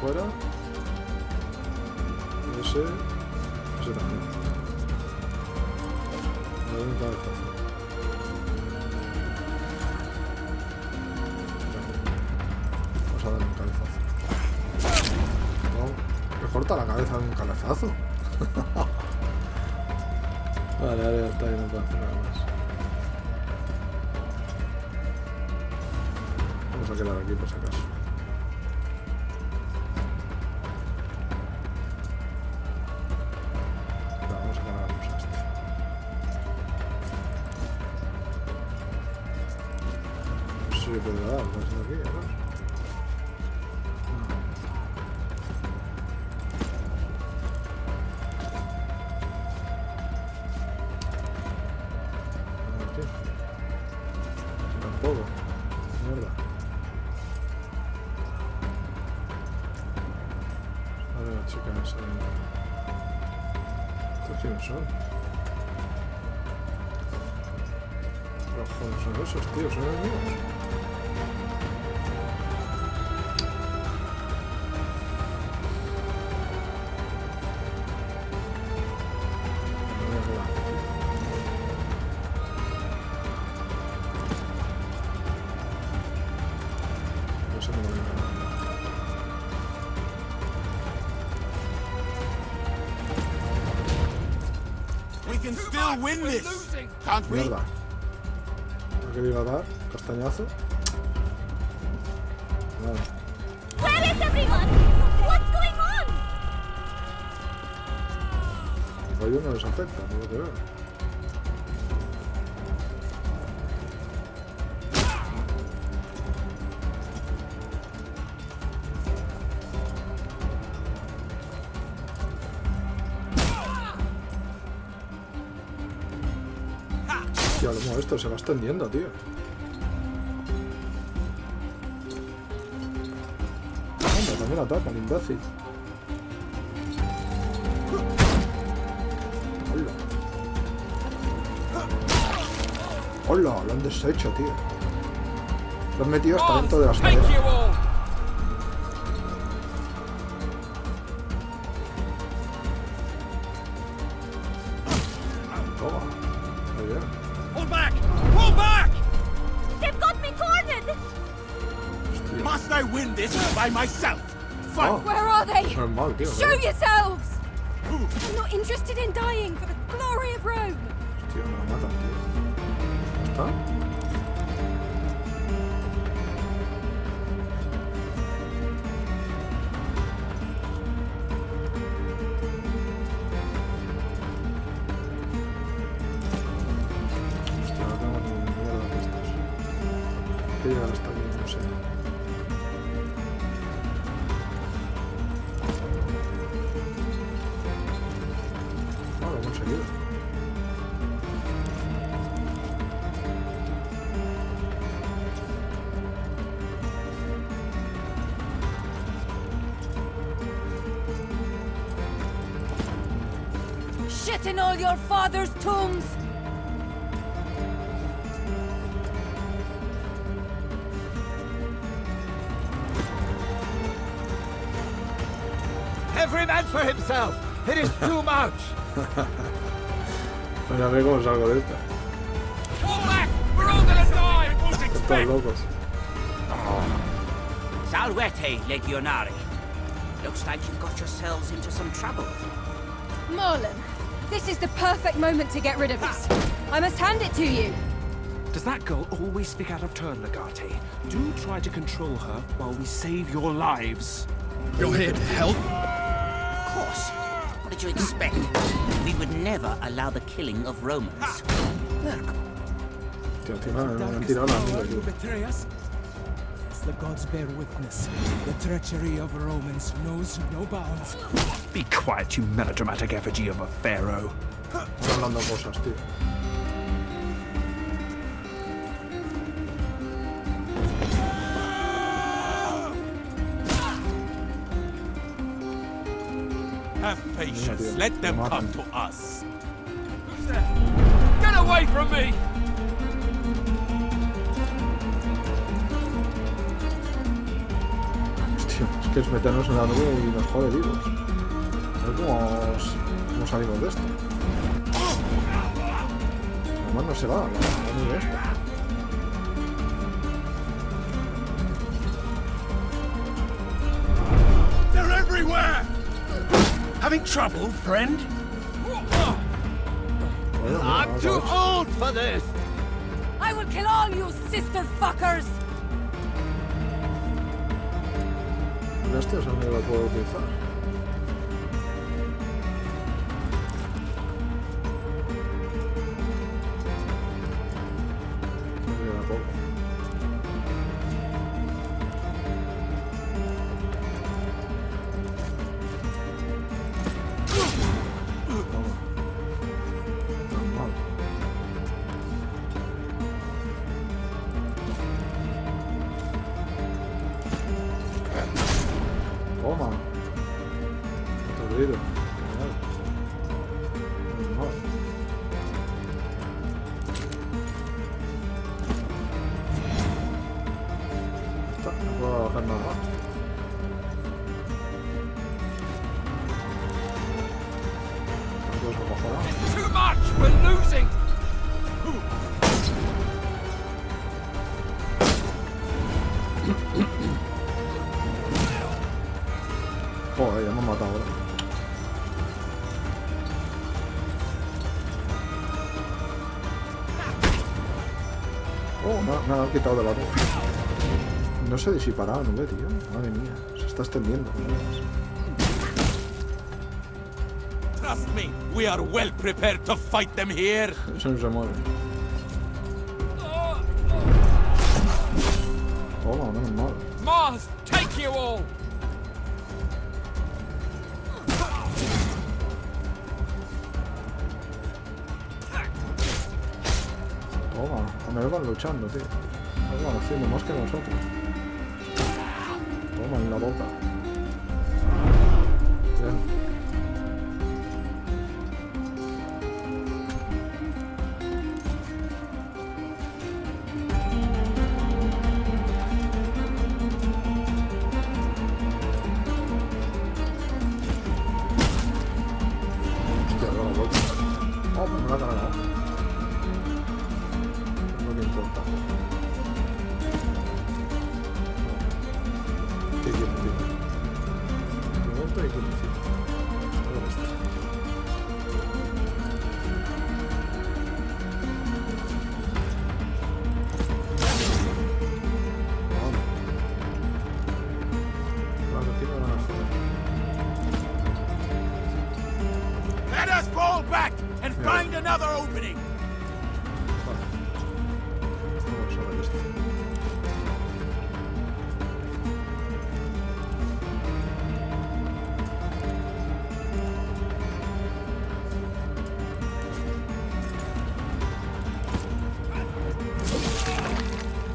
Fuera. Ese también. Me doy un cabezazo. Vamos a darle un cabezazo. No, me corta la cabeza de un cabezazo. Vale, ya está, y no puedo hacer nada más. Vamos a quedar aquí por si acaso. Tampoco. Mierda. Ahora la chica esa. ¿Estos quiénes son? Los joder son esos, tío, son enemigos. Mierda. ¿No que iba a dar? Castañazo. Nada. Where is everyone? What's going on? El rollo no les afecta, por lo que veo. Como esto se va extendiendo, tío. Anda, también atacan, imbécil. Hola. Hola, lo han deshecho, tío. Lo han metido hasta dentro de las cadenas. By myself. fight! Where are they? Normal, tío. Show yourselves! I'm not interested in dying for the glory of Rome. Tío, me la matan, tío. ¿Está? Hostia, no tengo ni mierda de estos. Hay que llegar hasta aquí, no sé. Ah, lo he conseguido. Shit in all your father's tombs! Every man for himself! It is too much! Pues a ver cómo salgo de esta. Fall back! We're all gonna die! It won't Estos expect! locos. Salvete, Legionari. Looks like you've got yourselves into some trouble. Marlon, this is the perfect moment to get rid of us. I must hand it to you. Does that girl always speak out of turn, Legate? Do try to control her while we save your lives. You're here to help? Of course. What did you expect? We would never allow the killing of Romans. Look. Tío, encima me han tirado la mierda, tío. Betray us? As the gods bear witness, the treachery of Romans knows no bounds. Be quiet, you melodramatic effigy of a pharaoh. Están hablando cosas, tío. Have patience. Let them come to us. Who's there? Get away from me! Hostia, es que es meternos en la nube y nos jode vivos. A ver cómo salimos de esto. Además no se va la nube esta. They're everywhere! Having trouble, friend? I'm too old for this! I will kill all you sister fuckers! Este es el único que puedo utilizar. Me queda poco. Toma. Aturdido. No. Está, no puedo hacer nada más. Too much! We're losing! Joder, ya me han matado ahora. Oh, me han quitado de la nube. No se disipará la nube, tío. Madre mía, se está extendiendo. Trust me, we are well prepared to fight them here. Eso no se mueve. Toma, menos mal. Mars, take you all! Toma, a ver van luchando, tío. Algo van haciendo más que nosotros. Toma en la boca. Bien. Hostia, no la boca. Oh, pues me la ha cargado. Es lo que importa. ¿Qué quiere, tío? another opening. Vamos a ver esto.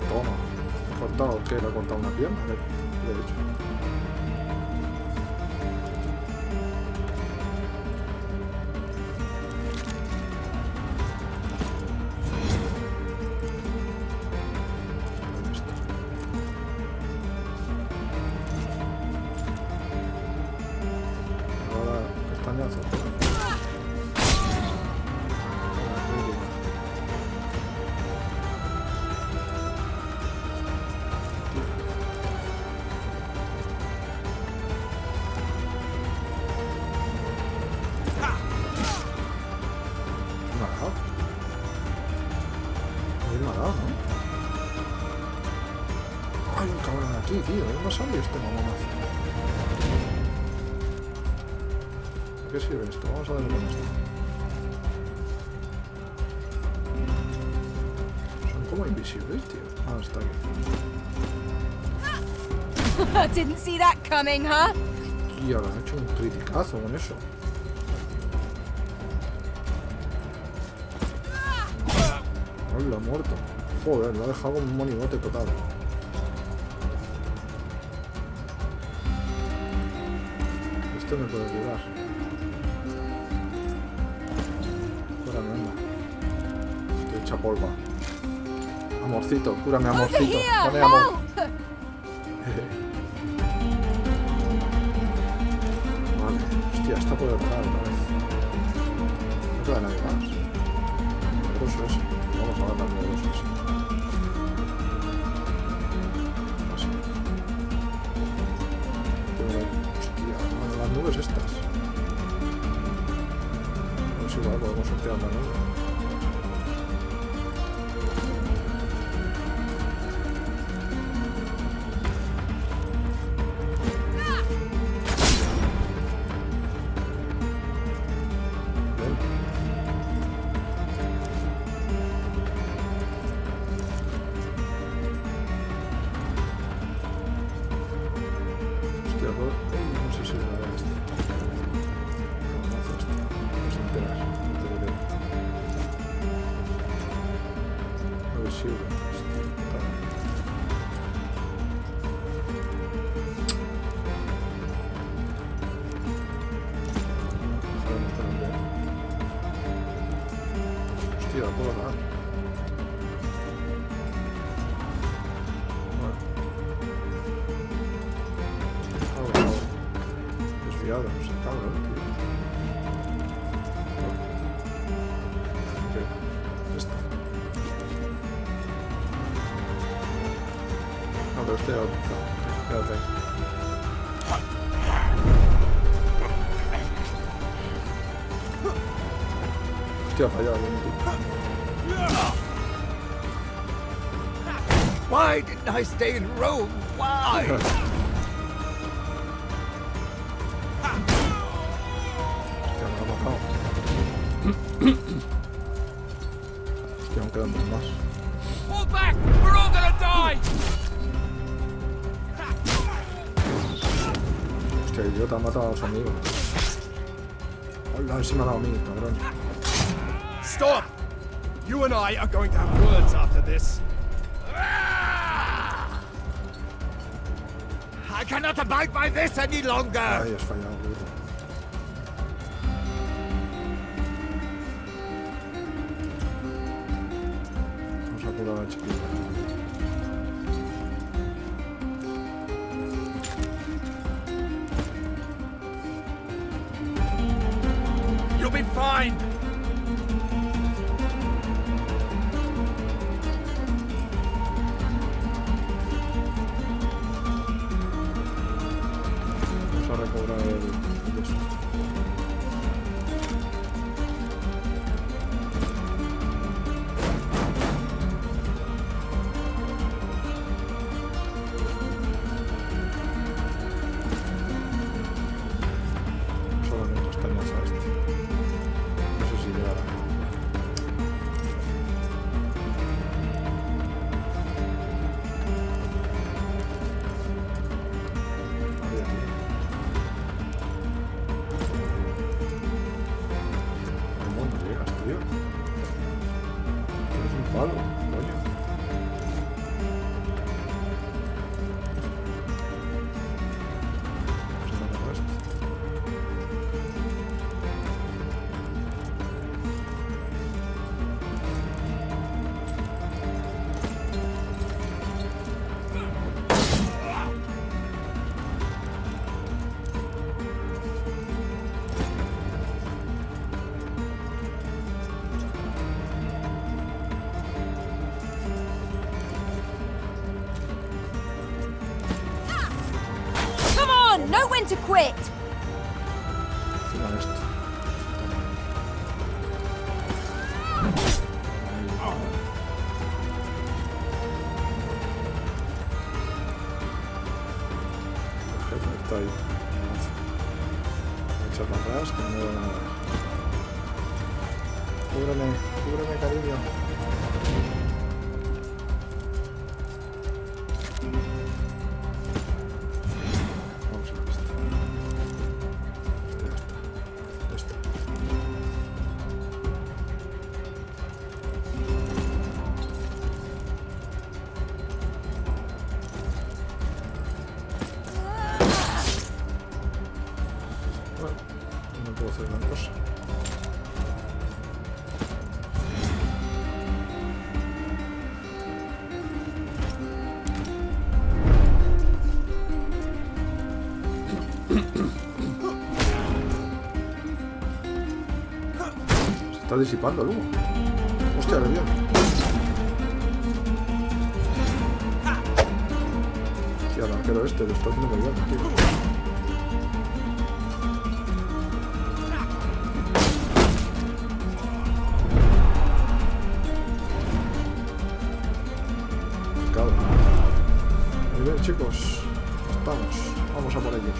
Toma. ¿Me ha cortado qué? ¿Le ha cortado una pierna? ¿Qué le he hecho? ¿Qué sirve esto? Vamos a darle con esto. Son como invisibles, tío. Ah, está aquí. Didn't see that coming, huh? Y ahora han hecho un criticazo con eso. Hola, muerto. Joder, lo ha dejado como un monigote total. Este me puede curar. Cúrame, anda. Estoy hecha polva. Amorcito, cúrame, amorcito. Dame amor. Vale, hostia, esta puede parar otra vez. No queda nadie más. Poderoso ese. Vamos a darle al poderoso ese. Así. Hostia, las nubes estas. No sé, igual podemos sortear la nube. Why didn't I stay in Rome? Why? Aún quedan dos más. Fall back! We're all gonna die! Hostia, el idiota ha matado a su amigo. Hola, ese me ha dado a mí, cabrón. Stop! You and I are going to have words after this. I cannot abide by this any longer. Ay, has fallado, burro. Vamos a curar a la chiquilla. You'll be fine! algo, coño. Know when to quit! Encima de esto. El jefe está ahí. Voy a echar para atrás, que no me veo nada. Cúbreme, cariño. Está disipando el humo. Hostia, qué bien. Hostia, el arquero este lo está haciendo muy bien, tío. Claro. Muy bien, chicos. Vamos a por ellos.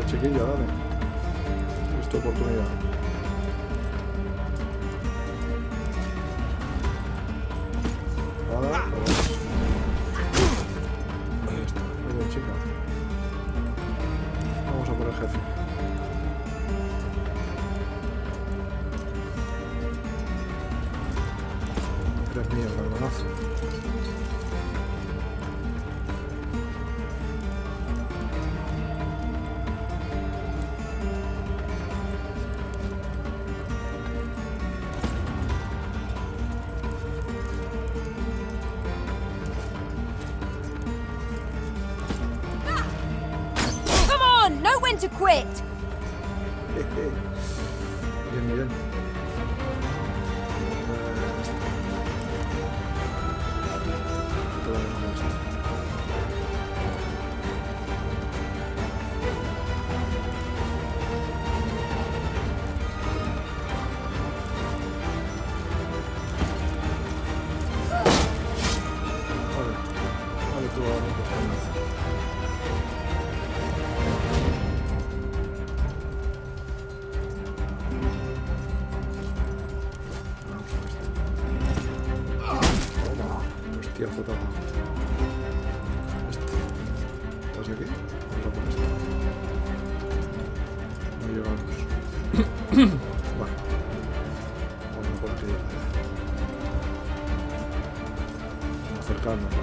Chiquilla, dale. Es tu oportunidad. Nada, ahí está. Muy bien, chica. Vamos a por el jefe. Eres mío, hermanazo. To quit. Bien, bien. Vale, tú ahora no puedes más. Foto. ¿Estás aquí? Vamos a por esto. No llegamos. Vale. Vamos a por aquí. Acercarnos, ¿no?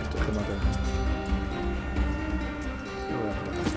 Esto es que mate a esto. Yo voy a por esto.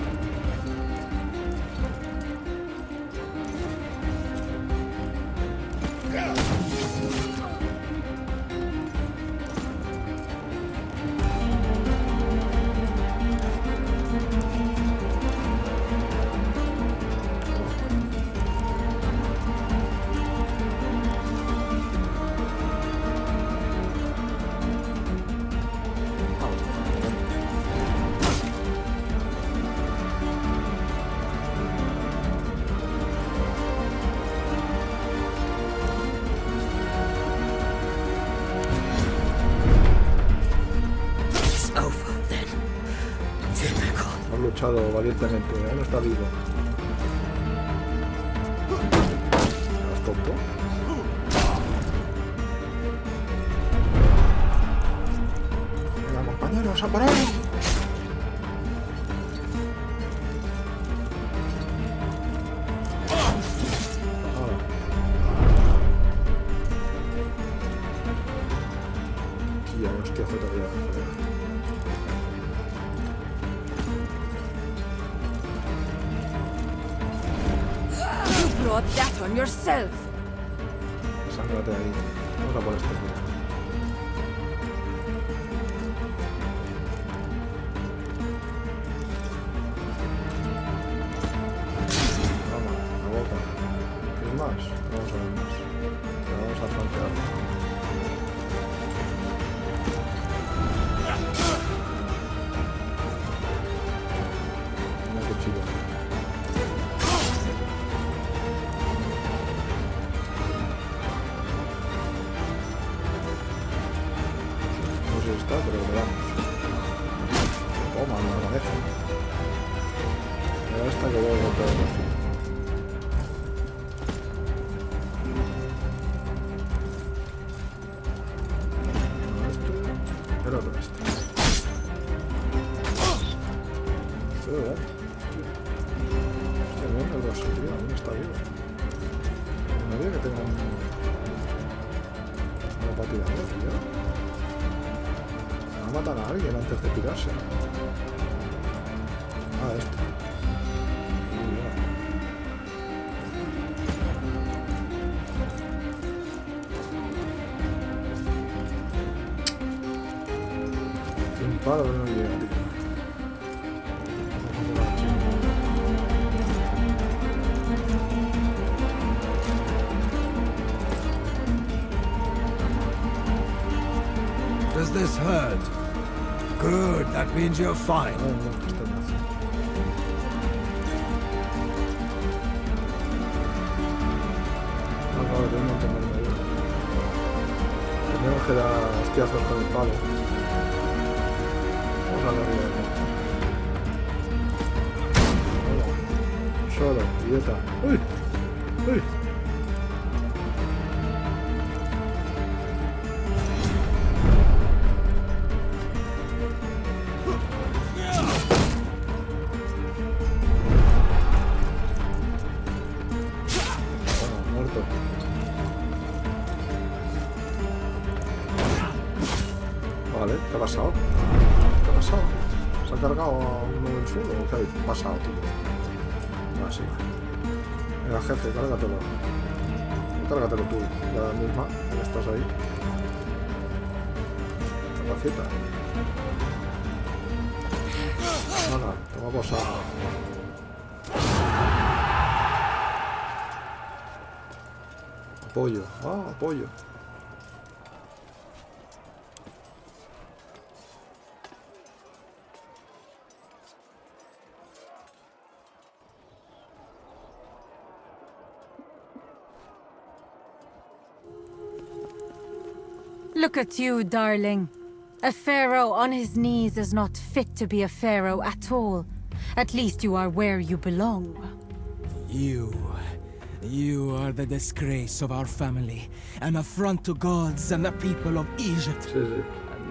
Luchado valientemente, no está vivo. ¿Estás tonto? Vamos a por él. Tía, hostia, fue todavía. You brought that on yourself. Sángrate ahí. Vamos a por este tío. Vamos, la boca. ¿Qué es más? Vamos a ver más. Pero vamos a flanquearlo. Mira qué chido. No sé si está, pero le damos. Toma, me lo agradezco. Mira esta que voy a golpear el vacío. No, este. El otro este. Este, ¿verdad? Hostia, mira el dos, tío, aún está vivo. No había que tenga una partida de tío. Va a matar a alguien antes de tirarse. Ah, este. Un palo que no llega, tío. Does this hurt? Good, that means you're fine. Tenemos que dar hostiazos con el palo. Vamos a darle arriba. Solo, idiota. ¡Uy! ¡Uy! ¿Qué ha pasado? ¿Qué ha pasado? ¿Se ha cargado a uno del suelo? ¿O qué ha pasado, tío? Así va. Venga, jefe, cárgatelo. Cárgatelo tú, ya misma, ya que estás ahí. Capacita. Venga, toma posada. Apoyo. Ah, apoyo. Look at you, darling. A pharaoh on his knees is not fit to be a pharaoh at all. At least you are where you belong. You are the disgrace of our family, an affront to gods and the people of Egypt. And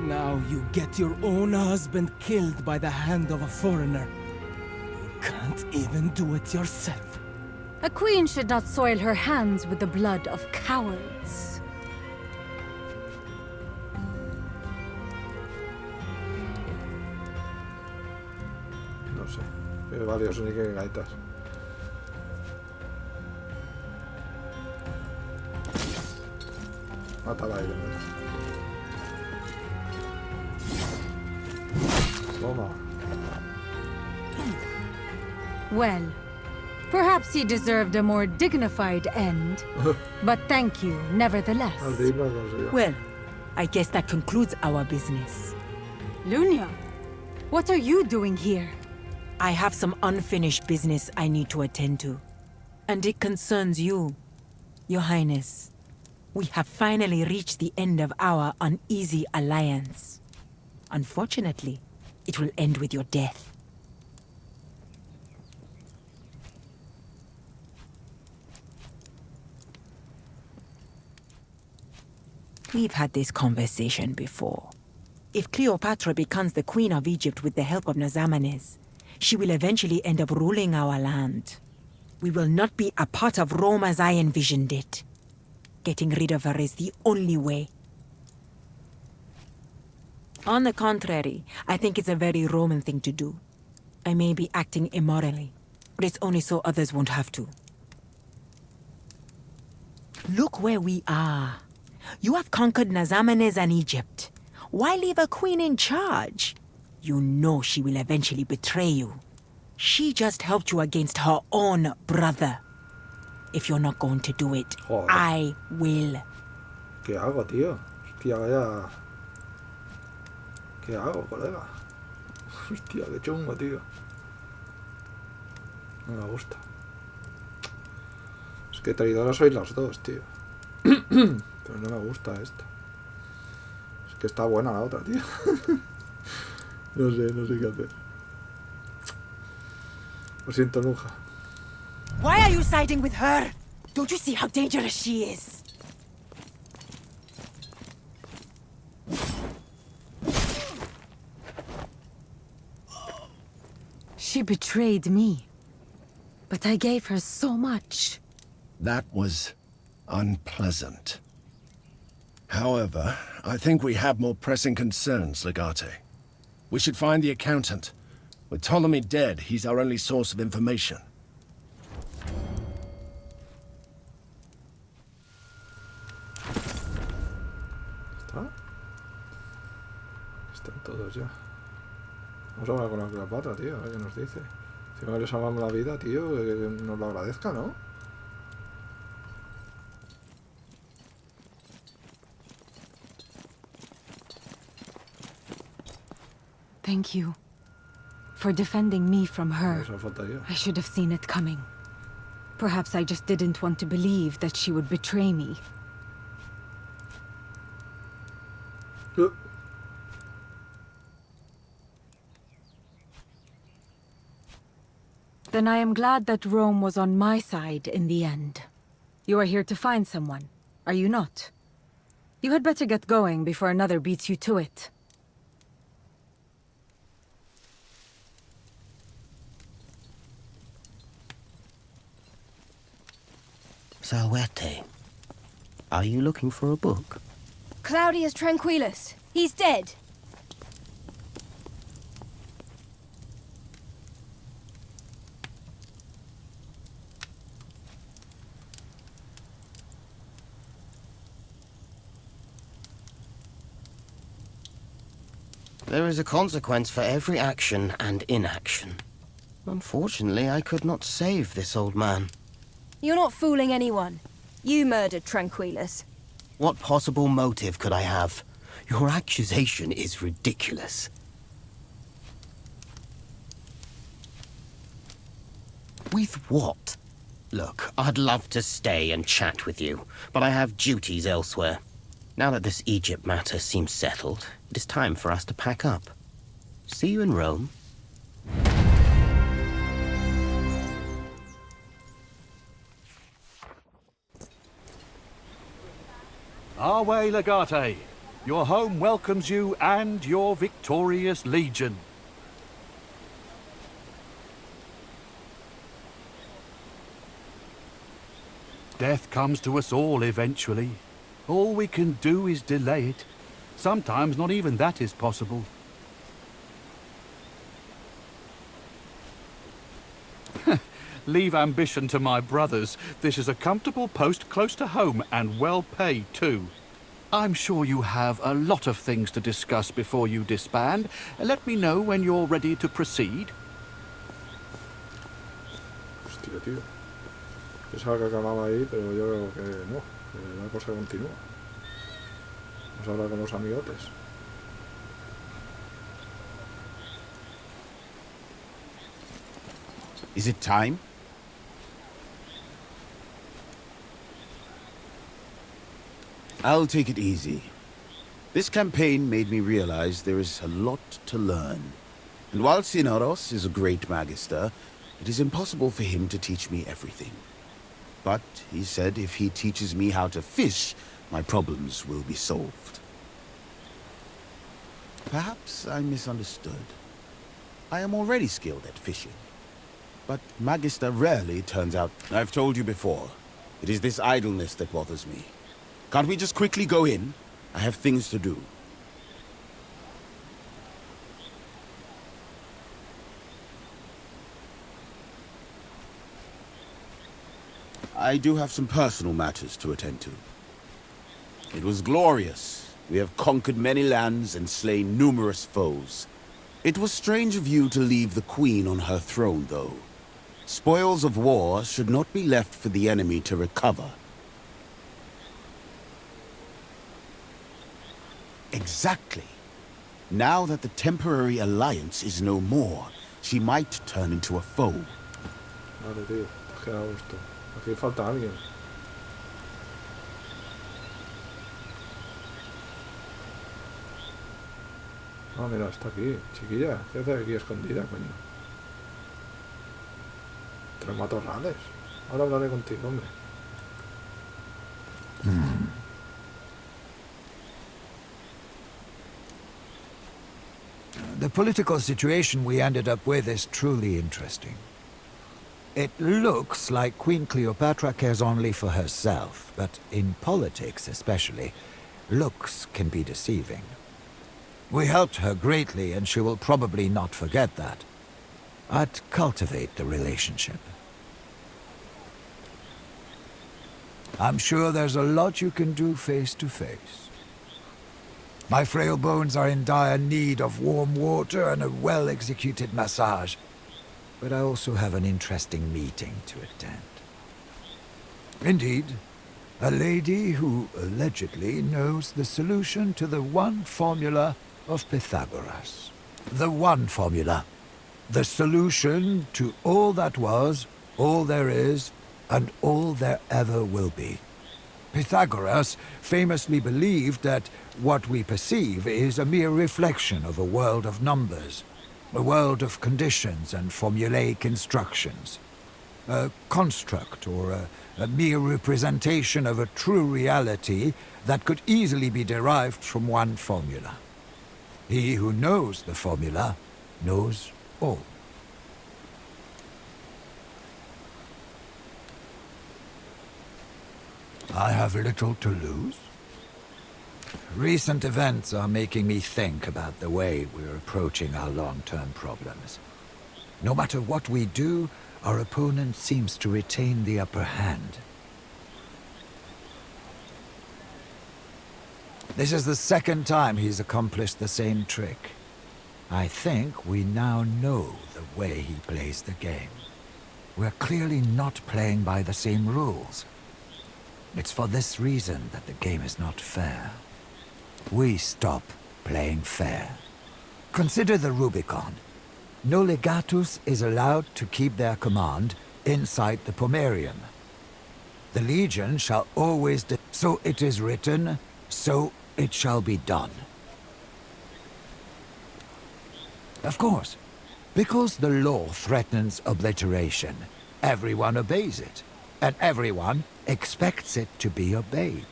now you get your own husband killed by the hand of a foreigner. You can't even do it yourself. A queen should not soil her hands with the blood of cowards. No sé, hay varios ni que gaitas. Mátala ahí, hombre. Toma. Well, perhaps he deserved a more dignified end, but thank you, nevertheless. Well, I guess that concludes our business. Lunia, what are you doing here? I have some unfinished business I need to attend to. And it concerns you, Your Highness. We have finally reached the end of our uneasy alliance. Unfortunately, it will end with your death. We've had this conversation before. If Cleopatra becomes the queen of Egypt with the help of Nazamanes, she will eventually end up ruling our land. We will not be a part of Rome as I envisioned it. Getting rid of her is the only way. On the contrary, I think it's a very Roman thing to do. I may be acting immorally, but it's only so others won't have to. Look where we are. You have conquered Nazamanes and Egypt. Why leave a queen in charge? You know she will eventually betray you. She just helped you against her own brother. If you're not going to do it, Joder. I will. ¿Qué hago, tío? Hostia, vaya... ¿Qué hago, colega? Hostia, qué chungo, tío. No me gusta. Es que traidoras sois las dos, tío. Pero no me gusta esto. Es que está buena la otra, tío. No sé qué hacer. Lo siento, Nuja. Why are you siding with her? Don't you see how dangerous she is? She betrayed me. But I gave her so much. That was unpleasant. However, I think we have more pressing concerns, Legate. We should find the accountant. With Ptolemy dead, he's our only source of information. ¿Está? Están todos ya. Vamos a hablar con la Cleopatra, tío, a ver qué nos dice. Si no le salvamos la vida, tío, que nos lo agradezca, ¿no? Thank you for defending me from her. Eso faltaría. I should have seen it coming. Perhaps I just didn't want to believe that she would betray me. Then I am glad that Rome was on my side in the end. You are here to find someone, are you not? You had better get going before another beats you to it. Salvete, are you looking for a book? Claudius Tranquillus. He's dead. There is a consequence for every action and inaction. Unfortunately, I could not save this old man. You're not fooling anyone. You murdered Tranquillus. What possible motive could I have? Your accusation is ridiculous. With what? Look, I'd love to stay and chat with you, but I have duties elsewhere. Now that this Egypt matter seems settled, it is time for us to pack up. See you in Rome. Our way, Legate. Your home welcomes you and your victorious legion. Death comes to us all eventually. All we can do is delay it. Sometimes not even that is possible. Leave ambition to my brothers. This is a comfortable post close to home and well paid too. I'm sure you have a lot of things to discuss before you disband. Let me know when you're ready to proceed. Hostia, tío. Pensaba que acababa ahí, pero yo creo que no. Que la cosa continúa. Vamos a hablar con los amigotes. Is it time? I'll take it easy. This campaign made me realize there is a lot to learn. And while Sinaros is a great magister, it is impossible for him to teach me everything. But he said if he teaches me how to fish, my problems will be solved. Perhaps I misunderstood. I am already skilled at fishing. But Magister rarely turns out... I've told you before. It is this idleness that bothers me. Can't we just quickly go in? I have things to do. I do have some personal matters to attend to. It was glorious. We have conquered many lands and slain numerous foes. It was strange of you to leave the Queen on her throne, though. Spoils of war should not be left for the enemy to recover. Exactly. Now that the temporary alliance is no more, she might turn into a foe. Vale, tío. Te queda a gusto. Aquí falta alguien. Ah, mira, está aquí. Chiquilla, ¿qué haces aquí escondida, coño? Tres matorrales. Ahora hablaré contigo, hombre. The political situation we ended up with is truly interesting. It looks like Queen Cleopatra cares only for herself, but in politics especially, looks can be deceiving. We helped her greatly, and she will probably not forget that. I'd cultivate the relationship. I'm sure there's a lot you can do face to face. My frail bones are in dire need of warm water and a well-executed massage. But I also have an interesting meeting to attend. Indeed, a lady who allegedly knows the solution to the one formula of Pythagoras. The one formula. The solution to all that was, all there is, and all there ever will be. Pythagoras famously believed that what we perceive is a mere reflection of a world of numbers, a world of conditions and formulaic instructions, a construct or a mere representation of a true reality that could easily be derived from one formula. He who knows the formula knows all. I have little to lose. Recent events are making me think about the way we're approaching our long-term problems. No matter what we do, our opponent seems to retain the upper hand. This is the second time he's accomplished the same trick. I think we now know the way he plays the game. We're clearly not playing by the same rules. It's for this reason that the game is not fair. We stop playing fair. Consider the Rubicon. No legatus is allowed to keep their command inside the Pomerium. The Legion shall always so it is written, so it shall be done. Of course, because the law threatens obliteration, everyone obeys it, and everyone expects it to be obeyed.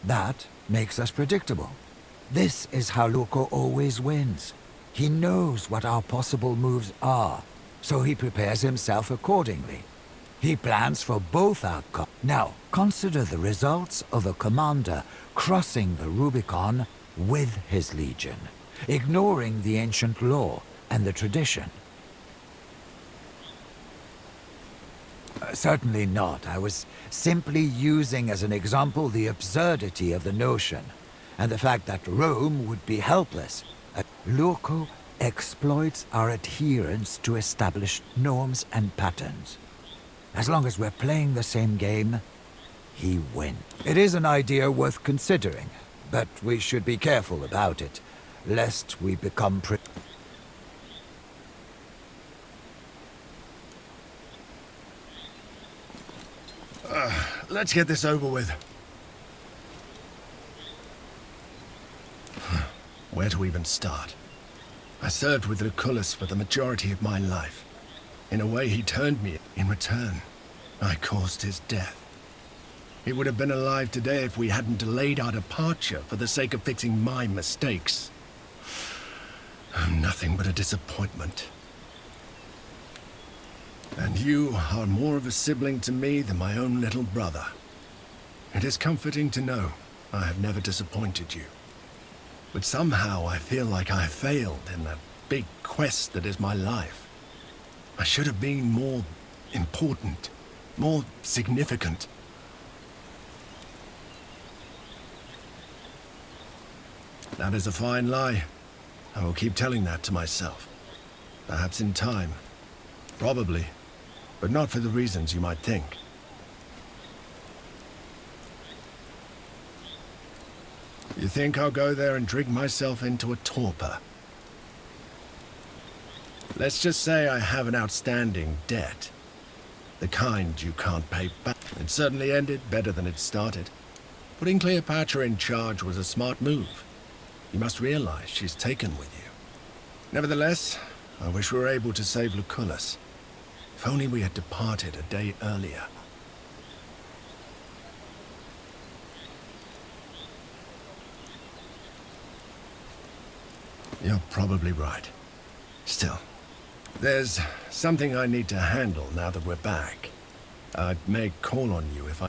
That makes us predictable. This is how Loco always wins. He knows what our possible moves are, so he prepares himself accordingly. He plans for both outcomes. Now, consider the results of a commander crossing the Rubicon with his legion, ignoring the ancient law and the tradition. Certainly not. I was simply using as an example the absurdity of the notion, and the fact that Rome would be helpless. Loco exploits our adherence to established norms and patterns. As long as we're playing the same game, he wins. It is an idea worth considering, but we should be careful about it, lest we become Let's get this over with. Where to even start? I served with Lucullus for the majority of my life. In a way, he turned me. In return, I caused his death. He would have been alive today if we hadn't delayed our departure for the sake of fixing my mistakes. I'm nothing but a disappointment. And you are more of a sibling to me than my own little brother. It is comforting to know I have never disappointed you. But somehow I feel like I have failed in that big quest that is my life. I should have been more important, more significant. That is a fine lie. I will keep telling that to myself. Perhaps in time. Probably. But not for the reasons you might think. You think I'll go there and drink myself into a torpor? Let's just say I have an outstanding debt. The kind you can't pay back. It certainly ended better than it started. Putting Cleopatra in charge was a smart move. You must realize she's taken with you. Nevertheless, I wish we were able to save Lucullus. If only we had departed a day earlier. You're probably right. Still, there's something I need to handle now that we're back. I may call on you if I...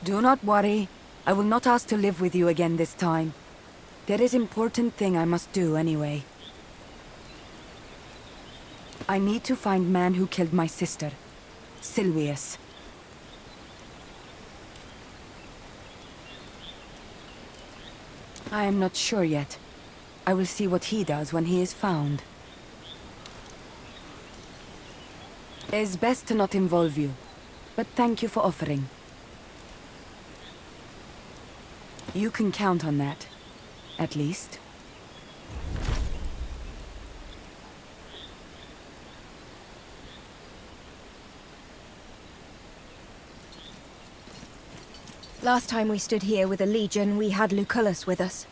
Do not worry. I will not ask to live with you again this time. There is important thing I must do anyway. I need to find man who killed my sister, Silvius. I am not sure yet. I will see what he does when he is found. It is best to not involve you, but thank you for offering. You can count on that, at least. Last time we stood here with a legion, we had Lucullus with us.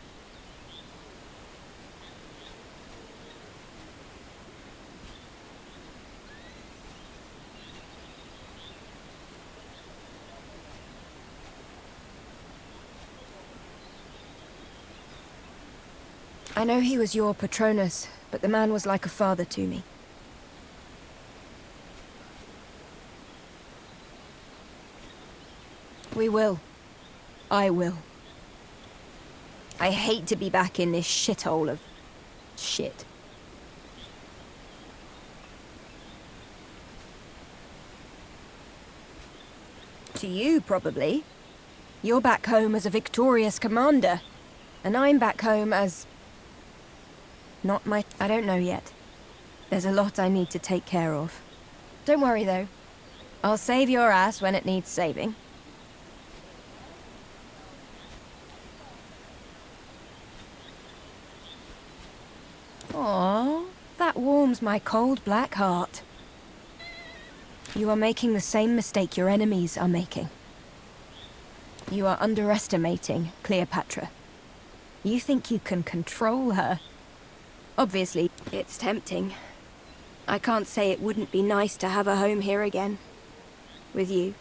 I know he was your Patronus, but the man was like a father to me. We will. I will. I hate to be back in this shithole of... shit. To you, probably. You're back home as a victorious commander, and I'm back home as... not my... I don't know yet. There's a lot I need to take care of. Don't worry, though. I'll save your ass when it needs saving. Aww, that warms my cold black heart. You are making the same mistake your enemies are making. You are underestimating Cleopatra. You think you can control her. Obviously, it's tempting. I can't say it wouldn't be nice to have a home here again. With you.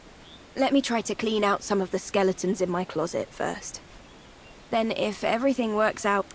Let me try to clean out some of the skeletons in my closet first. Then if everything works out...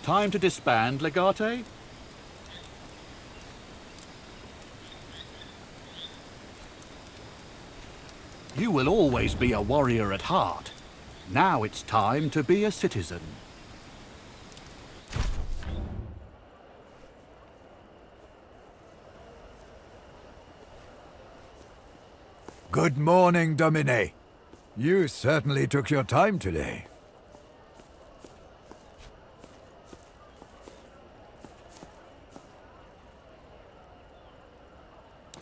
Time to disband, Legate? You will always be a warrior at heart. Now it's time to be a citizen. Good morning, Domine. You certainly took your time today.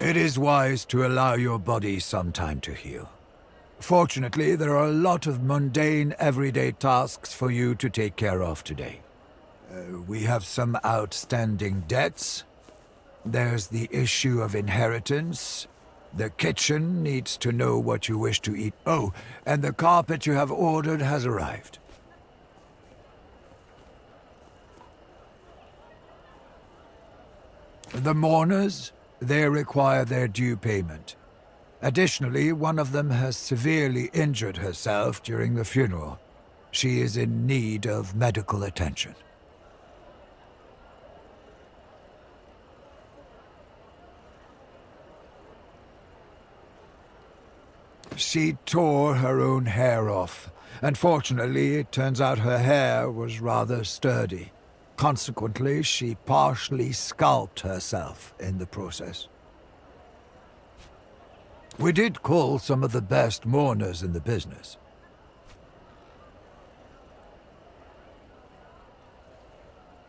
It is wise to allow your body some time to heal. Fortunately, there are a lot of mundane, everyday tasks for you to take care of today. We have some outstanding debts. There's the issue of inheritance. The kitchen needs to know what you wish to eat. Oh, and the carpet you have ordered has arrived. The mourners, they require their due payment. Additionally, one of them has severely injured herself during the funeral. She is in need of medical attention. She tore her own hair off. Unfortunately, it turns out her hair was rather sturdy. Consequently, she partially scalped herself in the process. We did call some of the best mourners in the business.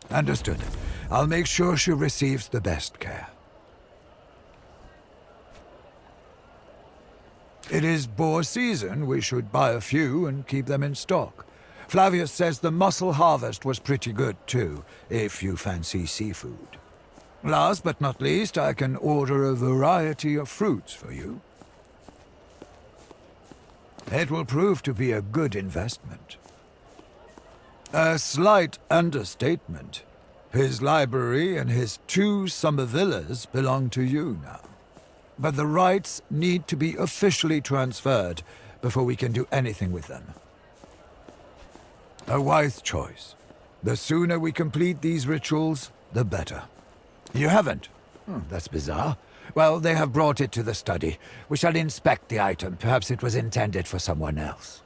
Understood. I'll make sure she receives the best care. It is boar season. We should buy a few and keep them in stock. Flavius says the mussel harvest was pretty good too, if you fancy seafood. Last but not least, I can order a variety of fruits for you. It will prove to be a good investment. A slight understatement. His library and his 2 summer villas belong to you now. But the rights need to be officially transferred before we can do anything with them. A wise choice. The sooner we complete these rituals, the better. You haven't? That's bizarre. Well, they have brought it to the study. We shall inspect the item. Perhaps it was intended for someone else.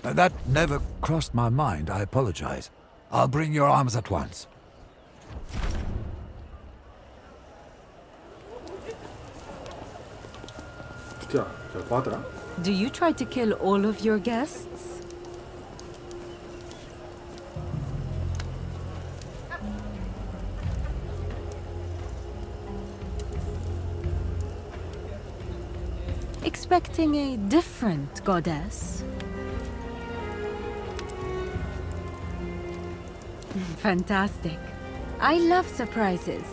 That never crossed my mind. I apologize. I'll bring your arms at once. Cleopatra. Do you try to kill all of your guests? Expecting a different goddess? Fantastic. I love surprises.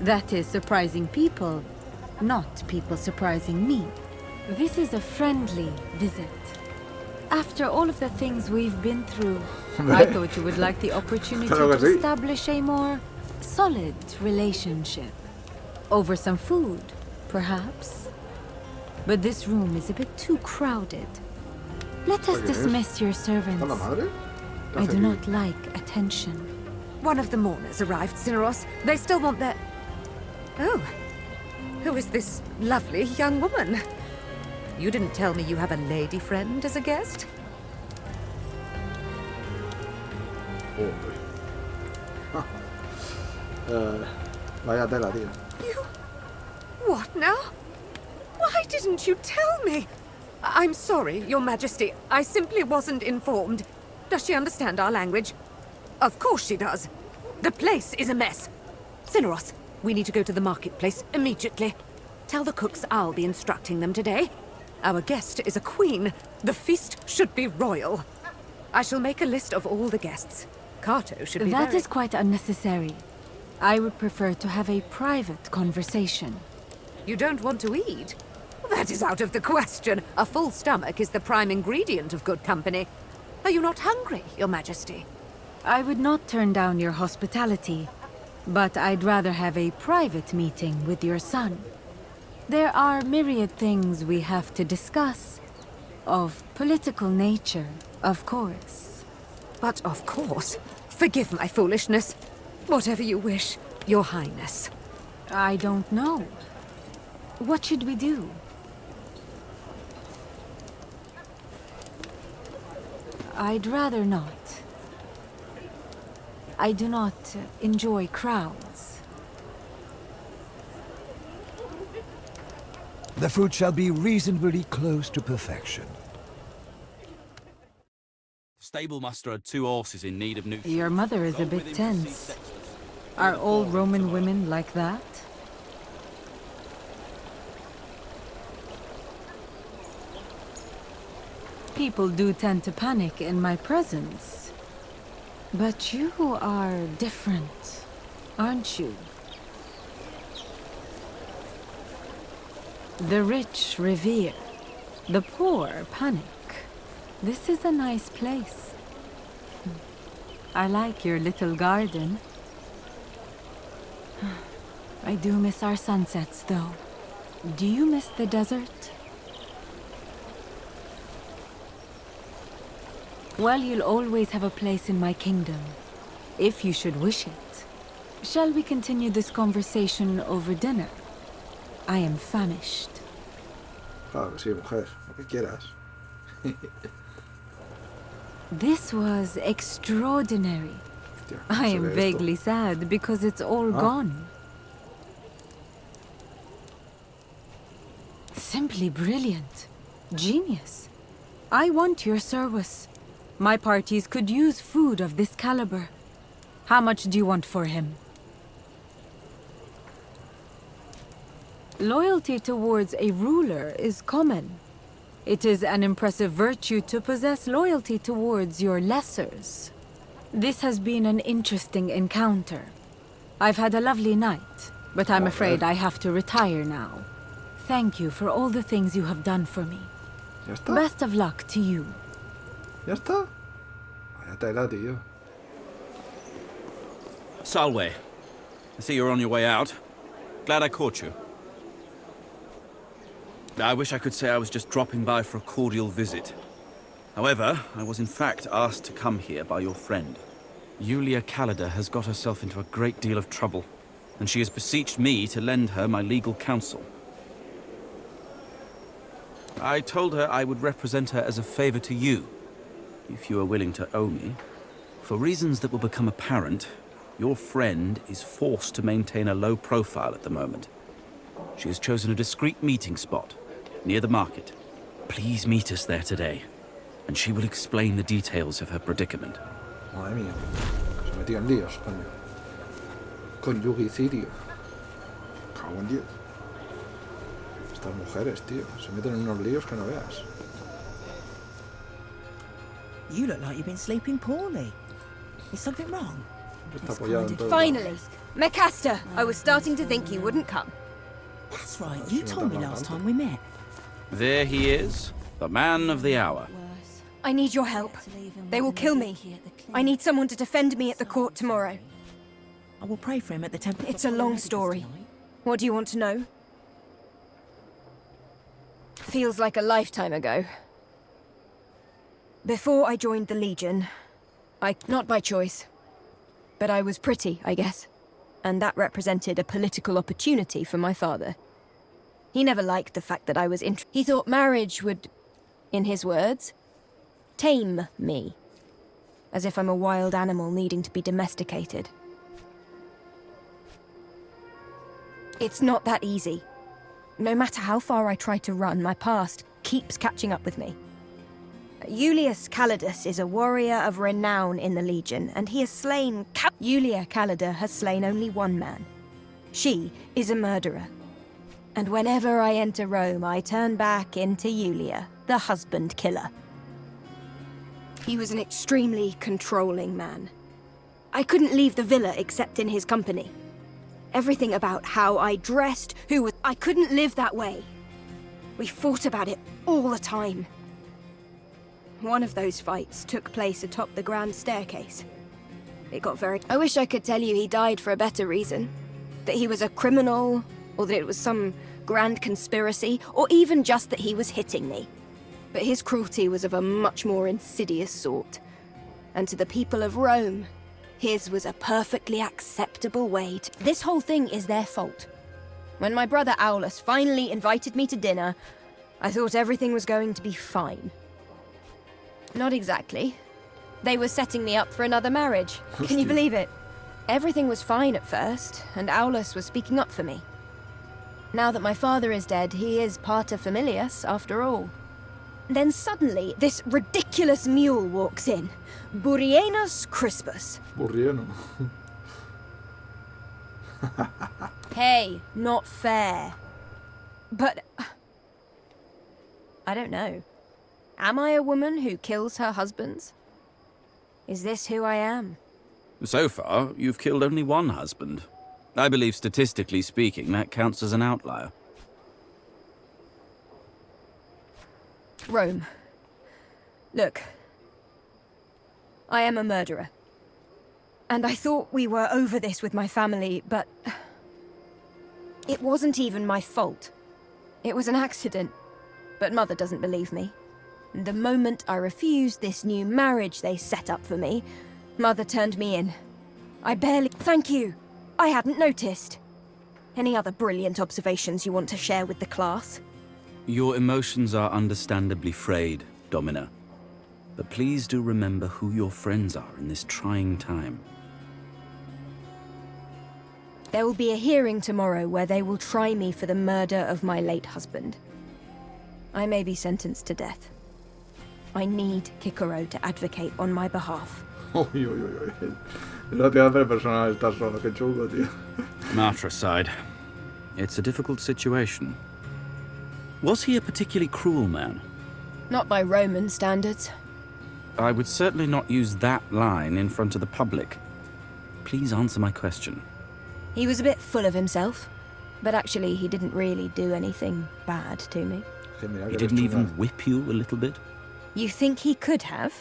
That is, surprising people, not people surprising me. This is a friendly visit. After all of the things we've been through, I thought you would like the opportunity to establish a more solid relationship. Over some food, perhaps. But this room is a bit too crowded. Let us dismiss your servants. I do not like attention. One of the mourners arrived, Cineros. They still want their... Oh. Who is this lovely young woman? You didn't tell me you have a lady friend as a guest? Vaya tela, tío. You... What now? Why didn't you tell me? I'm sorry, Your Majesty. I simply wasn't informed. Does she understand our language? Of course she does. The place is a mess. Cineros, we need to go to the marketplace immediately. Tell the cooks I'll be instructing them today. Our guest is a queen. The feast should be royal. I shall make a list of all the guests. Cato should be That is quite unnecessary. I would prefer to have a private conversation. You don't want to eat? That is out of the question. A full stomach is the prime ingredient of good company. Are you not hungry, Your Majesty? I would not turn down your hospitality, but I'd rather have a private meeting with your son. There are myriad things we have to discuss. Of political nature, of course. But of course. Forgive my foolishness. Whatever you wish, Your Highness. I don't know. What should we do? I'd rather not. I do not enjoy crowds. The food shall be reasonably close to perfection. Stablemaster had 2 horses in need of new... Your mother is a bit tense. Are all Roman women like that? People do tend to panic in my presence. But you are different, aren't you? The rich revere, the poor panic. This is a nice place. I like your little garden. I do miss our sunsets, though. Do you miss the desert? Well, you'll always have a place in my kingdom, if you should wish it. Shall we continue this conversation over dinner? I am famished. Claro que sí, mujer. Lo que quieras. This was extraordinary. I am vaguely sad because it's all gone. Simply brilliant. Genius. I want your service. My parties could use food of this caliber. How much do you want for him? Loyalty towards a ruler is common. It is an impressive virtue to possess loyalty towards your lessers. This has been an interesting encounter. I've had a lovely night, but I'm afraid I have to retire now. Thank you for all the things you have done for me. ¿Ya está? Best of luck to you. ¿Ya está? Vaya tela, tío. Salve. I see you're on your way out. Glad I caught you. I wish I could say I was just dropping by for a cordial visit. However, I was in fact asked to come here by your friend. Julia Callida has got herself into a great deal of trouble, and she has beseeched me to lend her my legal counsel. I told her I would represent her as a favor to you, if you are willing to owe me. For reasons that will become apparent, your friend is forced to maintain a low profile at the moment. She has chosen a discreet meeting spot, near the market. Please meet us there today, and she will explain the details of her predicament. Madre mía. Se metió en líos, coño. Con Yugicidio. Cago en 10. Estas mujeres, tío. Se meten en unos líos que no veas. You look like you've been sleeping poorly. Is something wrong? Está apoyado en todo. Finally! Mecasta! I was starting to think you wouldn't come. That's right. You told me last time we met. There he is, the man of the hour. I need your help. They will kill me. I need someone to defend me at the court tomorrow. I will pray for him at the temple. It's a long story. What do you want to know? Feels like a lifetime ago. Before I joined the Legion, not by choice, but I was pretty, I guess. And that represented a political opportunity for my father. He never liked the fact that I was He thought marriage would, in his words, tame me. As if I'm a wild animal needing to be domesticated. It's not that easy. No matter how far I try to run, my past keeps catching up with me. Julius Calidus is a warrior of renown in the Legion, and he has slain... Julia Callida has slain only one man. She is a murderer. And whenever I enter Rome, I turn back into Julia, the husband killer. He was an extremely controlling man. I couldn't leave the villa except in his company. Everything about how I dressed, I couldn't live that way. We fought about it all the time. One of those fights took place atop the grand staircase. It got very... I wish I could tell you he died for a better reason. That he was a criminal, or that it was some grand conspiracy, or even just that he was hitting me. But his cruelty was of a much more insidious sort. And to the people of Rome, his was a perfectly acceptable way to... This whole thing is their fault. When my brother Aulus finally invited me to dinner, I thought everything was going to be fine. Not exactly. They were setting me up for another marriage. Can you believe it? Everything was fine at first, and Aulus was speaking up for me. Now that my father is dead, he is pater familias, after all. Then suddenly, this ridiculous mule walks in. Burrienus Crispus. Burrieno. Hey, not fair. But... I don't know. Am I a woman who kills her husbands? Is this who I am? So far, you've killed only one husband. I believe, statistically speaking, that counts as an outlier. Rome. Look. I am a murderer. And I thought we were over this with my family, but... it wasn't even my fault. It was an accident. But Mother doesn't believe me. And the moment I refused this new marriage they set up for me, Mother turned me in. I barely... Thank you! I hadn't noticed. Any other brilliant observations you want to share with the class? Your emotions are understandably frayed, Domina. But please do remember who your friends are in this trying time. There will be a hearing tomorrow where they will try me for the murder of my late husband. I may be sentenced to death. I need Kikoro to advocate on my behalf. Matricide. It's a difficult situation. Was he a particularly cruel man? Not by Roman standards. I would certainly not use that line in front of the public. Please answer my question. He was a bit full of himself, but actually he didn't really do anything bad to me. He didn't even whip you a little bit? You think he could have?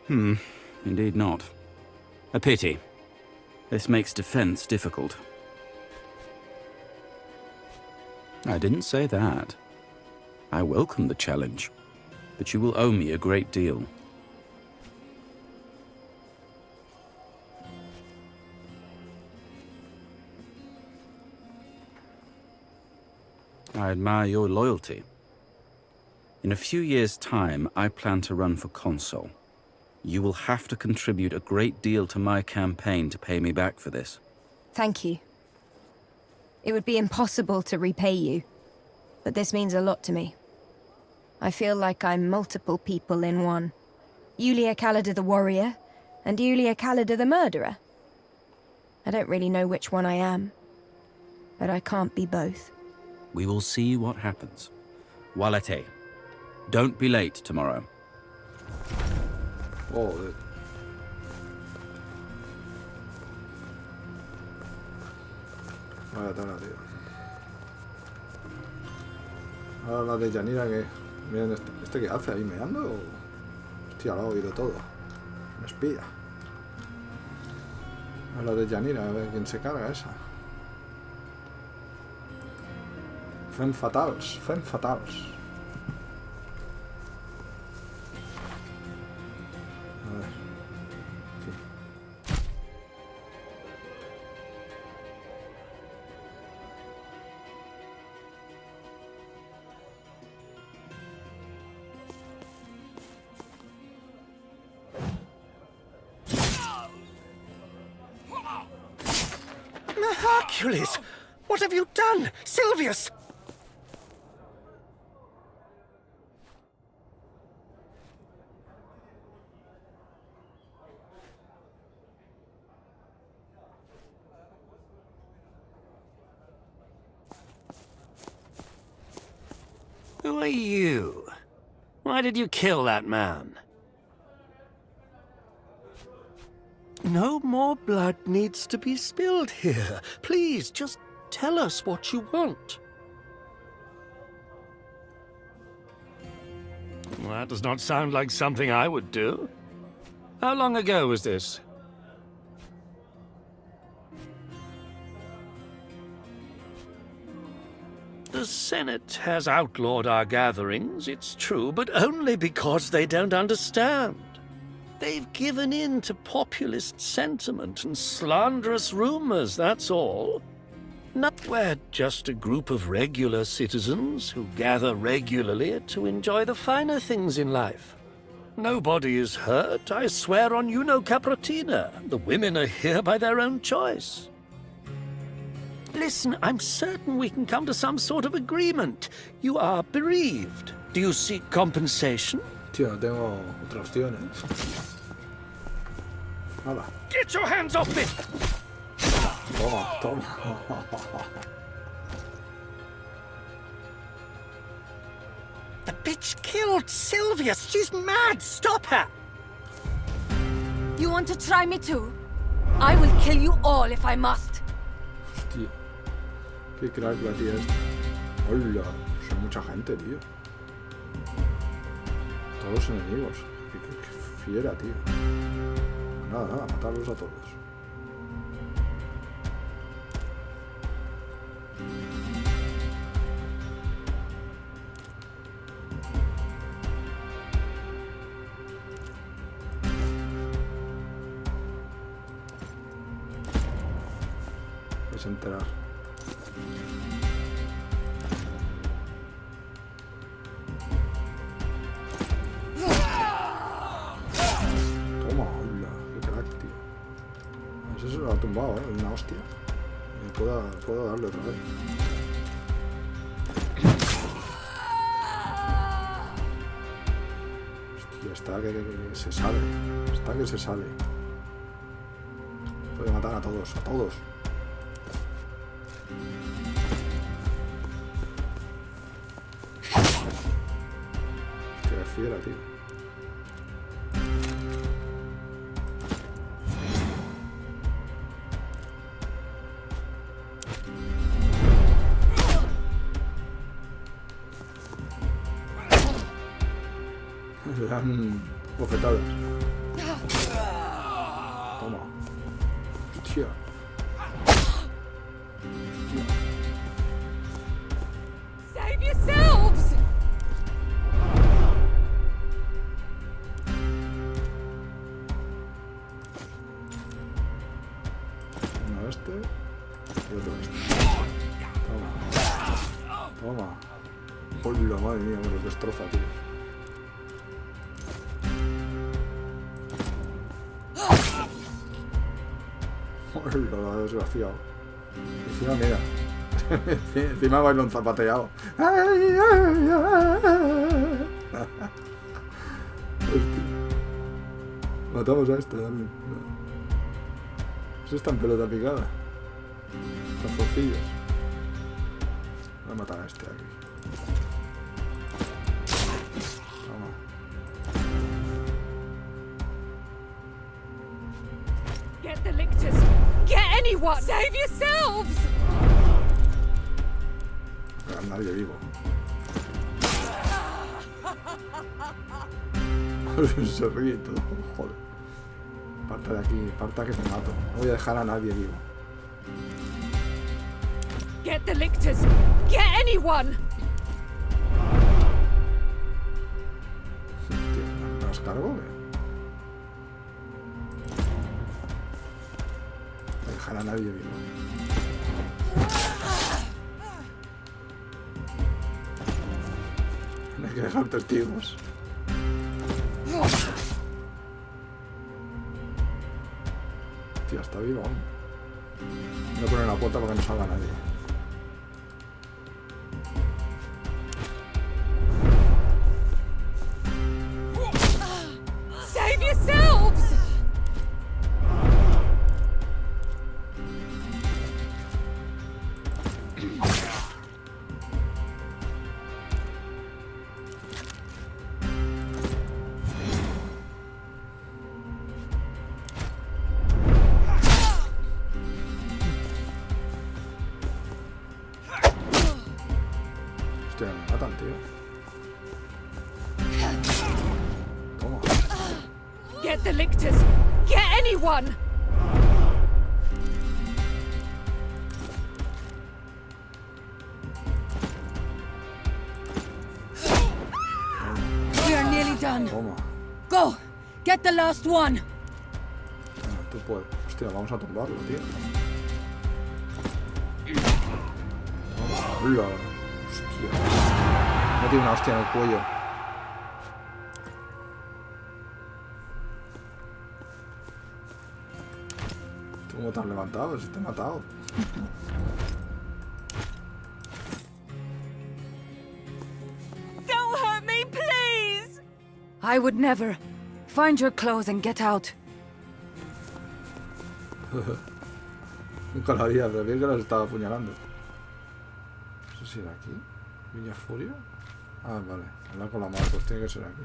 Indeed not. A pity. This makes defense difficult. I didn't say that. I welcome the challenge, but you will owe me a great deal. I admire your loyalty. In a few years' time, I plan to run for consul. You will have to contribute a great deal to my campaign to pay me back for this. Thank you. It would be impossible to repay you, but this means a lot to me. I feel like I'm multiple people in one. Yulia Kalida the warrior, and Yulia Kalida the murderer. I don't really know which one I am, but I can't be both. We will see what happens. Walete, don't be late tomorrow. Joder. Vaya tela, tío. Ahora la de Yanira que... Miren, ¿este qué hace ahí meando? Hostia, lo ha oído todo. Un espía. Ahora la de Yanira, a ver quién se carga esa. Femme fatals, femme fatals. A ver. Sí. Hercules! What have you done? Silvius! Who are you? Why did you kill that man? No more blood needs to be spilled here. Please, just tell us what you want. Well, that does not sound like something I would do. How long ago was this? The Senate has outlawed our gatherings, it's true, but only because they don't understand. They've given in to populist sentiment and slanderous rumors, that's all. We're just a group of regular citizens who gather regularly to enjoy the finer things in life. Nobody is hurt, I swear on Juno Capratina. The women are here by their own choice. Listen, I'm certain we can come to some sort of agreement. You are bereaved. Do you seek compensation? Tío, tengo otra opción, Hola. Get your hands off me! Toma, toma. The bitch killed Sylvius. She's mad. Stop her. You want to try me too? I will kill you all if I must. Hostia. Qué crack la tía esta. Hola. Son mucha gente, tío. Todos enemigos. Qué fiera, tío. Nada, matarlos a todos. Vais a enterar. Toma, hola, qué crack, tío. Eso se lo ha tumbado, una hostia. Puedo darle otra vez. Hostia, está que se sale. Está que se sale. Puede matar a todos, a todos. Hostia, qué fiera, tío. Le dan bofetadas. Toma. Hostia. Save yourselves! Uno este y otro este. Toma. Hola, madre mía, me los destroza, tío. Hola, desgraciado. Encima, mira. Encima bailo un zapateado. Hostia. Matamos a este también. Eso está en pelota picada. Calzoncillos. Voy a matar a este aquí. Toma. Get the lictors! Get anyone! Save yourselves! No, nadie vivo. Se ríe y todo. Joder. Parta de aquí, parta que te mato. No voy a dejar a nadie vivo. Get the lictors! Get anyone! Hostia, ¿me las cargo? No voy a dejar a nadie vivo. No hay que dejar testigos. Hostia, está vivo aún. Voy a poner la puerta para que no salga nadie. Save yourselves! Hostia, me matan, tío. Toma. Get the lictors! Get anyone! We are nearly done. Toma. Go! Get the last one! Tú puedes. Hostia, vamos a tumbarlo, tío. Hola. Hostia. Me tiene una hostia en el cuello. ¿Tú cómo te has levantado? Si te he matado. Don't hurt me, please! I would never. Find your clothes and get out. Nunca lo haría, pero bien que las estaba apuñalando. No sé si era aquí. Viña Furia. Ah, vale. Habla con la mano, pues tiene que ser aquí.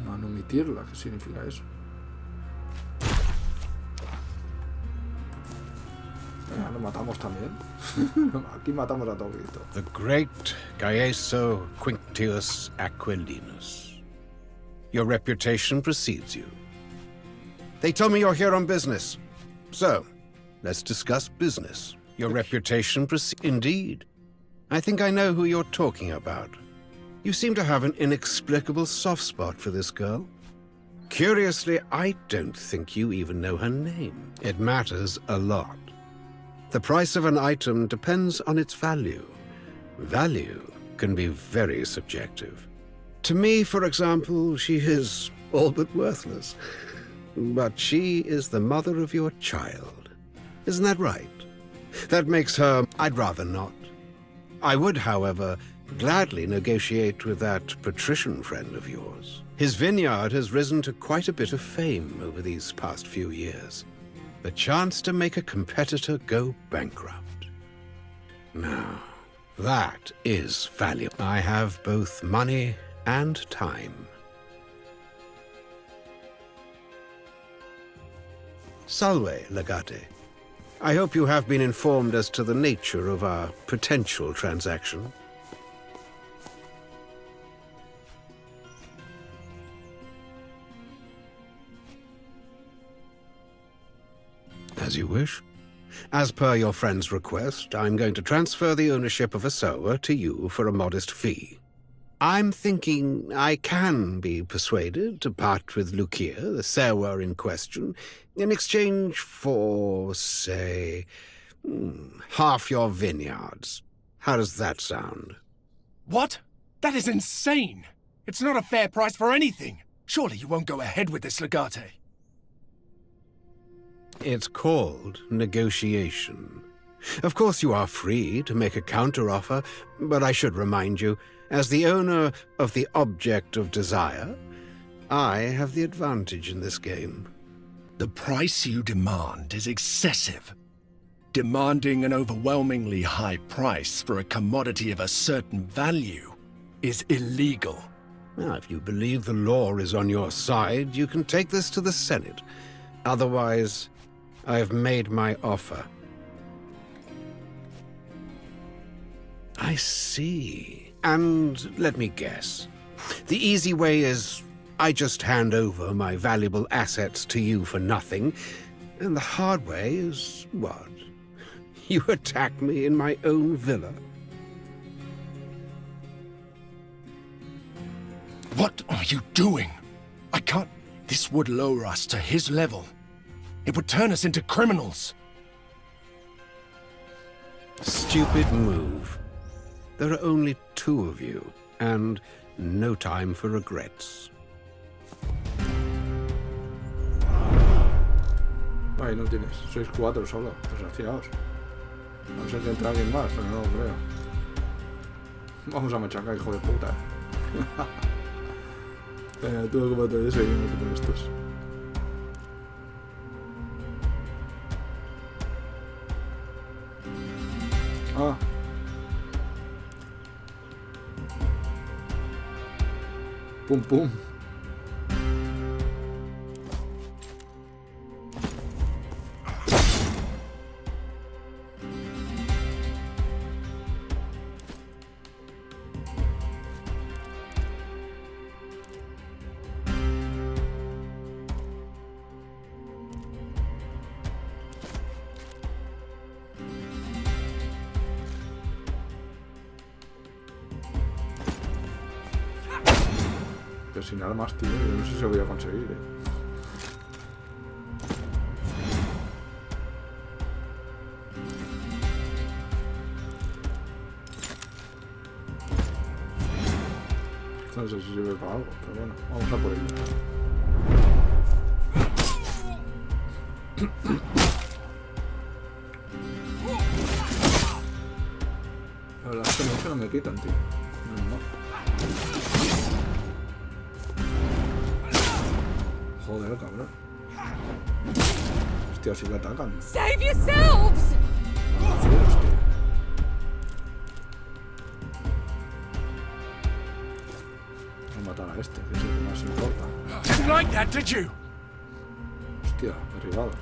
Manumitirla, ¿qué significa eso? Lo matamos también. Aquí matamos a Tobito. The great Gaeso Quinctius Aquilinus. Your reputation precedes you. They told me you're here on business. So, let's discuss business. Your reputation precedes... Indeed. I think I know who you're talking about. You seem to have an inexplicable soft spot for this girl. Curiously, I don't think you even know her name. It matters a lot. The price of an item depends on its value. Value can be very subjective. To me, for example, she is all but worthless. But she is the mother of your child. Isn't that right? That makes her... I'd rather not. I would, however, gladly negotiate with that patrician friend of yours. His vineyard has risen to quite a bit of fame over these past few years. The chance to make a competitor go bankrupt. Now, that is valuable. I have both money and time. Salve, Legate. I hope you have been informed as to the nature of our potential transaction. As you wish. As per your friend's request, I'm going to transfer the ownership of a sower to you for a modest fee. I'm thinking I can be persuaded to part with Lucia, the sower in question, in exchange for, say, half your vineyards. How does that sound? What? That is insane! It's not a fair price for anything! Surely you won't go ahead with this, Legate. It's called negotiation. Of course you are free to make a counteroffer, but I should remind you, as the owner of the object of desire, I have the advantage in this game. The price you demand is excessive. Demanding an overwhelmingly high price for a commodity of a certain value is illegal. Now, if you believe the law is on your side, you can take this to the Senate. Otherwise, I have made my offer. I see. And let me guess. The easy way is I just hand over my valuable assets to you for nothing, and the hard way is what? You attack me in my own villa. What are you doing? I can't... This would lower us to his level. It would turn us into criminals. Stupid move. There are only two of you, and no time for regrets. Ahí no tienes. Sois 4 solo, desgraciados. No sé que entra alguien más, pero no lo creo. Vamos a machacar, hijo de puta. Venga, tú como te seguimos con estos. Ah. Pum pum. Pero sin armas, tío, yo no sé si lo voy a conseguir, No sé si sirve para algo, pero bueno, vamos a por ello. La verdad es que mucho no me quitan, tío. No. Joder, cabrón. Hostia, si le atacan. Save yourselves! Vamos a matar a este, que es el que más importa. Didn't like that, did you? Hostia, derribado.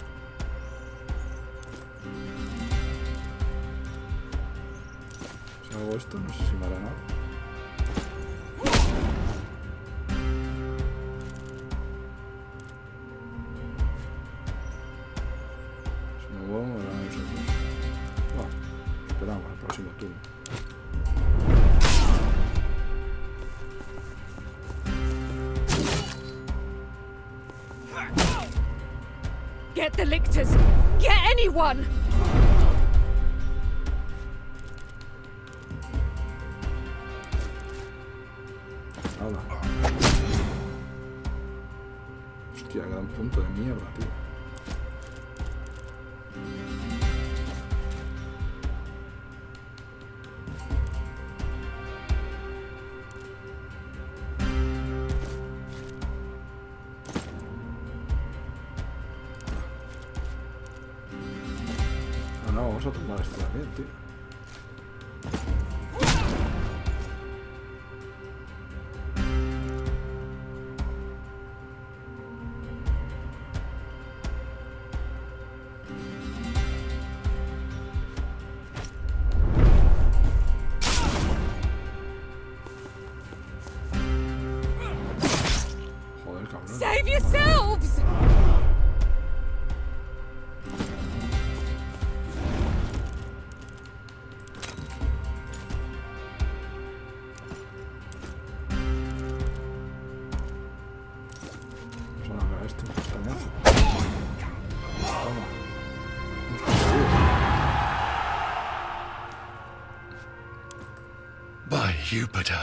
Si hago esto, no sé si me hará nada. Si me muevo, me hará eso. Bueno, esperamos al próximo turno. Get the lictors! Get anyone! Nada. Hostia, gran punto de mierda, tío. No, vamos a tomar esto también, tío. Joder, cabrón. Save yourselves! By Jupiter.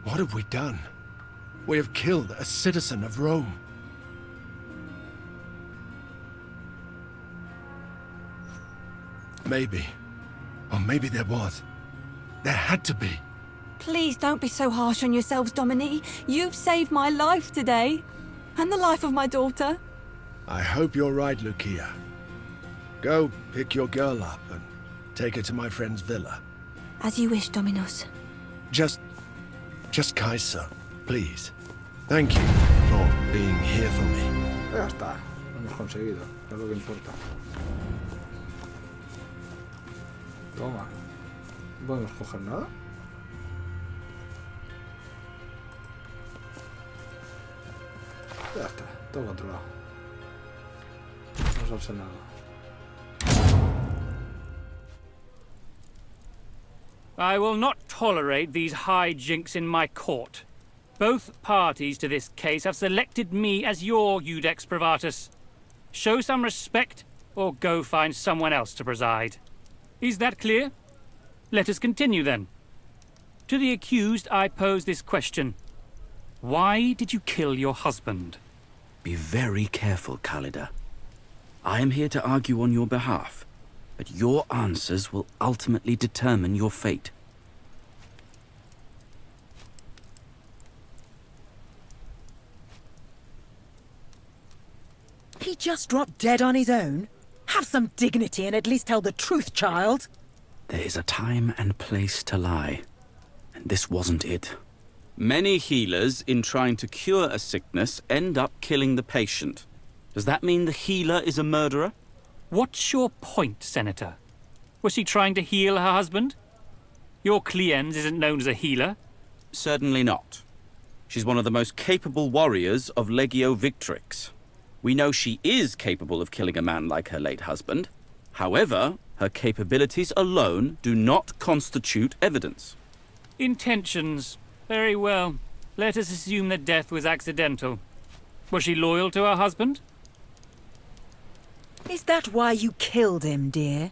What have we done? We have killed a citizen of Rome. Maybe. Or maybe there was. There had to be. Please don't be so harsh on yourselves, Dominique. You've saved my life today. And the life of my daughter. I hope you're right, Lucia. Go pick your girl up and take her to my friend's villa. As you wish, Dominus. Just Kaiser, please. Thank you for being here for me. Ya está, lo hemos conseguido, es lo que importa. Toma. ¿No podemos coger nada? Ya está, todo controlado. Vamos al Senado. I will not tolerate these hijinks in my court. Both parties to this case have selected me as your Iudex Privatus. Show some respect, or go find someone else to preside. Is that clear? Let us continue then. To the accused, I pose this question. Why did you kill your husband? Be very careful, Khalida. I am here to argue on your behalf, but your answers will ultimately determine your fate. He just dropped dead on his own? Have some dignity and at least tell the truth, child. There is a time and place to lie, and this wasn't it. Many healers, in trying to cure a sickness, end up killing the patient. Does that mean the healer is a murderer? What's your point, Senator? Was she trying to heal her husband? Your client isn't known as a healer. Certainly not. She's one of the most capable warriors of Legio Victrix. We know she is capable of killing a man like her late husband. However, her capabilities alone do not constitute evidence. Intentions. Very well. Let us assume that death was accidental. Was she loyal to her husband? Is that why you killed him, dear?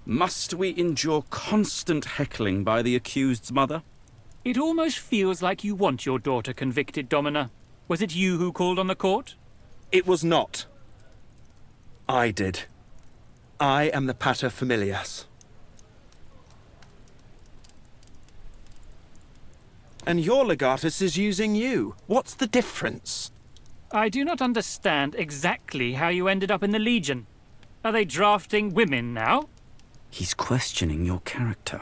Must we endure constant heckling by the accused's mother? It almost feels like you want your daughter convicted, Domina. Was it you who called on the court? It was not. I did. I am the pater familias. And your legatus is using you. What's the difference? I do not understand exactly how you ended up in the Legion. Are they drafting women now? He's questioning your character.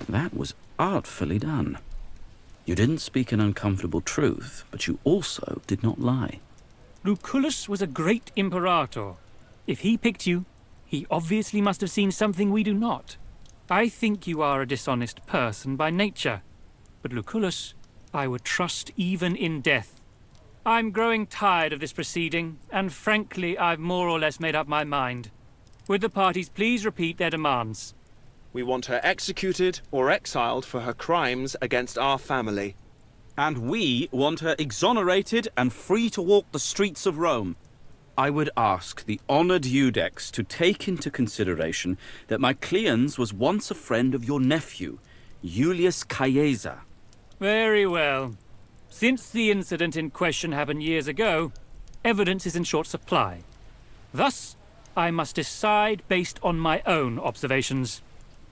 That was artfully done. You didn't speak an uncomfortable truth, but you also did not lie. Lucullus was a great imperator. If he picked you, he obviously must have seen something we do not. I think you are a dishonest person by nature, but Lucullus, I would trust even in death. I'm growing tired of this proceeding, and frankly, I've more or less made up my mind. Would the parties please repeat their demands? We want her executed or exiled for her crimes against our family. And we want her exonerated and free to walk the streets of Rome. I would ask the honored Iudex to take into consideration that my Cleons was once a friend of your nephew, Julius Caesar. Very well. Since the incident in question happened years ago, evidence is in short supply. Thus, I must decide based on my own observations.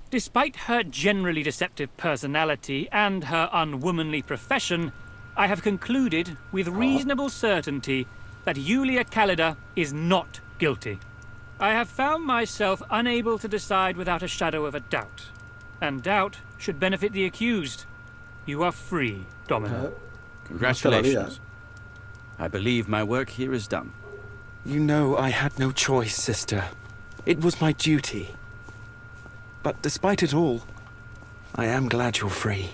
Despite her generally deceptive personality and her unwomanly profession, I have concluded with reasonable certainty that Julia Callida is not guilty. I have found myself unable to decide without a shadow of a doubt, and doubt should benefit the accused. You are free, Domino. Congratulations. I believe my work here is done. You know I had no choice, sister. It was my duty. But despite it all, I am glad you're free.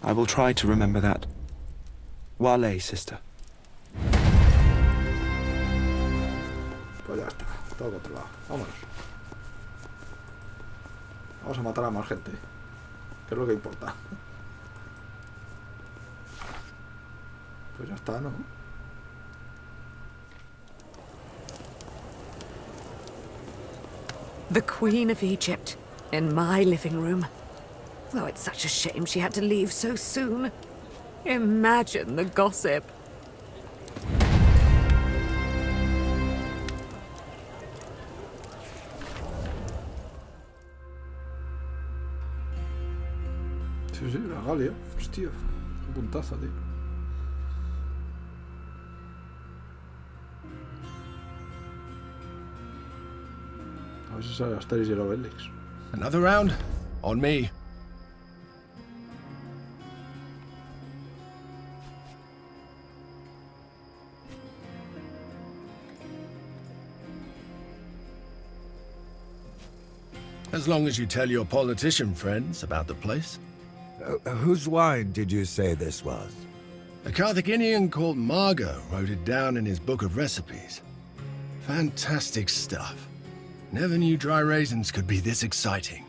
I will try to remember that. Wale, sister. Pues ya está, todo controlado. Vámonos. Vamos a matar a más gente, que es lo que importa. Pues ya está, ¿no? The Queen of Egypt, in my living room. Though it's such a shame she had to leave so soon. Imagine the gossip. Sí, sí, la Galia. Hostia, qué puntaza, tío. A ver si sale Asterix y el Obelix. Another round? On me. As long as you tell your politician friends about the place. Whose wine did you say this was? A Carthaginian called Margot wrote it down in his book of recipes. Fantastic stuff. Never knew dry raisins could be this exciting.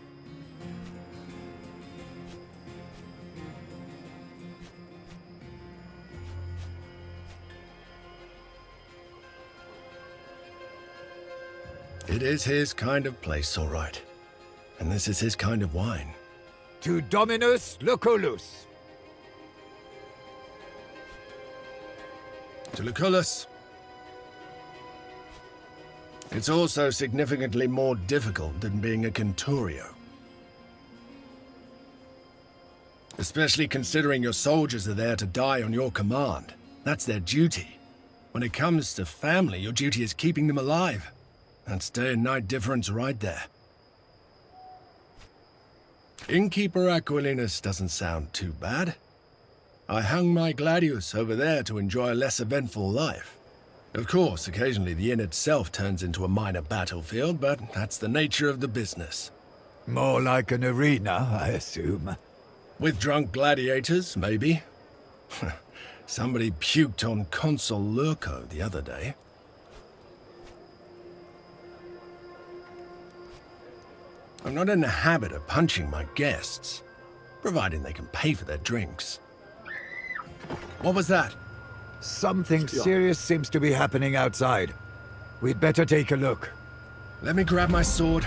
It is his kind of place, all right. And this is his kind of wine. To Dominus Lucullus. To Lucullus. It's also significantly more difficult than being a Centurio. Especially considering your soldiers are there to die on your command. That's their duty. When it comes to family, your duty is keeping them alive. That's day and night difference right there. Innkeeper Aquilinus doesn't sound too bad. I hung my gladius over there to enjoy a less eventful life. Of course, occasionally the inn itself turns into a minor battlefield, but that's the nature of the business. More like an arena, I assume. With drunk gladiators, maybe. Somebody puked on Consul Lurco the other day. I'm not in the habit of punching my guests. Providing they can pay for their drinks. What was that? Something serious seems to be happening outside. We'd better take a look. Let me grab my sword.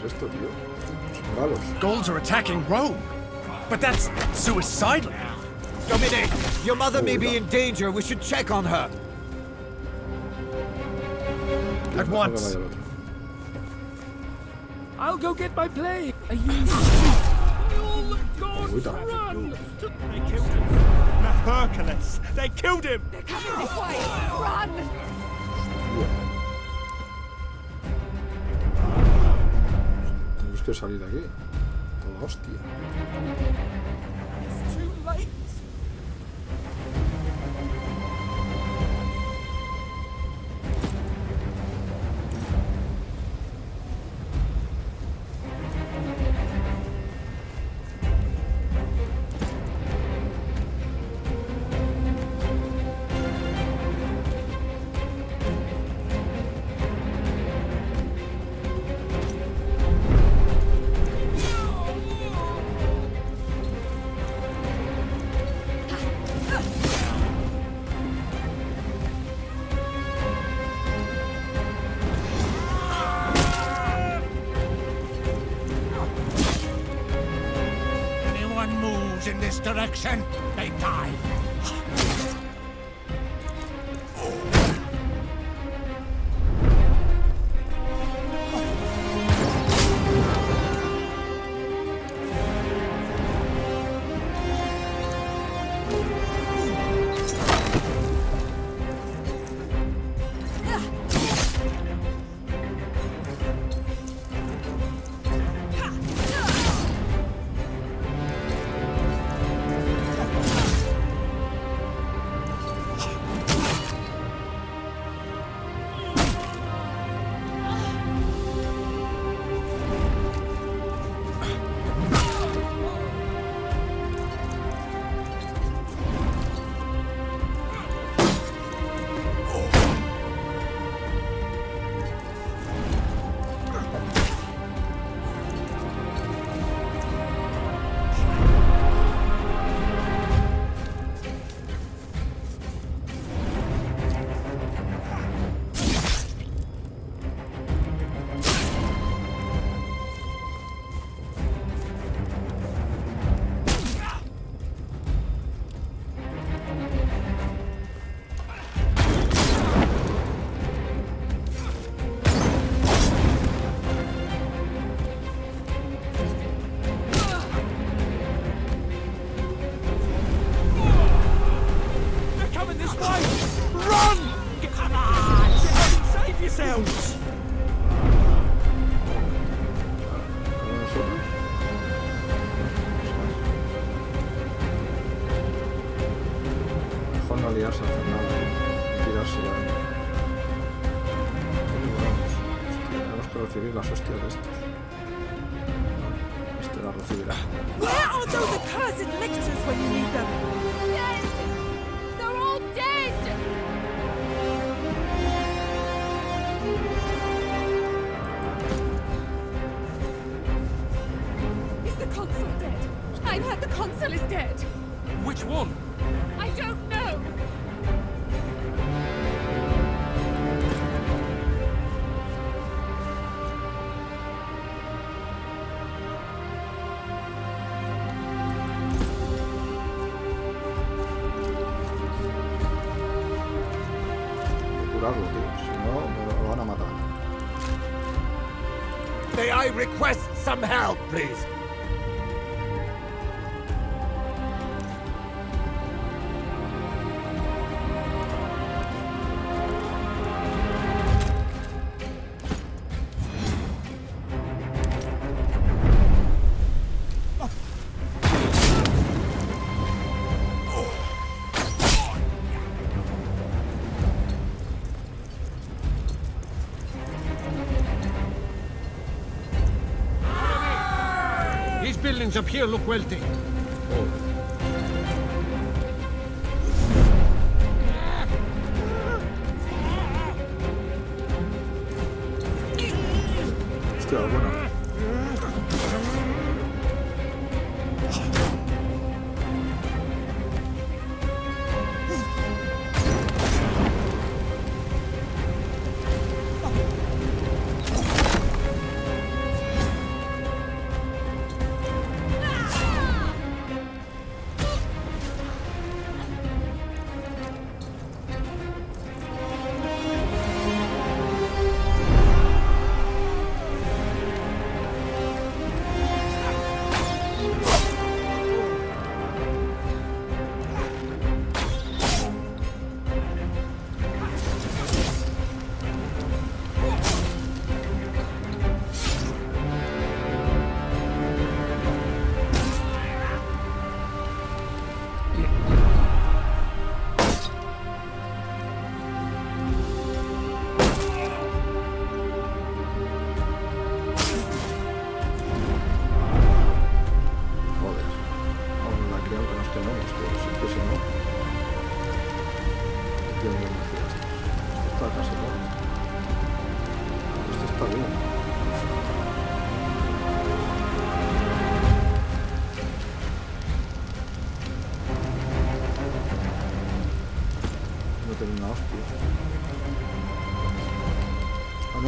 Esto, tío. Malos. Gauls are attacking Rome. But that's suicidal. Dominic, your mother may be in danger. We should check on her. At once. I'll go get my plane. Are you... Run! They killed him. Hercules! They killed him! They're coming this way! Run! Tenemos que salir de aquí. Toda hostia. It's too late. In this direction, they die. Las hostias de estos. Este la recibirá. Where are those accursed lictors when you need them? Dead! They're all dead! Is the consul dead? I've heard the consul is dead. Which one? I don't know. May I request some help, please? Buildings up here look wealthy. Hostia, bueno.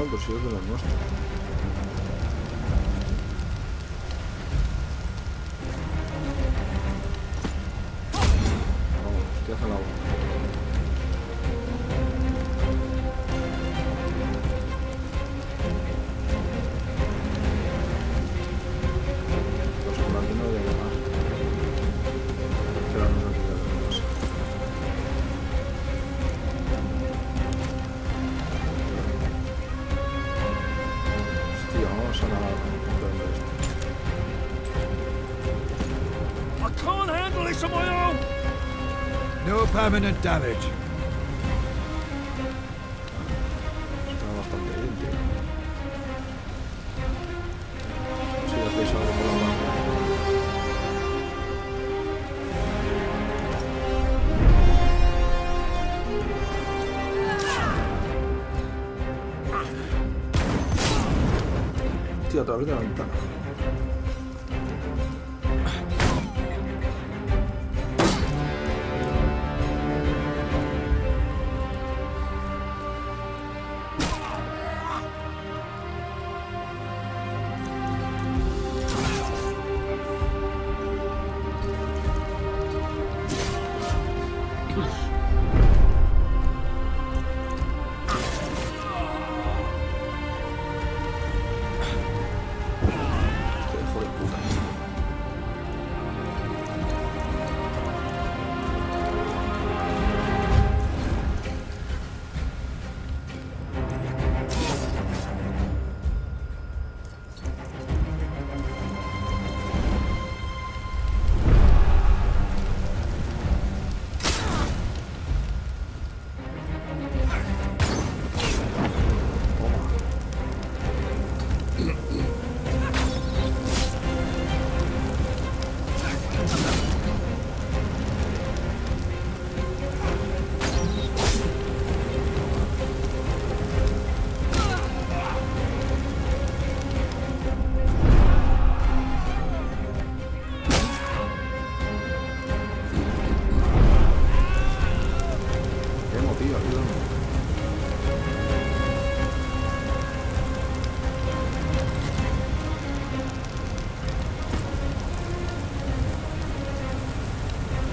Pues sí, es de los nuestros. Vamos, estoy hacia el agua. Pues por aquí no voy a llegar. Quedarnos aquí de la casa. Vamos a nadar I can't handle this on my own! No permanent damage. Está bastante bien, tío. Si hacéis algo por la banda. A través de la ventana.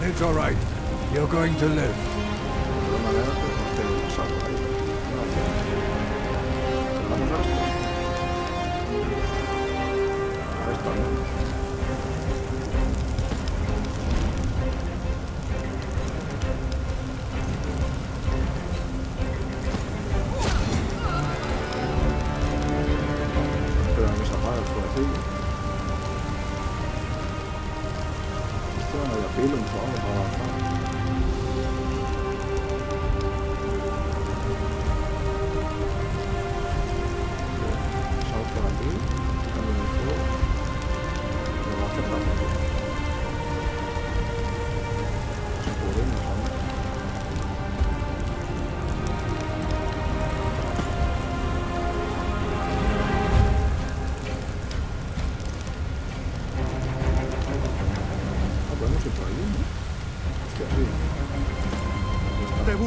It's all right. You're going to live.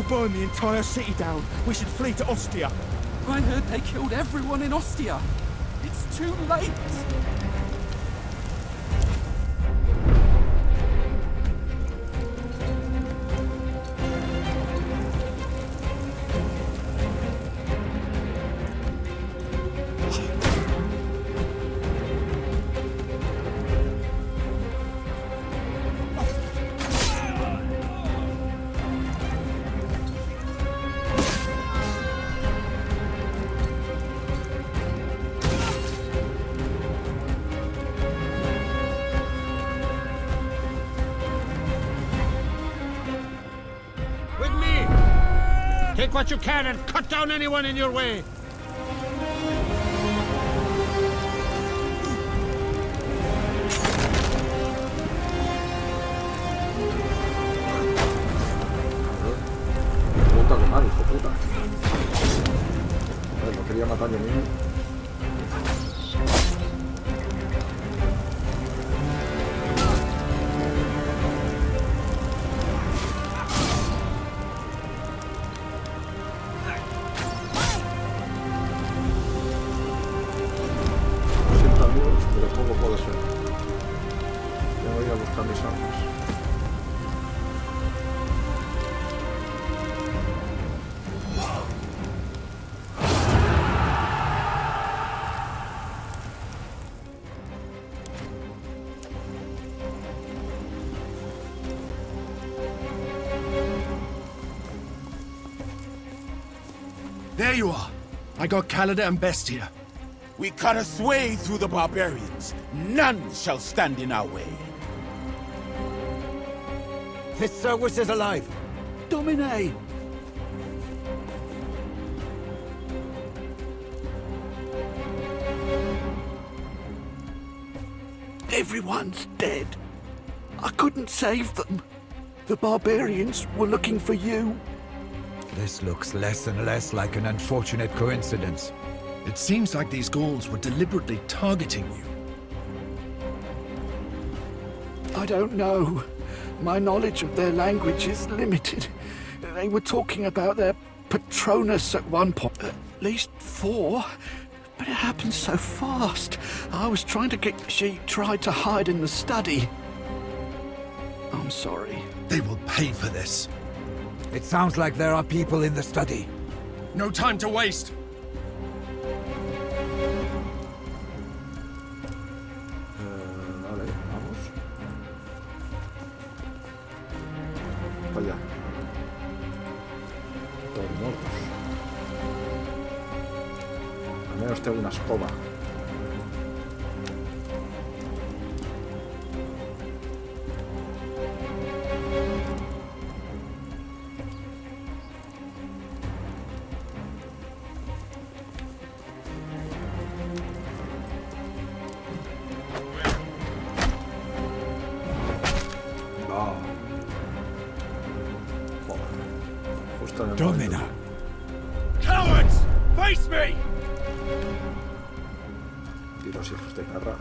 burn the entire city down. We should flee to Ostia. I heard they killed everyone in Ostia. It's too late. Take what you can and cut down anyone in your way! Puta que mal, hijo puta. A ver, lo quería matar yo mismo. There you are. I got Calida and Bestia. We cut a sway through the barbarians. None shall stand in our way. This Service is alive. Domine! Everyone's dead. I couldn't save them. The barbarians were looking for you. This looks less and less like an unfortunate coincidence. It seems like these Gauls were deliberately targeting you. I don't know. My knowledge of their language is limited. They were talking about their Patronus at one point. At least 4. But it happened so fast. I was trying to get... She tried to hide in the study. I'm sorry. They will pay for this. It sounds like there are people in the study. No time to waste. Vale, vamos. Para allá. Todos muertos. Al menos tengo una escoba. Domina! Cowards! Face me! Tiros hijos de perra.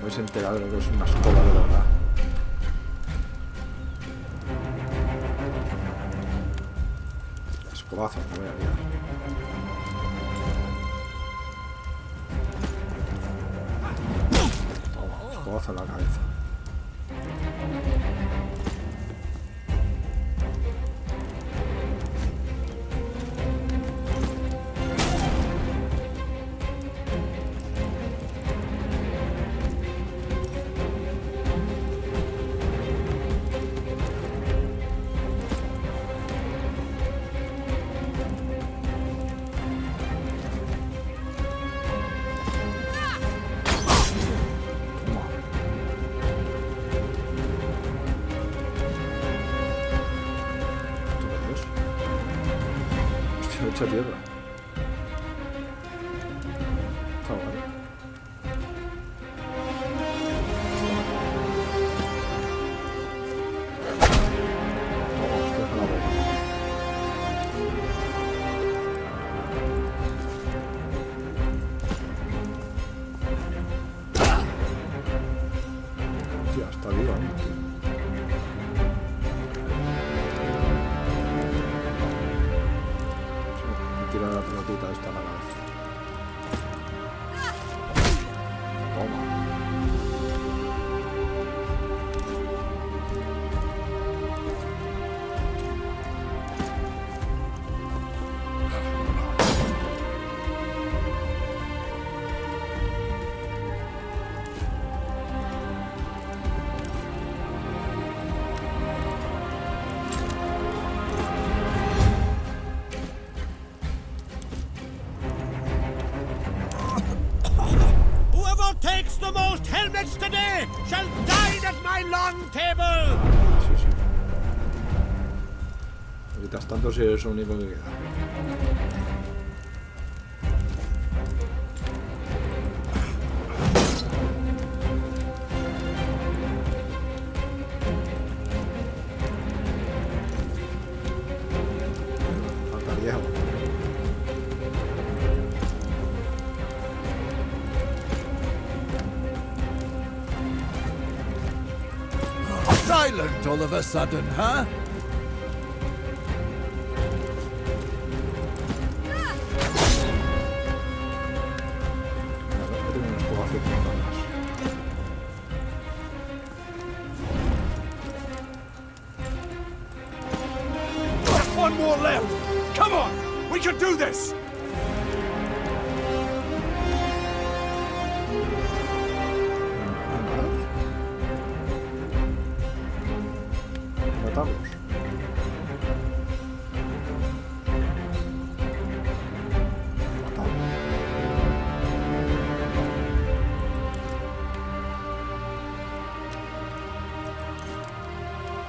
No os enterado de lo que es una escoba de verdad. Escobazo, me voy a liar. Toma, escobazo en la cabeza. Hecha tierra. Está guay. tirar la pelotita esta a la cabeza. Toma. Takes the most helmets today shall dine at my long table. Sí, sí. Evitas tanto si eres el único que queda. Faltaría. Silent all of a sudden, huh? Just one more left. Come on, we can do this. Matamos.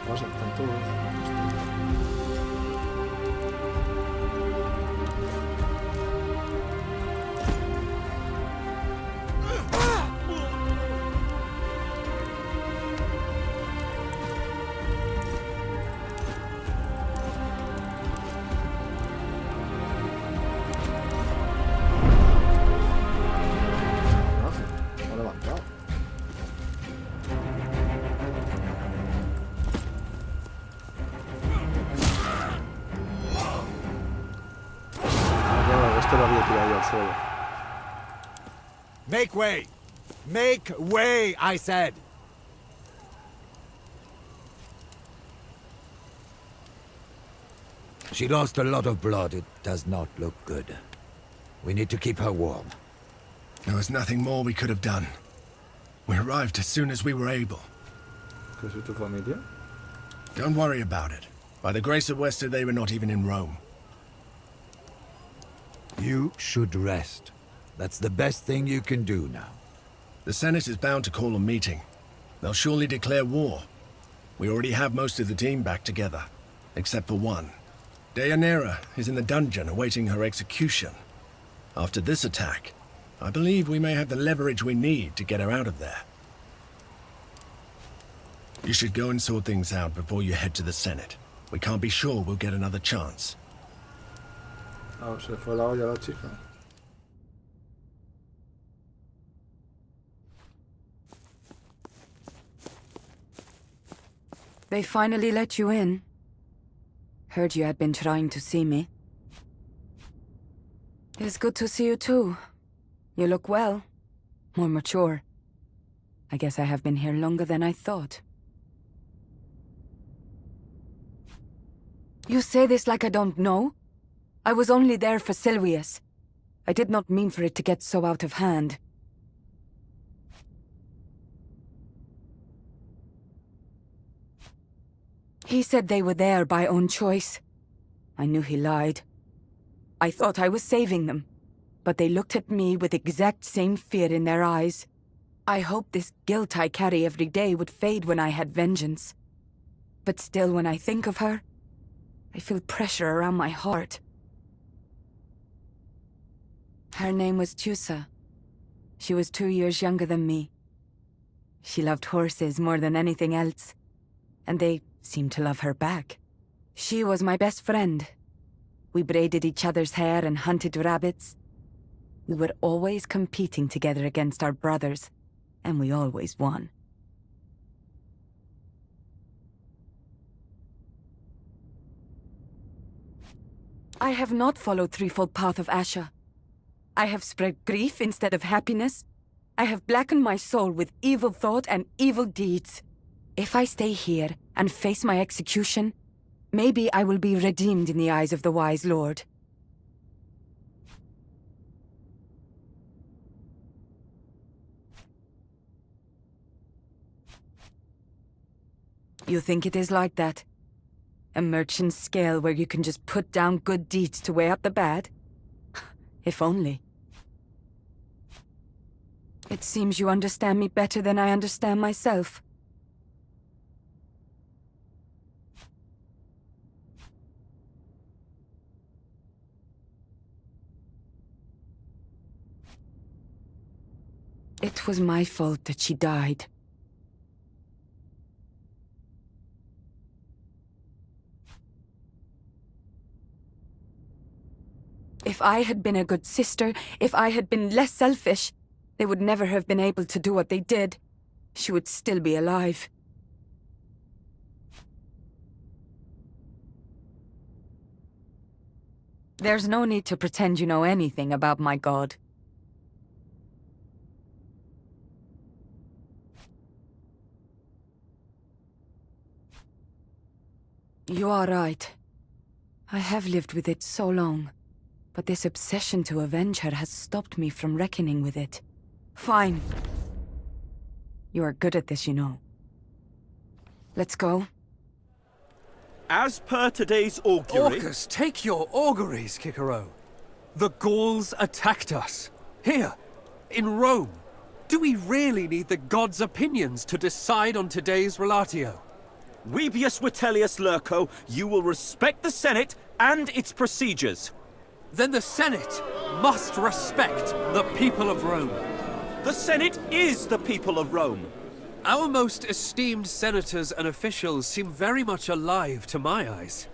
Pasa, están todos. Make way! Make way, I said! She lost a lot of blood. It does not look good. We need to keep her warm. There was nothing more we could have done. We arrived as soon as we were able. ¿Qué es tu familia? Don't worry about it. By the grace of Wester, they were not even in Rome. You should rest. That's the best thing you can do now. The Senate is bound to call a meeting. They'll surely declare war. We already have most of the team back together, except for one. Deianira is in the dungeon awaiting her execution. After this attack, I believe we may have the leverage we need to get her out of there. You should go and sort things out before you head to the Senate. We can't be sure we'll get another chance. Ah, se fue la olla la chica. They finally let you in. Heard you had been trying to see me. It's good to see you too. You look well. More mature. I guess I have been here longer than I thought. You say this like I don't know? I was only there for Silvius. I did not mean for it to get so out of hand. He said they were there by own choice. I knew he lied. I thought I was saving them, but they looked at me with exact same fear in their eyes. I hoped this guilt I carry every day would fade when I had vengeance. But still, when I think of her, I feel pressure around my heart. Her name was Tusa. She was 2 years younger than me. She loved horses more than anything else, and they seemed to love her back. She was my best friend. We braided each other's hair and hunted rabbits. We were always competing together against our brothers, and we always won. I have not followed threefold path of Asher. I have spread grief instead of happiness. I have blackened my soul with evil thought and evil deeds. If I stay here and face my execution, maybe I will be redeemed in the eyes of the wise Lord. You think it is like that? A merchant's scale where you can just put down good deeds to weigh up the bad? If only. It seems you understand me better than I understand myself. It was my fault that she died. If I had been a good sister, if I had been less selfish, they would never have been able to do what they did. She would still be alive. There's no need to pretend you know anything about my god. You are right. I have lived with it so long. But this obsession to avenge her has stopped me from reckoning with it. Fine. You are good at this, you know. Let's go. As per today's augury... Orcus, take your auguries, Cicero. The Gauls attacked us. Here, in Rome. Do we really need the gods' opinions to decide on today's relatio? Webius Vitellius Lurco, you will respect the Senate and its procedures. Then the Senate must respect the people of Rome. The Senate is the people of Rome. Our most esteemed senators and officials seem very much alive to my eyes.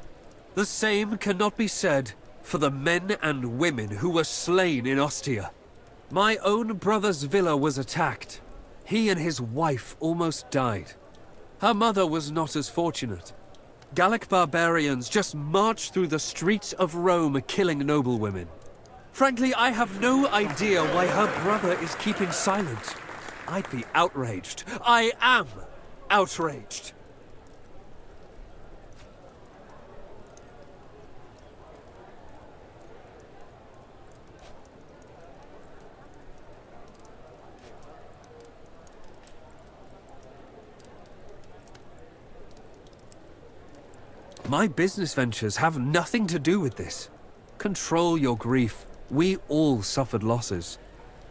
The same cannot be said for the men and women who were slain in Ostia. My own brother's villa was attacked. He and his wife almost died. Her mother was not as fortunate. Gallic barbarians just marched through the streets of Rome killing noblewomen. Frankly, I have no idea why her brother is keeping silent. I'd be outraged. I am outraged. My business ventures have nothing to do with this. Control your grief. We all suffered losses.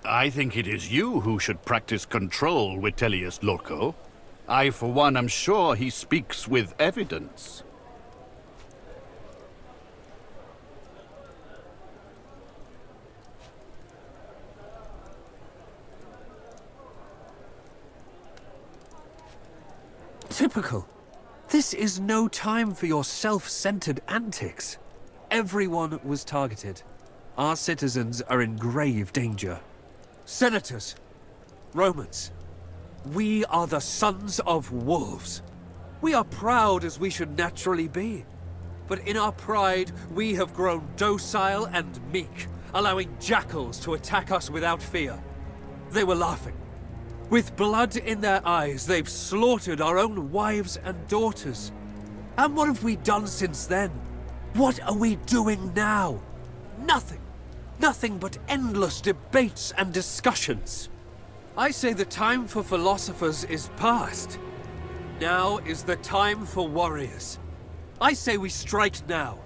I think it is you who should practice control, Vitellius Lurco. I, for one, am sure he speaks with evidence. Typical. This is no time for your self-centered antics. Everyone was targeted. Our citizens are in grave danger. Senators, Romans, we are the sons of wolves. We are proud as we should naturally be. But in our pride, we have grown docile and meek, allowing jackals to attack us without fear. They were laughing. With blood in their eyes, they've slaughtered our own wives and daughters. And what have we done since then? What are we doing now? Nothing. Nothing but endless debates and discussions. I say the time for philosophers is past. Now is the time for warriors. I say we strike now.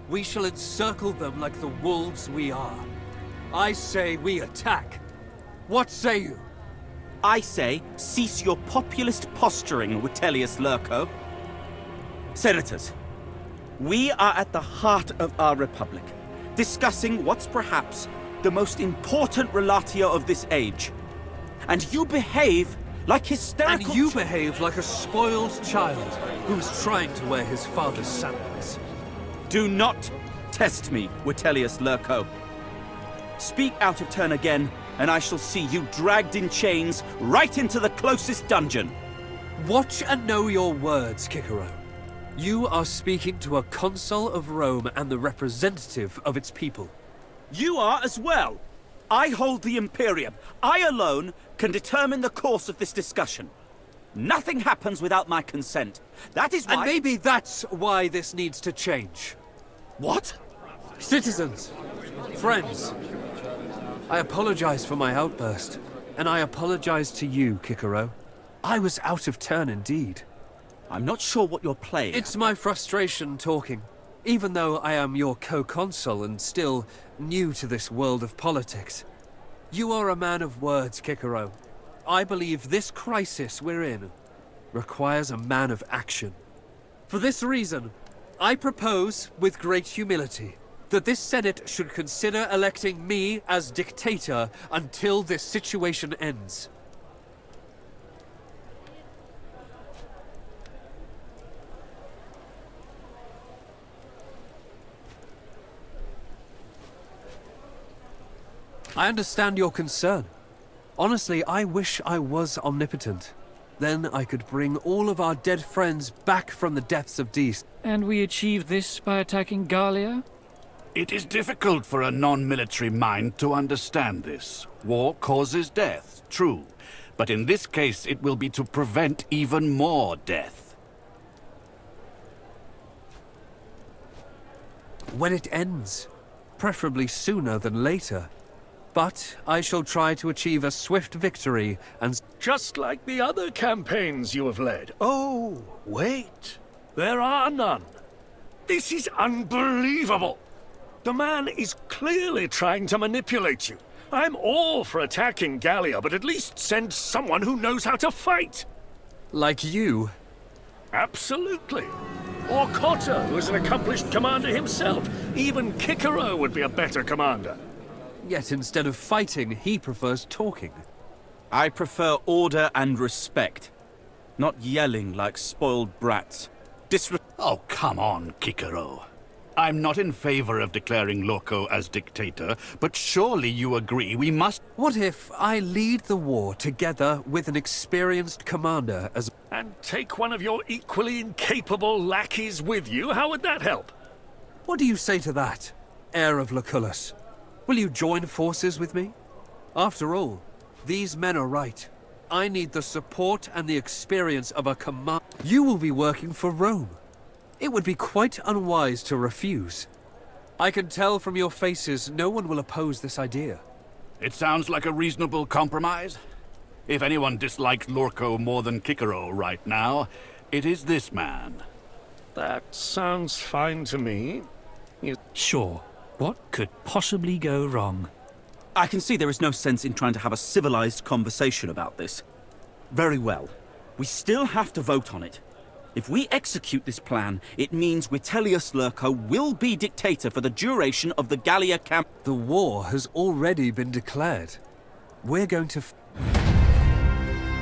We shall encircle them like the wolves we are. I say we attack. What say you? I say, cease your populist posturing, Vitellius Lurco. Senators, we are at the heart of our republic, discussing what's perhaps the most important relatio of this age. And you behave like hysterical... And you behave like a spoiled child who's trying to wear his father's sandals. Do not test me, Vitellius Lurco. Speak out of turn again, and I shall see you dragged in chains right into the closest dungeon. Watch and know your words, Cicero. You are speaking to a consul of Rome and the representative of its people. You are as well. I hold the Imperium. I alone can determine the course of this discussion. Nothing happens without my consent. That is why— And maybe that's why this needs to change. What? Citizens, friends, I apologize for my outburst, and I apologize to you, Kikero. I was out of turn indeed. I'm not sure what you're playing. It's my frustration talking. Even though I am your co-consul and still new to this world of politics. You are a man of words, Kikero. I believe this crisis we're in requires a man of action. For this reason, I propose, with great humility, that this Senate should consider electing me as dictator until this situation ends. I understand your concern. Honestly, I wish I was omnipotent. Then I could bring all of our dead friends back from the depths of Dees. And we achieved this by attacking Galia? It is difficult for a non-military mind to understand this. War causes death, true. But in this case, it will be to prevent even more death. When it ends. Preferably sooner than later. But I shall try to achieve a swift victory and— Just like the other campaigns you have led. Oh, wait. There are none. This is unbelievable. The man is clearly trying to manipulate you. I'm all for attacking Galia, but at least send someone who knows how to fight. Like you? Absolutely. Or Cotter, who is an accomplished commander himself. Even Kikero would be a better commander. Yet instead of fighting, he prefers talking. I prefer order and respect. Not yelling like spoiled brats. Oh, come on, Kikero. I'm not in favor of declaring Loco as dictator, but surely you agree we must— What if I lead the war together with an experienced commander as— And take one of your equally incapable lackeys with you? How would that help? What do you say to that, heir of Lucullus? Will you join forces with me? After all, these men are right. I need the support and the experience of a command. You will be working for Rome. It would be quite unwise to refuse. I can tell from your faces no one will oppose this idea. It sounds like a reasonable compromise. If anyone dislikes Lorco more than Kikero right now, it is this man. That sounds fine to me. Sure. What could possibly go wrong? I can see there is no sense in trying to have a civilized conversation about this. Very well. We still have to vote on it. If we execute this plan, it means Vitellius Lurco will be dictator for the duration of the Galia camp. The war has already been declared. We're going to—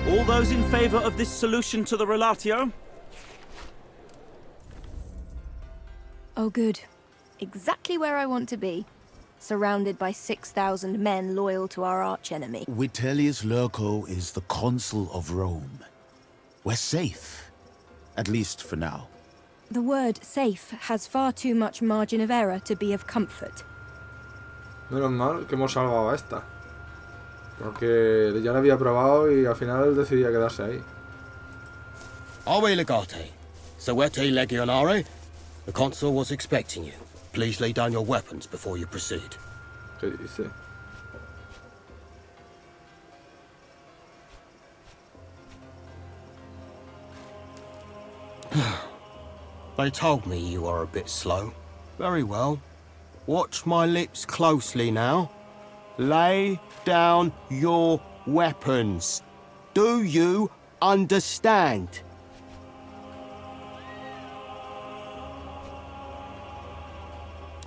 All those in favor of this solution to the relatio? Oh, good. Exactly where I want to be. Surrounded by 6,000 men loyal to our archenemy. Vitellius Lurco is the consul of Rome. We're safe. At least for now. The word safe has far too much margin of error to be of comfort. Menos mal que hemos salvado a esta. Porque ya la había probado y al final decidía quedarse ahí. Awe legate. Sowete legionare. The consul was expecting you. Please lay down your weapons before you proceed. ¿Qué dice? They told me you are a bit slow. Very well. Watch my lips closely now. Lay down your weapons. Do you understand?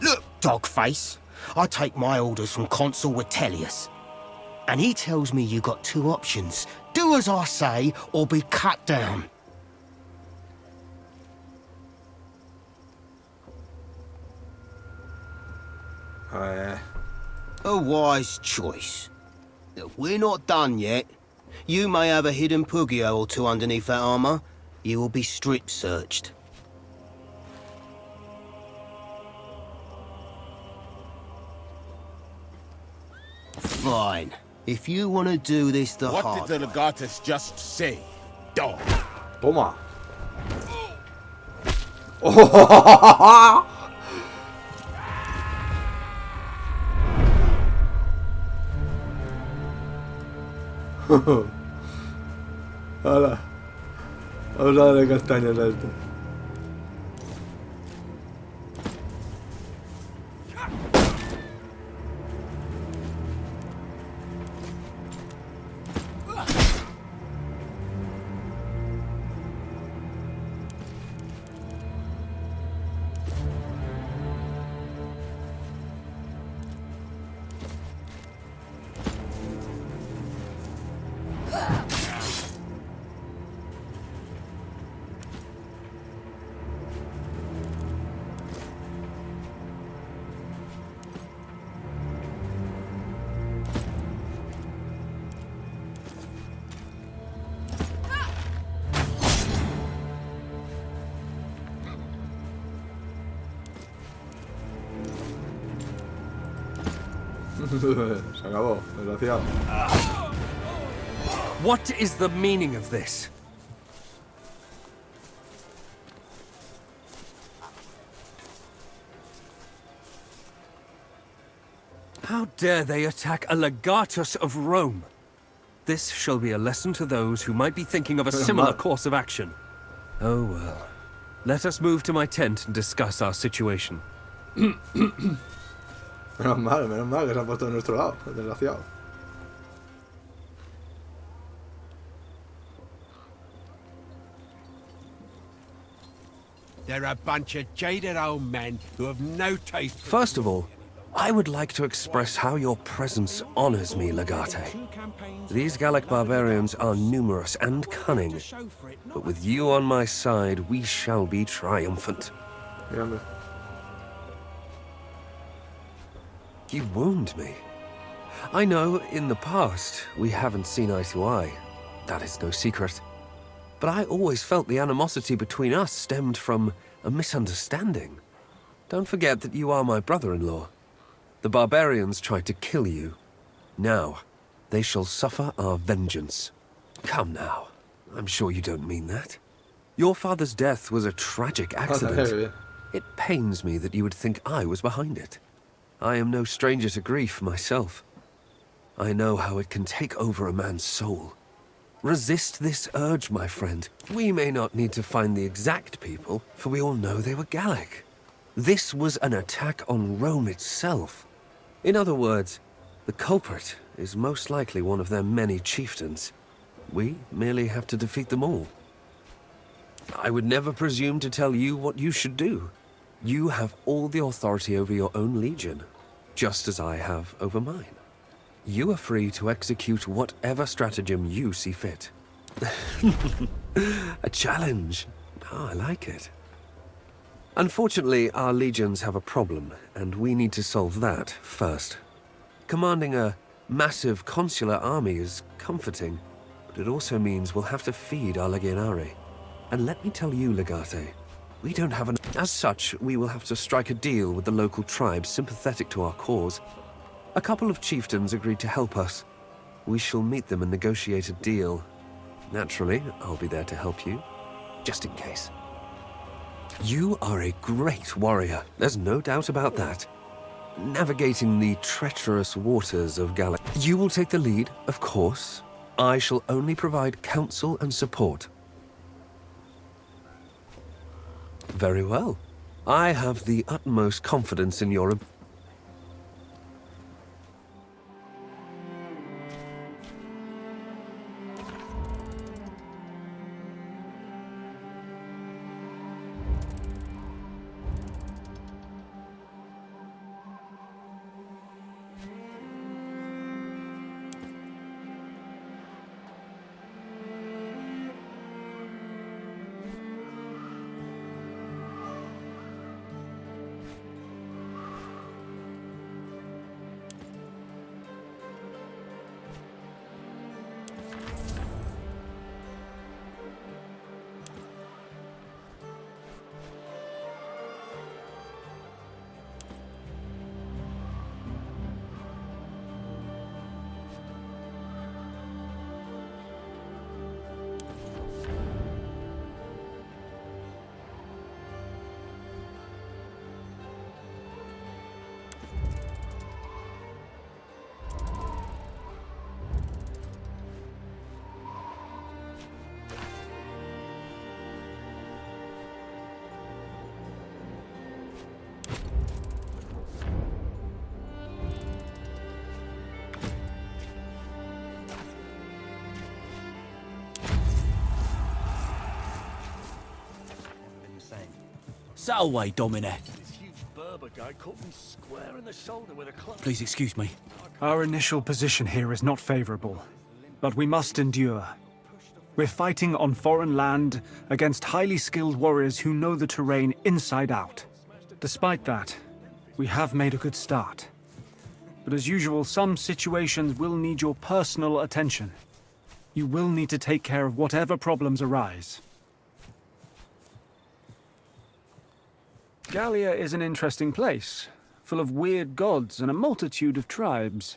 Look, dogface. I take my orders from Consul Vitellius. And he tells me you got two options. Do as I say, or be cut down. A wise choice. We're not done yet. You may have a hidden Pugio or two underneath that armor. You will be strip-searched. Fine. If you want to do this the hard What did the legatus just say? Dog. Toma. Hala. Vamos a darle castañas a esto. Se acabó, desgraciado. What is the meaning of this? How dare they attack a legatus of Rome? This shall be a lesson to those who might be thinking of a similar course of action. Oh well. Let us move to my tent and discuss our situation. Menos mal que se han puesto de nuestro lado, desgraciado. They're a bunch of jaded old men who have no taste. First of all, I would like to express how your presence honors me, Legate. These Gallic barbarians are numerous and cunning, but with you on my side, we shall be triumphant. Dígame. You wound me. I know, in the past, we haven't seen eye to eye. That is no secret. But I always felt the animosity between us stemmed from a misunderstanding. Don't forget that you are my brother-in-law. The barbarians tried to kill you. Now, they shall suffer our vengeance. Come now. I'm sure you don't mean that. Your father's death was a tragic accident. It pains me that you would think I was behind it. I am no stranger to grief myself. I know how it can take over a man's soul. Resist this urge, my friend. We may not need to find the exact people, for we all know they were Gallic. This was an attack on Rome itself. In other words, the culprit is most likely one of their many chieftains. We merely have to defeat them all. I would never presume to tell you what you should do. You have all the authority over your own legion, just as I have over mine. You are free to execute whatever stratagem you see fit. A challenge. Oh, I like it. Unfortunately, our legions have a problem, and we need to solve that first. Commanding a massive consular army is comforting, but it also means we'll have to feed our legionari. And let me tell you, Legate, we don't have an... As such, we will have to strike a deal with the local tribes sympathetic to our cause. A couple of chieftains agreed to help us. We shall meet them and negotiate a deal. Naturally, I'll be there to help you, just in case. You are a great warrior, there's no doubt about that. Navigating the treacherous waters of Galia. You will take the lead, of course. I shall only provide counsel and support. Very well. I have the utmost confidence in your ability. Salway, Domine. This huge Berber guy caught me square in the shoulder with a club. Please excuse me. Our initial position here is not favorable, but we must endure. We're fighting on foreign land against highly skilled warriors who know the terrain inside out. Despite that, we have made a good start. But as usual, some situations will need your personal attention. You will need to take care of whatever problems arise. Galia is an interesting place, full of weird gods and a multitude of tribes.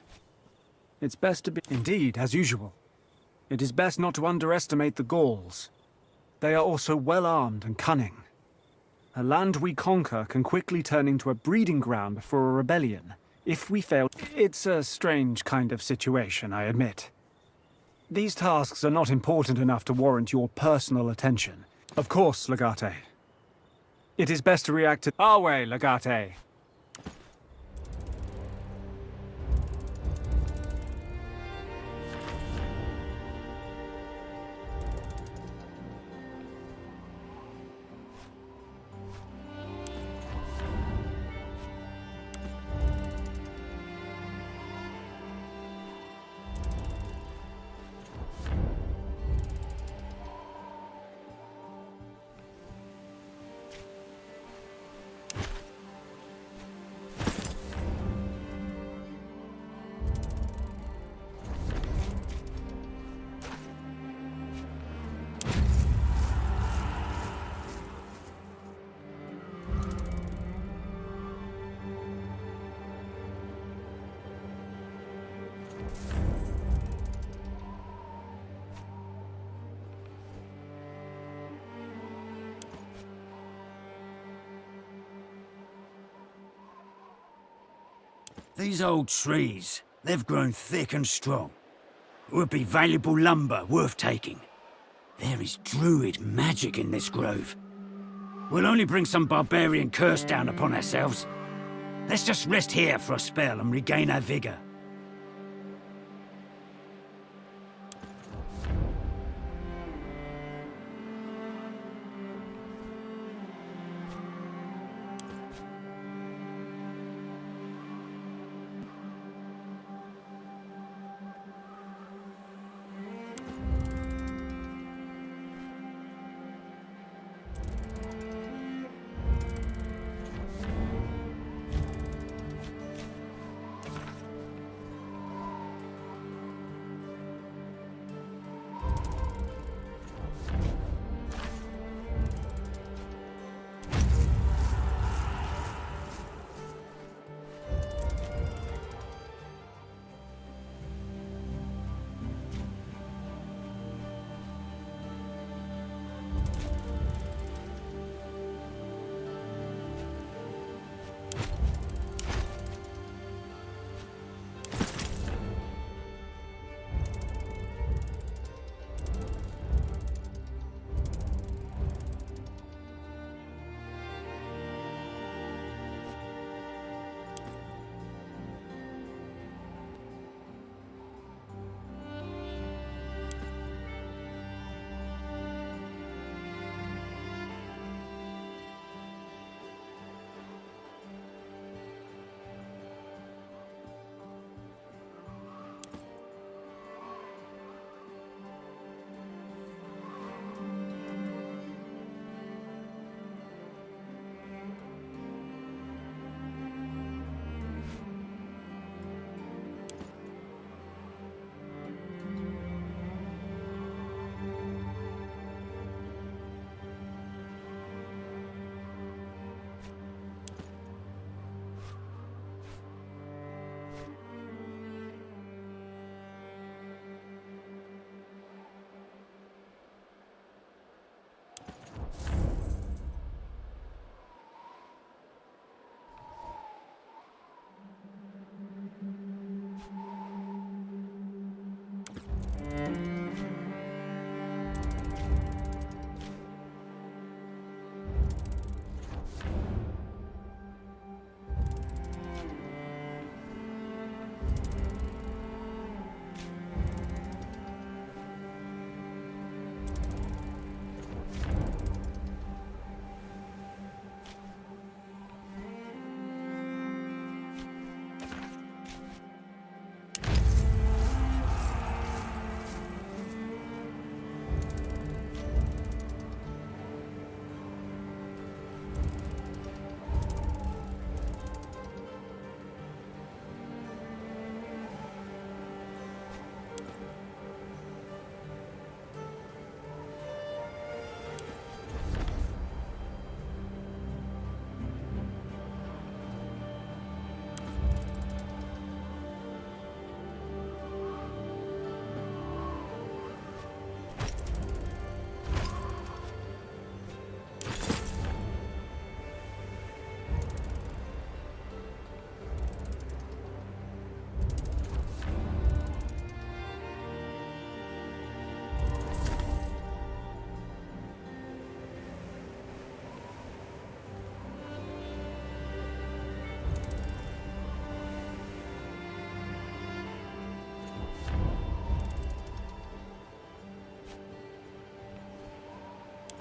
It's best to be... Indeed, as usual. It is best not to underestimate the Gauls. They are also well-armed and cunning. A land we conquer can quickly turn into a breeding ground for a rebellion, if we fail. It's a strange kind of situation, I admit. These tasks are not important enough to warrant your personal attention. Of course, Legate. It is best to react to our way, Legate. These old trees, they've grown thick and strong. Would be valuable lumber worth taking. There is druid magic in this grove. We'll only bring some barbarian curse down upon ourselves. Let's just rest here for a spell and regain our vigor.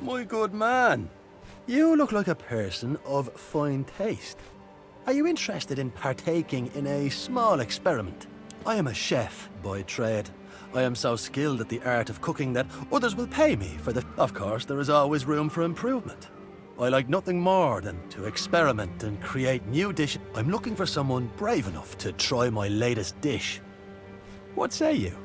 My good man, you look like a person of fine taste. Are you interested in partaking in a small experiment? I am a chef by trade. I am so skilled at the art of cooking that others will pay me for the... Of course, there is always room for improvement. I like nothing more than to experiment and create new dishes. I'm looking for someone brave enough to try my latest dish. What say you?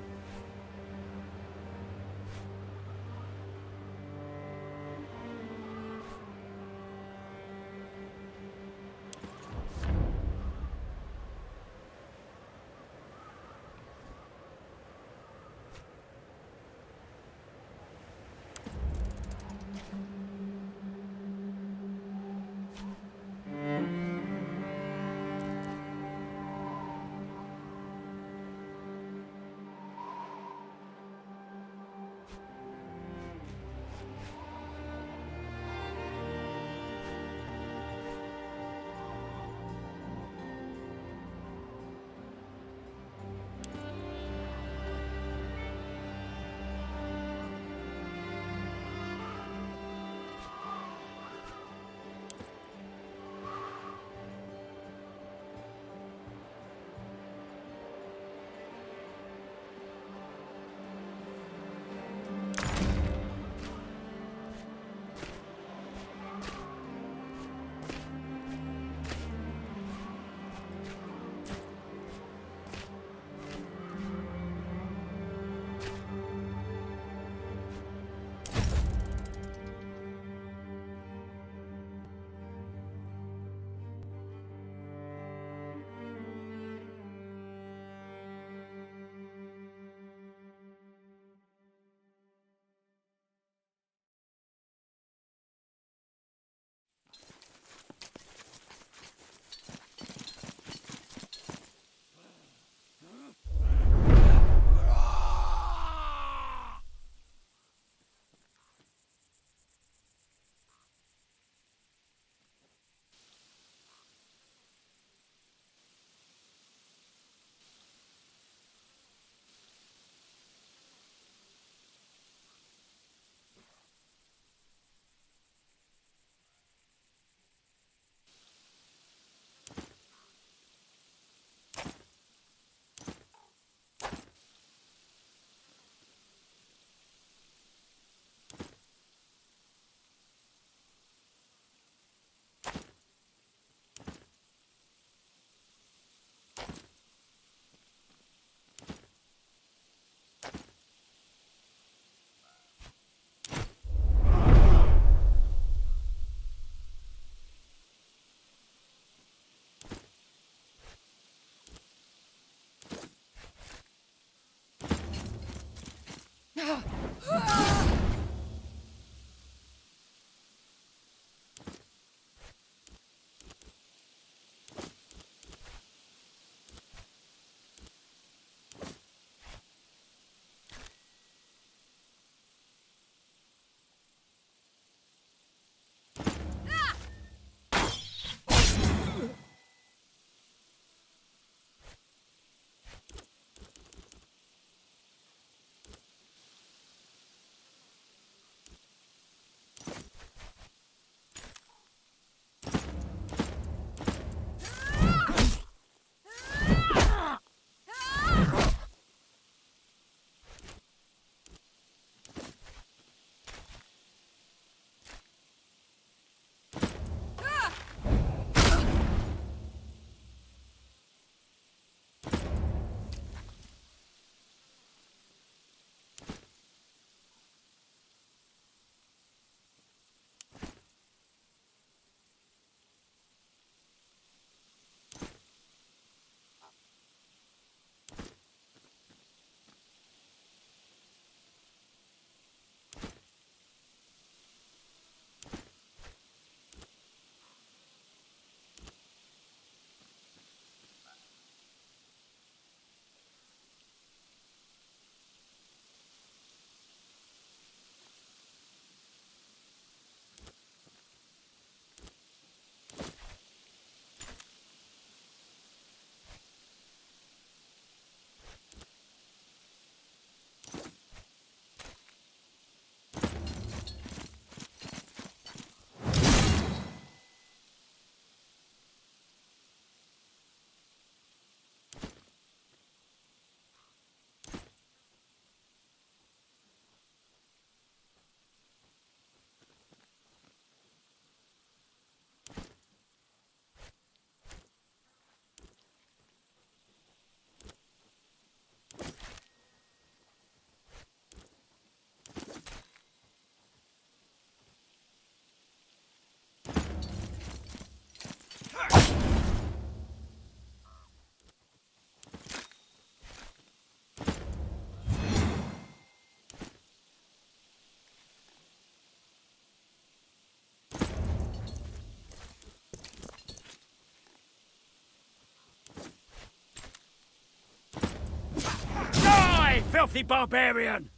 filthy barbarian!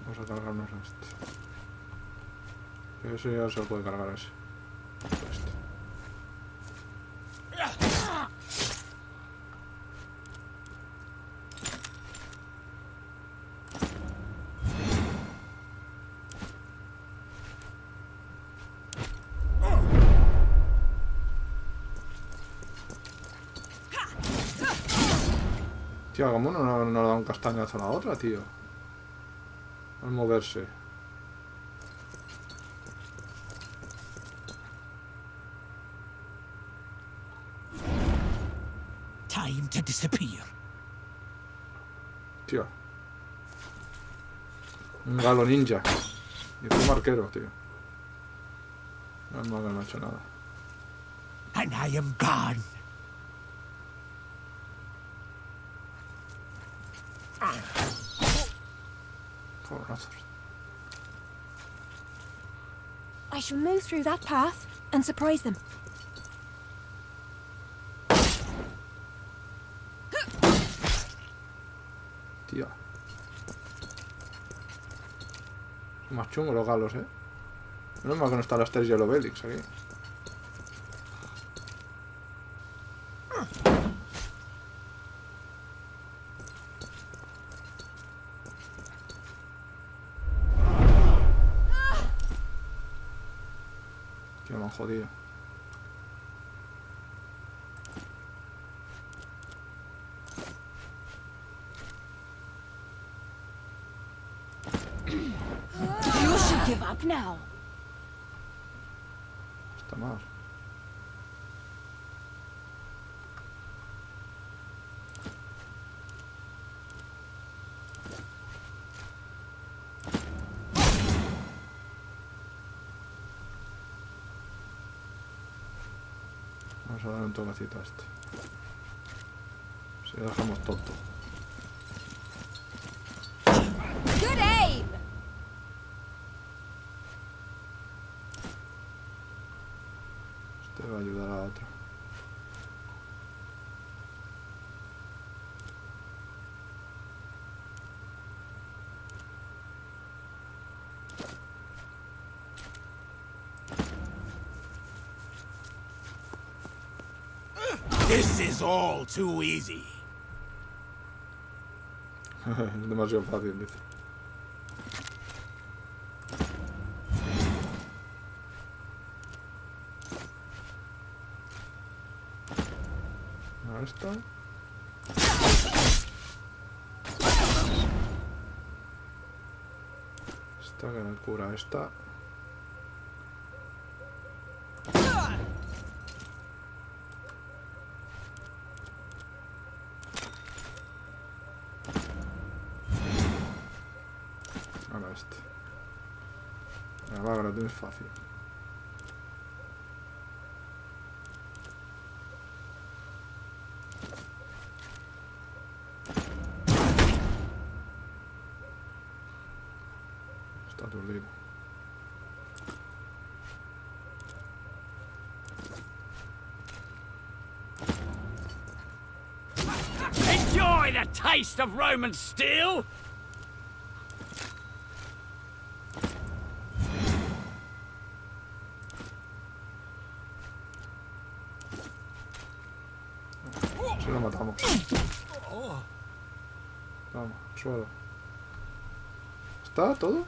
Vamos a cargarnos este. Ese ya se lo puede cargar ese. Este. Tío, ¿cómo no le da un castañazo a la otra, tío? Al moverse. Time to disappear. Tío. Un galo ninja. Y un arquero, tío. No me ha hecho nada. And I am gone. I shall move through that path and surprise them. Tío. Son más chungos los galos, Menos mal que no está la Aster Yellow Belix aquí. Que me han jodido. You should give up now. Está mal. Vamos a dar un toquecito a este. Si lo dejamos tonto. Good aim. Este va a ayudar a la otra. This is all too easy. Es demasiado fácil, dice. Esta. Esta que me cura esta. Ahora este. Va, que lo tienes fácil. Está aturdido. Enjoy the taste of Roman steel! Si lo matamos. Vamos, suelo. ¿Está todo?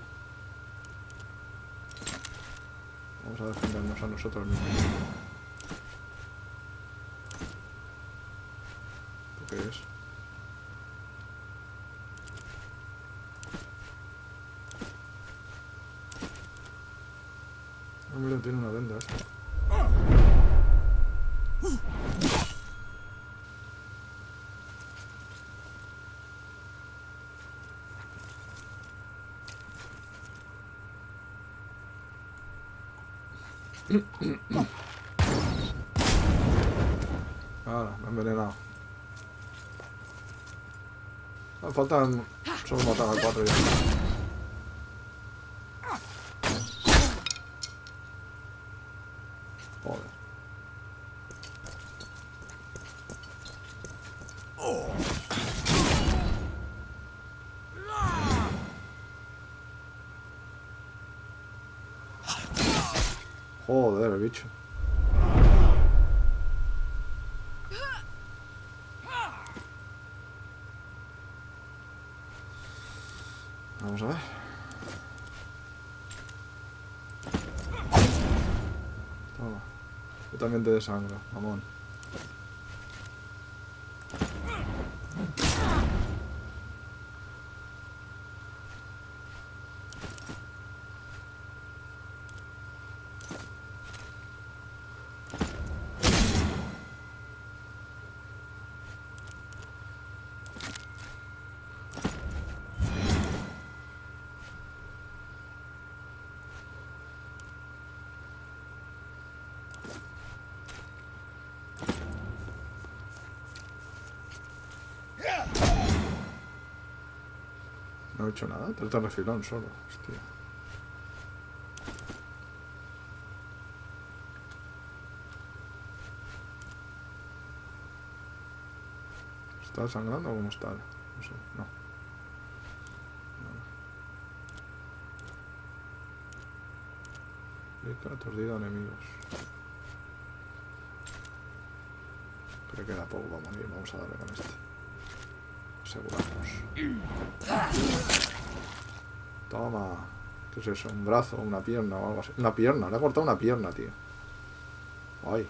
Vamos a defendernos a nosotros mismos. ¿Qué es? Hombre, tiene una venda esta. Ahora, me he envenenado. Me faltan... Solo matar a 4 ya. Joder. Joder, el bicho. Vamos a ver. Toma. Yo también te desangro, mamón. No he hecho nada, trata de refilón solo, hostia. ¿Está sangrando o cómo está? No sé, no. Rica, aturdido a enemigos. Pero queda poco para morir, vamos a darle con este. Asegurarnos. Toma. ¿Qué es eso? ¿Un brazo? ¿Una pierna o algo así? Una pierna, le he cortado una pierna, tío. Ay.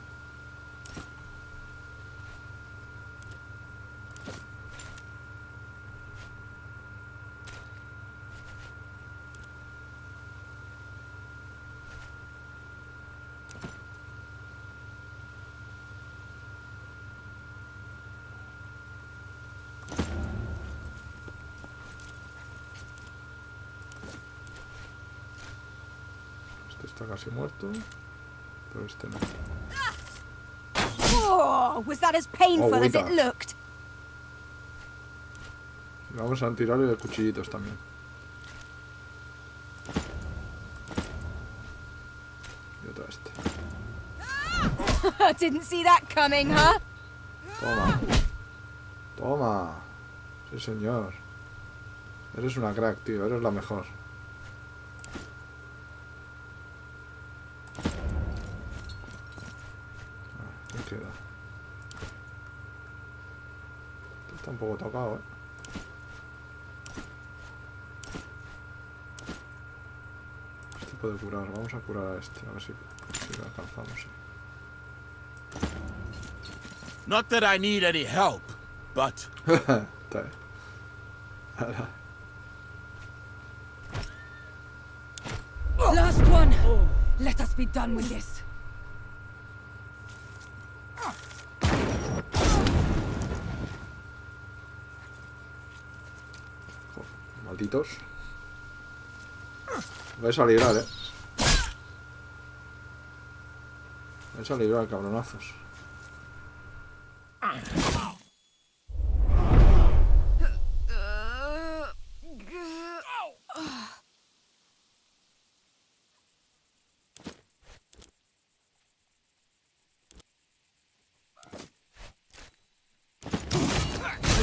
Está casi muerto, pero este no. Oh, was that as painful as it looked? Vamos a tirarle de cuchillitos también. Y otro este. Didn't see that coming, huh? Toma. Toma. Sí, señor. Eres una crack, tío. Eres la mejor. Queda. Está un poco tocado, Este puede curar. Vamos a curar a este. A ver si lo alcanzamos. Not that I need any help, but... Last one. Let us be done with this. Malditos. Vais a librar, Vais a librar, cabronazos. I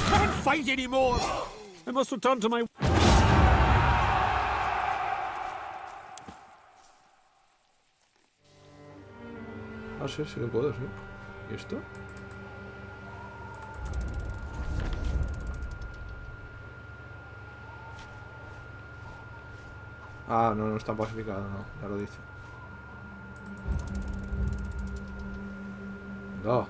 can't fight anymore. I must return to my... Ah, sí, sí lo puedo, sí. ¿Y esto? Ah, no, no está pacificado, no, ya lo dice. No.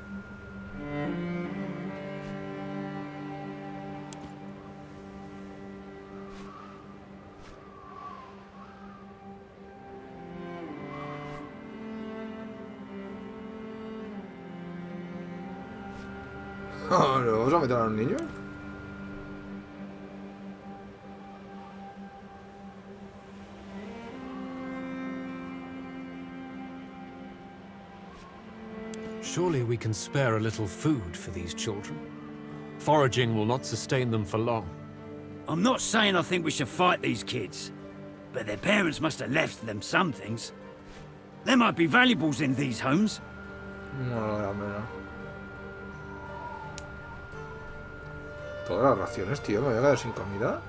¿Le vamos a meter a los niños? Surely we can spare a little food for these children. Foraging will not sustain them for long. I'm not saying I think we should fight these kids, but their parents must have left them some things. There might be valuables in these homes. No. Todas las raciones, tío, me voy a quedar sin comida.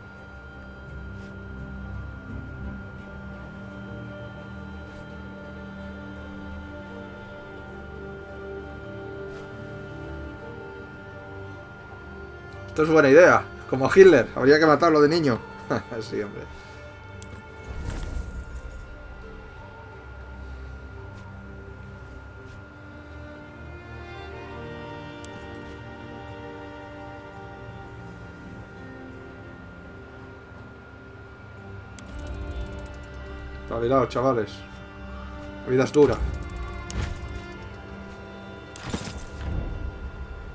Esto es buena idea. Como Hitler, habría que matarlo de niño. Sí, hombre. Espabilaos, chavales. La vida es dura.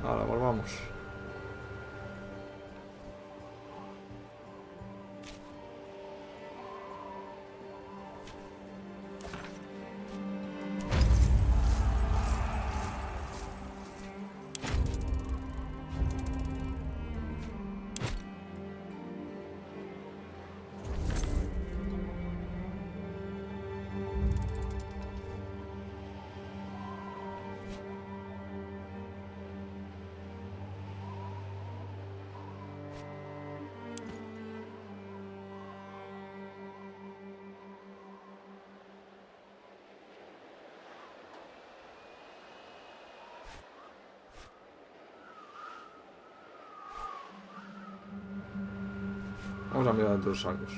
Ahora, volvamos. Vamos a mirar dentro de los sacos.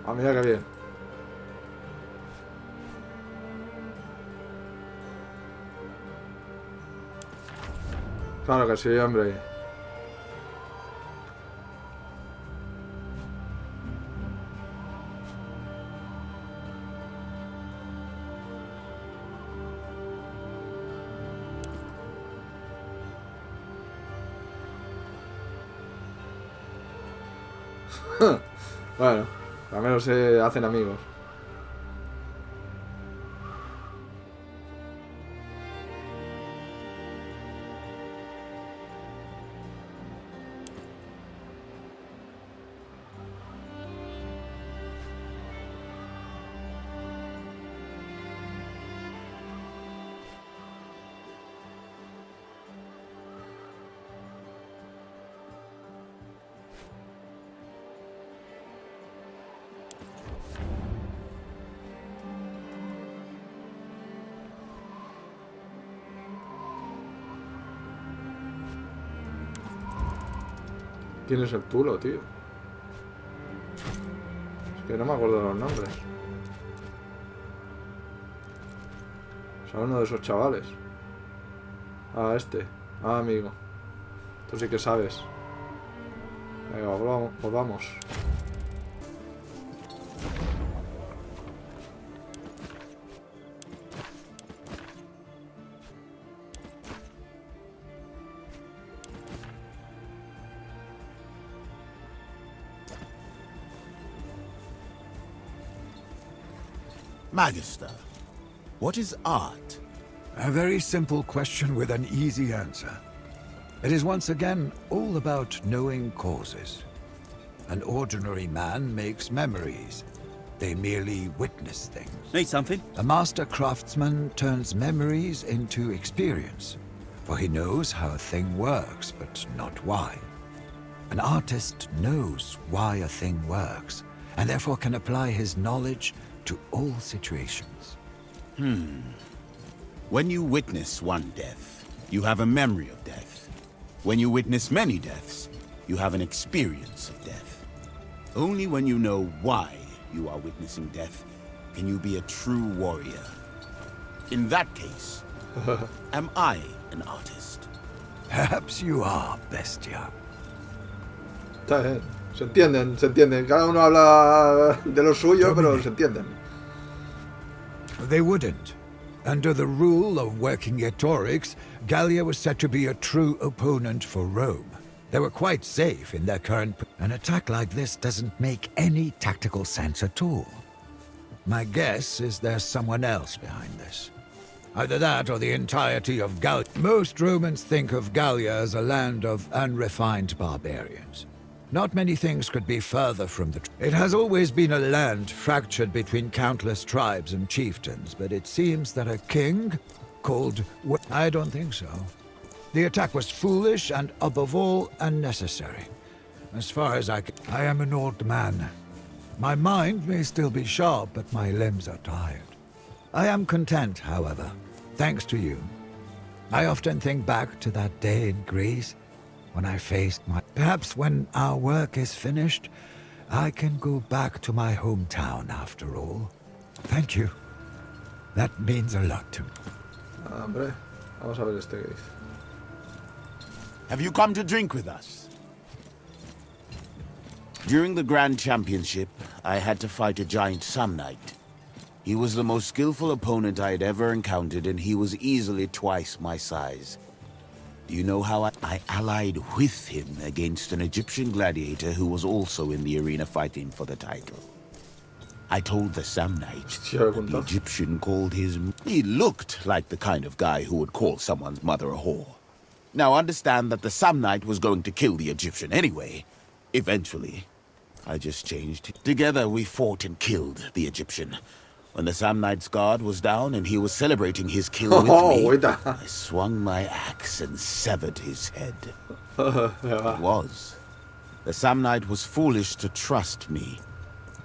Ah, mira que bien. Claro que sí, hombre. Bueno, al menos se hacen amigos. ¿Quién es el Tulo, tío? Es que no me acuerdo de los nombres. Son uno de esos chavales. Ah, este. Ah, amigo. Tú sí que sabes. Venga, volvamos. Magister, what is art? A very simple question with an easy answer. It is once again all about knowing causes. An ordinary man makes memories. They merely witness things. Need something? A master craftsman turns memories into experience, for he knows how a thing works, but not why. An artist knows why a thing works, and therefore can apply his knowledge to all situations. When you witness one death, you have a memory of death. When you witness many deaths, you have an experience of death. Only when you know why you are witnessing death can you be a true warrior. In that case, am I an artist? Perhaps you are, Bestia. Está bien. Se entienden, se entienden. Cada uno habla de lo suyo, pero se entienden. They wouldn't. Under the rule of Vercingetorix, Galia was said to be a true opponent for Rome. They were quite safe in their current... An attack like this doesn't make any tactical sense at all. My guess is there's someone else behind this. Either that or the entirety of Galia. Most Romans think of Galia as a land of unrefined barbarians. Not many things could be further from the truth. It has always been a land fractured between countless tribes and chieftains, but it seems that a king called... I don't think so. The attack was foolish and, above all, unnecessary. As far as I am an old man. My mind may still be sharp, but my limbs are tired. I am content, however, thanks to you. I often think back to that day in Greece, when I faced my... Perhaps when our work is finished, I can go back to my hometown after all. Thank you. That means a lot to me. Hombre, vamos a ver este que dice. Have you come to drink with us? During the Grand Championship, I had to fight a giant Samnite. He was the most skillful opponent I had ever encountered, and he was easily twice my size. Do you know how I allied with him against an Egyptian gladiator who was also in the arena fighting for the title? I told the Samnite that the Egyptian called his... He looked like the kind of guy who would call someone's mother a whore. Now understand that the Samnite was going to kill the Egyptian anyway. Eventually, I just changed. Together we fought and killed the Egyptian. When the Samnite's guard was down and he was celebrating his kill with me, I swung my axe and severed his head. It was. The Samnite was foolish to trust me,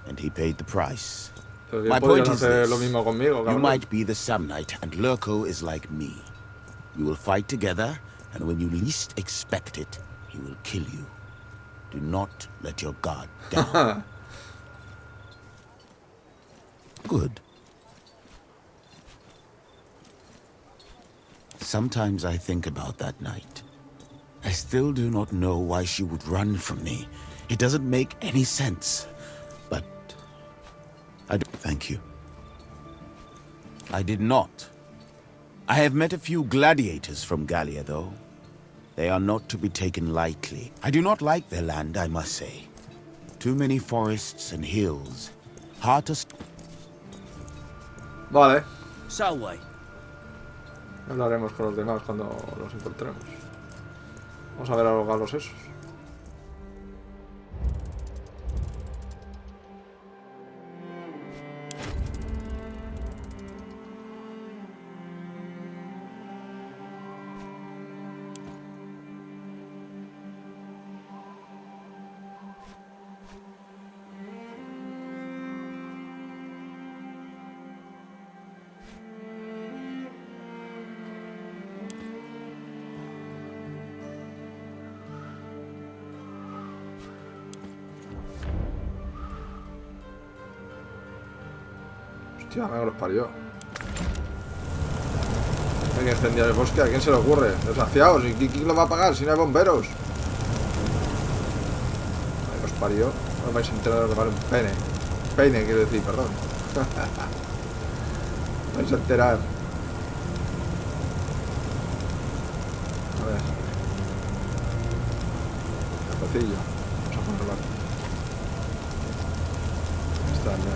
and he paid the price. My point is this. You might be the Samnite, and Lurko is like me. You will fight together, and when you least expect it, he will kill you. Do not let your guard down. Good. Sometimes I think about that night. I still do not know why she would run from me. It doesn't make any sense. But I don't thank you. I did not. I have met a few gladiators from Galia, though. They are not to be taken lightly. I do not like their land, I must say. Too many forests and hills. Hard to... Vale. Salway. Hablaremos con los demás cuando los encontremos. Vamos a ver a los galos esos. Hostia, me los parió. Hay que incendiar el bosque. ¿A quién se le ocurre? Desgraciados. ¿Y quién lo va a pagar si no hay bomberos? Me los parió. No os vais a enterar de lo que vale un pene. Peine, quiero decir, perdón. Vais a enterar. A ver. Capacillo. Vamos a ponerlo aquí. Está ya.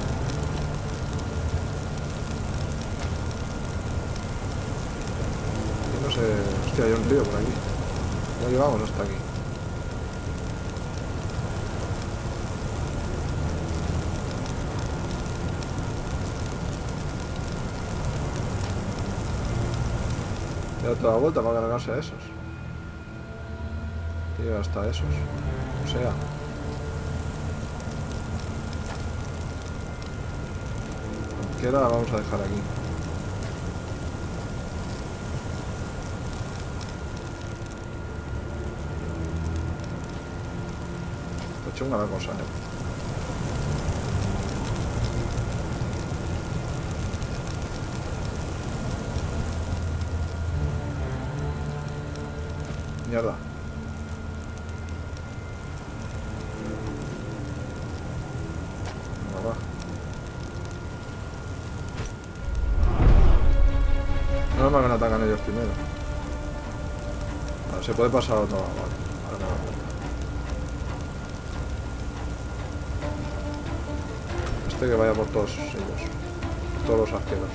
No sé, hostia, hay un río por aquí. ¿Cómo llevamos hasta aquí? Da toda la vuelta para cargarse a esos. Llega hasta esos. O sea. Cualquiera la vamos a dejar aquí. Chunga la cosa, Mierda. Venga, va. No es mal que no atacan ellos primero. Vale, se puede pasar a otro lado, vale. Ahora me doy cuenta. Este que vaya por todos ellos. Por todos los arqueros.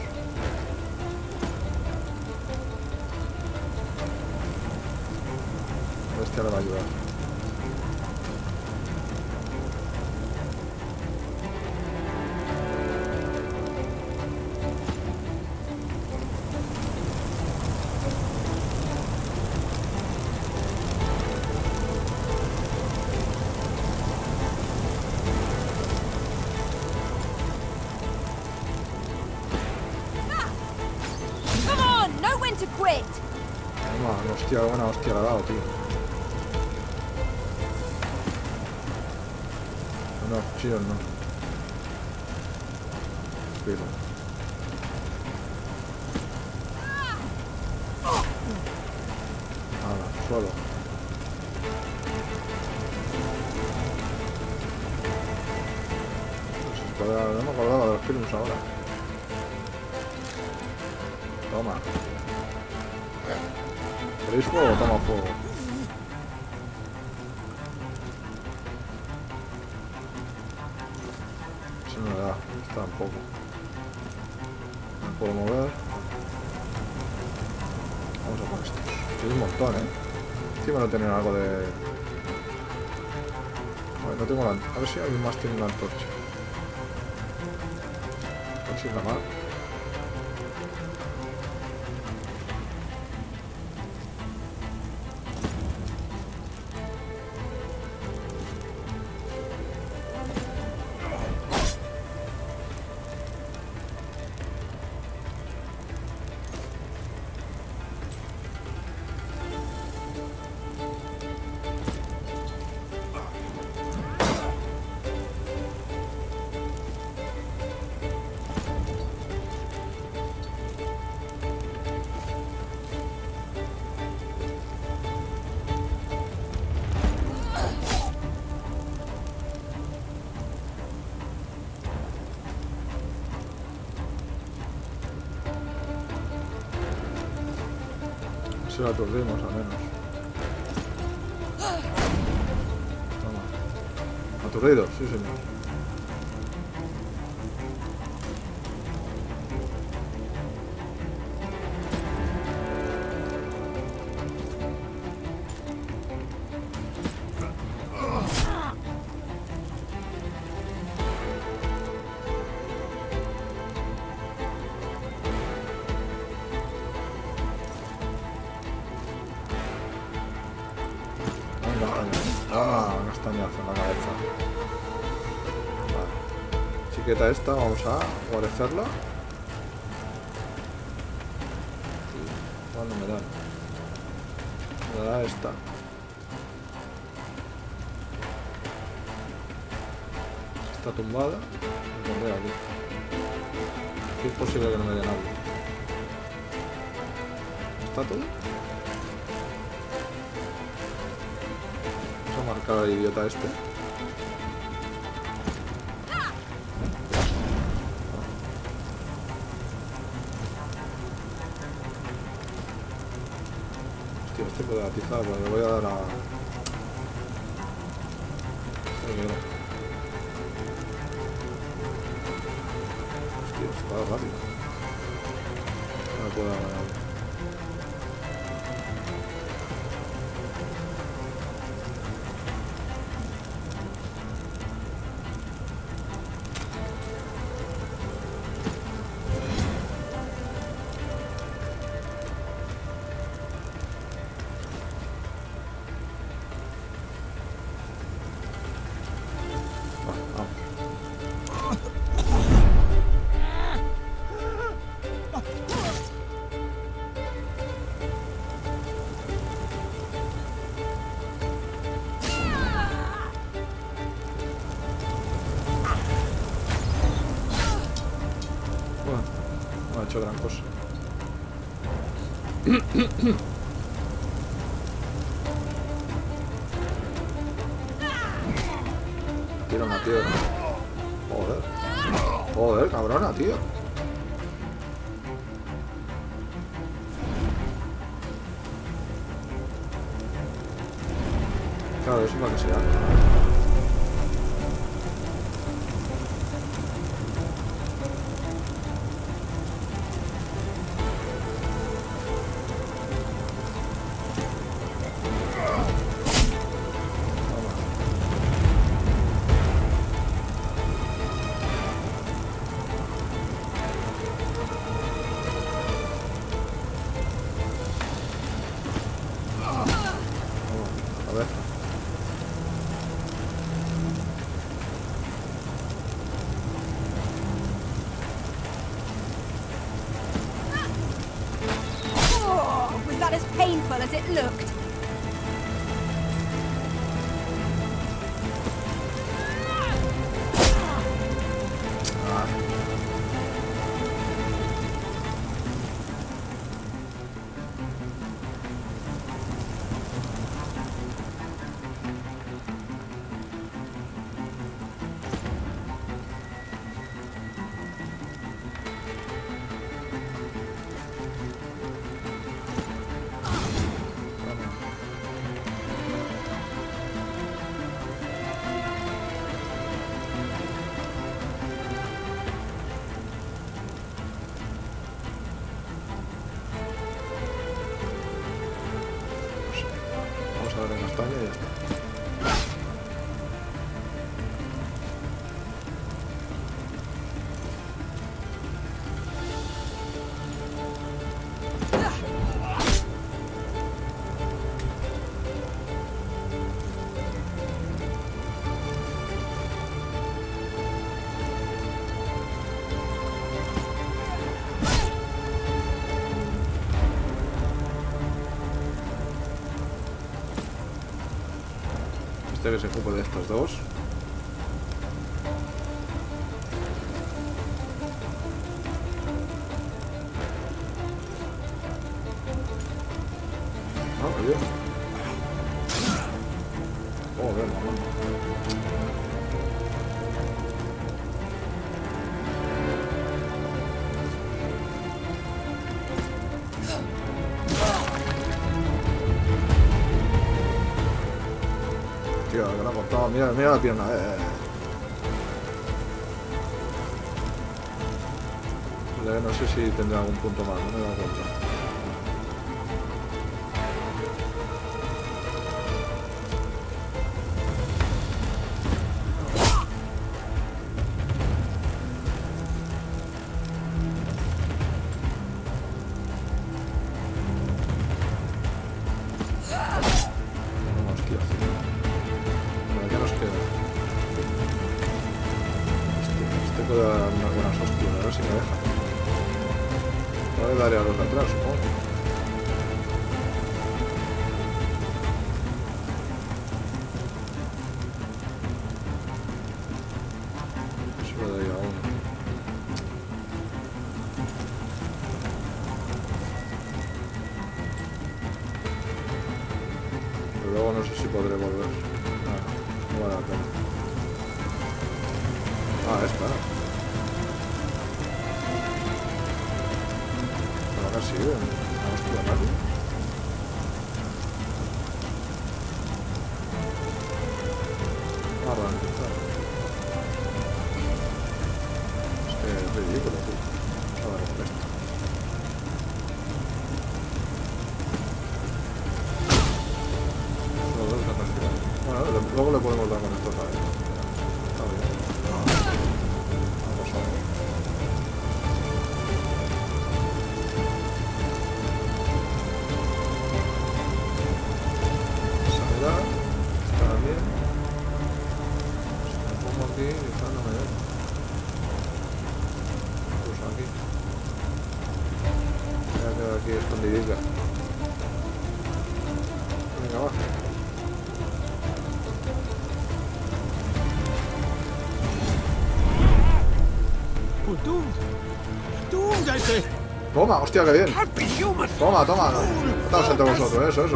Este le va a ayudar. Come on, know when to quit. Toma, hostia, buena hostia la ha dado, tío. No, cuchillos no. Filo. Nada, suelo. No me acordaba de los films ahora. Toma. ¿Queréis fuego? Toma fuego. Eso no me da, está un poco. No puedo mover. Vamos a por estos. Hay un montón, Encima no tienen algo de... Bueno, no tengo la... A ver si alguien más tiene una antorcha. A ver si es la mar. Si lo aturdimos al menos. Toma. Aturdidos, sí señor. Un castañazo en la cabeza. Vale. Chiqueta esta, vamos a guarecerla. Igual no me dan. Me da esta. Está tumbada. Me pondré aquí. Aquí es posible que no me dé nada. ¿Está todo? Marcar al idiota este. Hostia, este puede atizar, pero le voy a dar a... Hostia, se va rápido. No me puedo dar a nadie. No ha hecho gran cosa. tira una piedra. Joder. Joder, cabrona, tío. Claro, eso es para que sea. As it looked. Vamos a ver en España y ya está. Que se ocupe de estos dos. Ah, bien. Joder, mamá. Tío, que la ha cortado. Mira, mira la pierna. No sé si tendrá algún punto más, no me he dado cuenta. Daré a los de atrás, supongo. Eso le daría a uno. Pero luego no sé si podré volver. No vale la pena. Ah, esta. Sí, vamos a nadie. Barranco, es que es ridículo, tío. Vamos a ver esto. Solo dos capacidades. Bueno, luego le podemos dar con esto otra vez. Está bien. Vamos a ver. Aquí escondidita. Venga, va. Toma, hostia, que bien. Toma, toma. Mataos entre vosotros, eso.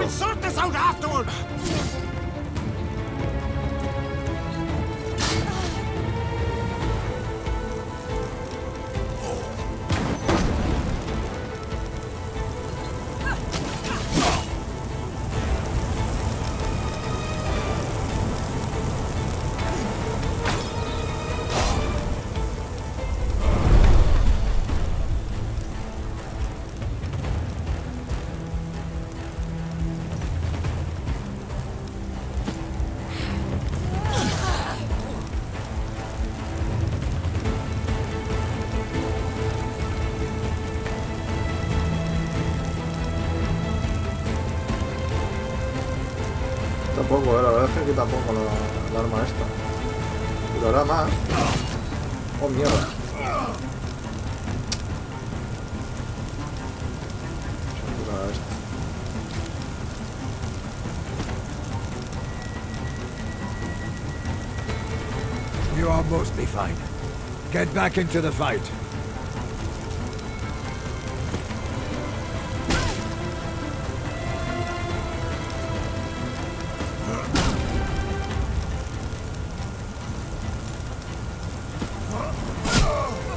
Quita poco, la verdad es que quita poco el arma esta. Durará más. Oh, mierda. You are mostly fine. Get back into the fight.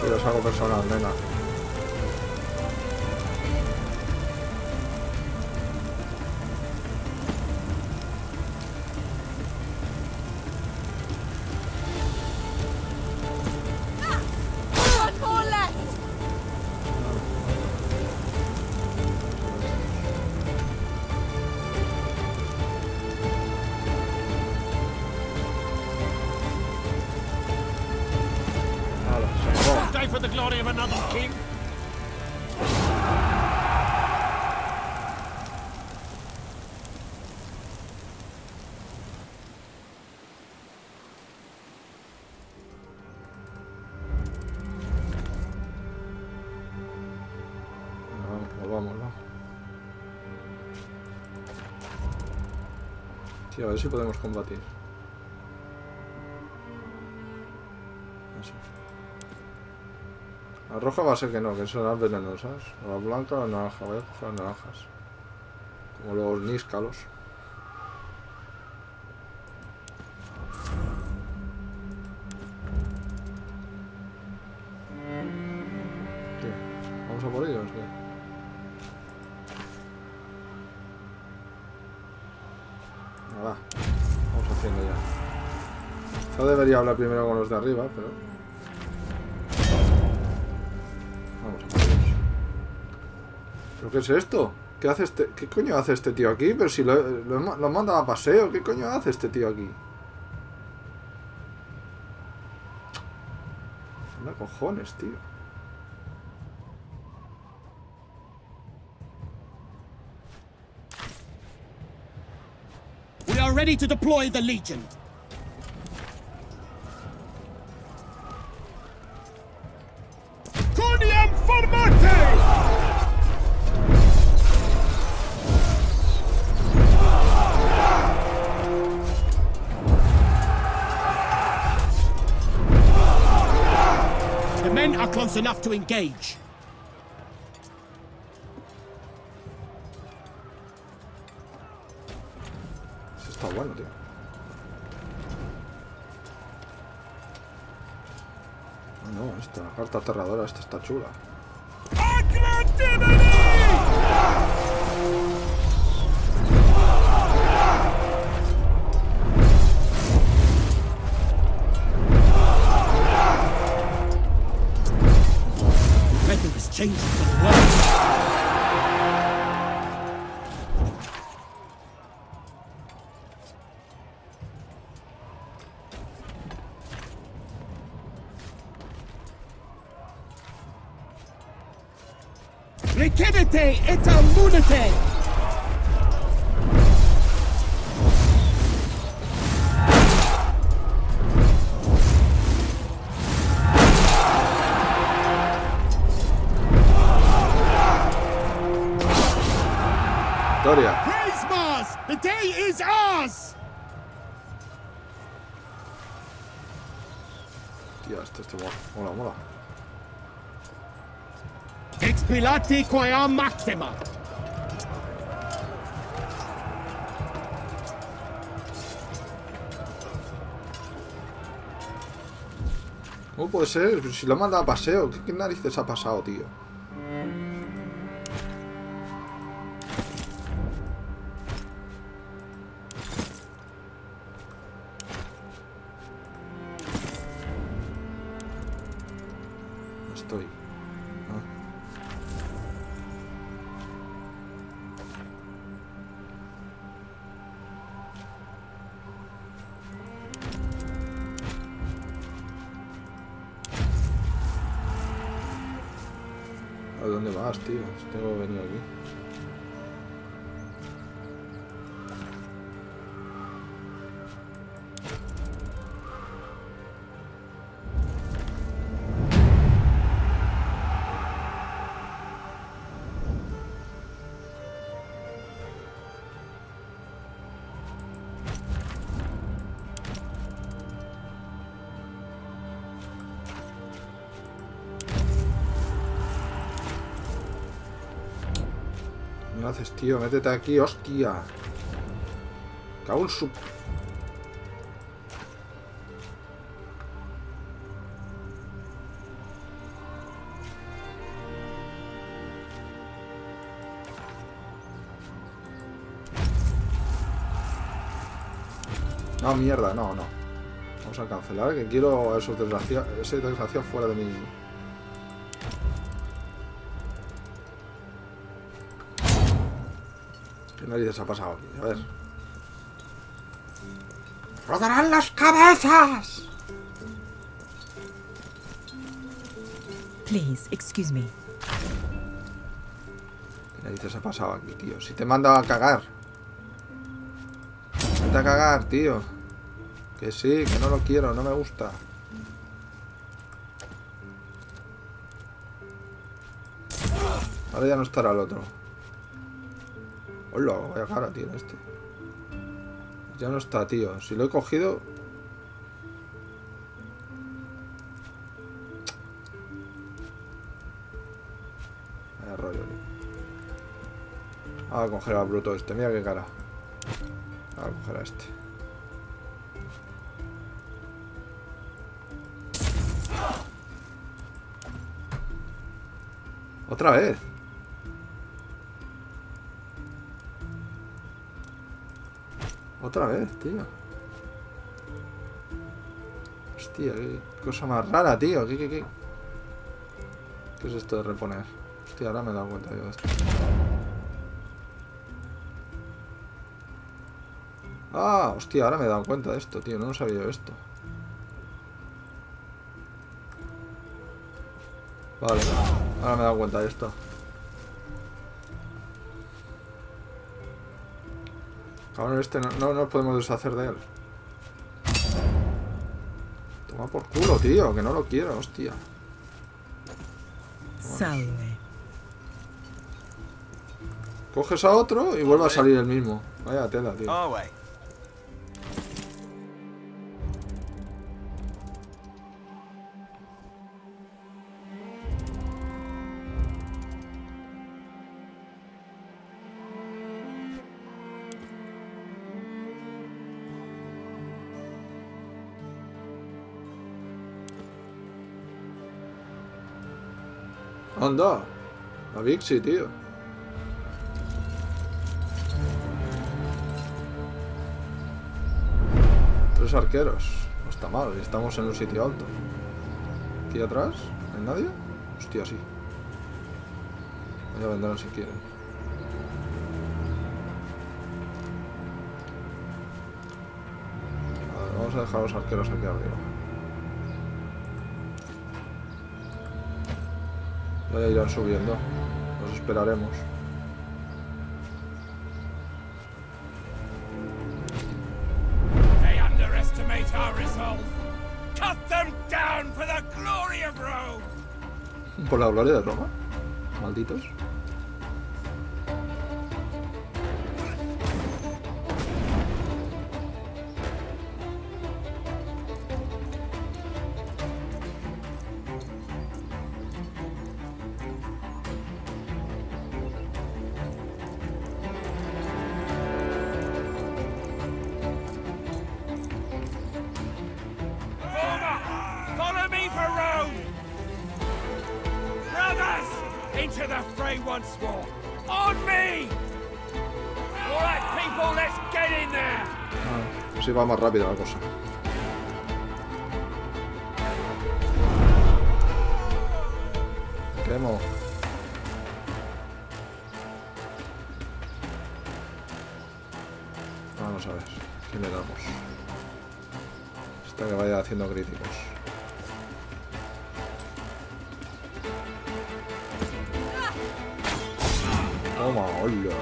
Pero es algo personal, nena. For the glory of another king. Volvámoslo. Sí, a ver si podemos combatir. La roja va a ser que no, que son las venenosas. La blanca o la naranja, voy a coger las naranjas. Como los níscalos. ¿Qué? ¿Vamos a por ellos? ¿Qué? Nada, vamos haciendo ya. Yo debería hablar primero con los de arriba, pero... ¿Pero qué es esto? ¿Qué hace este? ¿Qué coño hace este tío aquí? Pero si lo han mandado a paseo. ¿Qué coño hace este tío aquí? ¿Qué cojones, tío? We are ready to deploy the Legion. Cordium formate! The men are close enough to engage. Eso está bueno, tío. No, esta carta aterradora, esta está chula. Weather is changing for the worse. Recidite et immunite! Victoria. Praise Mars! The day is ours! Tía, esto mola, mola. Expilati quia maxima! ¿Cómo puede ser? Si lo han mandado a paseo. ¿Qué narices ha pasado, tío? Estoy. ¿A dónde vas, tío? Tengo que venir aquí. ¿Qué haces, tío? Métete aquí, hostia. Cago en su... No, mierda, no. Vamos a cancelar, que quiero a ese desgraciado fuera de mi... ¿Qué narices ha pasado aquí? A ver. ¡Rodarán las cabezas! Please, excuse me. ¿Qué narices ha pasado aquí, tío? Si te manda a cagar. Vete a cagar, tío. Que sí, que no lo quiero, no me gusta. Ahora ya no estará el otro. Hola, vaya cara tiene este. Ya no está, tío. Si lo he cogido... Vaya rollo, tío. Voy a coger al bruto este. Mira qué cara. Voy a coger a este. Otra vez. Otra vez, tío. Hostia, qué cosa más rara, tío. ¿Qué es esto de reponer? Hostia, ahora me he dado cuenta yo de esto. Ah, hostia, ahora me he dado cuenta de esto, tío. No sabía yo esto. Vale, ahora me he dado cuenta de esto. Cabrón, este no nos podemos deshacer de él. Toma por culo, tío, que no lo quiero, hostia. Salve. Coges a otro y vuelve a salir el mismo. Vaya tela, tío. Anda, a VIXI, tío. Tres arqueros. No está mal, estamos en un sitio alto. Aquí atrás, ¿no hay nadie? Hostia, sí. Ya vendrán si quieren. Vale, vamos a dejar a los arqueros aquí arriba. Ya irán subiendo. Los esperaremos. They underestimate our resolve. Cut them down for the glory of Rome. Por la gloria de Roma. Malditos. Follow me for Rome! Brothers! Into the fray once more! On me! Alright, people, let's get in there! Así va más rápido la cosa. Quemo. Vamos a ver. ¿Qué le damos? Hasta que vaya haciendo críticos. Toma, hola.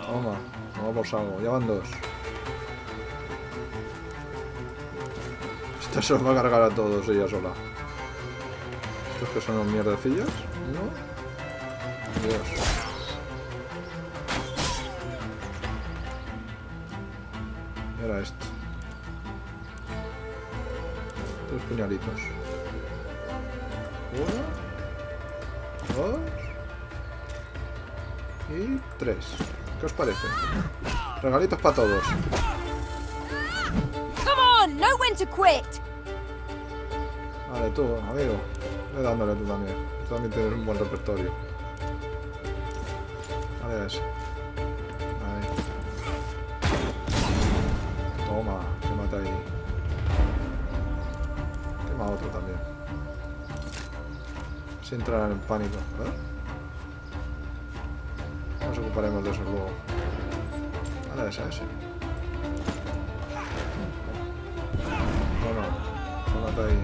Toma, vamos algo, ya van dos. Esta se los va a cargar a todos ella sola. ¿Estos que son los mierdecillas? No. Dios. Y ahora esto. 3 puñalitos. 1, 2 y 3. ¿Qué os parece? Regalitos para todos. Come on, know when to quit. Vale, tú, amigo. Ve dándole tú también. Tú también tienes un buen repertorio. Vale, ese. Ahí. Toma, quémate ahí. Quema otro también. Si entrarán en pánico. Nos ocuparemos de eso luego. Vale, ese. Toma, quémate ahí.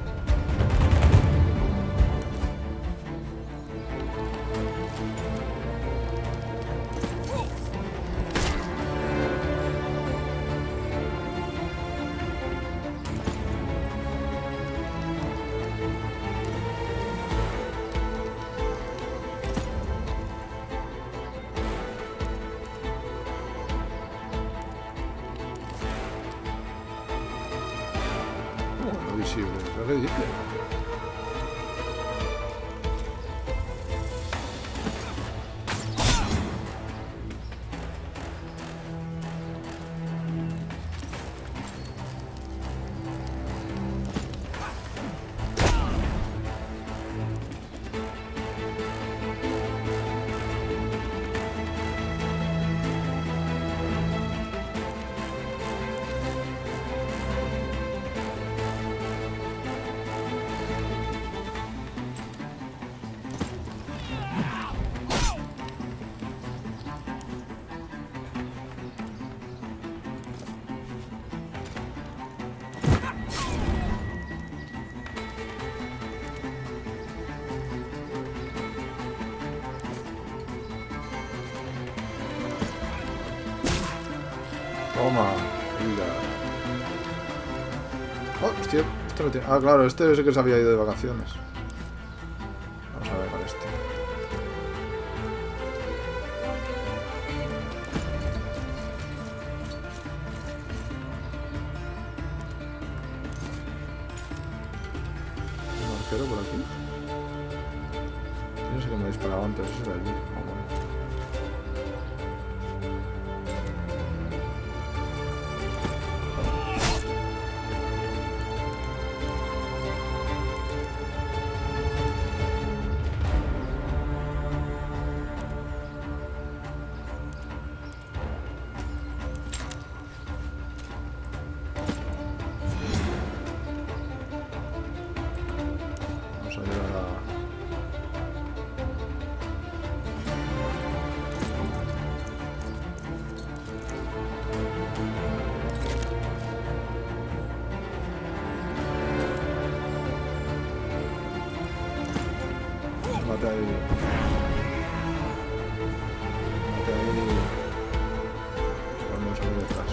Visible, ¿qué dice? Toma, mira. Oh, hostia, esto no tiene... Ah, claro, este es el que se había ido de vacaciones. Vamos a ver con este. ¿Un arquero por aquí? No sé que me ha disparado antes, ese de allí. Vamos a ver. Mate ahí. Mate ahí. Vamos a ver detrás.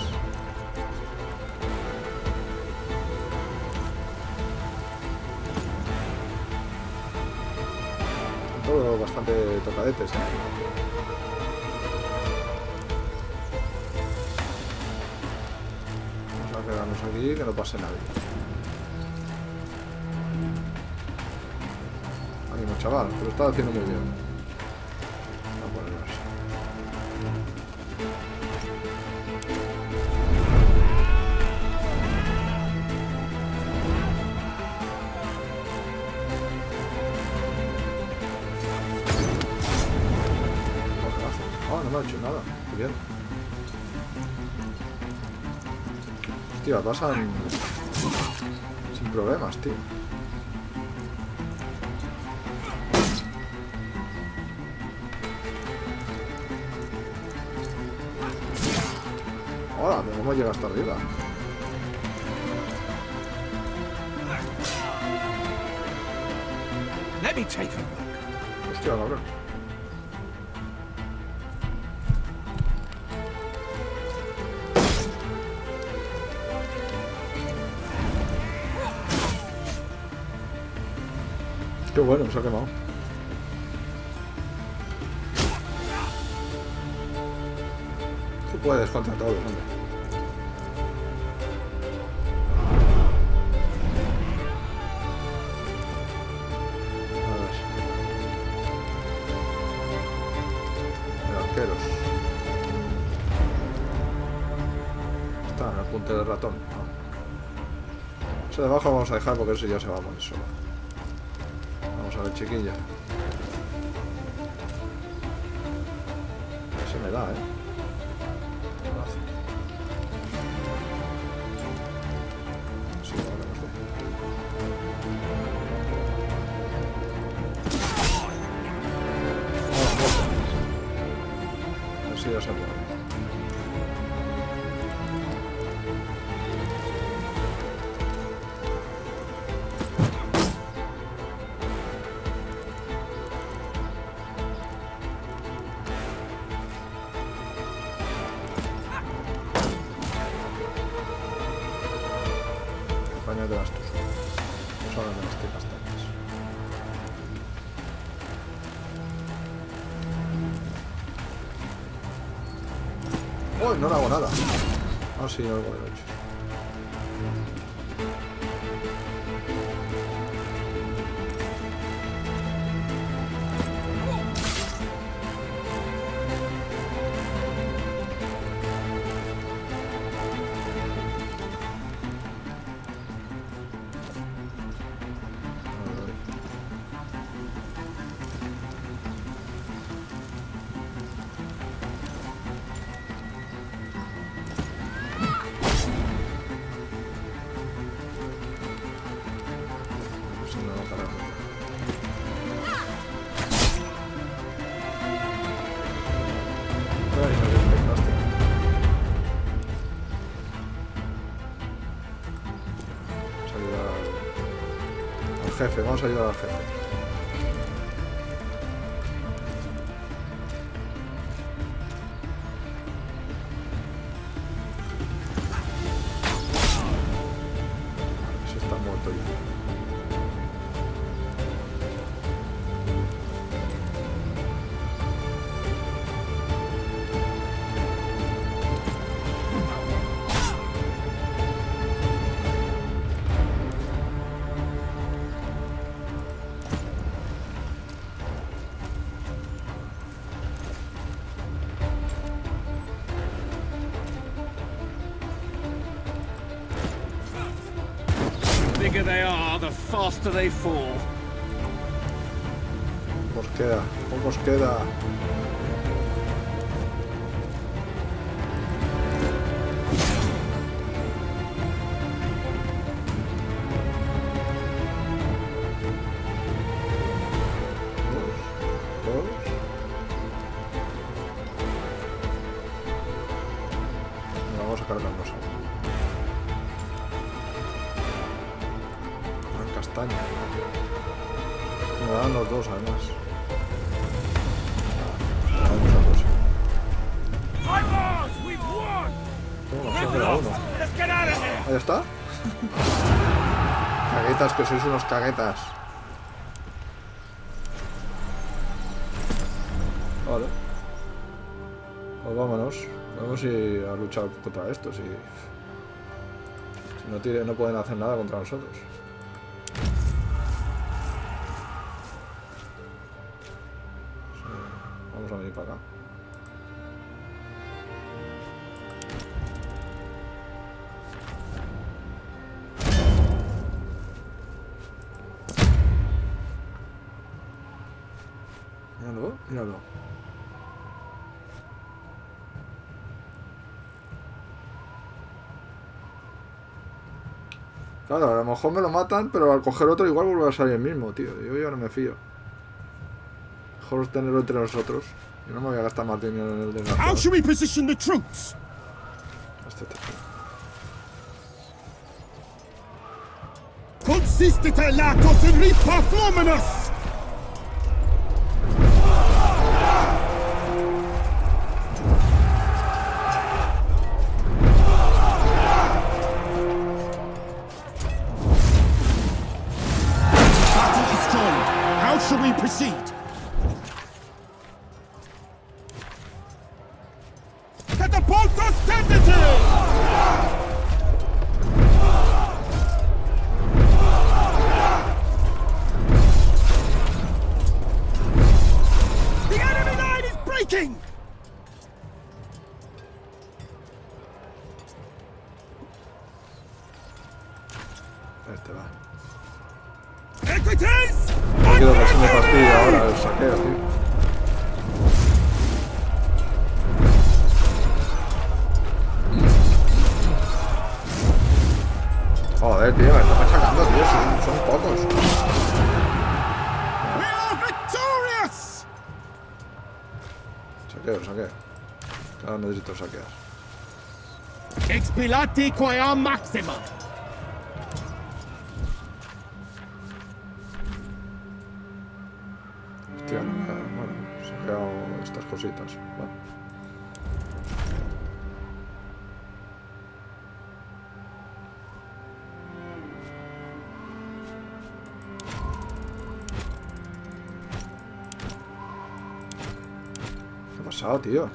Todo bastante tocadetes, Vamos a quedarnos aquí, que no pase nadie. Chaval, pero está haciendo muy bien. Vamos a ponerlo así. Oh, no me ha hecho nada. Qué bien. Hostia, pasan sin problemas, tío. Hola, pero ¿cómo llega hasta arriba? Let me take a look. Hostia, cabrón. Qué bueno, se ha quemado. Tú puedes contra todos, hombre. Está en el punto del ratón, ¿no? Ese de abajo lo vamos a dejar porque ese ya se va a morir solo. Vamos a ver, chiquilla. Ese me da, Sí, ahora no sé. Así ya se muere. De las tus. Vamos a hablar de las castañas. ¡Oh! No le hago nada. Ah, sí, algo lo he hecho. Jefe, vamos a ayudar al jefe. Se está muerto ya. The bigger they are, the faster they fall. Poco os queda. Vamos a cargarnos ahora. Una castaña. Me dan los dos además. Ahí está. Caguetas, que sois unos caguetas. Vale. Pues vámonos. Vamos a ir a luchar contra estos y... Si no pueden hacer nada contra nosotros. Vamos a venir para acá. Míralo, míralo. Claro, a lo mejor me lo matan, pero al coger otro igual vuelve a salir el mismo, tío. Yo ya no me fío. Mejor tenerlo entre nosotros. Yo no me voy a gastar más dinero en el desgaste. How should we position the troops? Consistite lacos in ripa fluminus! Battle is strong. shall we proceed? Catapultus tentative! The enemy line is breaking! Este va. Equities! No quiero que se me fastidie ahora el saqueo, tío. Joder, tío, me está machacando, tío. Son pocos. We are victorious! Saqueo. Ahora necesito saquear. Expilati quia maxima! Hostia, bueno, he saqueado estas cositas. Bueno. ¿Qué ha pasado, tío?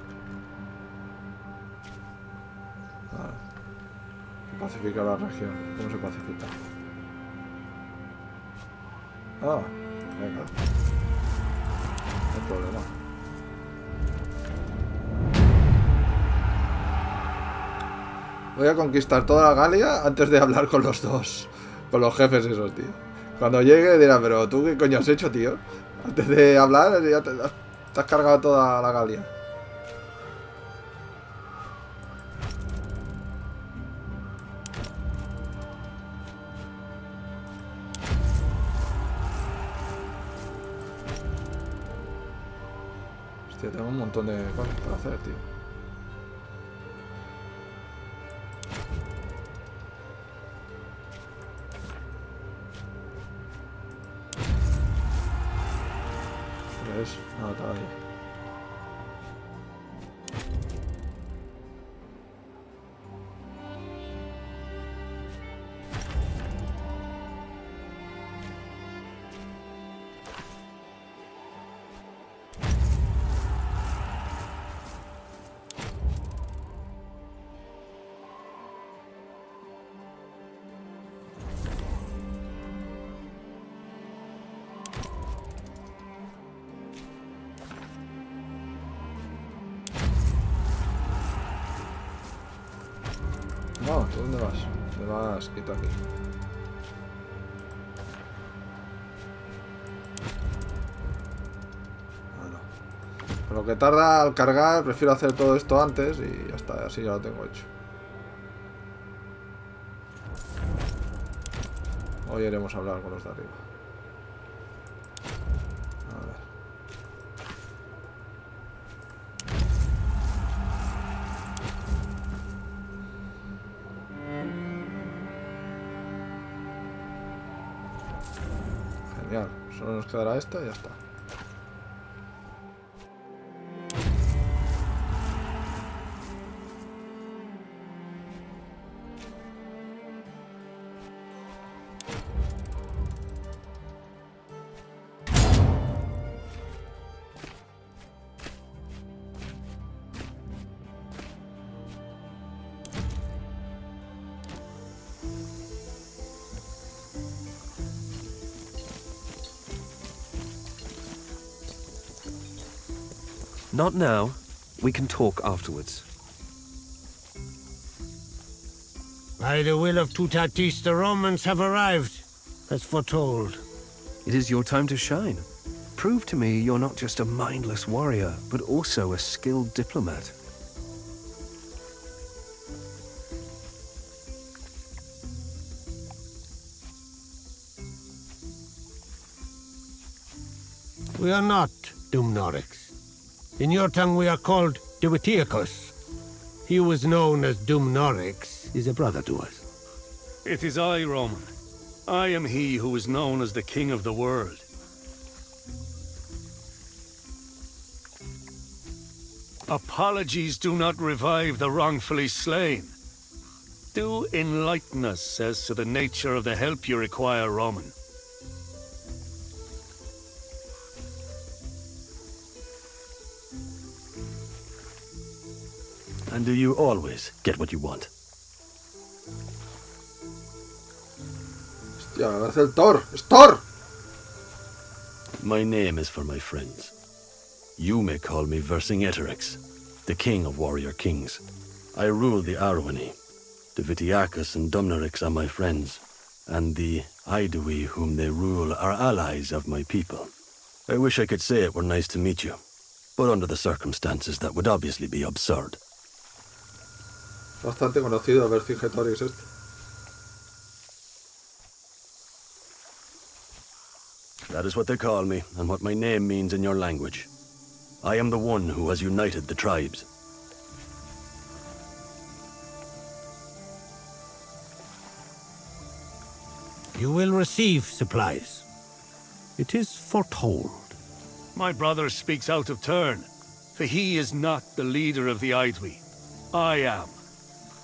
Vale. Pacifica la región. ¿Cómo se pacifica? Ah, venga. No hay problema. Voy a conquistar toda la Galia antes de hablar con los dos. Con los jefes esos, tío. Cuando llegue dirá, pero tú qué coño has hecho, tío. Antes de hablar ya te has cargado toda la Galia. Hostia, tengo un montón de cosas para hacer, tío. ¿Ves? No, está ahí. No, ¿tú dónde vas? ¿Dónde vas? Quita aquí. Bueno. Por lo que tarda al cargar, prefiero hacer todo esto antes y ya está, así ya lo tengo hecho. Hoy iremos a hablar con los de arriba. A ver. Genial, solo nos quedará esta y ya está. Not now. We can talk afterwards. By the will of Tutatis, the Romans have arrived, as foretold. It is your time to shine. Prove to me you're not just a mindless warrior, but also a skilled diplomat. We are not Dumnorix. In your tongue we are called Duatiacus. He who was known as Dumnorix is a brother to us. It is I, Roman. I am he who is known as the King of the World. Apologies do not revive the wrongfully slain. Do enlighten us as to the nature of the help you require, Roman. And do you always get what you want? Hostia, ahora es el Thor. ¡Es Thor! My name is for my friends. You may call me Vercingetorix, the king of warrior kings. I rule the Arwani. The Vitiacus and Dumnorix are my friends, and the Aedui whom they rule are allies of my people. I wish I could say it were nice to meet you, but under the circumstances that would obviously be absurd. Bastante conocido Vercingetorix este. That is what they call me, and what my name means in your language. I am the one who has united the tribes. You will receive supplies. It is foretold. My brother speaks out of turn, for he is not the leader of the Aedui. I am.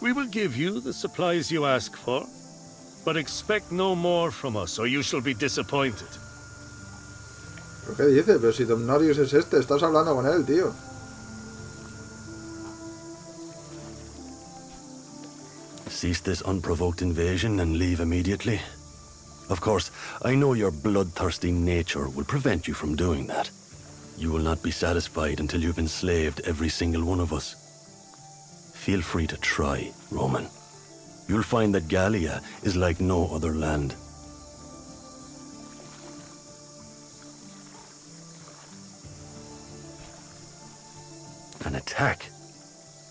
We will give you the supplies you ask for, but expect no more from us, or you shall be disappointed. ¿Pero qué dice? Pero si Dumnorix es este, estás hablando con él, tío. Cease this unprovoked invasion and leave immediately. Of course, I know your bloodthirsty nature will prevent you from doing that. You will not be satisfied until you've enslaved every single one of us. Feel free to try, Roman. You'll find that Galia is like no other land. An attack?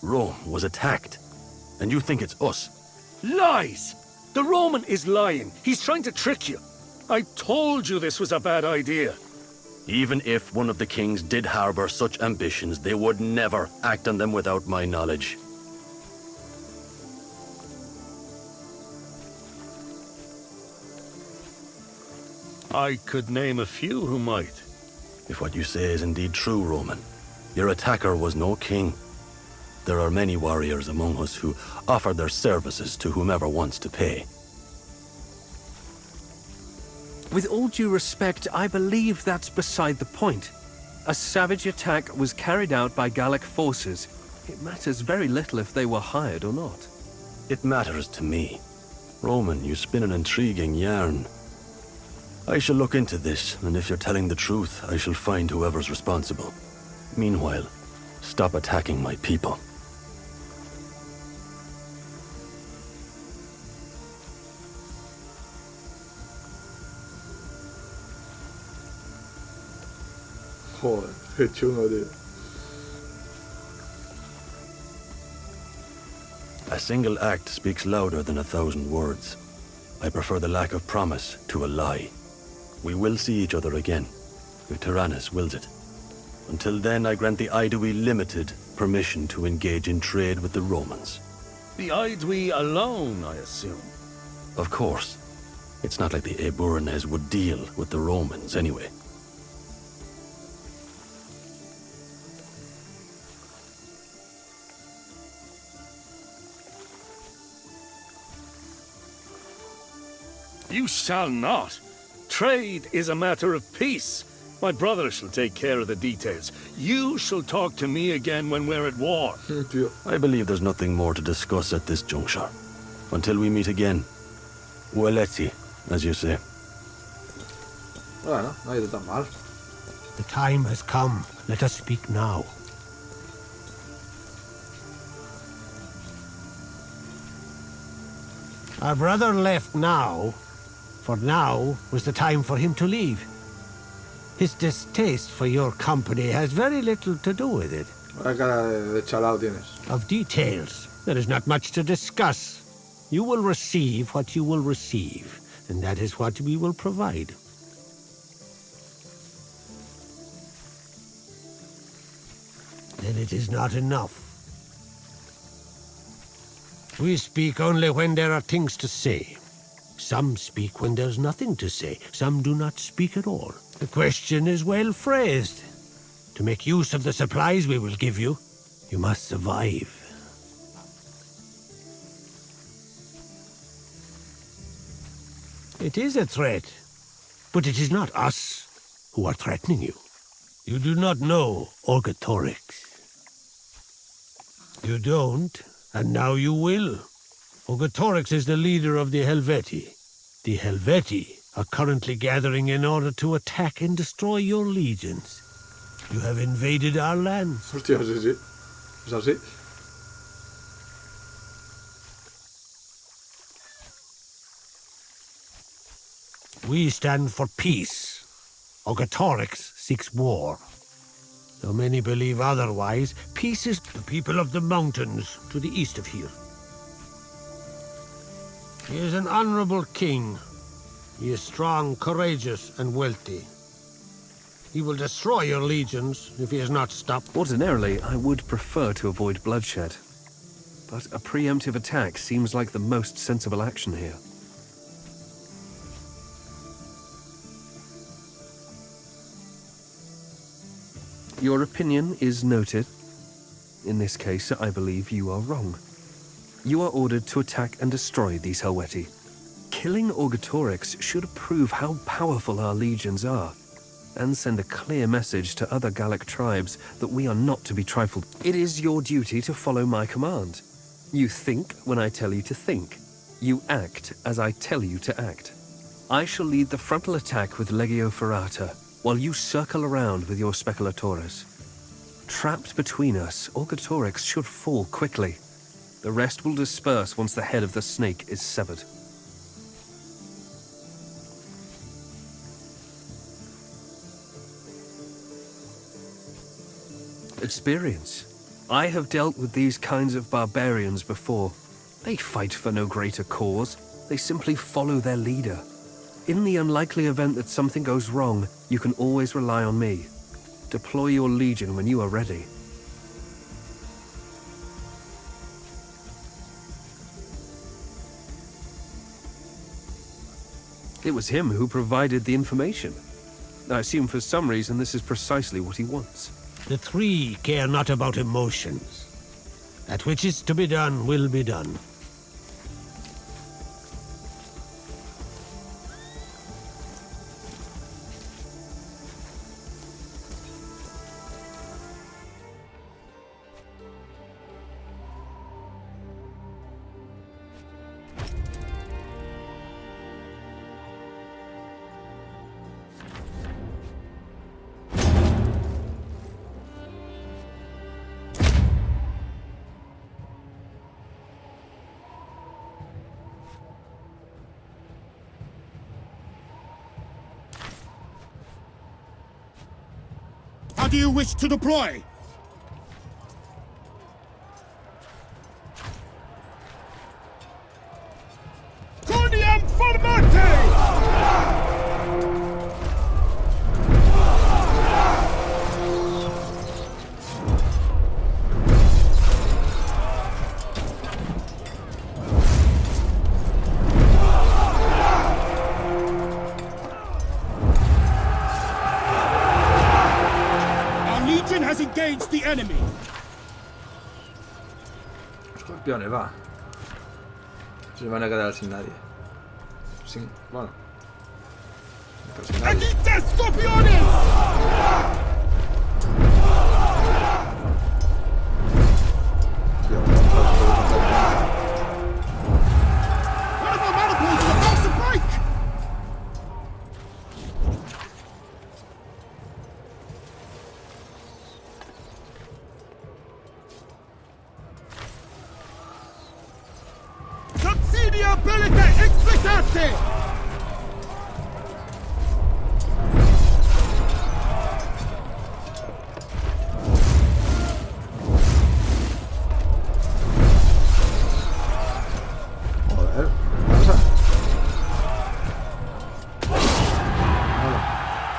Rome was attacked, and you think it's us? Lies! The Roman is lying. He's trying to trick you. I told you this was a bad idea. Even if one of the kings did harbor such ambitions, they would never act on them without my knowledge. I could name a few who might. If what you say is indeed true, Roman, your attacker was no king. There are many warriors among us who offer their services to whomever wants to pay. With all due respect, I believe that's beside the point. A savage attack was carried out by Gallic forces. It matters very little if they were hired or not. It matters to me. Roman, you spin an intriguing yarn. I shall look into this, and if you're telling the truth, I shall find whoever's responsible. Meanwhile, stop attacking my people. Joder, qué chungo, tío. A single act speaks louder than 1,000 words. I prefer the lack of promise to a lie. We will see each other again, if Tyrannus wills it. Until then, I grant the Aedui limited permission to engage in trade with the Romans. The Aedui alone, I assume? Of course. It's not like the Eburones would deal with the Romans anyway. You shall not. Trade is a matter of peace. My brother shall take care of the details. You shall talk to me again when we're at war. I believe there's nothing more to discuss at this juncture. Until we meet again. Ueleti, as you say. Bueno, no ha ido tan mal. The time has come. Let us speak now. Our brother left now, for now was the time for him to leave. His distaste for your company has very little to do with it. Ahora cara de chalao tienes. Of details, there is not much to discuss. You will receive what you will receive, and that is what we will provide. Then it is not enough. We speak only when there are things to say. Some speak when there's nothing to say. Some do not speak at all. The question is well phrased. To make use of the supplies we will give you, you must survive. It is a threat, but it is not us who are threatening you. You do not know Orgetorix. You don't, and now you will. Ogatorix is the leader of the Helvetii. The Helvetii are currently gathering in order to attack and destroy your legions. You have invaded our lands. Hostia, sí. Es así. We stand for peace. Ogatorix seeks war. Though many believe otherwise, peace is the people of the mountains to the east of here. He is an honorable king. He is strong, courageous, and wealthy. He will destroy your legions if he is not stopped. Ordinarily, I would prefer to avoid bloodshed. But a preemptive attack seems like the most sensible action here. Your opinion is noted. In this case, I believe you are wrong. You are ordered to attack and destroy these Helvetii. Killing Ogatorix should prove how powerful our legions are, and send a clear message to other Gallic tribes that we are not to be trifled. It is your duty to follow my command. You think when I tell you to think. You act as I tell you to act. I shall lead the frontal attack with Legio Ferrata, while you circle around with your speculatores. Trapped between us, Ogatorix should fall quickly. The rest will disperse once the head of the snake is severed. Experience. I have dealt with these kinds of barbarians before. They fight for no greater cause. They simply follow their leader. In the unlikely event that something goes wrong, you can always rely on me. Deploy your legion when you are ready. It was him who provided the information. I assume for some reason this is precisely what he wants. The three care not about emotions. That which is to be done will be done. How do you wish to deploy? Cordium formate! Has engaged the enemy. Escorpiones, va. Se van a quedar sin nadie. Sin, bueno. Sin nadie. ¡Aquí escorpiones! One of our maniples is about to break! Subsidia bellica explicate! Joder, ¿qué pasa?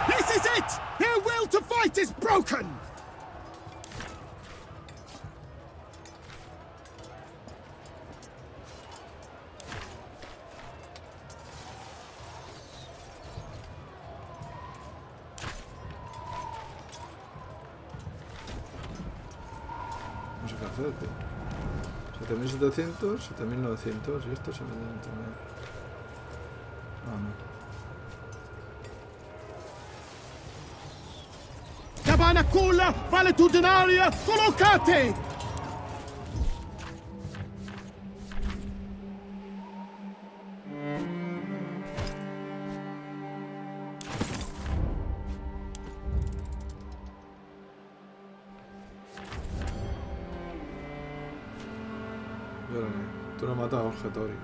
This is it! Their will to fight is broken! No sé qué hacer, tío. 7700, 7900 y esto se venden también. Ah, no. Cabana culla valetudinaria collocate! Captura mata a objetorios.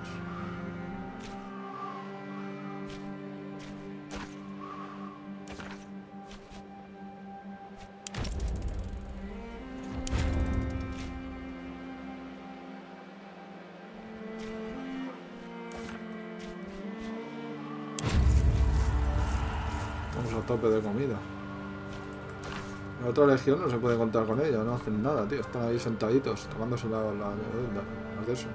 Vamos a tope de comida. La otra legión no se puede contar con ella, no hacen nada, tío. Están ahí sentaditos, tomándose las de eso.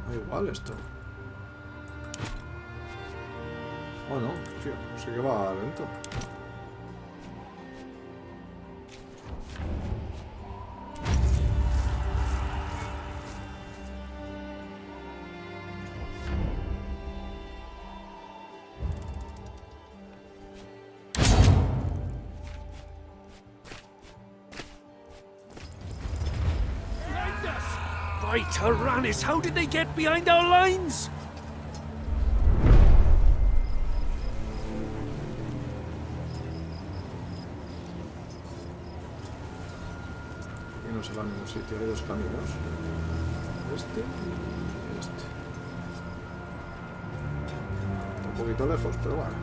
Da igual esto. Oh no, tío, sí que va lento. By Tyrannus, how did they get behind our lines? Y no se va a ningún sitio, hay dos caminos. Este y este. Está un poquito lejos, pero bueno,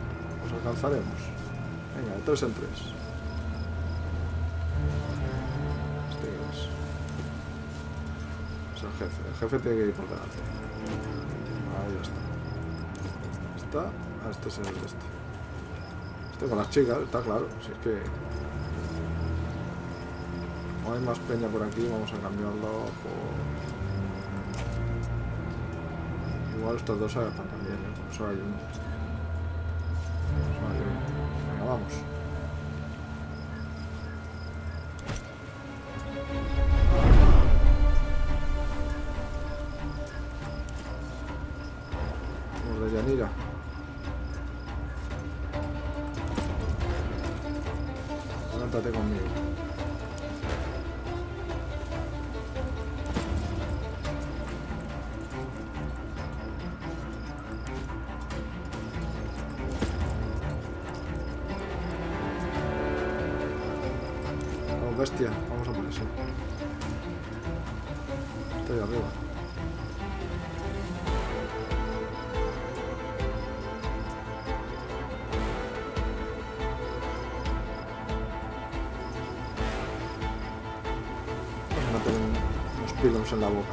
los alcanzaremos. Venga, de 3 en 3. Este es. El jefe tiene que ir por delante. Ahí está. Este es el de este. Este con las chicas, está claro. Si es que no hay más peña por aquí, vamos a cambiarlo por... Igual estos dos se atacan también, ¿eh? Solo hay uno. Venga, vamos. Mira. Adelántate conmigo. Vamos, bestia. Vamos a por eso. Estoy arriba. Pilos en la boca.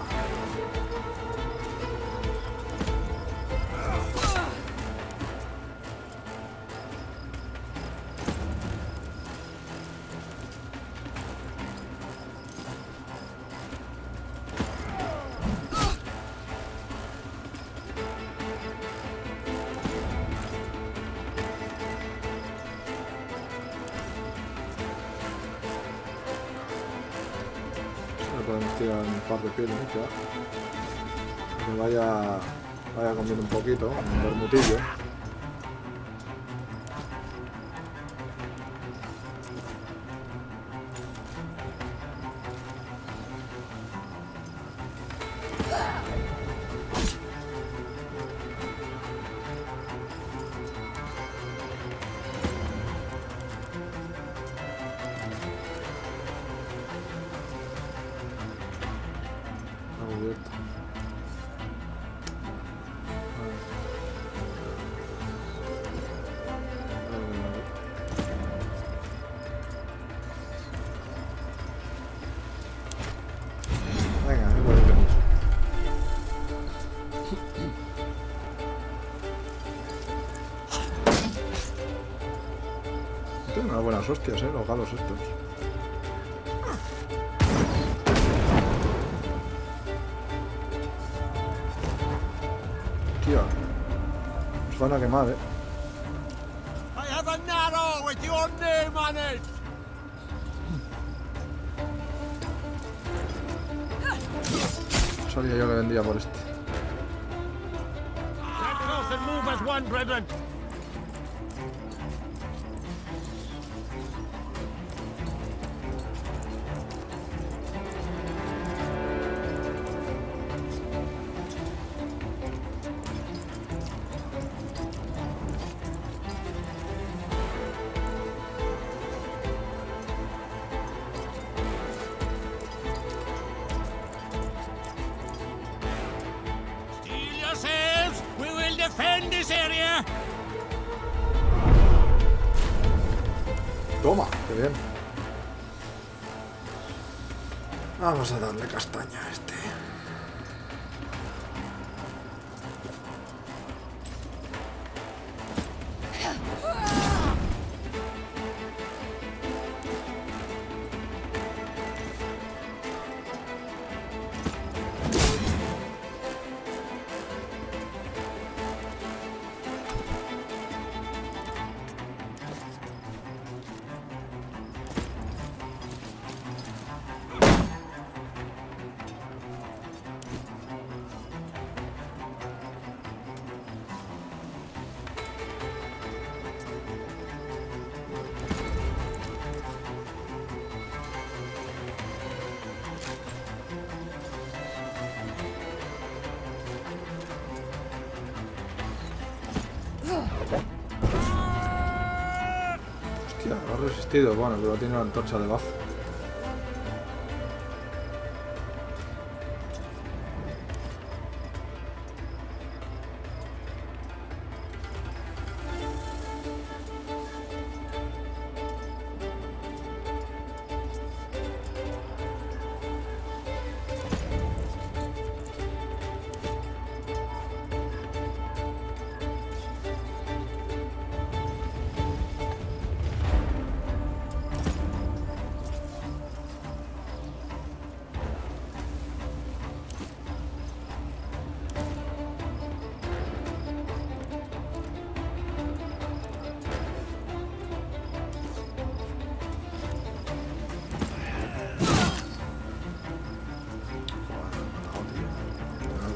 Podemos tirar un par de pilos ya. Que vaya comiendo un poquito, un vermutillo. Tienen unas buenas hostias, los galos estos. Tío, nos van a quemar, I have an arrow with your name on it. Sabía yo que vendía por este. Stand close and move as one, brethren. defend this area. Toma, qué bien. Vamos a darle castaña a este. Hostia, ha resistido. Bueno, pero tiene la antorcha debajo.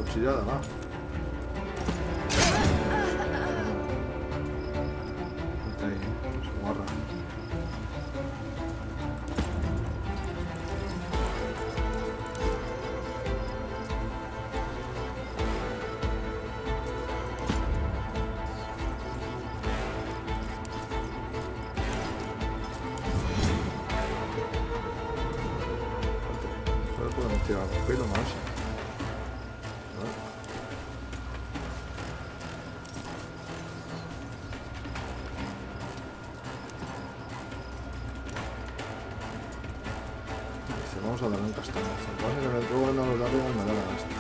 Cuchillada, va. Ahí, se guarra. Ahora podemos tirar un pelo más. Vamos a darle un castaño. Se pone que el juego no lo da y me da la esta.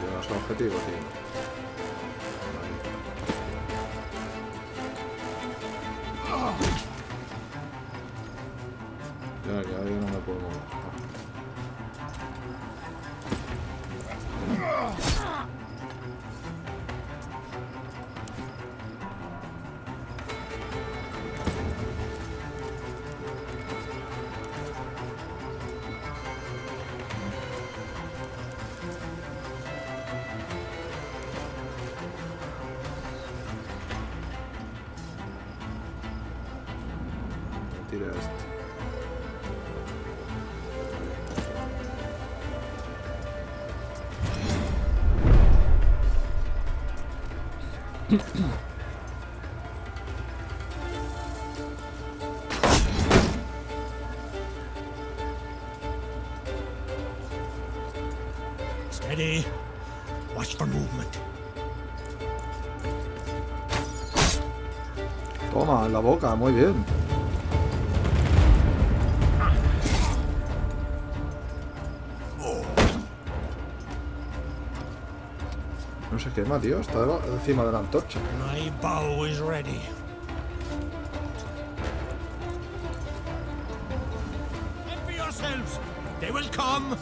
Lleva su objetivo, tío. Ya, ya no me puedo mover. Tira este. Steady. Watch for movement. Toma, en la boca, muy bien. No se quema, tío, está encima de la antorcha. My bow is ready. Envy yourselves. They will come.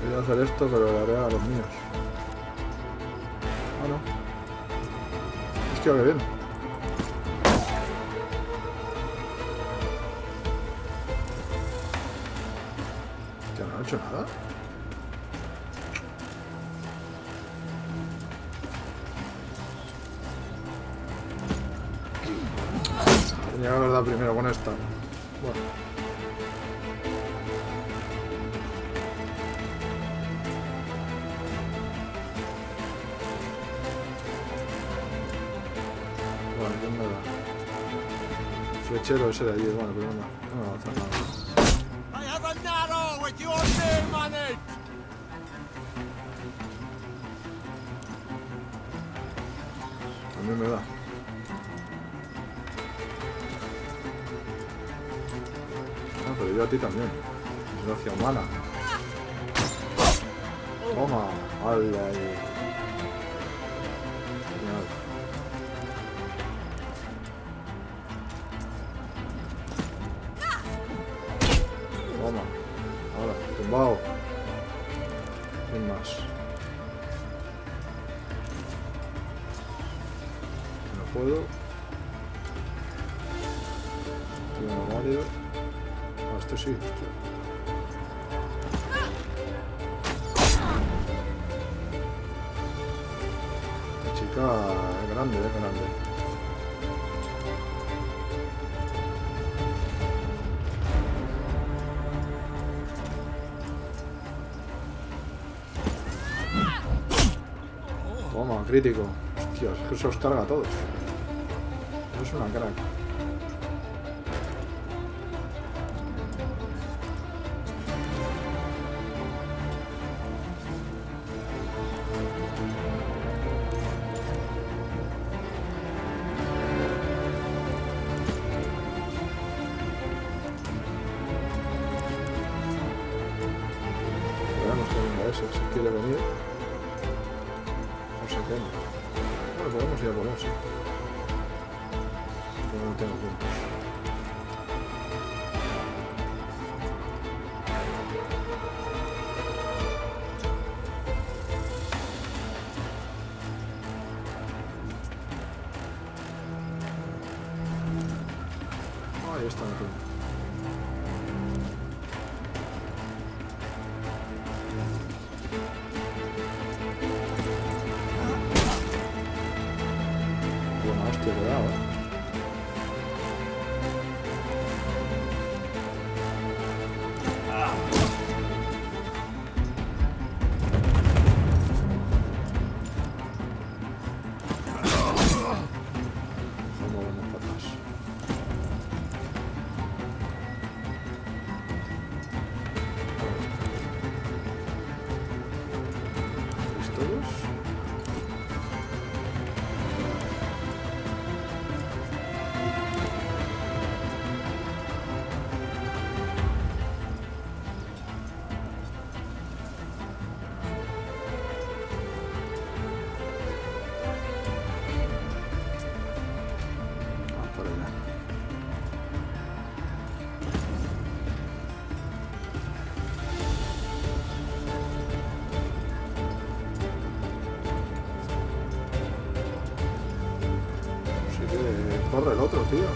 Voy a hacer esto, pero lo haré a los míos. Ah, no. Hostia, qué bien. ¿Que no ha hecho nada? Tenía que haber dado primero con esta. Bueno. Vale, ¿quién me da? El flechero ese de allí, bueno, pero no me va a hacer nada. I have an arrow with your name on it! A mí me da. Ah, pero yo a ti también. Desgracia humana. Toma, vale ahí. Genial. Toma. Ahora, tumbado. ¿Quién más? No puedo. Estoy en válido. Ah, esto sí. Esta chica es grande, es grande. Toma, crítico. Hostias, es que se os carga a todos. Es una crack. Veremos que venga ese, si quiere venir. No sé qué. Bueno, podemos ir a por él, sí. Pero no tengo puntos. Ahí está metido. Buena hostia le he dado, Vamos para atrás. ¿Todos? Para allá. Sí que corre el otro, tío.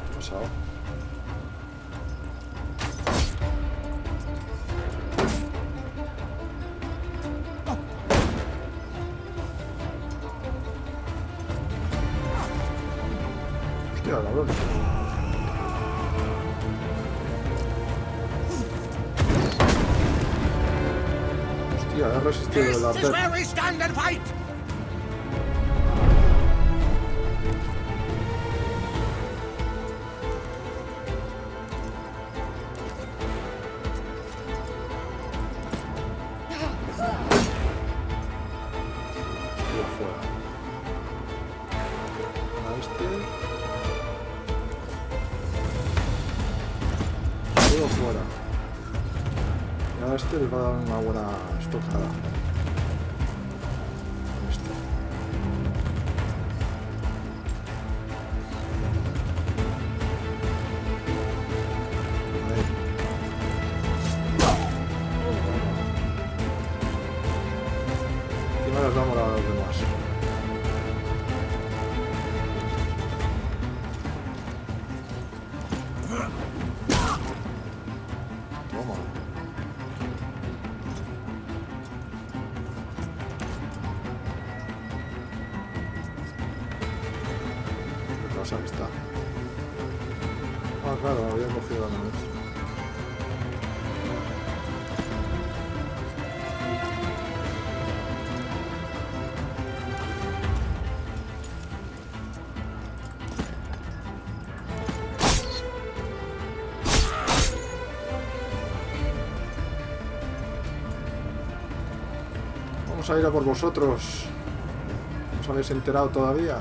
¿Qué ha pasado? Hostia, cabrón. Hostia, he resistido el This is artet. where we stand and fight! Tío, fuera. A este. Tío, fuera. Y a este le va a dar una buena estocada. Con este. Ahí. Encima les damos a los demás. Toma. ¿Qué pasa? Que está. Ah, claro, había cogido la nave. Vamos a ir a por vosotros. ¿No os habéis enterado todavía?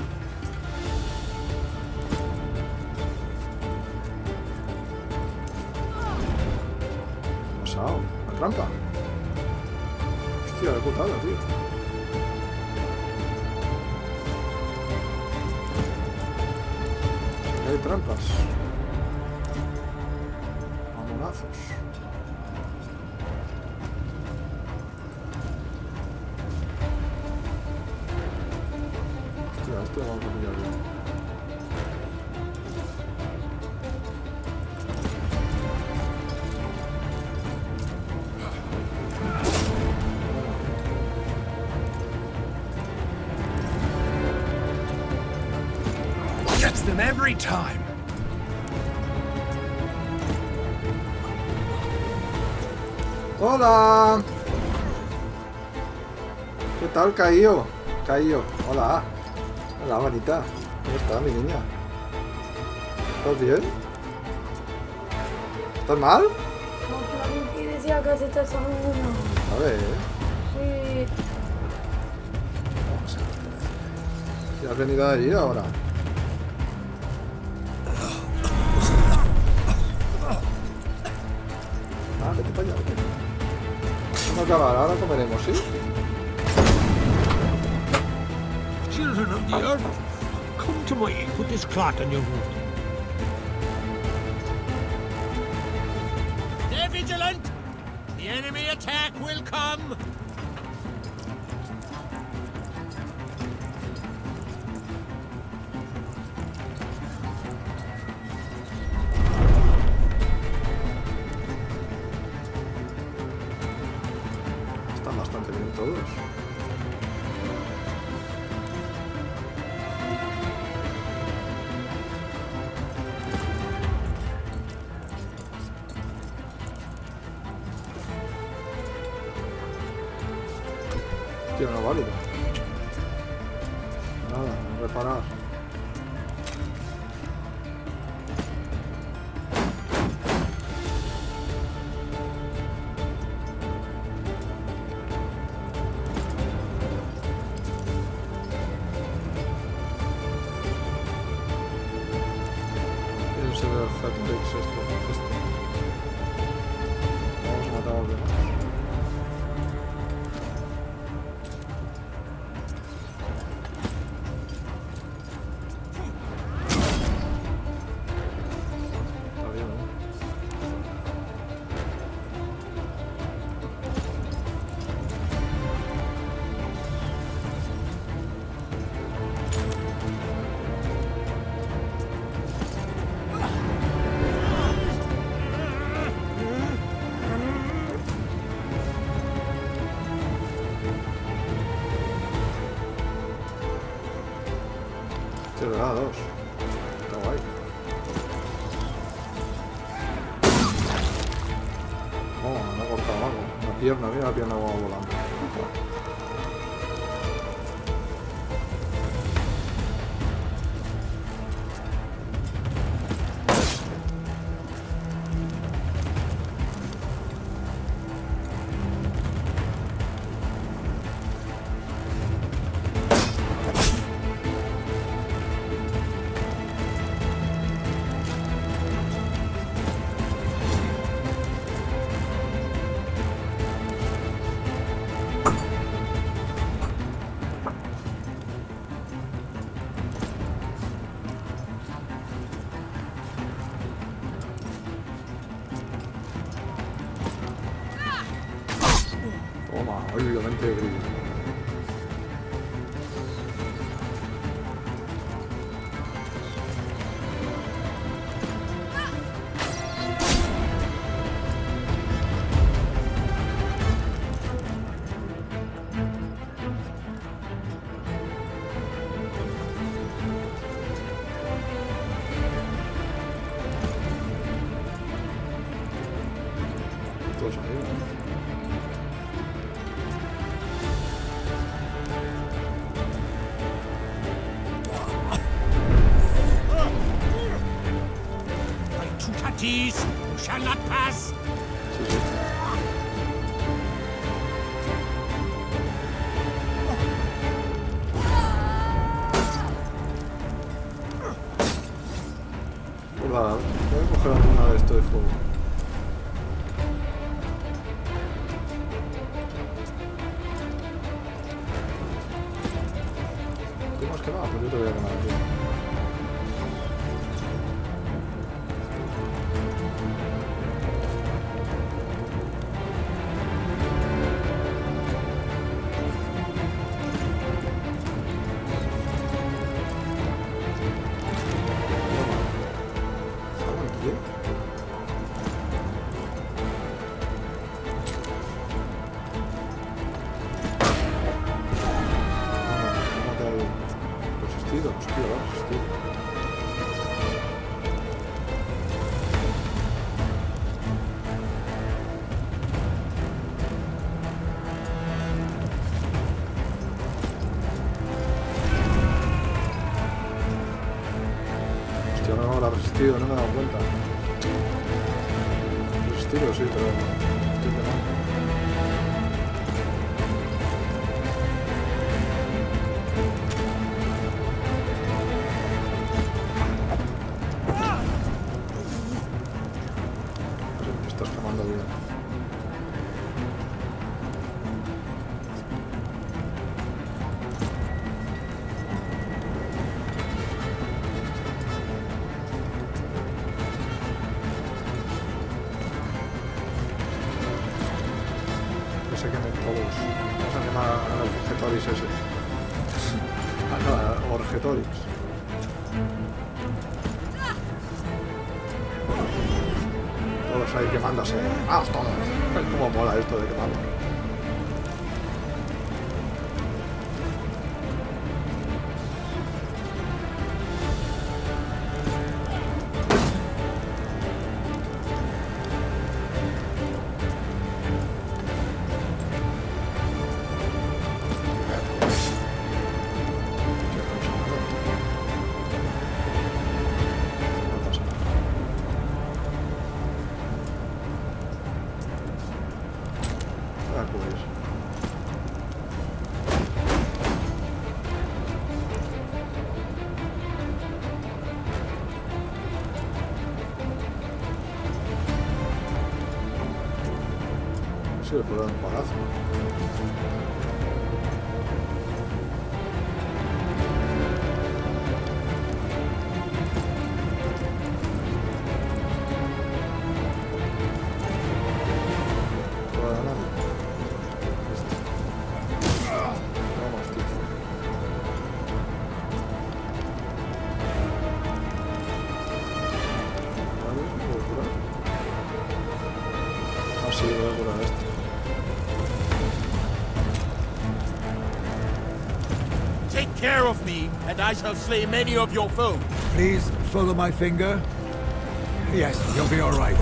La trampa. Hostia, de putada, tío. Hay trampas. Mamonazos. Hostia, esto vamos a pillar bien. Them every time. Hola. ¿Qué tal, Caío? Caío. Hola. Hola, manita. ¿Cómo está, mi niña? ¿Estás bien? ¿Estás mal? No, que decía que se está sangrando. A ver. Sí. ¿Si has venido de allí ahora? Vete para allá, vete. Vamos a acabar, ahora comeremos, ¿sí? Children of the earth, come to my aid. Put this cloth on your wound. Stay vigilant! The enemy attack will come! Bastante bien todos. Tío, no válido. Nada, reparar. Vamos a matar a los demás. Está bien, ¿no? Dos. Está guay. Oh, me ha cortado algo. Una pierna, mira la pierna como va volando. Toma, obviamente grillo. todos arriba. Tutatis, you shall not pass. Sí, sí. Pues nada, voy a coger alguna de esto de fuego. ¿Tú me has quemado? Pues yo te voy a quemar aquí. Resistido, no me he dado cuenta. Resistido, sí, pero estoy quemando. Te estás quemando bien. Se quemen todos. Vamos a quemar a los Orgetoris ese. A Orgetoris. Todos ahí quemándose. ¡Vamos todos! Cómo mola esto de quemarlos. Sí, le puedo dar un palazo. Sí, voy a curar esto. Take care of me, and I shall slay many of your foes. Please follow my finger. Yes, you'll be all right.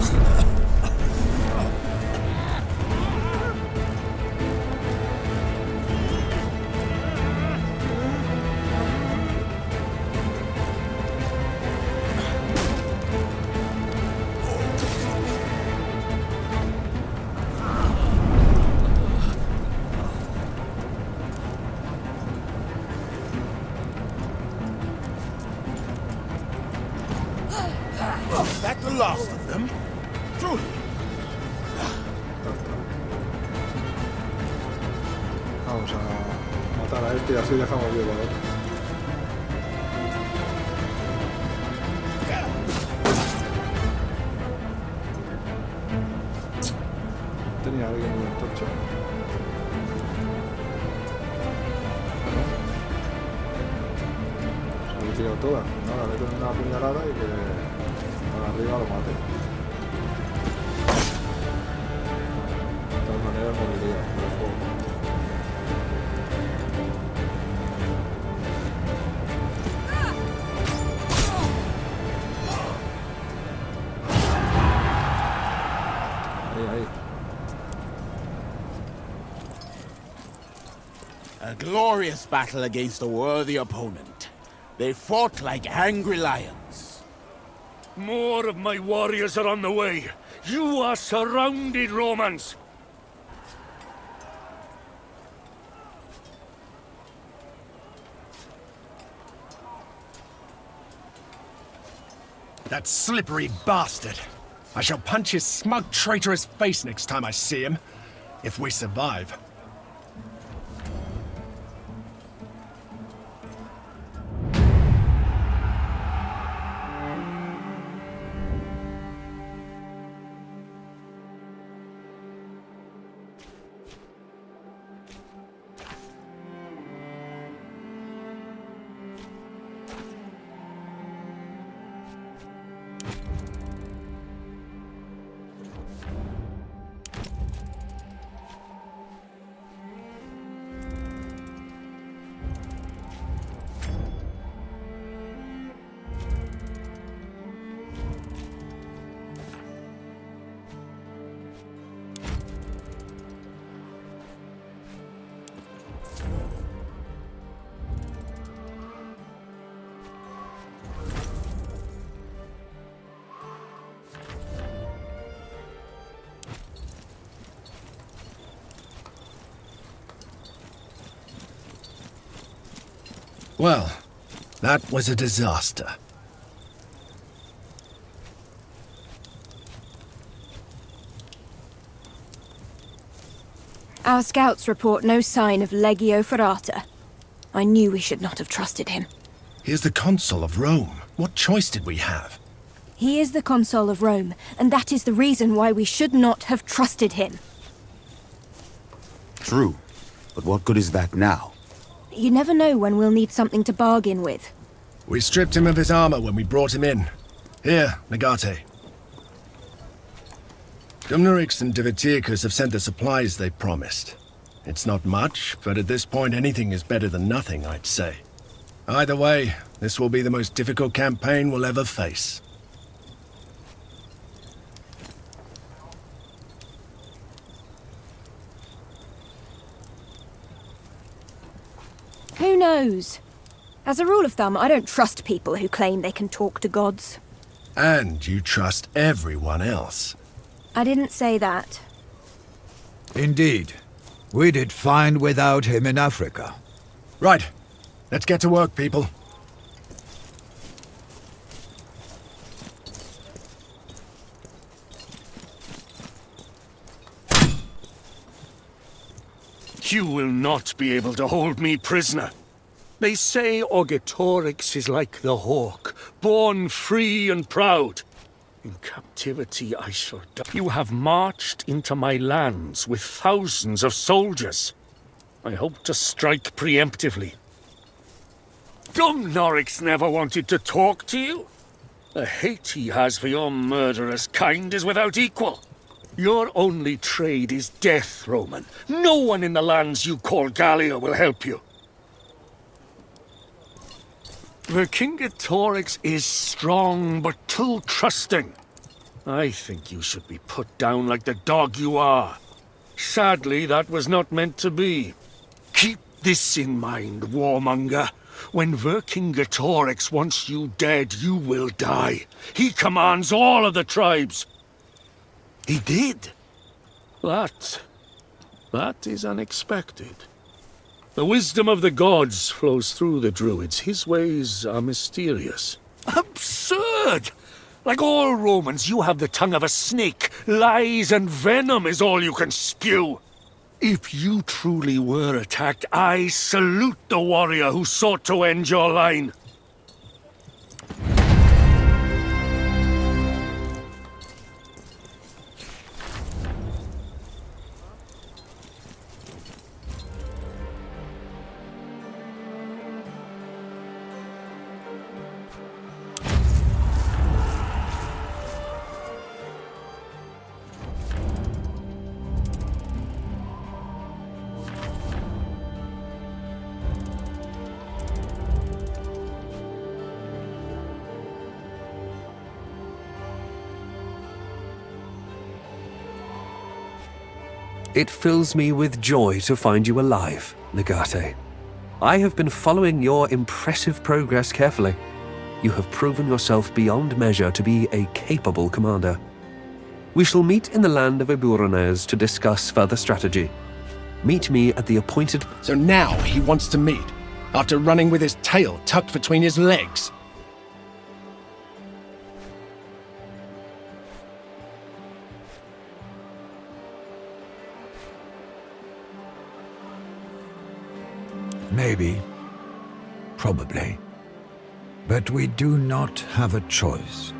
That the last of them? Truly. Vamos a matar a este y así dejamos vivo a otro. Tenía alguien en el tocho. Se lo he tirado todas. Nada, le doy una puñalada y que para arriba lo mate. De todas maneras moriría por el fuego. Ahí. A glorious battle against a worthy opponent. They fought like angry lions. More of my warriors are on the way. You are surrounded, Romans! That slippery bastard. I shall punch his smug, traitorous face next time I see him. If we survive. Well, that was a disaster. Our scouts report no sign of Legio Ferrata. I knew we should not have trusted him. He is the consul of Rome. What choice did we have? He is the consul of Rome, and that is the reason why we should not have trusted him. True, but what good is that now? You never know when we'll need something to bargain with. We stripped him of his armor when we brought him in. Here, Negate. Dumnorix and Divitiacus have sent the supplies they promised. It's not much, but at this point anything is better than nothing, I'd say. Either way, this will be the most difficult campaign we'll ever face. Who knows? As a rule of thumb, I don't trust people who claim they can talk to gods. And you trust everyone else. I didn't say that. Indeed. We did fine without him in Africa. Right. Let's get to work, people. You will not be able to hold me prisoner. They say Augetorix is like the hawk, born free and proud. In captivity I shall die. You have marched into my lands with thousands of soldiers. I hope to strike preemptively. Dumnorix never wanted to talk to you. The hate he has for your murderous kind is without equal. Your only trade is death, Roman. No one in the lands you call Galia will help you. Vercingetorix is strong, but too trusting. I think you should be put down like the dog you are. Sadly, that was not meant to be. Keep this in mind, warmonger. When Vercingetorix wants you dead, you will die. He commands all of the tribes. He did. That is unexpected. The wisdom of the gods flows through the druids. His ways are mysterious. Absurd! Like all Romans, you have the tongue of a snake. Lies and venom is all you can spew. If you truly were attacked, I salute the warrior who sought to end your line. It fills me with joy to find you alive, Legate. I have been following your impressive progress carefully. You have proven yourself beyond measure to be a capable commander. We shall meet in the land of Eburones to discuss further strategy. Meet me at the appointed... So now he wants to meet, after running with his tail tucked between his legs. Maybe. Probably. But we do not have a choice.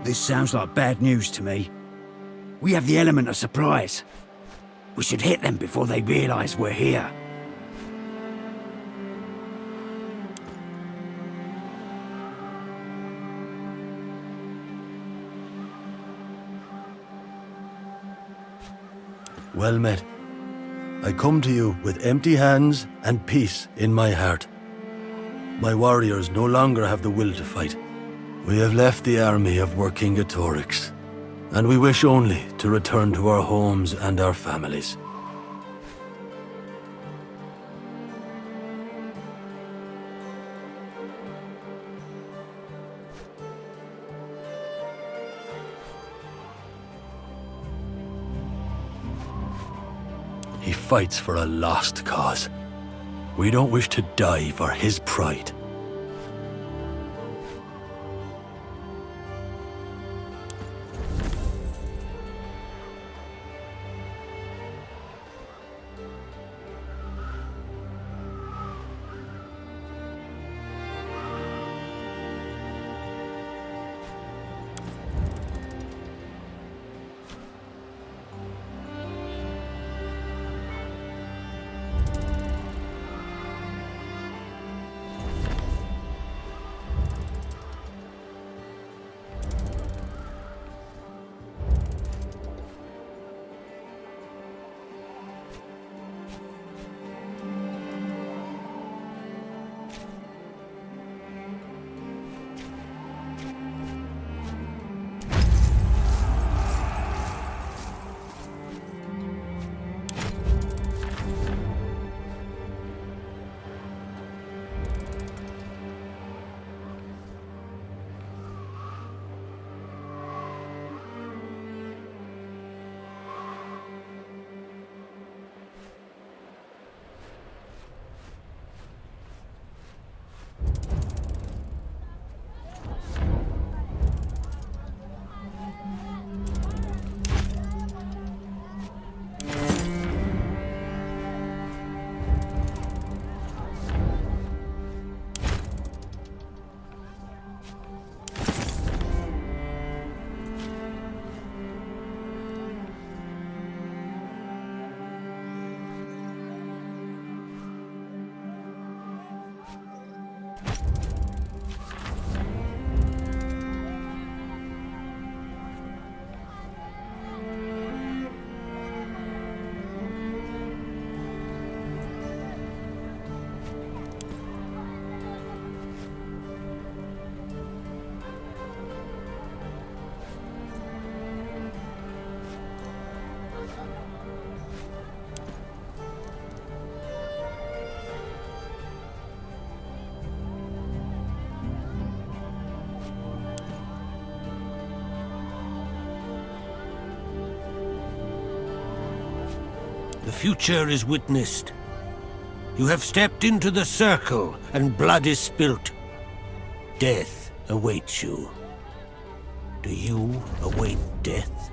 This sounds like bad news to me. We have the element of surprise. We should hit them before they realize we're here. Well met. I come to you with empty hands and peace in my heart. My warriors no longer have the will to fight. We have left the army of Vercingetorix, and we wish only to return to our homes and our families. He fights for a lost cause. We don't wish to die for his pride. The future is witnessed. You have stepped into the circle, and blood is spilt. Death awaits you. Do you await death?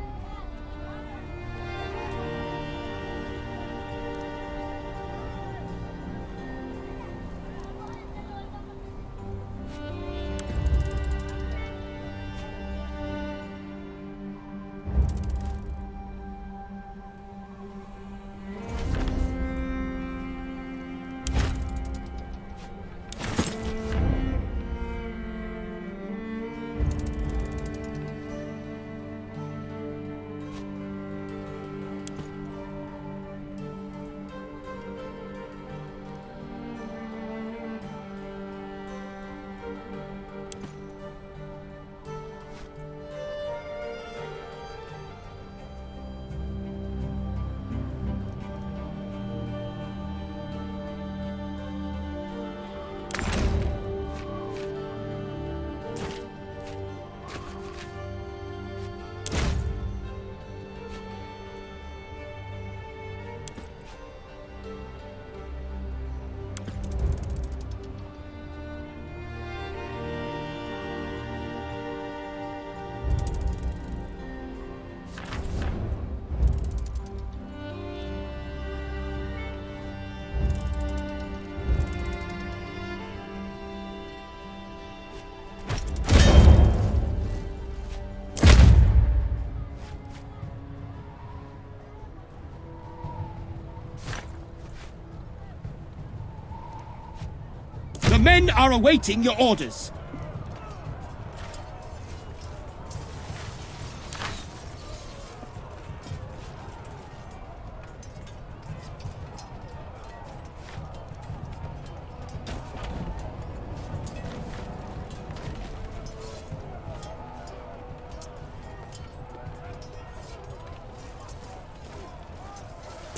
The men are awaiting your orders.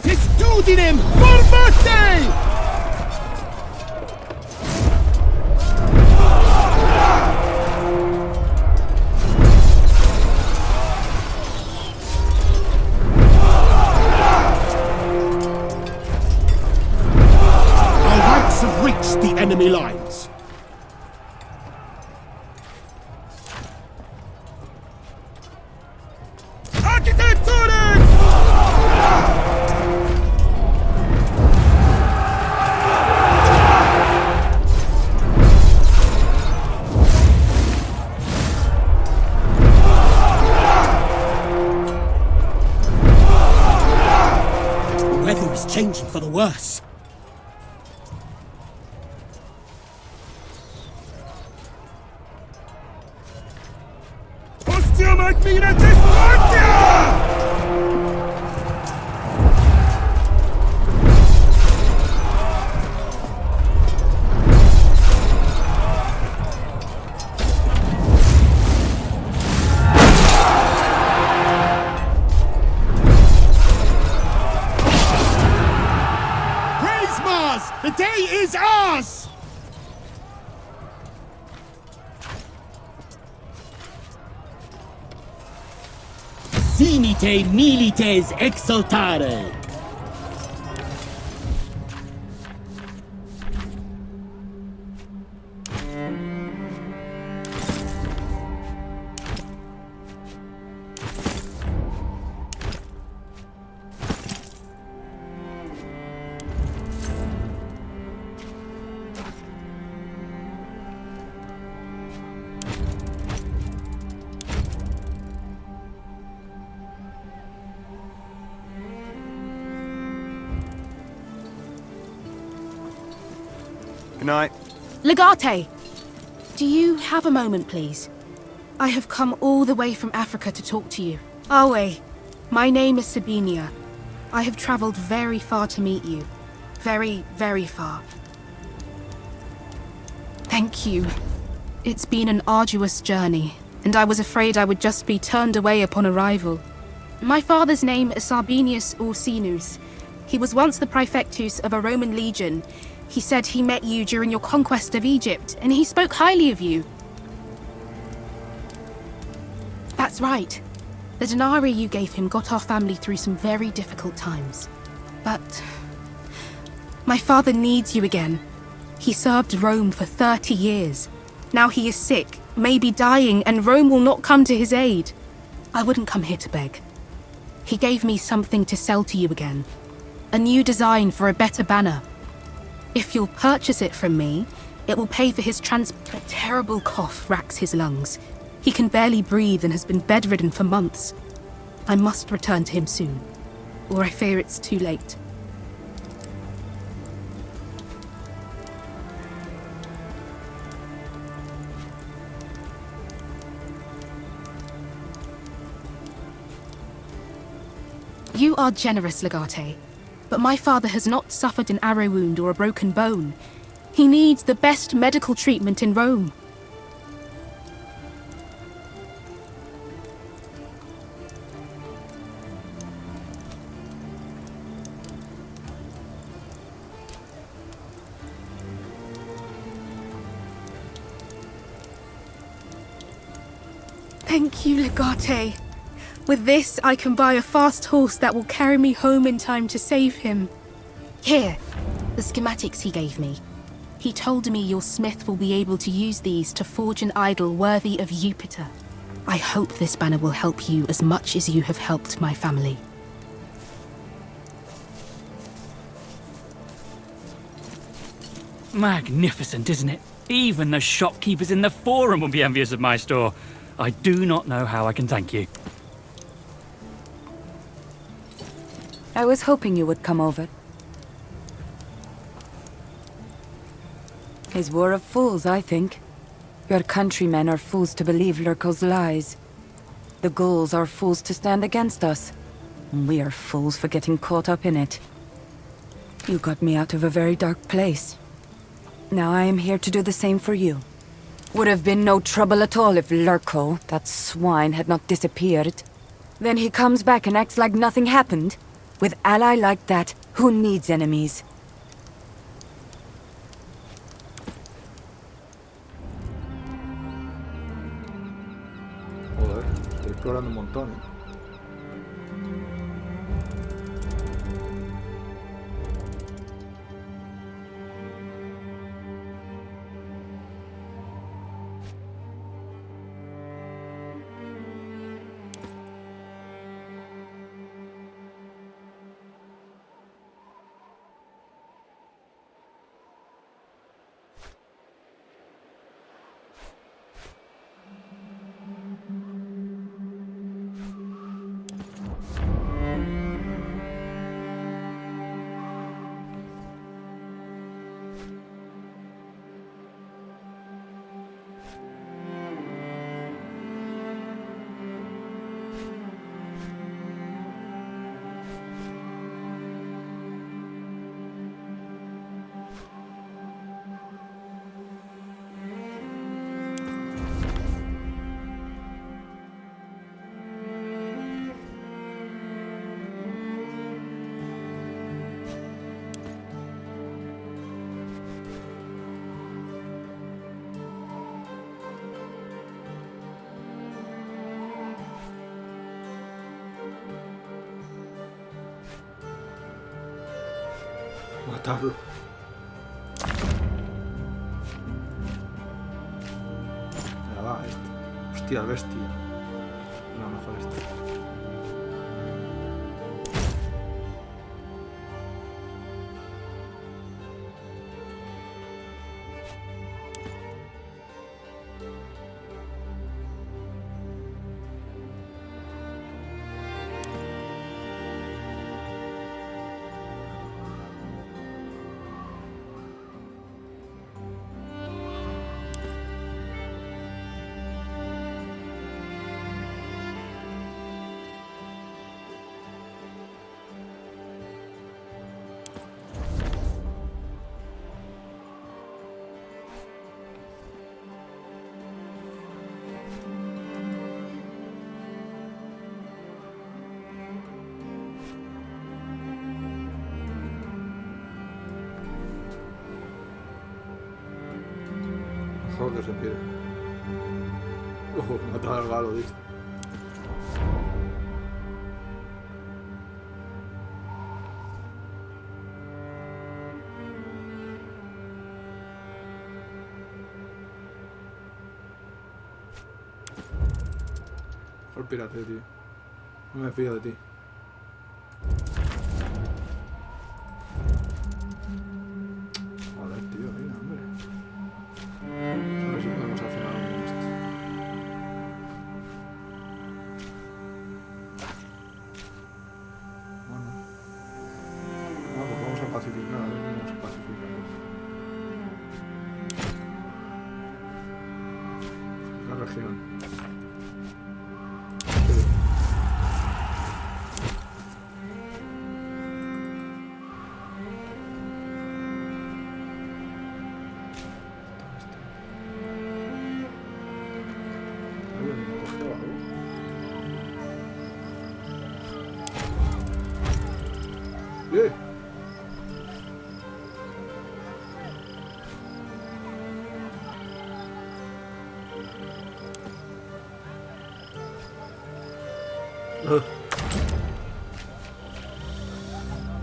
Testudinem formate! The enemy lines. The weather is changing for the worse. The day is ours! Sinite milites exultare! Good night. Legate! Do you have a moment, please? I have come all the way from Africa to talk to you. Awe, my name is Sabinia. I have traveled very far to meet you. Very, very far. Thank you. It's been an arduous journey, and I was afraid I would just be turned away upon arrival. My father's name is Sabinius Ursinus. He was once the praefectus of a Roman legion. He said he met you during your conquest of Egypt, and he spoke highly of you. That's right. The denarii you gave him got our family through some very difficult times. But my father needs you again. He served Rome for 30 years. Now he is sick, maybe dying, and Rome will not come to his aid. I wouldn't come here to beg. He gave me something to sell to you again. A new design for a better banner. If you'll purchase it from me, it will pay for his A terrible cough racks his lungs. He can barely breathe and has been bedridden for months. I must return to him soon, or I fear it's too late. You are generous, Legate, but my father has not suffered an arrow wound or a broken bone. He needs the best medical treatment in Rome. Thank you, Legate. With this, I can buy a fast horse that will carry me home in time to save him. Here, the schematics he gave me. He told me your smith will be able to use these to forge an idol worthy of Jupiter. I hope this banner will help you as much as you have helped my family. Magnificent, isn't it? Even the shopkeepers in the Forum will be envious of my store. I do not know how I can thank you. I was hoping you would come over. His war of fools, I think. Your countrymen are fools to believe Lurko's lies. The Gauls are fools to stand against us. We are fools for getting caught up in it. You got me out of a very dark place. Now I am here to do the same for you. Would have been no trouble at all if Lurko, that swine, had not disappeared. Then he comes back and acts like nothing happened. With ally like that, who needs enemies? Joder, estoy explorando un montón, ¿eh? Matarlo. Ya va, hostia, bestia. No, mejor este. Mejor que se pide. Matar al galo, dice. pírate, tío. No me fío de ti. Joder, tío, venga, hombre. A ver si podemos hacer algo con esto. Bueno. Pues vamos a pacificar, a ver cómo se pacifica. La región.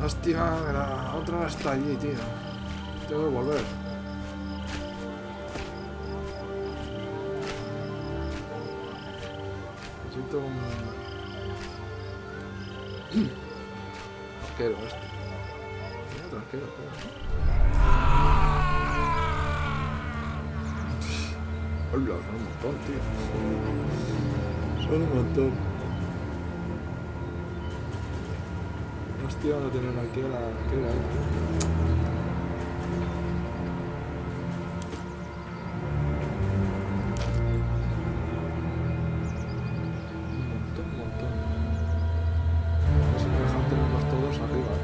Lástima, la otra está allí, tío. Tengo que volver. Necesito un... arquero este. Tiene otro arquero, Hola, son un montón, tío. Son un montón. Hostia, no tener aquí a la arquera, Un montón. No se me dejan tenerlos todos arriba.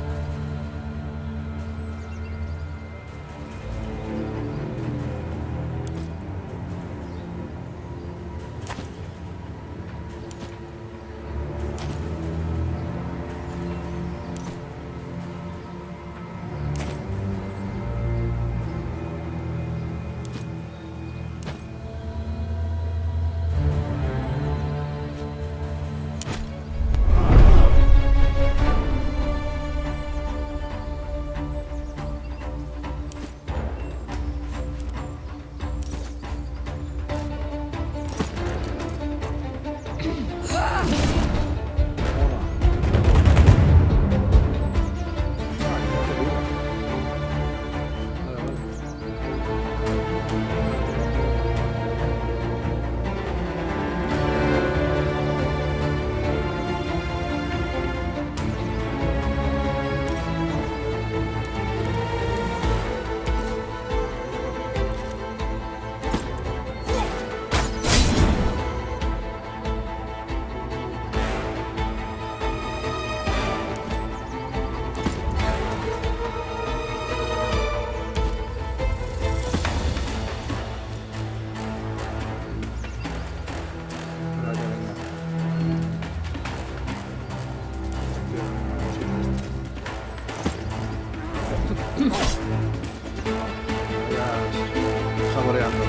Saboreando.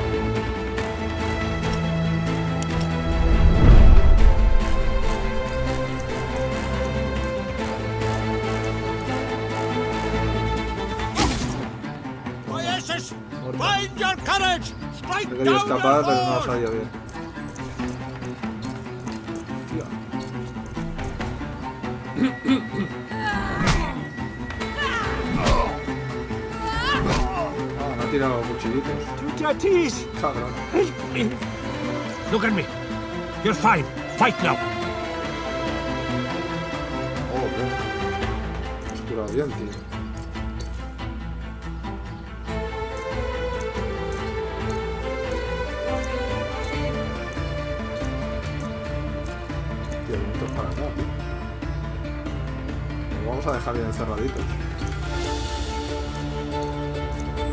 Find your courage! Strike He querido down escapar, your pero no ha foes! salido bien. Me ha tirado cuchillitos. Cabrón. Look at me. You're fine. Fight now. Oh, bien. Has curado bien, tío. Tío, vientos para acá, tío. Nos vamos a dejar bien encerraditos.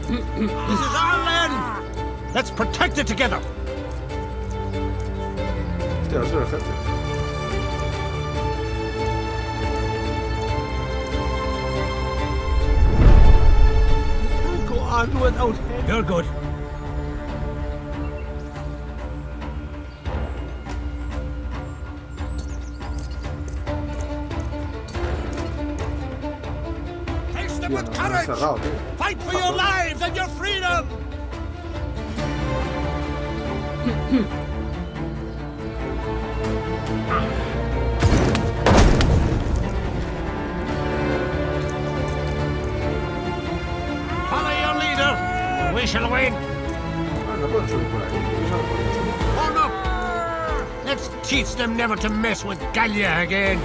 This is our land. Let's protect it together. Hostia, eso es el jefe. Go on without him. You're good. Face them Tío, with nos han courage! encerrado, tío. Fight for your lives and your freedom! Follow your leader, and we shall win. Oh no! Let's teach them never to mess with Galia again.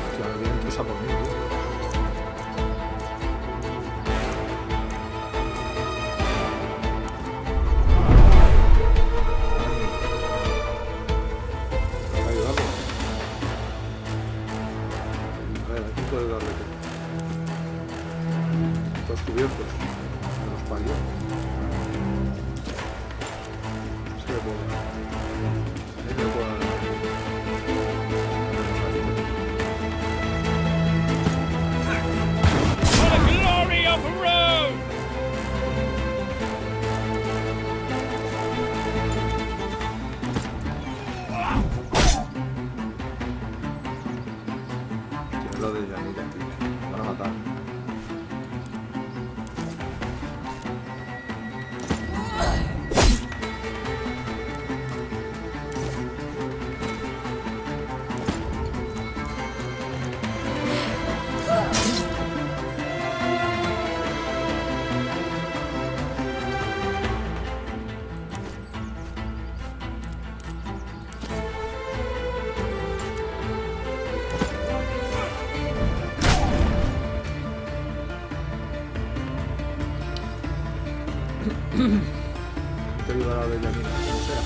Te ayudará de Yanina, como sea.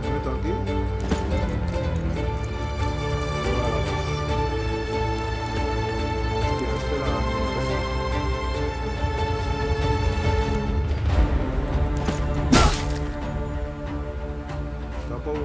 Me meto aquí. Hostia, espera. Tampoco.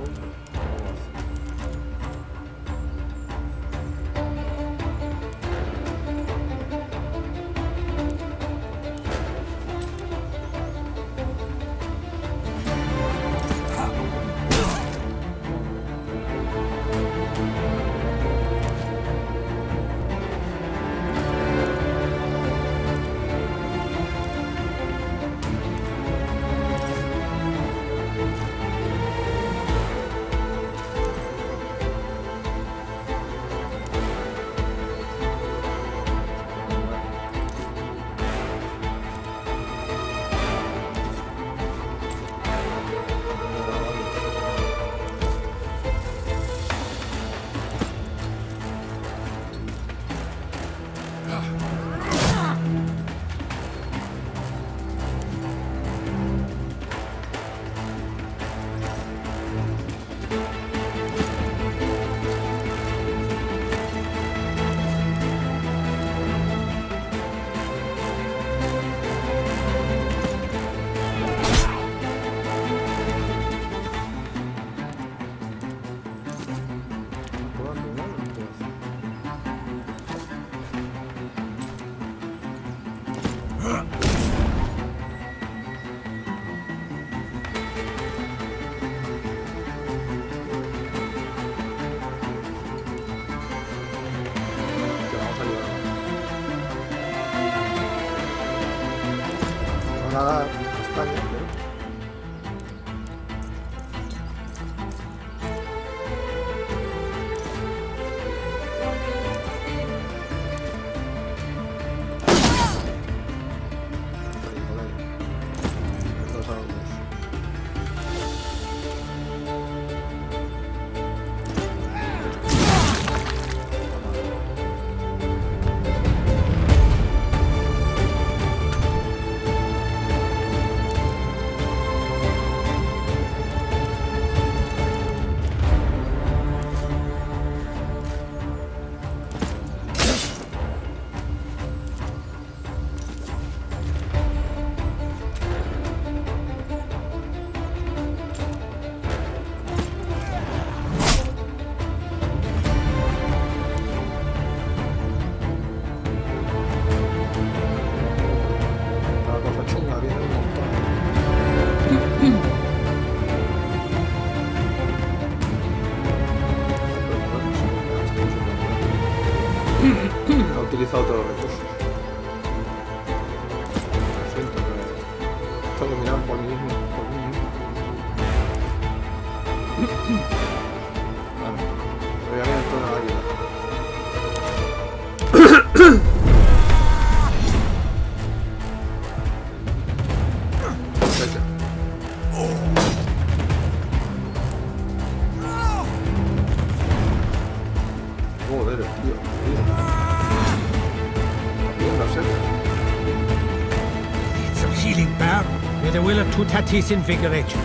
Vela tutatis invigorator.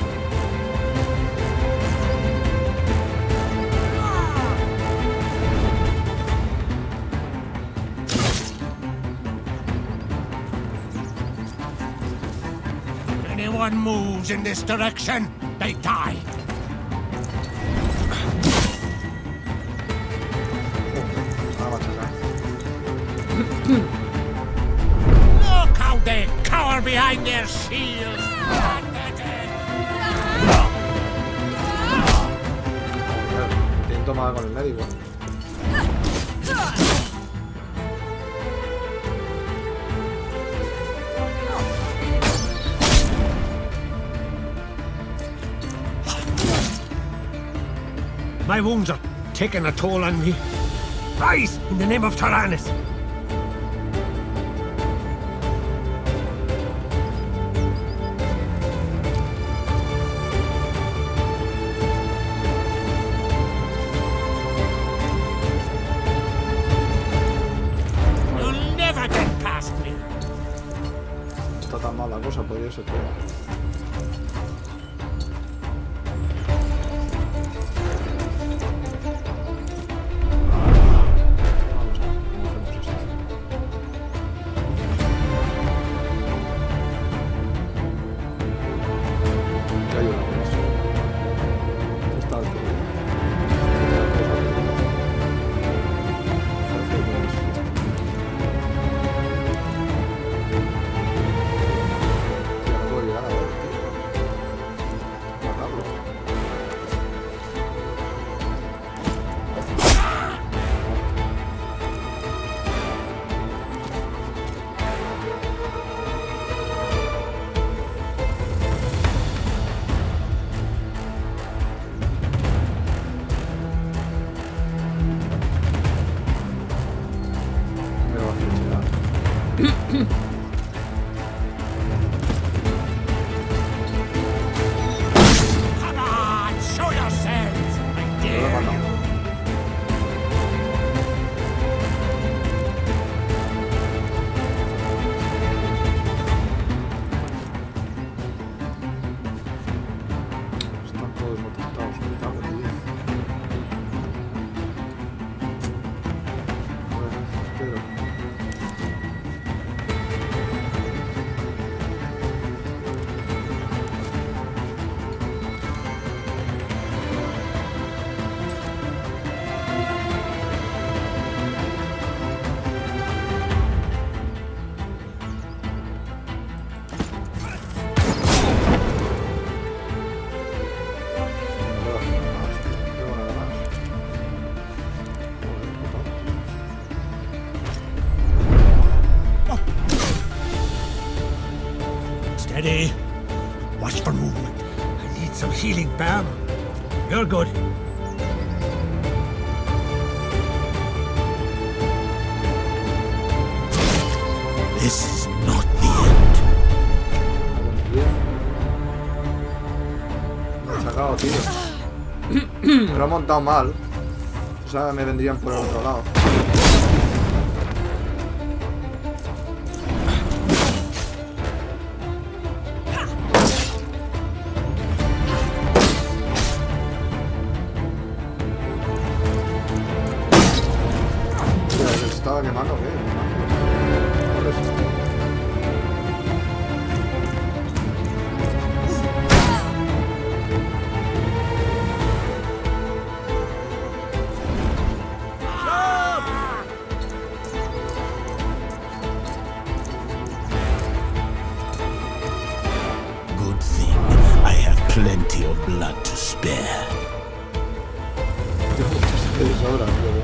Anyone moves in this direction, they die. Look how they cower behind their shields. Intento más con el médico. My wounds are taking a toll on me. Rise in the name of Tyrannus. You'll never get past me. Está tan mal la cosa, podría ser peor. Come on, show yourselves. I dare you. Están todos matados, me cago en 10. Bueno, espero. Steady. Watch for movement. I need some healing balm. You're good. This is not the end. Me he sacado, tío. Me lo he montado mal. O sea, me vendrían por el otro lado. Estaba quemando, ¿qué? No resistí. Good thing I have plenty of blood to spare. De sobra, tío.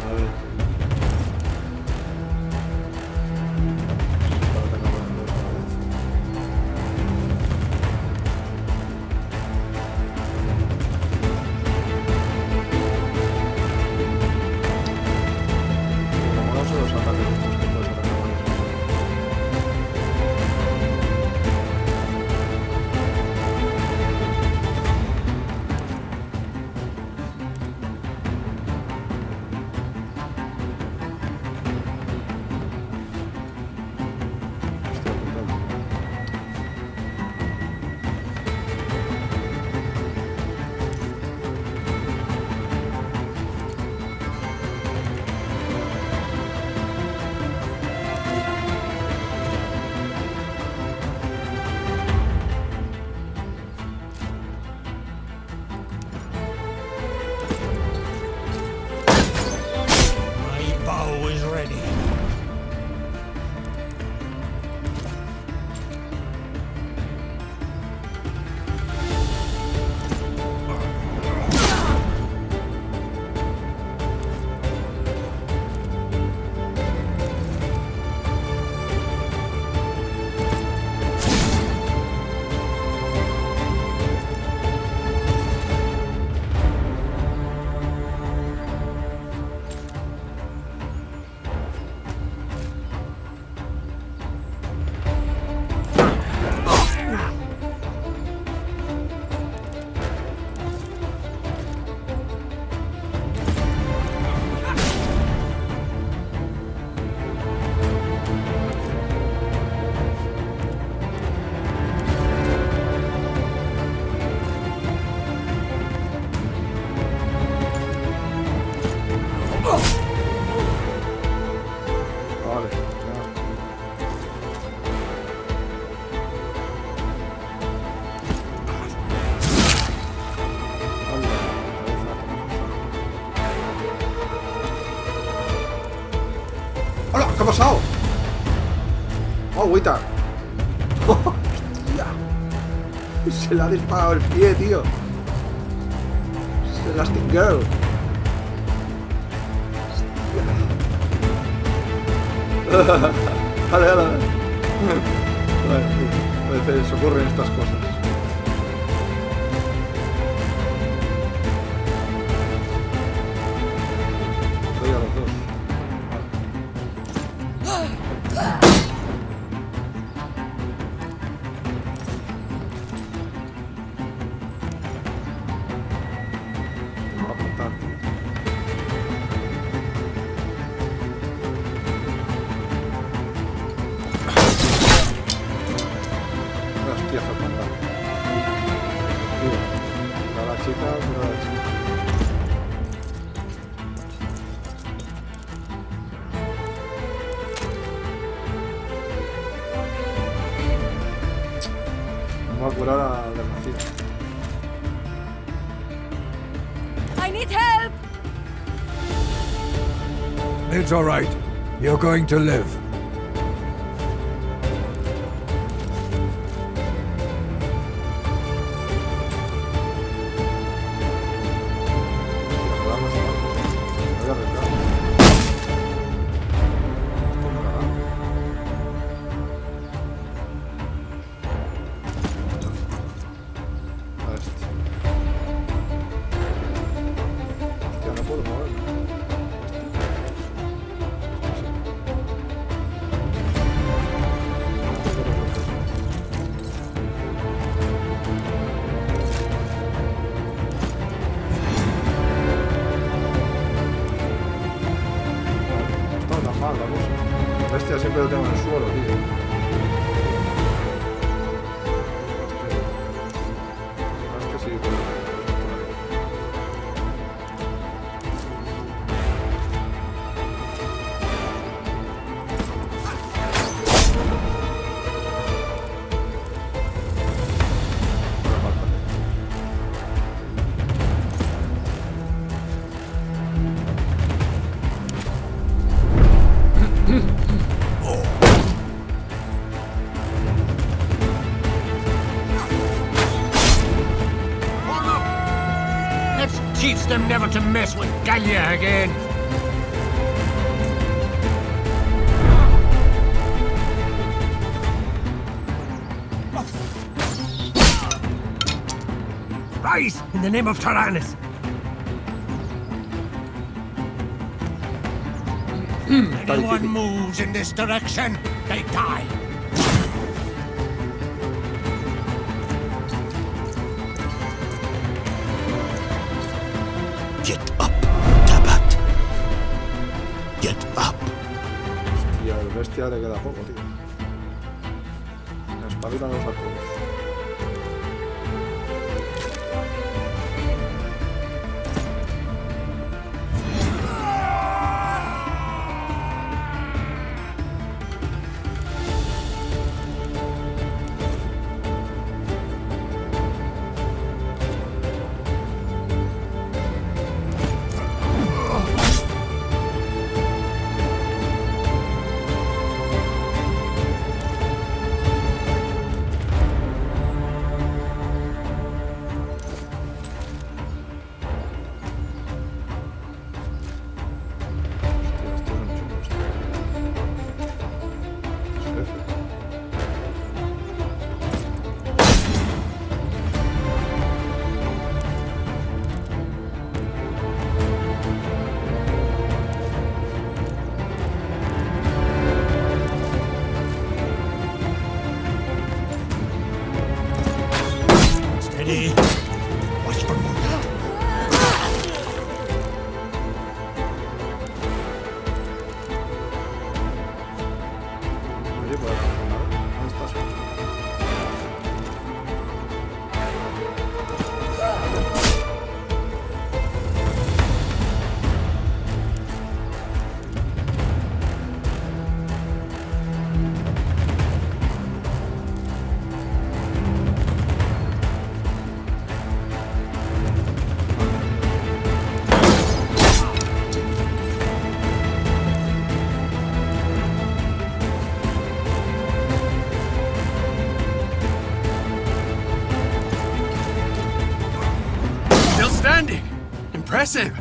A ver. ¿Qué ha pasado? ¡Oh, agüita! ¡Hostia! Se le ha disparado el pie, tío. Es Elastic Girl. Hostia. Vale. A veces ocurren estas cosas. Doy a los dos. Vamos a curar a la nacida. I need help! It's all right. You're going to live. Siempre lo tengo en el suelo, tío. Este sí. Teach them never to mess with Galia again. Rise in the name of Tyrannus. Anyone moves in this direction, they die. Get up, Tabat. Get up. Hostia, el bestia le queda poco, tío. Espabila los arcos. Impressive!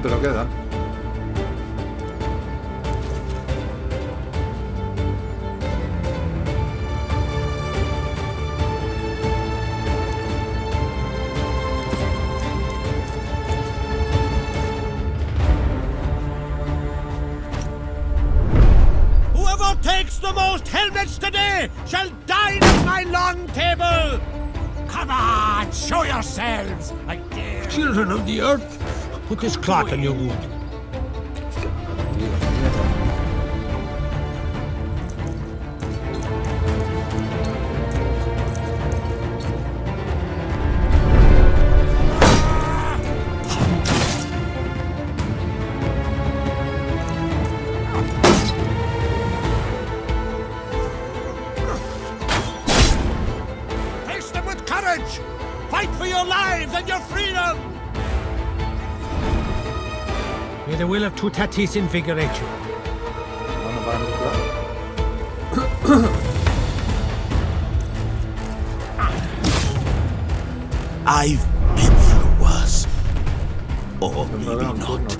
Pero queda. Whoever takes the most helmets today shall dine at my long table! Come on, show yourselves! I dare! Children of the earth, put this cloth on your wound. Face them with courage! Fight for your lives and your freedom! May the will of Tutatis invigorate you. I've been through worse. Or maybe not.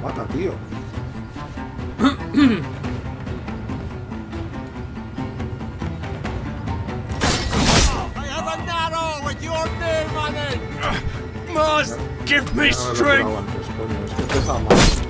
Mata, tío. I have an arrow with your name on it! Must give me strength! Es que pesa más.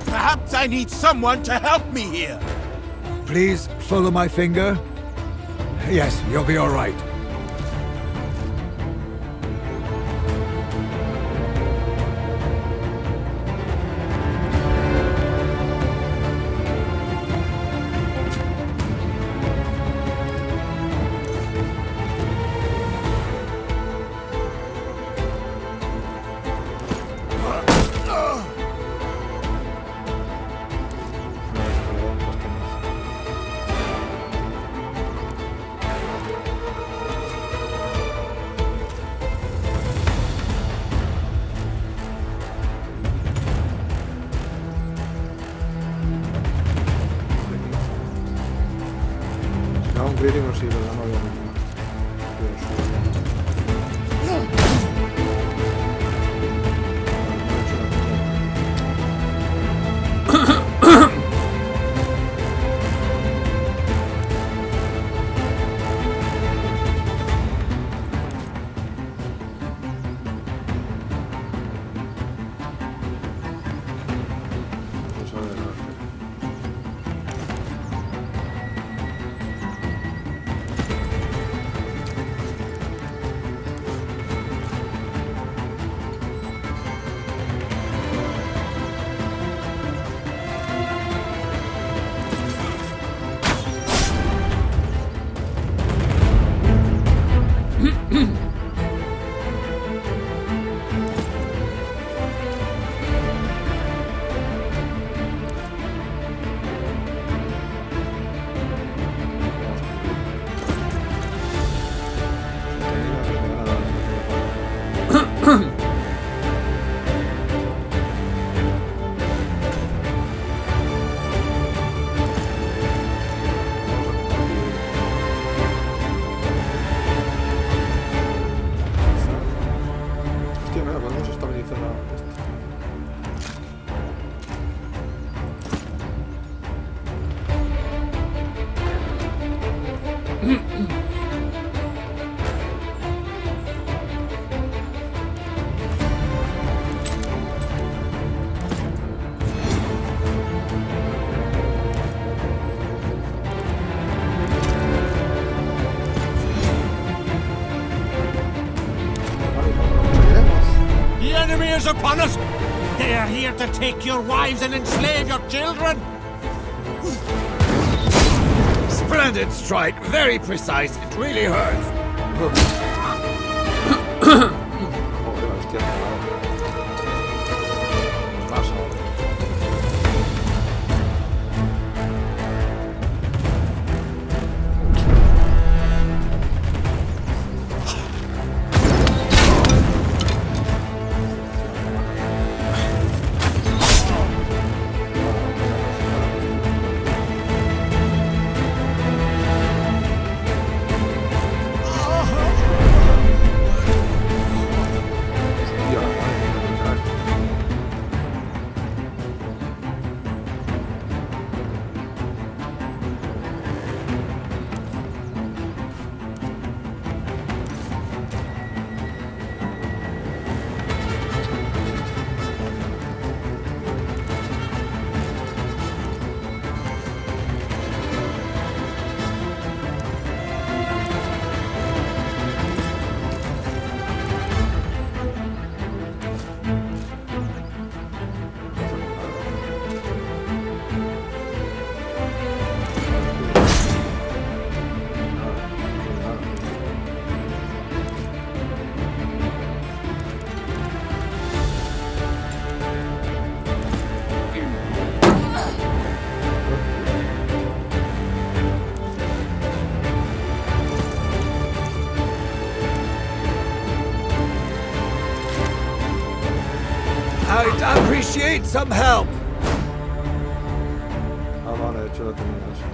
Perhaps I need someone to help me here. Please follow my finger. Yes, you'll be all right. Un crítico sí, pero no había ninguna. estabilizar esto. The enemy is upon us! They are here to take your wives and enslave your children! Splendid strike, very precise, it really hurts. I'd appreciate some help. Ah, vale, de hecho lo tenía eso.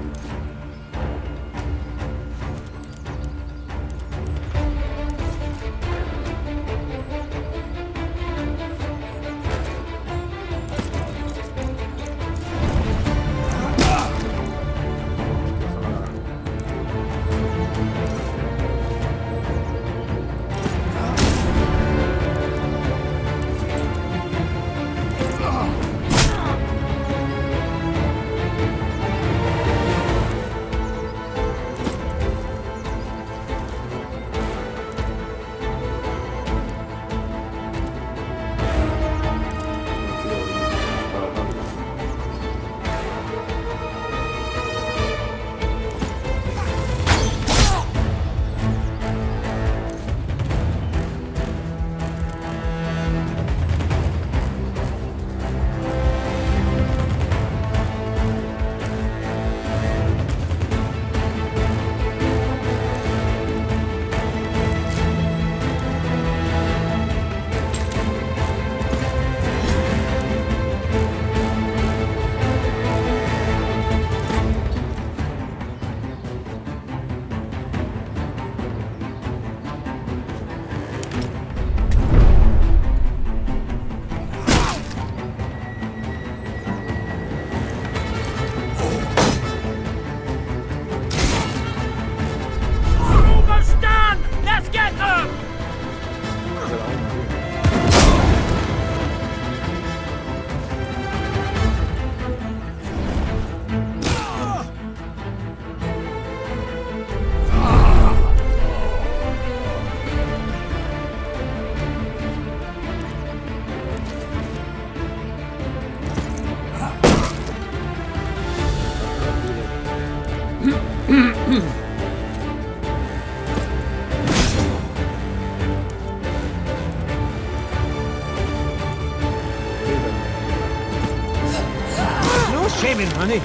Shame in money,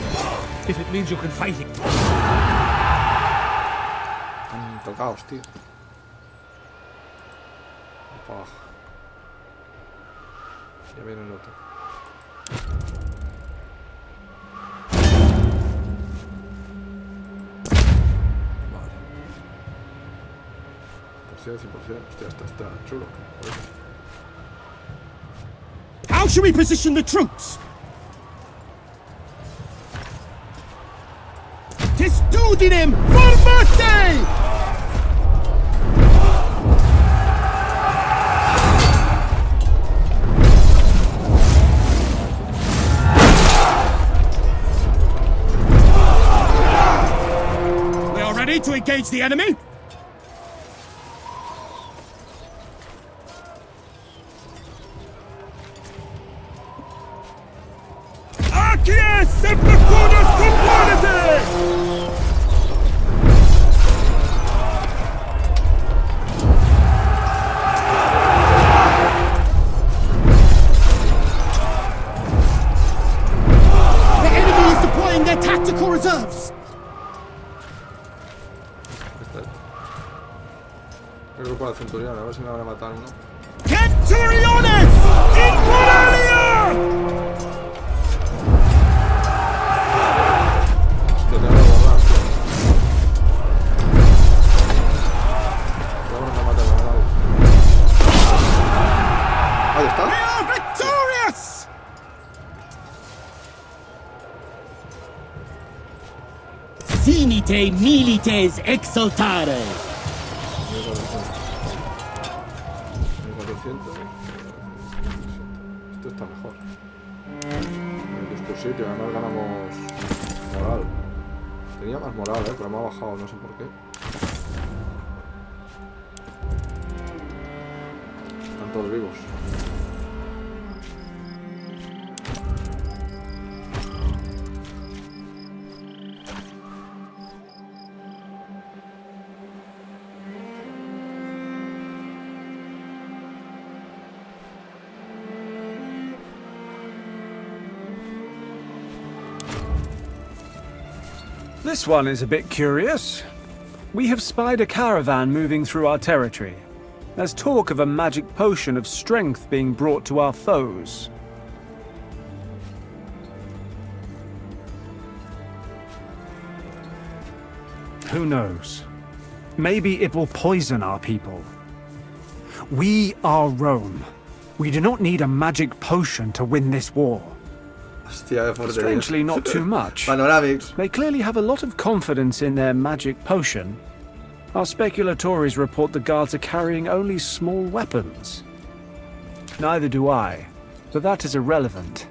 if it means you can fight it. Están tocados, tío. Oh. Ya viene el otro. Vale. 100%. Hostia, está chulo. should we position the troops? Testudinem formate! We are ready to engage the enemy. El grupo de centurión, a ver si me van a matar uno. Centuriones! In Galia! Hostia, tengo que borrar. Ahora me matan a nadie. Ahí está. We are victorious! Sinite milites exaltare. 1400. Esto está mejor. El discursito, además ganamos moral. Tenía más moral, pero me ha bajado, no sé por qué. Están todos vivos. This one is a bit curious. We have spied a caravan moving through our territory. There's talk of a magic potion of strength being brought to our foes. Who knows? Maybe it will poison our people. We are Rome. We do not need a magic potion to win this war. Strangely, not too much. They clearly have a lot of confidence in their magic potion. Our speculatories report the guards are carrying only small weapons. Neither do I, but that is irrelevant.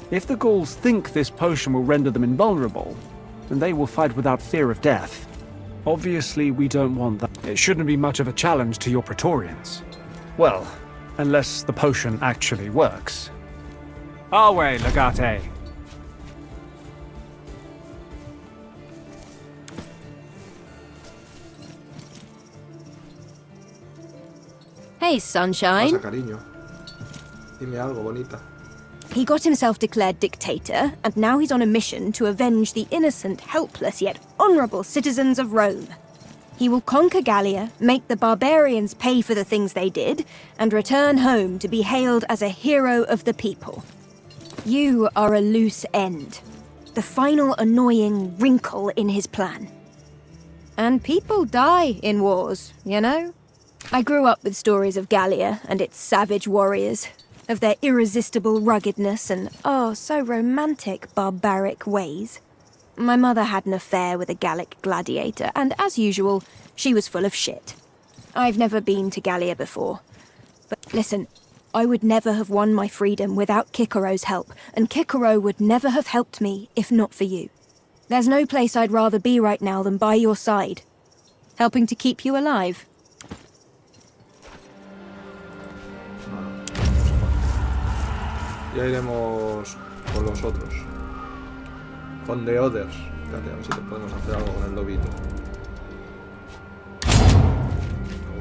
If the Gauls think this potion will render them invulnerable, then they will fight without fear of death. Obviously, we don't want that. It shouldn't be much of a challenge to your Praetorians. Well, unless the potion actually works. Our way, Legate. Hey, sunshine. Pasa, cariño. Dime algo, bonita. He got himself declared dictator, and now he's on a mission to avenge the innocent, helpless, yet honorable citizens of Rome. He will conquer Galia, make the barbarians pay for the things they did, and return home to be hailed as a hero of the people. You are a loose end. The final annoying wrinkle in his plan. And people die in wars, you know? I grew up with stories of Galia and its savage warriors, of their irresistible ruggedness and, oh, so romantic, barbaric ways. My mother had an affair with a Gallic gladiator, and as usual, she was full of shit. I've never been to Galia before. But listen, I would never have won my freedom without Cicero's help, and Cicero would never have helped me if not for you. There's no place I'd rather be right now than by your side, helping to keep you alive. Ya iremos con los otros. Con The Others. Fíjate, a ver si te podemos hacer algo con el lobito.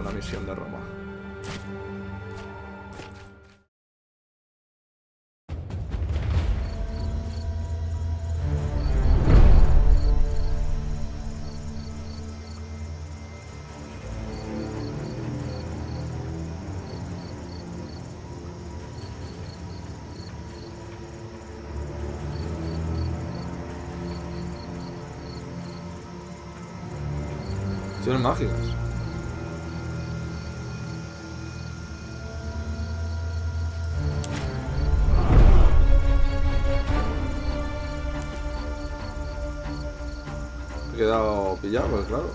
Una misión de Roma. Acciones mágicas. quedado pillado, pues claro.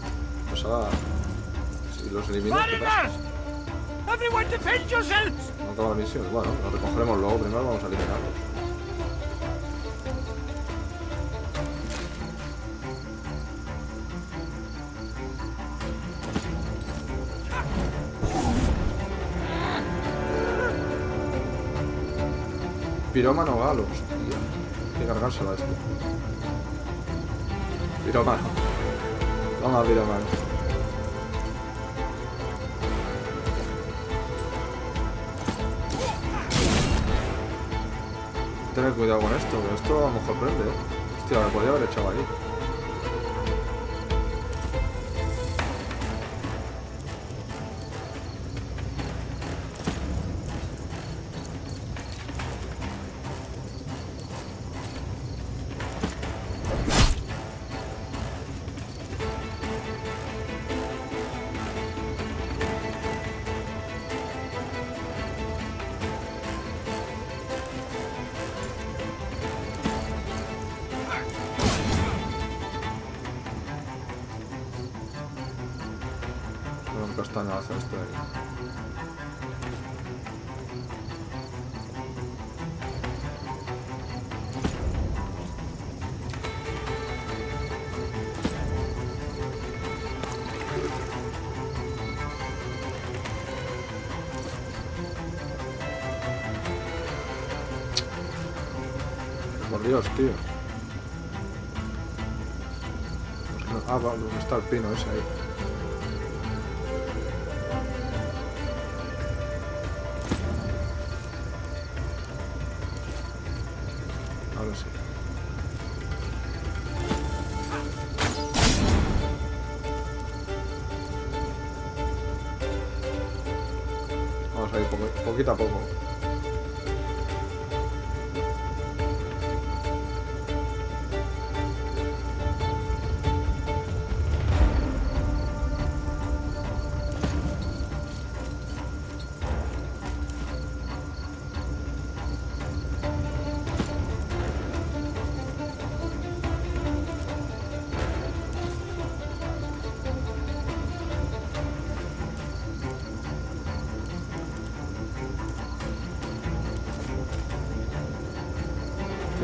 Pues ahora, si los elimino, ¿qué pasa? Everyone defend yourselves! No acaba la misión. Bueno, los recogeremos luego. Primero vamos a eliminarlos. Pirómano galos. Hay que cargárselo a este. Pirómano. Toma, pirómano. Tener cuidado con esto, que esto a lo mejor prende, ¿eh? Hostia, me podría haber echado ahí. Castañazo este de aquí. Por Dios, tío. Ah, ¿dónde está el pino ese ahí? Vamos a ir poquito a poco.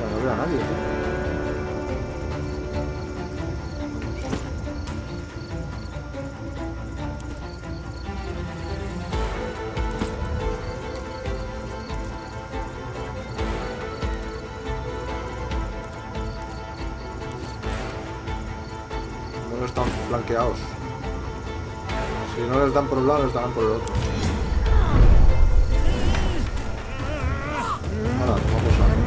No veo a nadie, tío. No están flanqueados. Si no les dan por un lado, les darán por el otro. Ahora, vamos a...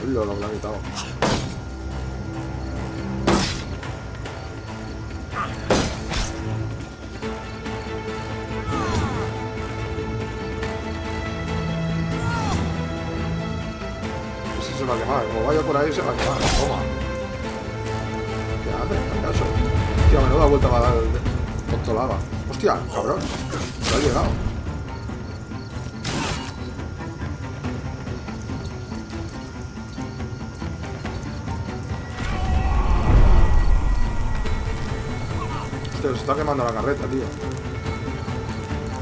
Lo que ha quitado. Ese se va a quemar. Como vaya por ahí se va a quemar. Toma. ¿Qué hace? ¿Acaso? Hostia, menuda vuelta va a dar el tonto lava. Hostia, cabrón. Se ha llegado. Se está quemando la carreta, tío.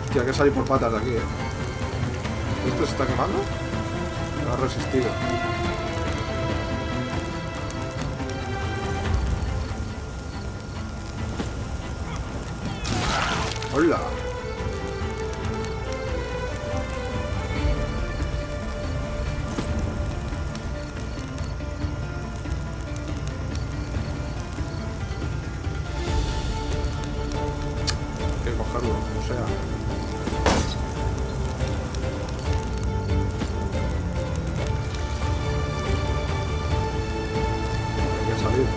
Hostia, hay que salir por patas de aquí, ¿Este se está quemando? No ha resistido. ¡Hola! Como sea. Hay que salir.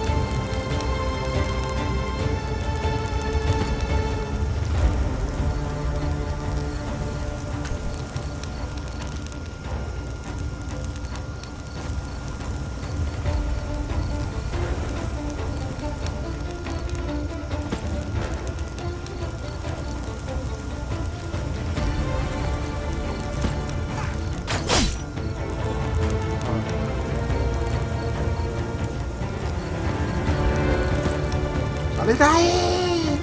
¡Salid de ahí!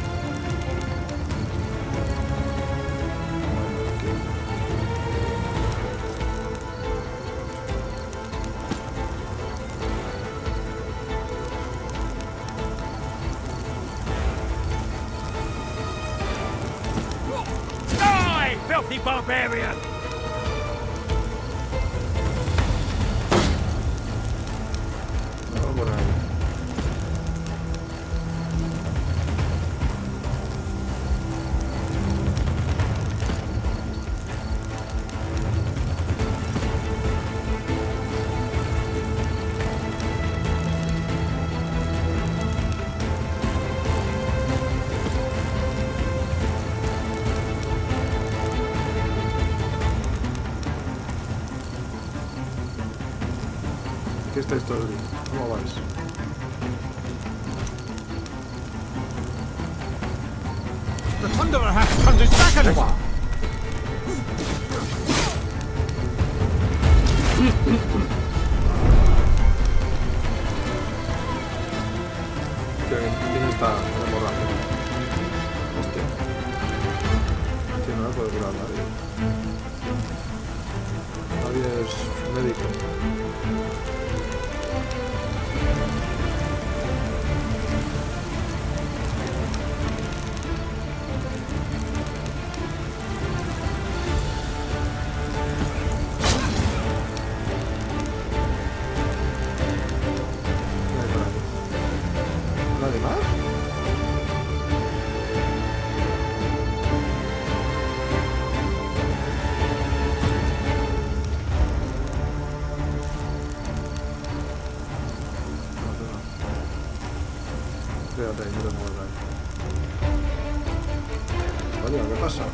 Die, filthy barbarian! Por ahí. ¿Qué estáis todos bien? ¿Cómo vais? The Thunderer hath turned his back on us! ¿Quién está en el borracho? Este. Sí, no le puede curar a nadie. Nadie es médico. ¿Nadie más? Quédate ahí, no te muevas ahí. Vale, ¿qué pasa?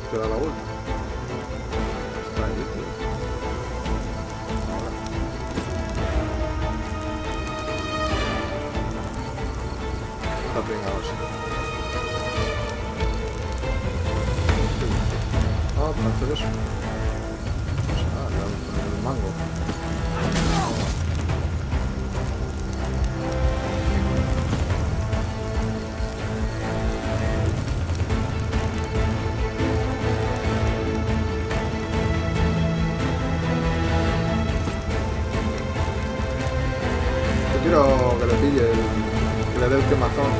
Te da la vuelta. Está ahí, tío. Ahora. Está pringado así. Ah, para hacer eso. Pues nada, le vamos a poner el mango. Quiero que le pille, que le dé el quemazón.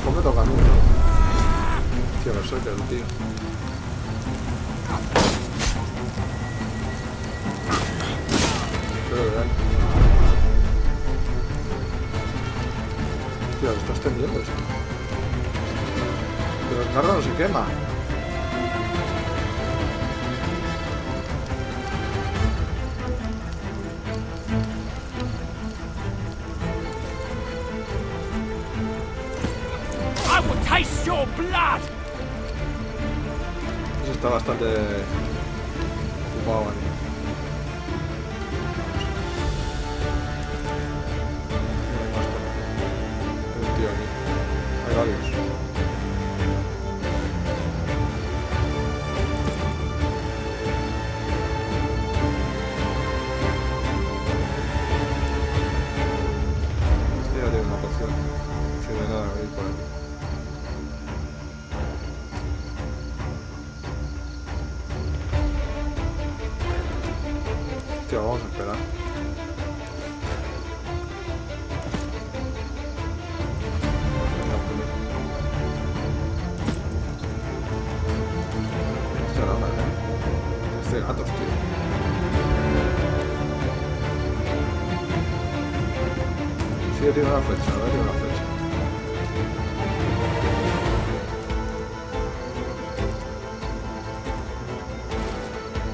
Como me toca a mí, ¿no? Tío, no sé qué es el tío. Creo que hay. Tío, lo está extendiendo esto. Pero el carro no se quema. Taste your blood! Eso está bastante ocupado ahí. No hay más por aquí. Hay un tío aquí. Hay varios. Este ya tiene una poción. Si no hay nada que ir por aquí. Hostia, vamos a esperar. Hostia, nada, Este gatos, tío. Sí, tiene una flecha, a ver, tiene una flecha.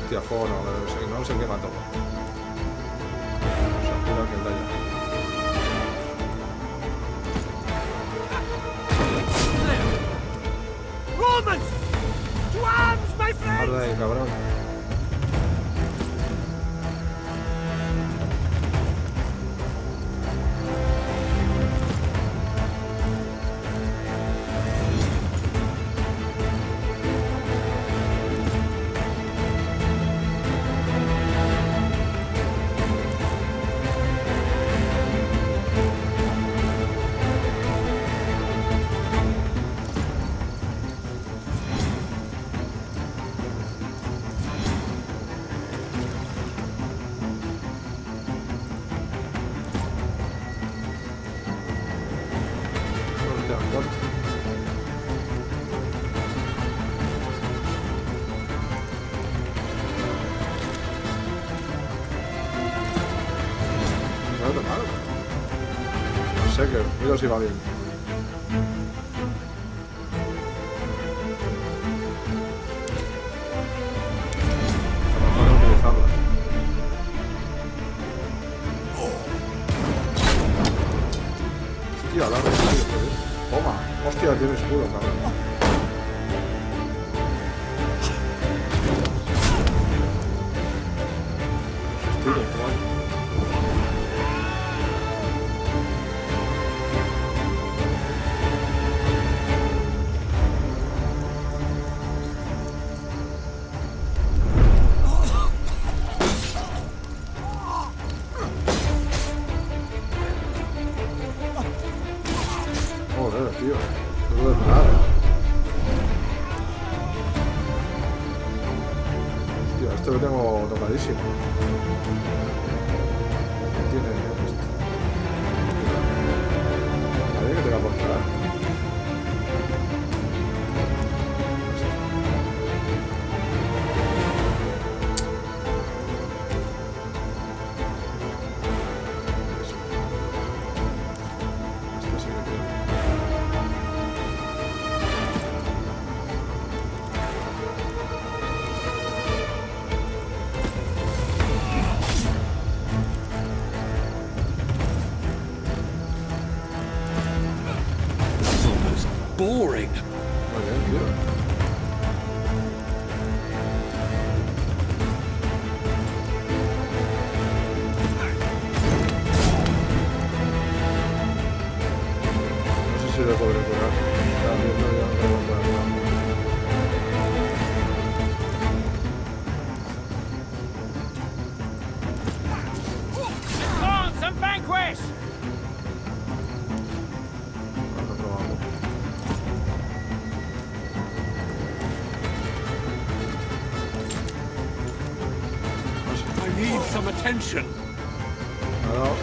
Hostia, fuego no sé qué mató. Vamos a esperar que el daño. moment! To arms, my friends! Guarda ahí, cabrón. No sé, que mira si va bien. A lo mejor utilizarla. Hostia, la de toma. Hostia, tiene escudo, cabrón. Joder, tío. No puedo nada. Hostia, esto lo tengo tocadísimo. ¿Qué tiene esto? A ver, que te va a aportar. Boring. Muy bien, tío. No sé si le podré curar. Está viendo ya, no le voy a curar. Lance and vanquish! Some attention. Hello.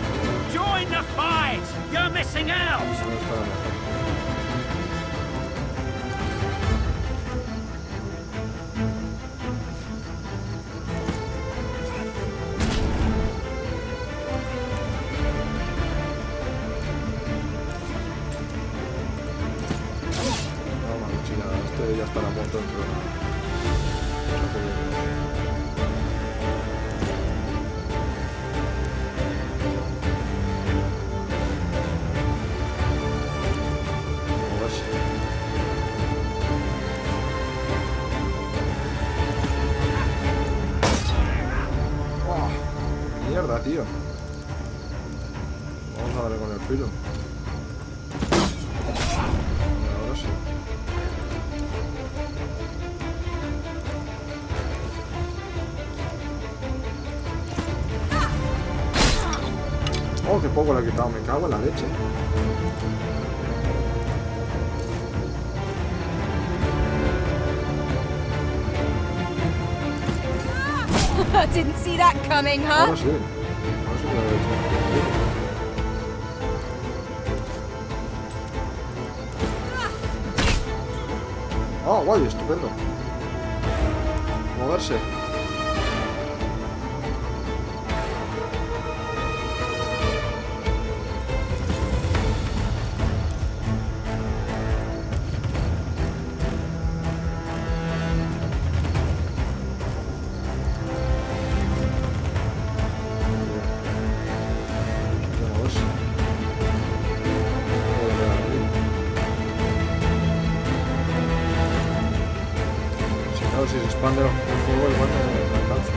Join the fight! You're missing out! No, manchilla, este ya estará muerto dentro de una... Mierda, tío. Vamos a darle con el filo. Ahora sí. Oh, qué poco le he quitado. Me cago en la leche. Didn't see that coming, huh? Ahora sí. Ahora sí que lo he hecho. Oh, guay, estupendo. Moverse. imán del fuego igual me alcanza.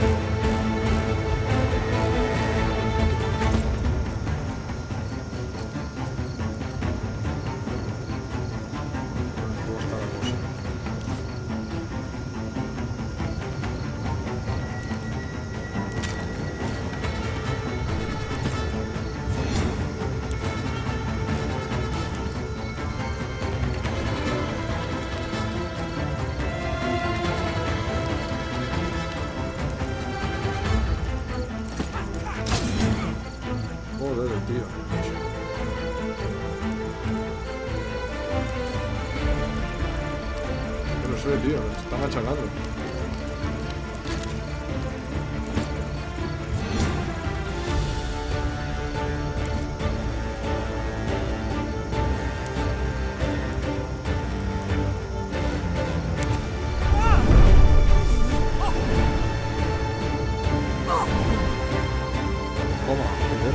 ¿Cómo está la cosa? Joder, el tío. No sé, tío, me está machacando. Toma, joder.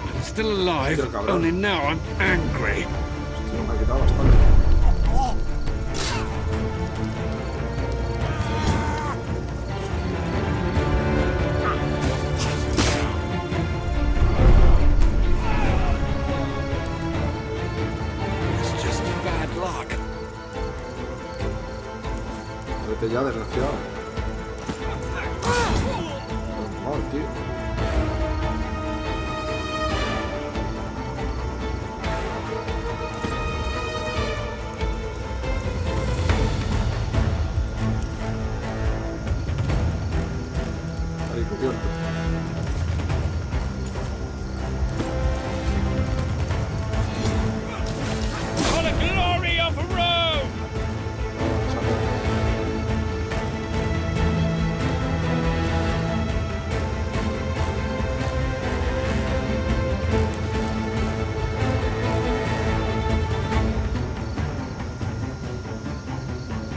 I'm still alive, only now I'm angry. Hostia, me ha quitado bastante. It's just bad luck. Vete ya, desgraciado. Normal, tío. Ahí cubierto. For the glory of Rome!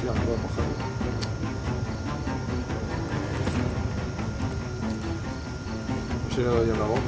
Tío, no puedo cogerlo. No sé si le doy en la boca.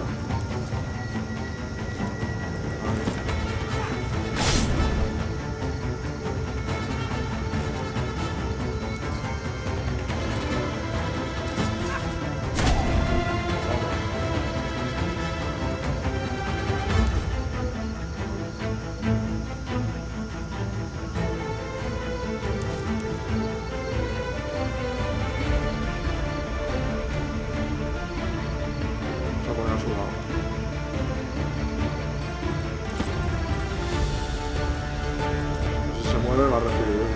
Vamos a poner a su lado. Si se mueve va a recibir.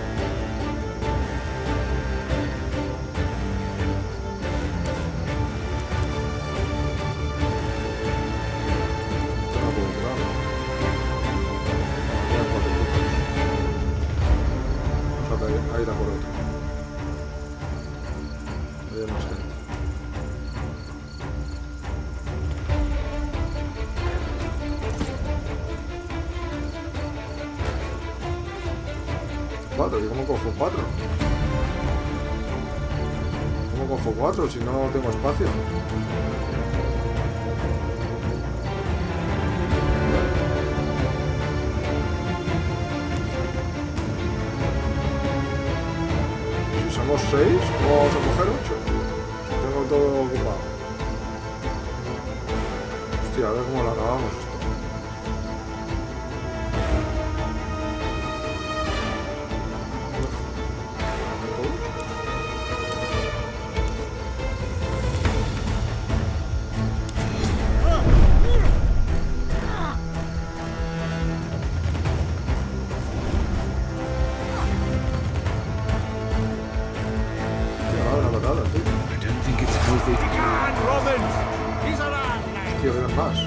Esto no puedo curarlo. Quedan 4 puntos. Vamos a ir a por otro. Ahí hay más gente. Cuatro, ¿y cómo cojo 4? ¿Cómo cojo 4 si no tengo espacio? Si somos 6, ¿cómo vamos a coger 8? Tengo todo ocupado. Hostia, a ver cómo lo acabamos esto. Hostia, eran más.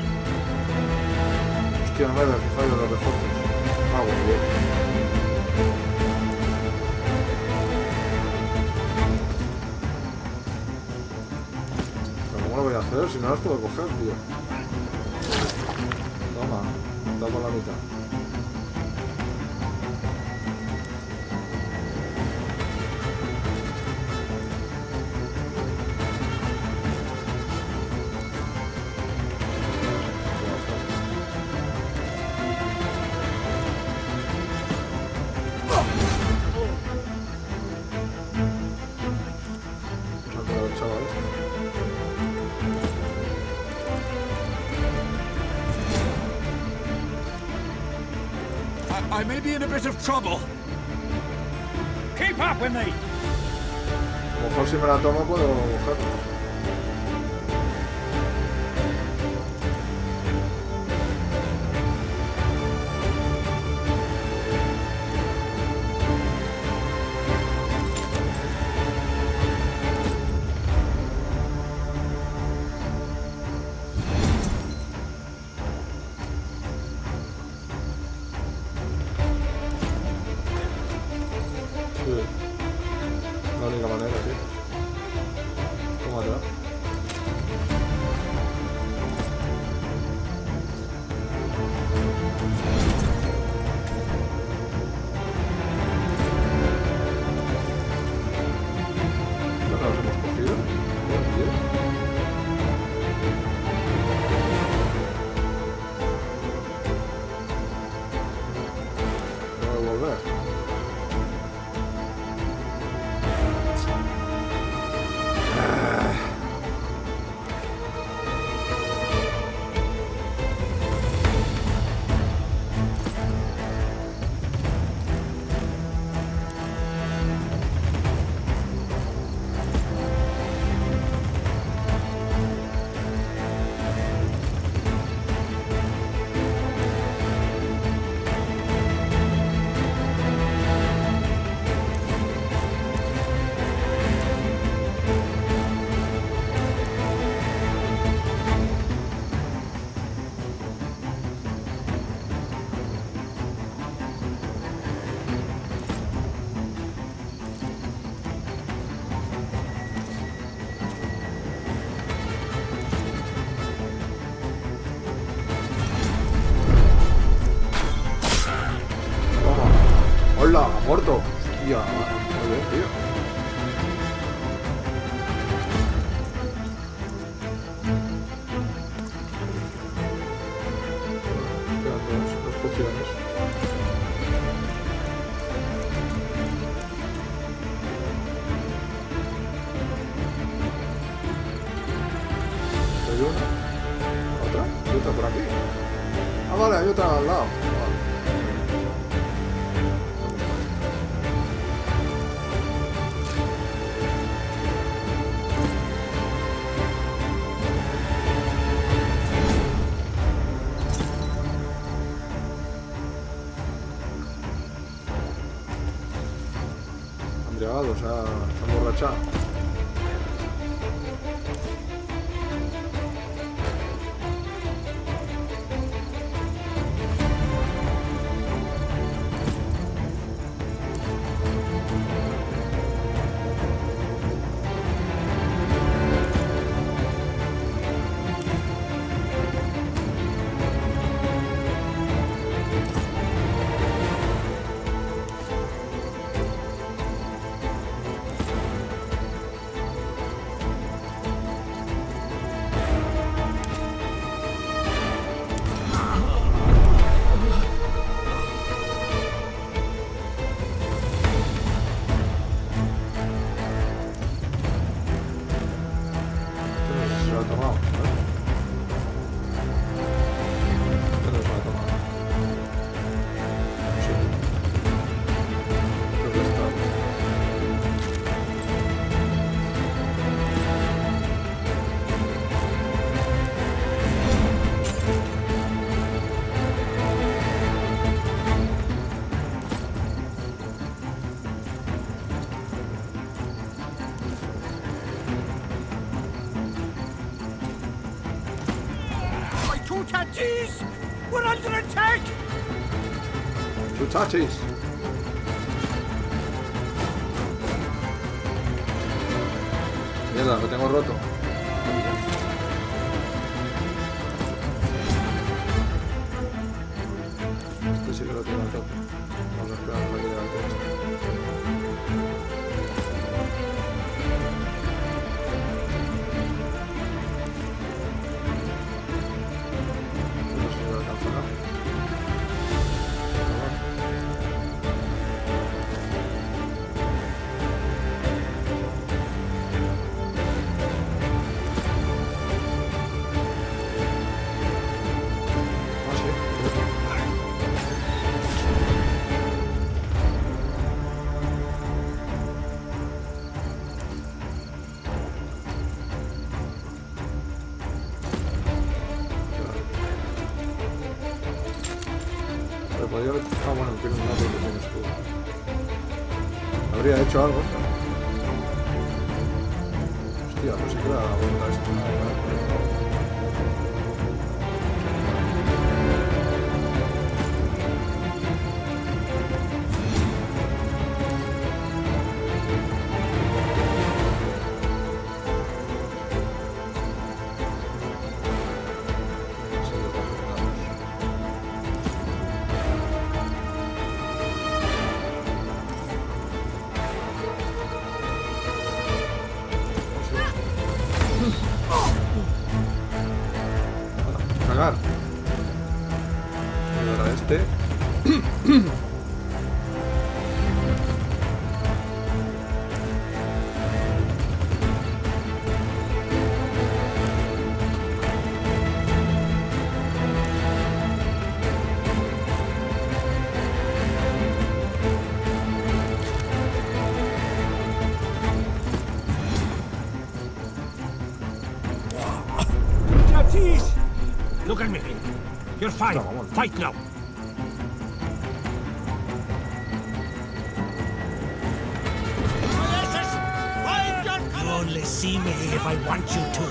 Hostia, no me había fijado en los refuerzos. Ah, bueno, bien. Pero ¿cómo lo voy a hacer? Si no las puedo coger, tío. Toma, está por la mitad. I may be in a bit of trouble. Keep up with me. A lo mejor si me la tomo puedo cogerla. La única manera, tío. Tómatela. ¿No las hemos cogido? Tengo que volver. ¡Hola! ¡Ha muerto! ¡Hostia! Muy bien, tío. Quedan dos pociones. ¿Hay una? ¿Otra? ¿Hay otra por aquí? Ah, vale, hay otra al lado. O sea, se ha emborrachado. Tachis! We're under attack! ¡Two tachis! Mierda, lo tengo roto. Este sí que lo tengo roto. Vamos a esperar a que llegue el texto. habría hecho algo. Hostia, pues se queda la vuelta esta. Cagar. Y ahora este. Jeez! Look at me. You're fine. Fight now. You only see me if I want you to.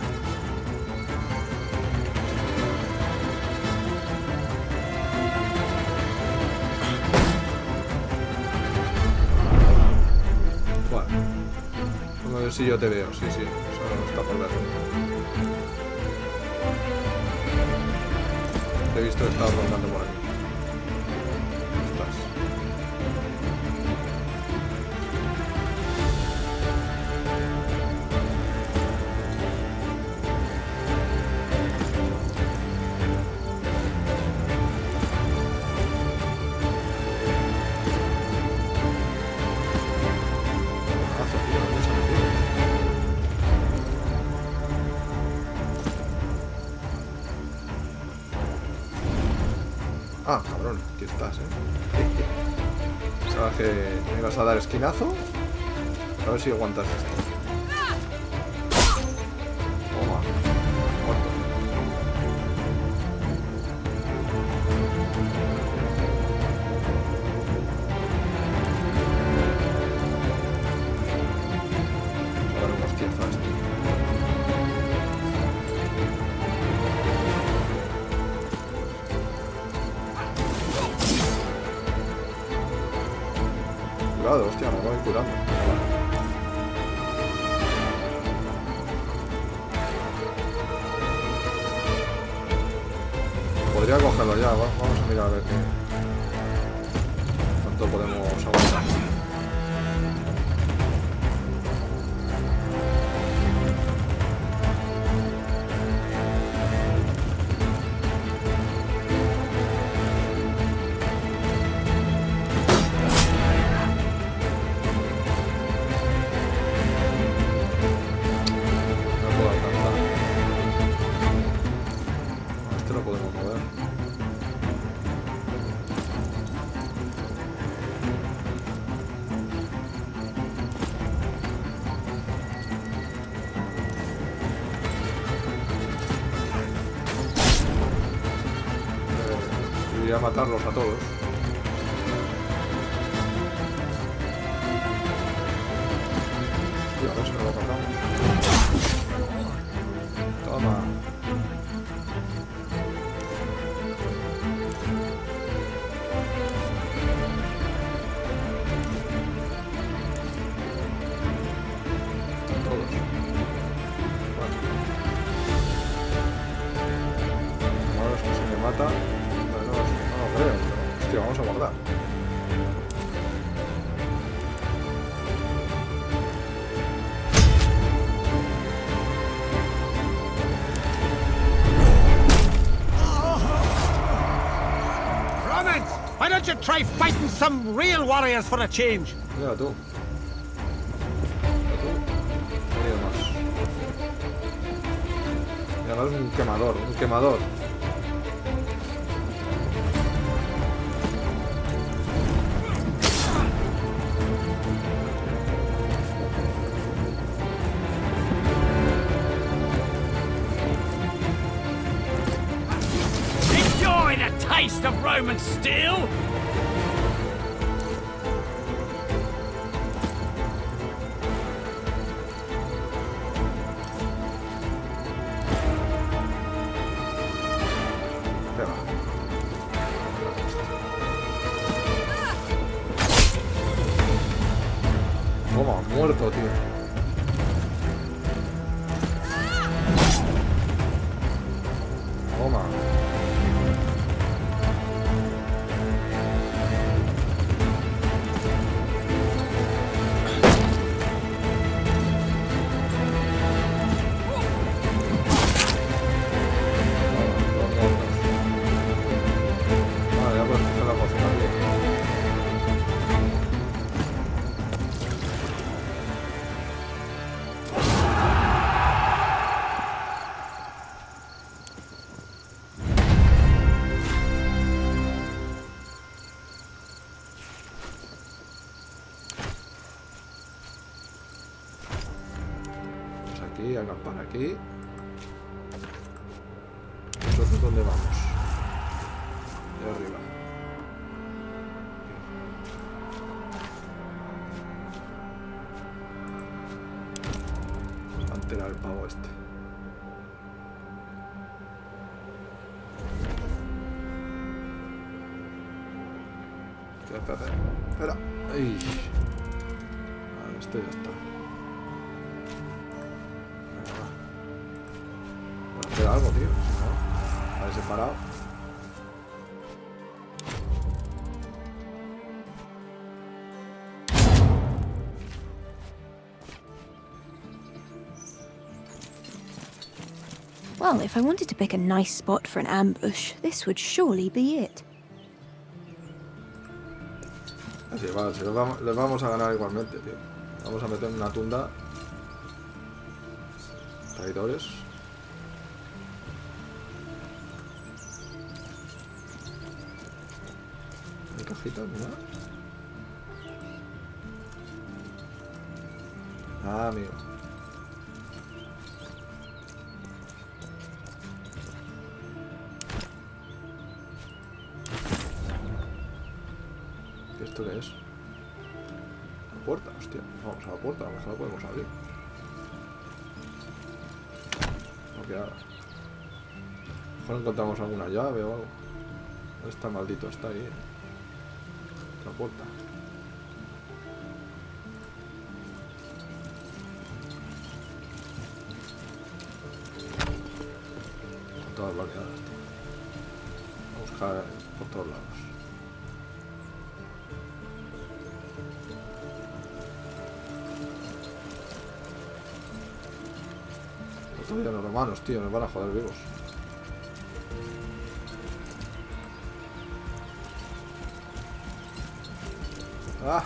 Bueno. Vamos a ver si yo te veo. Sí, sí. Eso está por ver. Te he visto que estabas rondando por aquí. ¿Dónde estás? Ah, cabrón, aquí estás, Sabes que me ibas a dar esquinazo. A ver si aguantas esto. Toma, muerto. A dar unos tiezas, tío. Hostia, me voy curando. Podría cogerlo ya, vamos a mirar a ver cuánto podemos aguantar. Iría a matarlos a todos. Tío, a ver si me lo matamos. Toma. Todos. Bueno. Ahora es que se me mata. No lo creo, pero hostia, vamos a guardar. Romans, why don't you try fighting some real warriors for a change? Mira tú. Mira más. Y además es un quemador, un quemador. Taste of Roman steel? muerto, tío. Toma. Aquí, acampar aquí. ¿Nosotros dónde vamos? De arriba. Va a enterar el pavo este. Espera, espera. Ay. Vale, esto ya está. Hacer algo, tío. ¿No? Vale, separado. Well, if I wanted to pick a nice spot for an ambush, this would surely be it. Así, vale, si les vamos a ganar igualmente, tío. Vamos a meter en una tunda. Traidores. ¿Hay cajitas? Mira. Ah, amigo. ¿Esto qué es? La puerta, hostia. Vamos a la puerta, a lo mejor la podemos abrir. Porque ahora. A lo mejor encontramos alguna llave o algo. ¿Dónde está maldito? Está ahí. La puerta. Están todas bloqueadas, tío. Vamos a buscar por todos lados. Todavía los romanos, tío, nos van a joder vivos. Ah,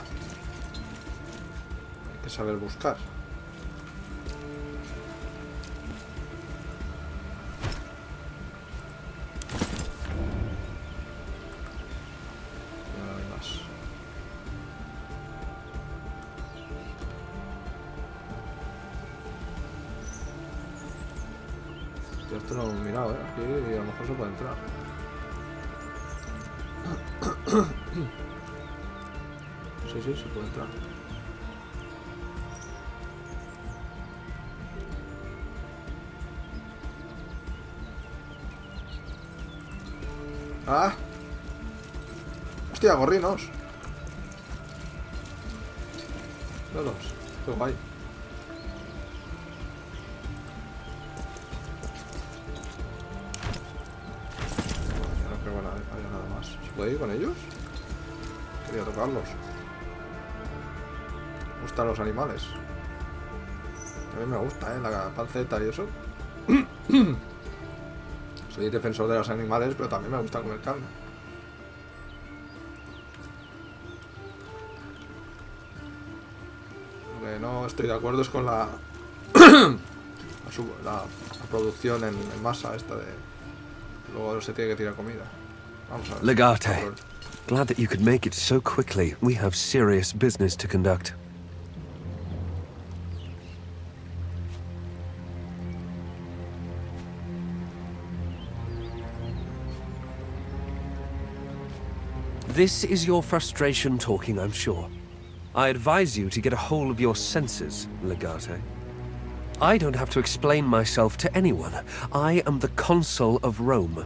hay que saber buscar. No hay más. Esto no lo hemos mirado, aquí a lo mejor se puede entrar. Sí, sí, se puede entrar. ¡Ah! ¡Hostia, gorrinos! Velos, qué guay. ¿Puedo ir con ellos? Quería tocarlos. Me gustan los animales. También me gusta, la panceta y eso. Soy defensor de los animales, pero también me gusta comer carne. Lo que no estoy de acuerdo es con la la producción en masa esta de... Luego se tiene que tirar comida. Legate, glad that you could make it so quickly. We have serious business to conduct. This is your frustration talking, I'm sure. I advise you to get a hold of your senses, Legate. I don't have to explain myself to anyone. I am the consul of Rome.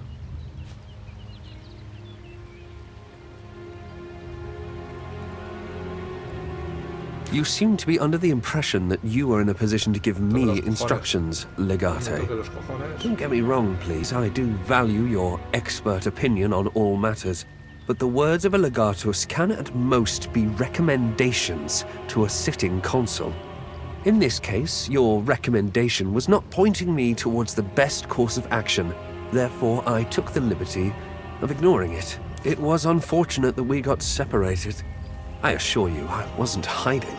You seem to be under the impression that you are in a position to give me instructions, Legate. Don't get me wrong, please. I do value your expert opinion on all matters. But the words of a legatus can at most be recommendations to a sitting consul. In this case, your recommendation was not pointing me towards the best course of action. Therefore, I took the liberty of ignoring it. It was unfortunate that we got separated. I assure you, I wasn't hiding.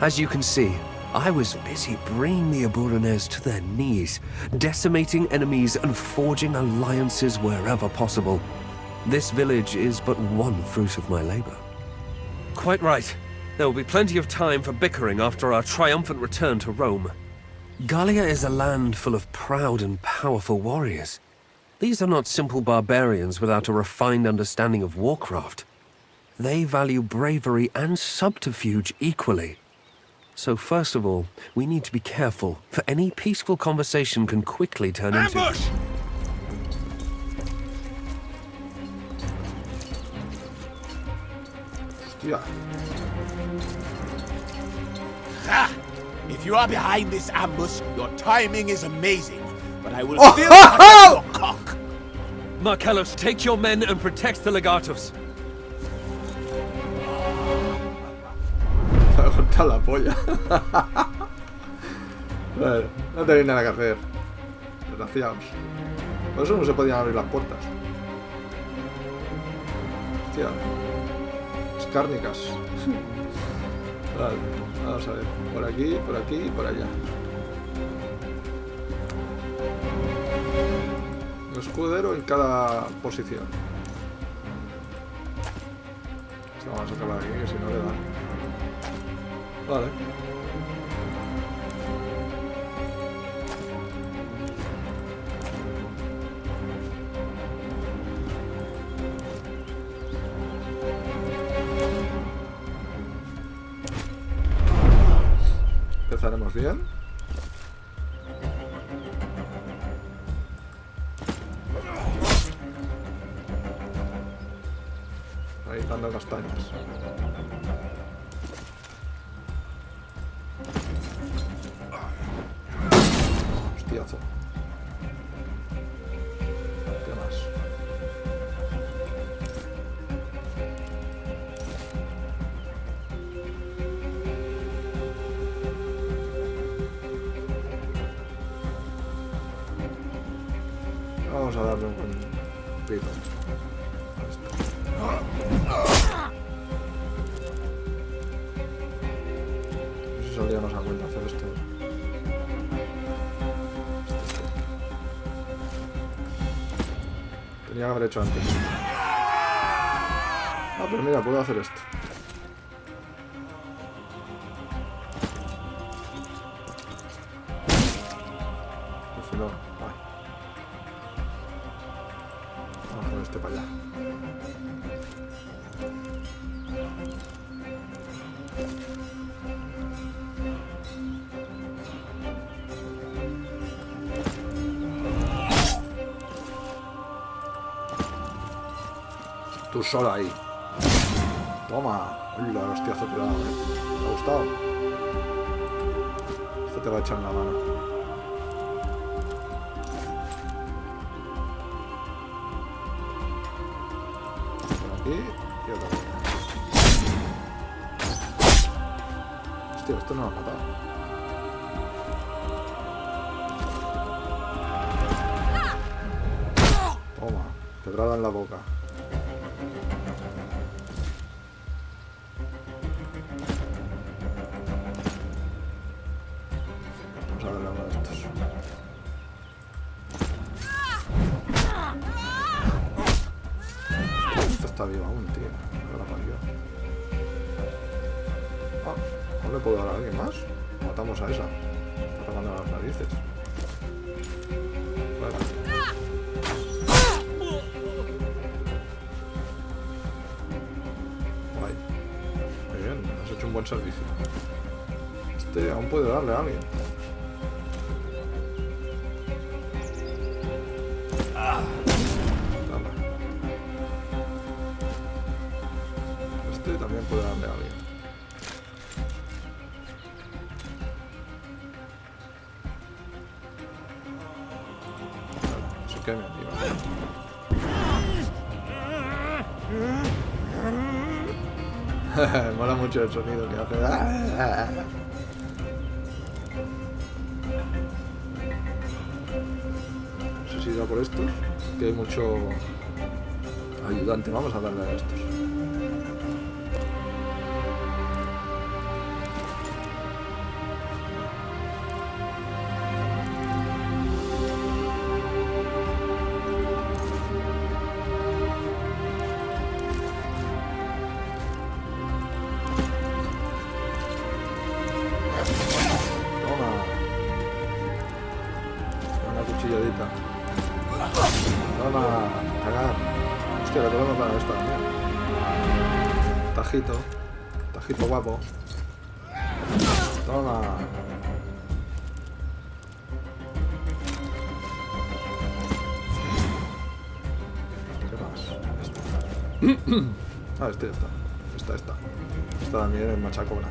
As you can see, I was busy bringing the Aburonese to their knees, decimating enemies and forging alliances wherever possible. This village is but one fruit of my labor. Quite right. There will be plenty of time for bickering after our triumphant return to Rome. Galia is a land full of proud and powerful warriors. These are not simple barbarians without a refined understanding of warcraft. They value bravery and subterfuge equally. So first of all, we need to be careful, for any peaceful conversation can quickly turn into... Ambush! Yeah. Ha! If you are behind this ambush, your timing is amazing. But I will still cut your cock. Marcellos, take your men and protect the legatus. Se ha cortado la polla. Bueno, no tenéis nada que hacer. Desgraciados. Por eso no se podían abrir las puertas. Hostia. Escárnicas. Vale, vamos a ver. Por aquí y por allá. Un escudero en cada posición. Esto vamos a sacarlo de aquí, que si no le dan. Vale. Empezaremos bien. Ahí dando castañas. Hostiazo. ¿Qué más? Vamos a darle un pito. No sé si saldríamos a cuenta hacer esto. Tenía que haber hecho antes. Ah, pero mira, puedo hacer esto. Al final, vale. Vamos con este para allá. Tú solo ahí. Toma. Uy, la hostiazo tirado, ¿Te ha gustado? Este te va a echar en la mano. Por aquí y otro aquí. Hostia, esto no lo ha matado. Toma. Pedrada en la boca. Está vivo aún, tío. No la parió. Ah, ¿no le puedo dar a alguien más? Matamos a esa. Está tocando las narices. Vale. Guay. Muy bien, has hecho un buen servicio. Este aún puede darle a alguien. También puede darle a alguien. alquimia, tío. Mola mucho el sonido que hace. No sé si irá por estos, que hay mucho ayudante. Vamos a darle a estos. Tajito guapo. Toma. ¿Qué más? Ah, este ya está. Esta también es machacona.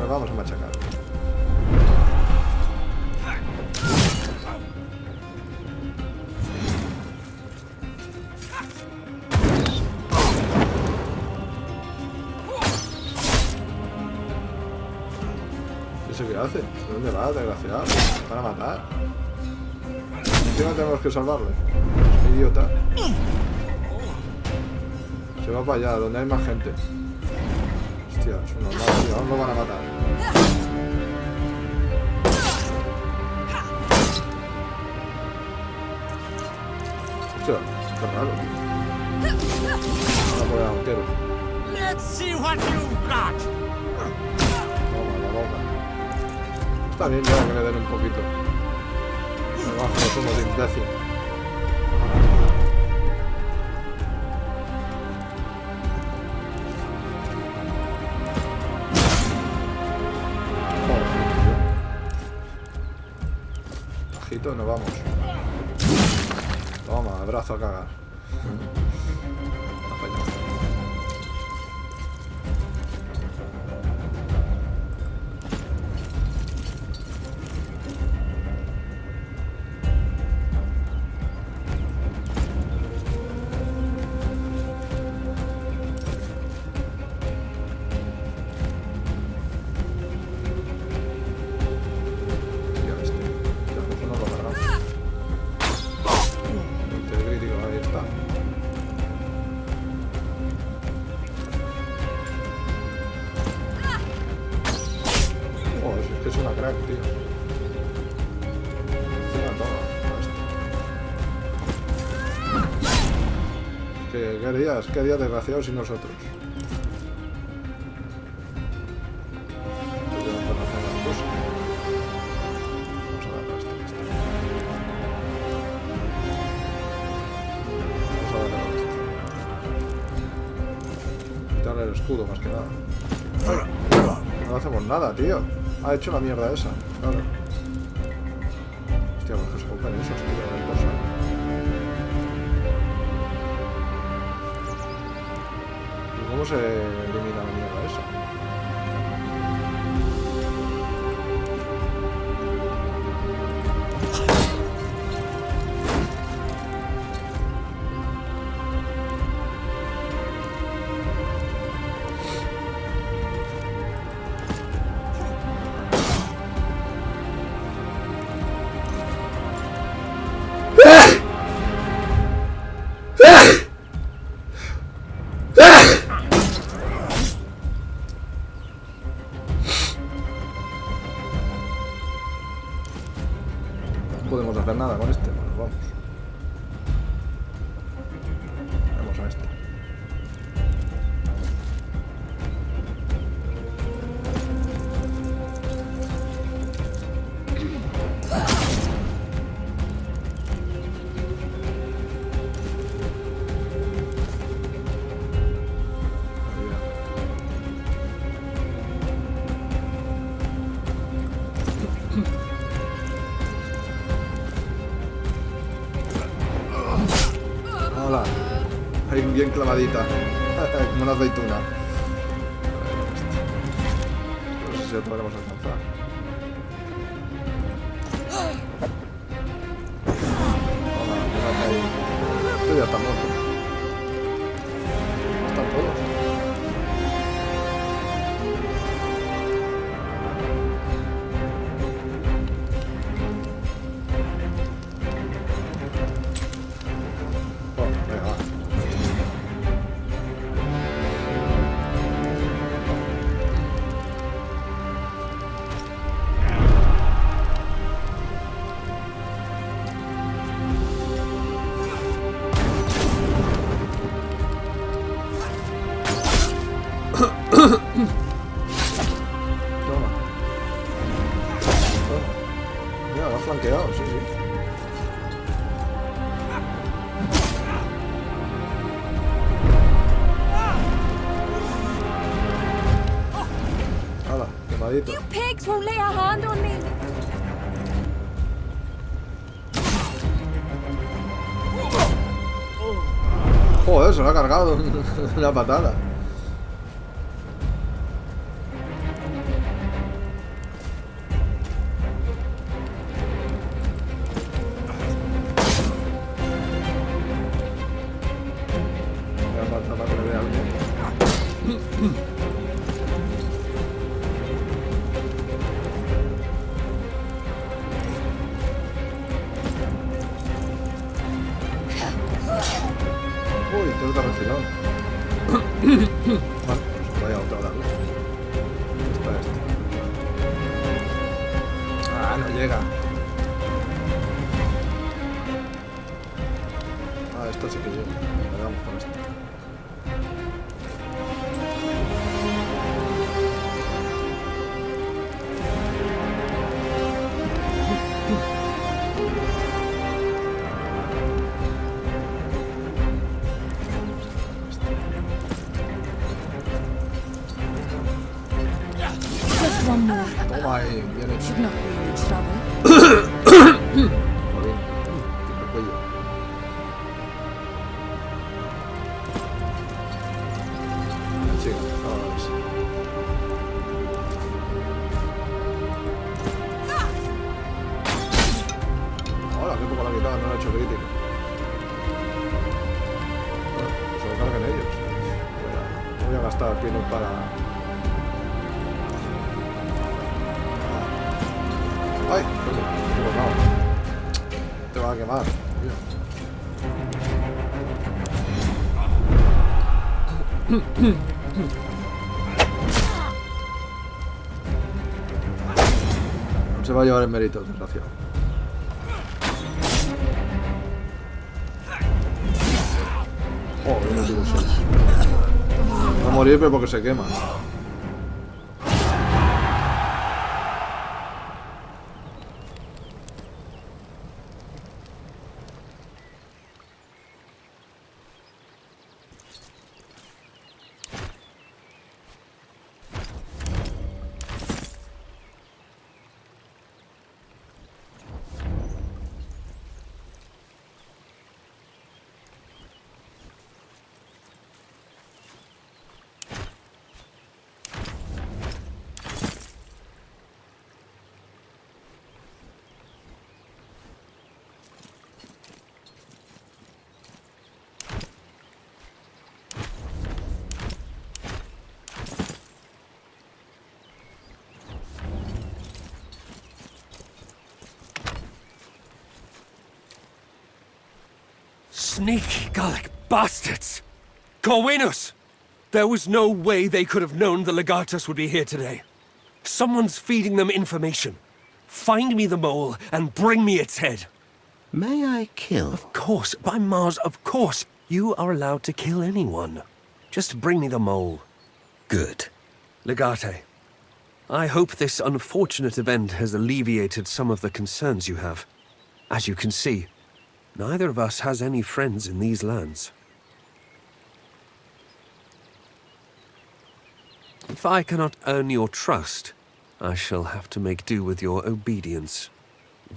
Vamos a machacar. ¿Eso qué hace? ¿De dónde va, desgraciado? ¿Para matar? Encima tenemos que salvarle. Es un idiota. Se va para allá, donde hay más gente. Hostia, es un normal, tío. Aún lo van a matar. Hostia, está raro, tío. Ahora por el arquero. Let's see what you've got. Toma, la boca. Está bien ya que le den un poquito. Abajo no somos de imbécil. Nos vamos. Toma, abrazo a cagar. ¿Qué días desgraciados sin nosotros? Quitarle el escudo más que nada. No hacemos nada, tío. Ha hecho la mierda esa. Claro. Hostia, pues que se compran esos, tío. No hay cosa. ¿Cómo se elimina la mierda esa? No podemos hacer nada con este, bueno, vamos. Vamos a este. Hola. Ahí bien clavadita. Como una aceituna. No sé si lo podremos alcanzar. Hola, quédate ahí. Esto ya está muerto. Están todos. You pigs won't lay a hand on me. Joder, se lo ha cargado una patada. Uy, tengo que refilón. Vale, pues vaya otro a darle. Está este. Ah, no llega. Ah, esto sí que llega. Le damos con esto. One more. Toma ahí, bien hecho. Should not be in trouble. Joder, tipo cuello. Sí, vámonos. Hola, qué poco la ha quitado, no lo he hecho crítico. Bueno, pues se lo carguen ellos. No voy a gastar pinos para... ¡Ay! Perdón, te va a quemar, tío. No se va a llevar el mérito, desgraciado. Joder, no digo eso. Va a morir, pero porque se quema. Sneaky Gallic bastards! Corvinus! There was no way they could have known the Legatus would be here today. Someone's feeding them information. Find me the mole and bring me its head. May I kill? Of course, by Mars, of course. You are allowed to kill anyone. Just bring me the mole. Good. Legate, I hope this unfortunate event has alleviated some of the concerns you have. As you can see, neither of us has any friends in these lands. If I cannot earn your trust, I shall have to make do with your obedience.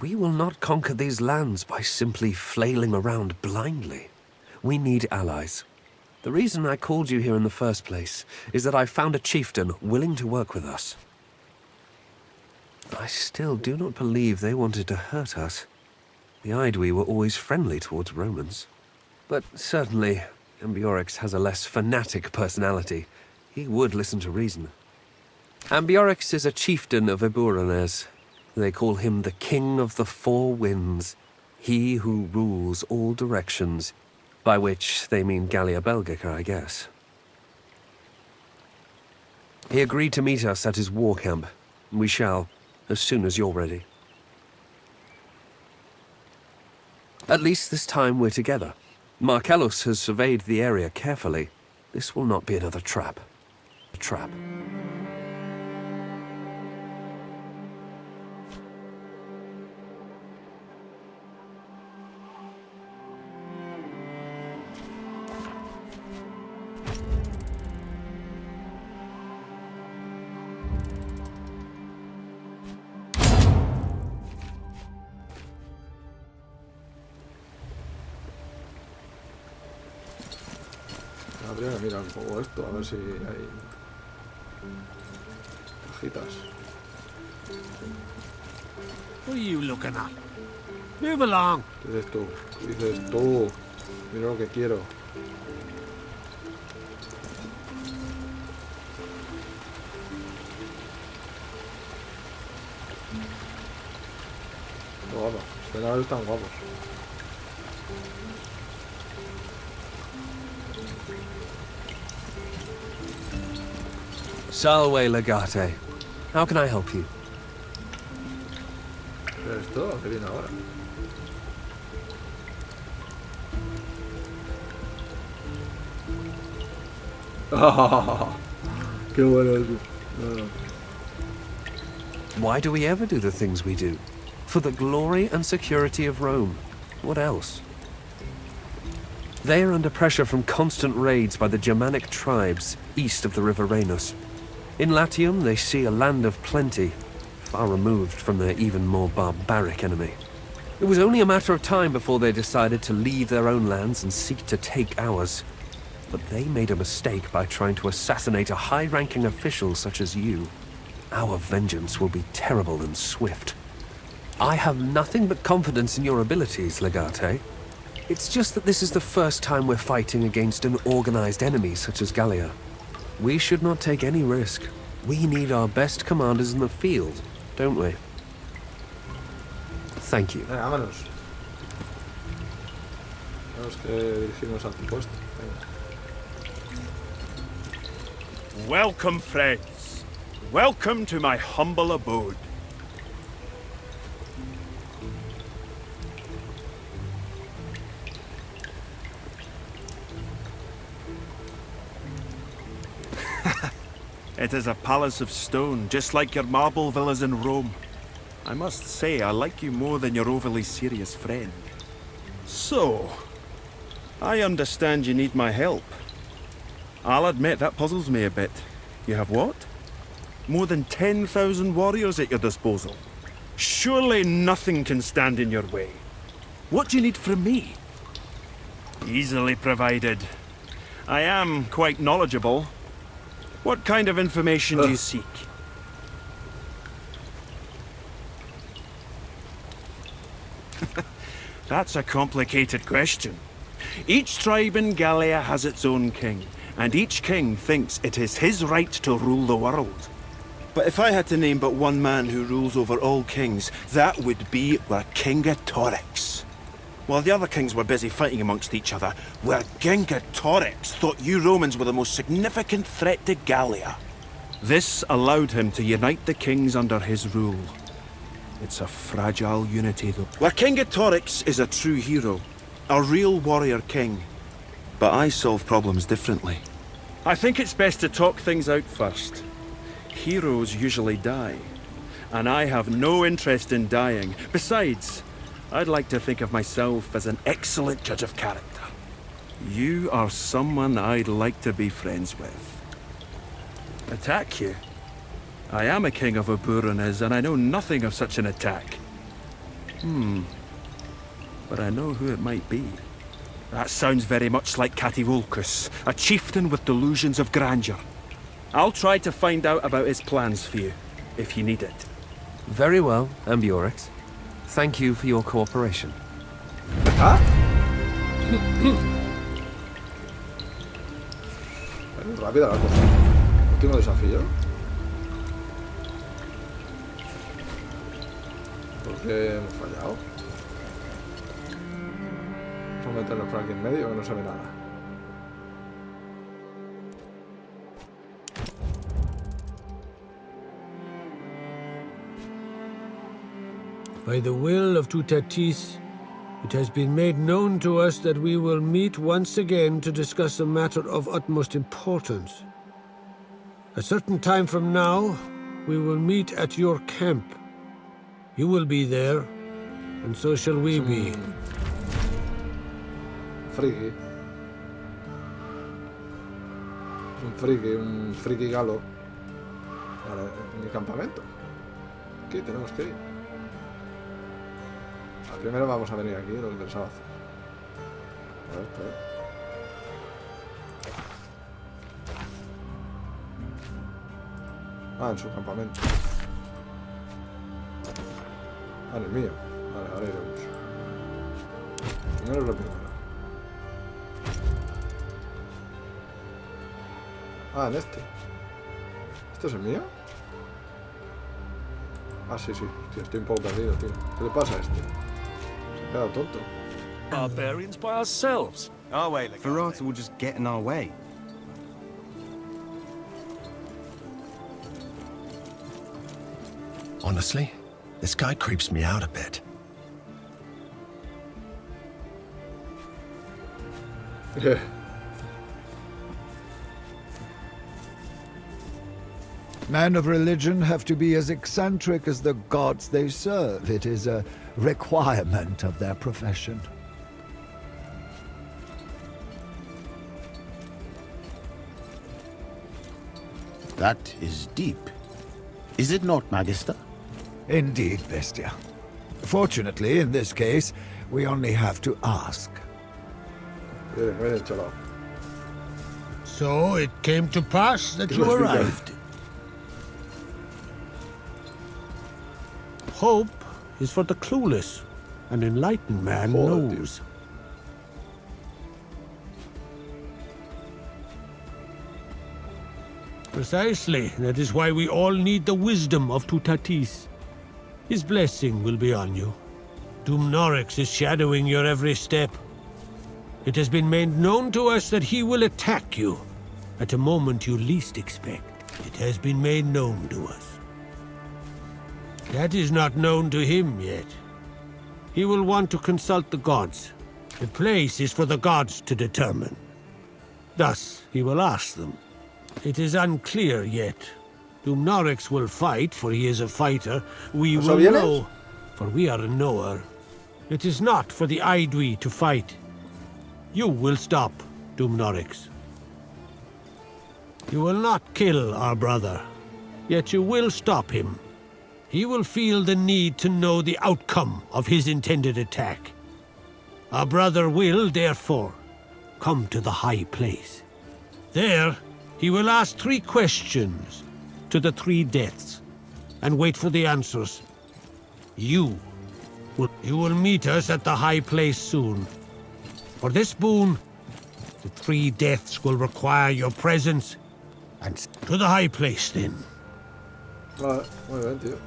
We will not conquer these lands by simply flailing around blindly. We need allies. The reason I called you here in the first place is that I found a chieftain willing to work with us. I still do not believe they wanted to hurt us. The Aedui were always friendly towards Romans. But certainly, Ambiorix has a less fanatic personality. He would listen to reason. Ambiorix is a chieftain of Eburones. They call him the King of the Four Winds, he who rules all directions, by which they mean Gallia Belgica, I guess. He agreed to meet us at his war camp. We shall, as soon as you're ready. At least this time we're together. Marcellus has surveyed the area carefully. This will not be another trap. A trap. Habría que mirar un poco esto, a ver si hay cajitas. What are you looking at? Move along. ¿Qué dices tú? ¿Qué dices tú? Mira lo que quiero. Qué guapo. Los penales están guapos. Salve, Legate. How can I help you? ¿Qué es esto? ¿Qué viene ahora? Qué bueno eso. Why do we ever do the things we do? For the glory and security of Rome. What else? They are under pressure from constant raids by the Germanic tribes east of the river Rhenus. In Latium, they see a land of plenty, far removed from their even more barbaric enemy. It was only a matter of time before they decided to leave their own lands and seek to take ours. But they made a mistake by trying to assassinate a high-ranking official such as you. Our vengeance will be terrible and swift. I have nothing but confidence in your abilities, Legate. It's just that this is the first time we're fighting against an organized enemy such as Galia. We should not take any risk. We need our best commanders in the field, don't we? Thank you. Vámonos. Tenemos que dirigirnos al puesto. Welcome, friends. Welcome to my humble abode. It is a palace of stone, just like your marble villas in Rome. I must say, I like you more than your overly serious friend. So, I understand you need my help. I'll admit that puzzles me a bit. You have what? More than 10,000 warriors at your disposal. Surely nothing can stand in your way. What do you need from me? Easily provided. I am quite knowledgeable. What kind of information do you seek? That's a complicated question. Each tribe in Galia has its own king, and each king thinks it is his right to rule the world. But if I had to name but one man who rules over all kings, that would be Vercingetorix. While the other kings were busy fighting amongst each other, Vercingetorix thought you Romans were the most significant threat to Gallia. This allowed him to unite the kings under his rule. It's a fragile unity, though. Vercingetorix is a true hero, a real warrior king. But I solve problems differently. I think it's best to talk things out first. Heroes usually die, and I have no interest in dying. Besides, I'd like to think of myself as an excellent judge of character. You are someone I'd like to be friends with. Attack you? I am a king of Eburones, and I know nothing of such an attack. But I know who it might be. That sounds very much like Cativolcus, a chieftain with delusions of grandeur. I'll try to find out about his plans for you, if you need it. Very well, Ambiorix. Thank you for your cooperation. ¿Ah? Bueno, rápida la cosa. Último desafío. ¿Por qué hemos fallado? Vamos a meternos por aquí en medio que no se ve nada. By the will of Tutatis, it has been made known to us that we will meet once again to discuss a matter of utmost importance. A certain time from now, we will meet at your camp. You will be there, and so shall we be. Friki. Un friki galo. Vale, en mi campamento. Aquí tenemos que ir. Primero vamos a venir aquí, lo que pensaba hacer. A ver, espera. Ah, en su campamento. Ah, en el mío. Vale, ahora iremos. Primero es lo primero. Ah, en este. ¿Este es el mío? Ah, sí, sí. Hostia, estoy un poco perdido, tío. ¿Qué le pasa a este? Se ha quedado tonto. Barbarians by ourselves. Our way, Ferrata will just get in our way. Honestly, this guy creeps me out a bit. Men of religion have to be as eccentric as the gods they serve. It is a requirement of their profession. That is deep. Is it not, Magister? Indeed, Bestia. Fortunately, in this case, we only have to ask. So it came to pass that you arrived. Hope is for the clueless. An enlightened man knows. Precisely. That is why we all need the wisdom of Tutatis. His blessing will be on you. Dumnorix is shadowing your every step. It has been made known to us that he will attack you at a moment you least expect. It has been made known to us. That is not known to him yet. He will want to consult the gods. The place is for the gods to determine. Thus, he will ask them. It is unclear yet. Dumnorix will fight, for he is a fighter. We will know, for we are a knower. It is not for the Aedui to fight. You will stop, Dumnorix. You will not kill our brother, yet you will stop him. He will feel the need to know the outcome of his intended attack. Our brother will, therefore, come to the high place. There, he will ask 3 questions to the 3 deaths, and wait for the answers. You will meet us at the high place soon. For this boon, the 3 deaths will require your presence, and to the high place then. Vale, muy bien, tío.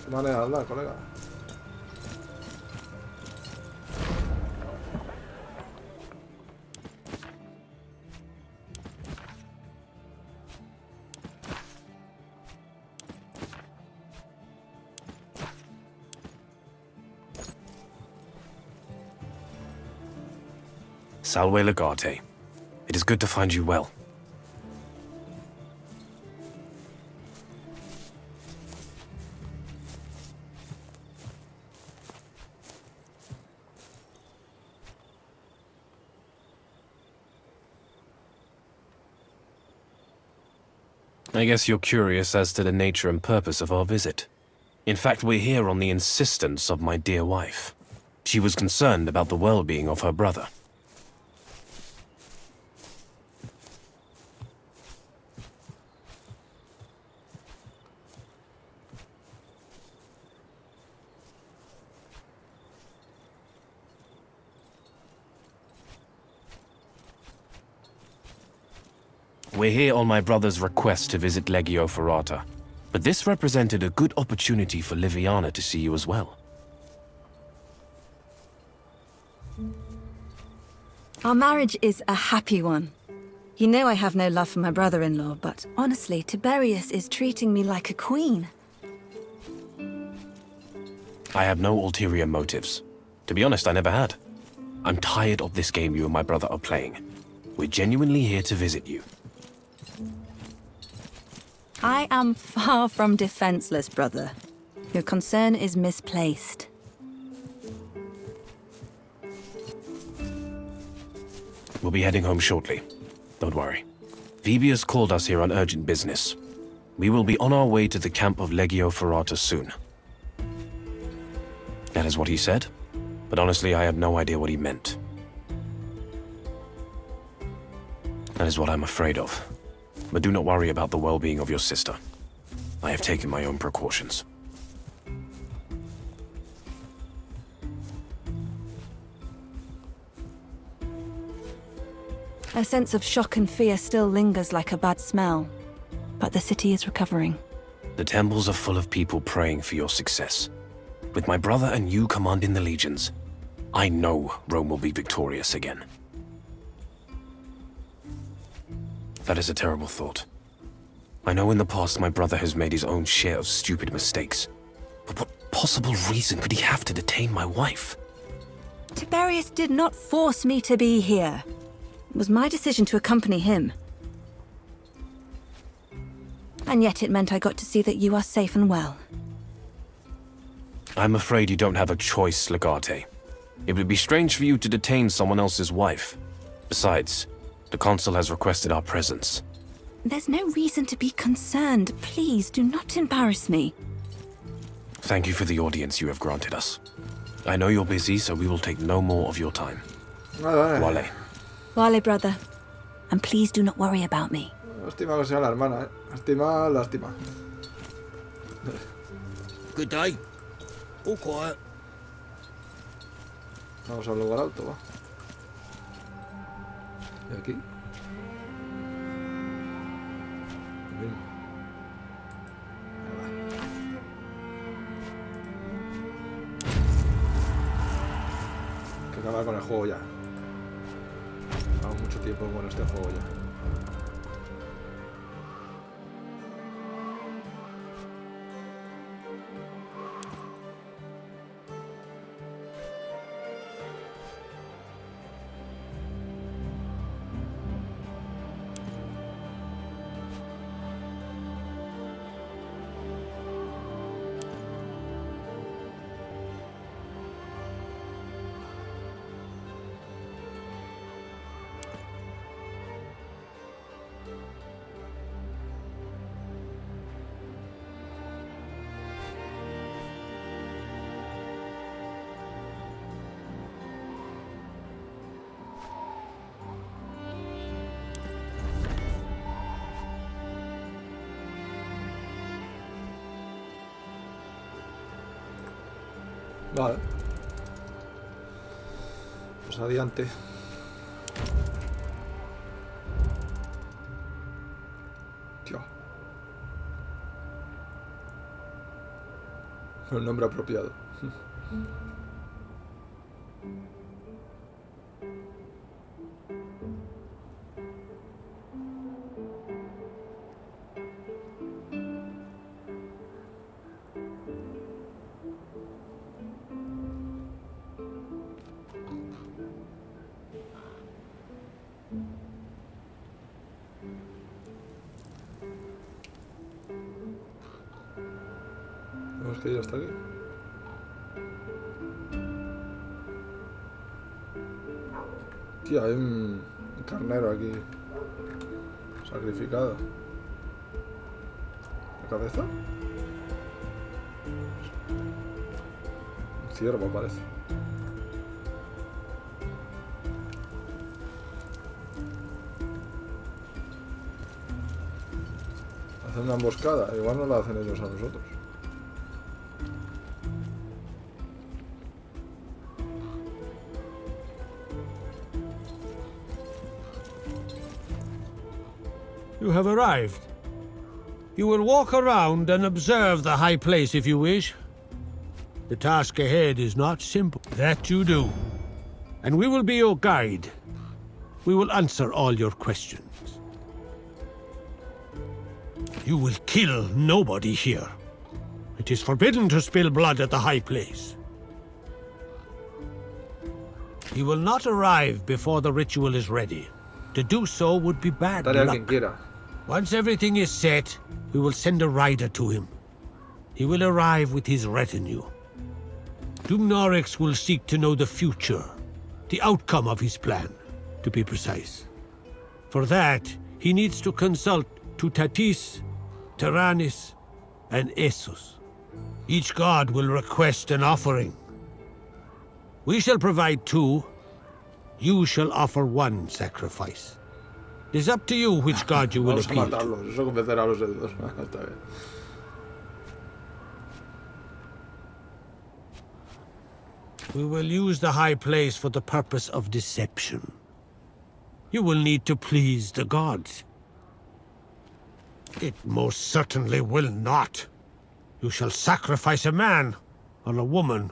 Qué manera de hablar, colega. Salve Legate. It is good to find you well. I guess you're curious as to the nature and purpose of our visit. In fact, we're here on the insistence of my dear wife. She was concerned about the well-being of her brother. We're here on my brother's request to visit Legio Ferrata, but this represented a good opportunity for Liviana to see you as well. Our marriage is a happy one. You know I have no love for my brother-in-law, but honestly, Tiberius is treating me like a queen. I have no ulterior motives. To be honest, I never had. I'm tired of this game you and my brother are playing. We're genuinely here to visit you. I am far from defenseless, brother. Your concern is misplaced. We'll be heading home shortly. Don't worry. Phoebius called us here on urgent business. We will be on our way to the camp of Legio Ferrata soon. That is what he said, but honestly, I have no idea what he meant. That is what I'm afraid of. But do not worry about the well-being of your sister. I have taken my own precautions. A sense of shock and fear still lingers like a bad smell, but the city is recovering. The temples are full of people praying for your success. With my brother and you commanding the legions, I know Rome will be victorious again. That is a terrible thought. I know in the past my brother has made his own share of stupid mistakes. But what possible reason could he have to detain my wife? Tiberius did not force me to be here. It was my decision to accompany him. And yet it meant I got to see that you are safe and well. I'm afraid you don't have a choice, Legate. It would be strange for you to detain someone else's wife. Besides, the consul has requested our presence. There's no reason to be concerned. Please, do not embarrass me. Thank you for the audience you have granted us. I know you're busy, so we will take no more of your time. Wale. Wale, brother. And please do not worry about me. Lástima que sea la hermana, ¿eh? Lástima, lástima. Good day. All quiet. Vamos al lugar alto, va. ¿Y aquí? Bien. Hay que acabar con el juego ya. Llevamos mucho tiempo con este juego ya. Vale. Pues adiante. Tío. El nombre apropiado. Tenemos que ir hasta aquí. Tío, hay un carnero aquí sacrificado. ¿La cabeza? Un ciervo parece. Hacen una emboscada, igual no la hacen ellos a nosotros. You have arrived. You will walk around and observe the high place if you wish. The task ahead is not simple. That you do. And we will be your guide. We will answer all your questions. You will kill nobody here. It is forbidden to spill blood at the high place. You will not arrive before the ritual is ready. To do so would be bad luck. Once everything is set, we will send a rider to him. He will arrive with his retinue. Dumnorix will seek to know the future, the outcome of his plan, to be precise. For that, he needs to consult Tutatis, Taranis, and Essos. Each god will request an offering. We shall provide 2. You shall offer 1 sacrifice. It is up to you which god you will appeal to. We will use the high place for the purpose of deception. You will need to please the gods. It most certainly will not. You shall sacrifice a man or a woman.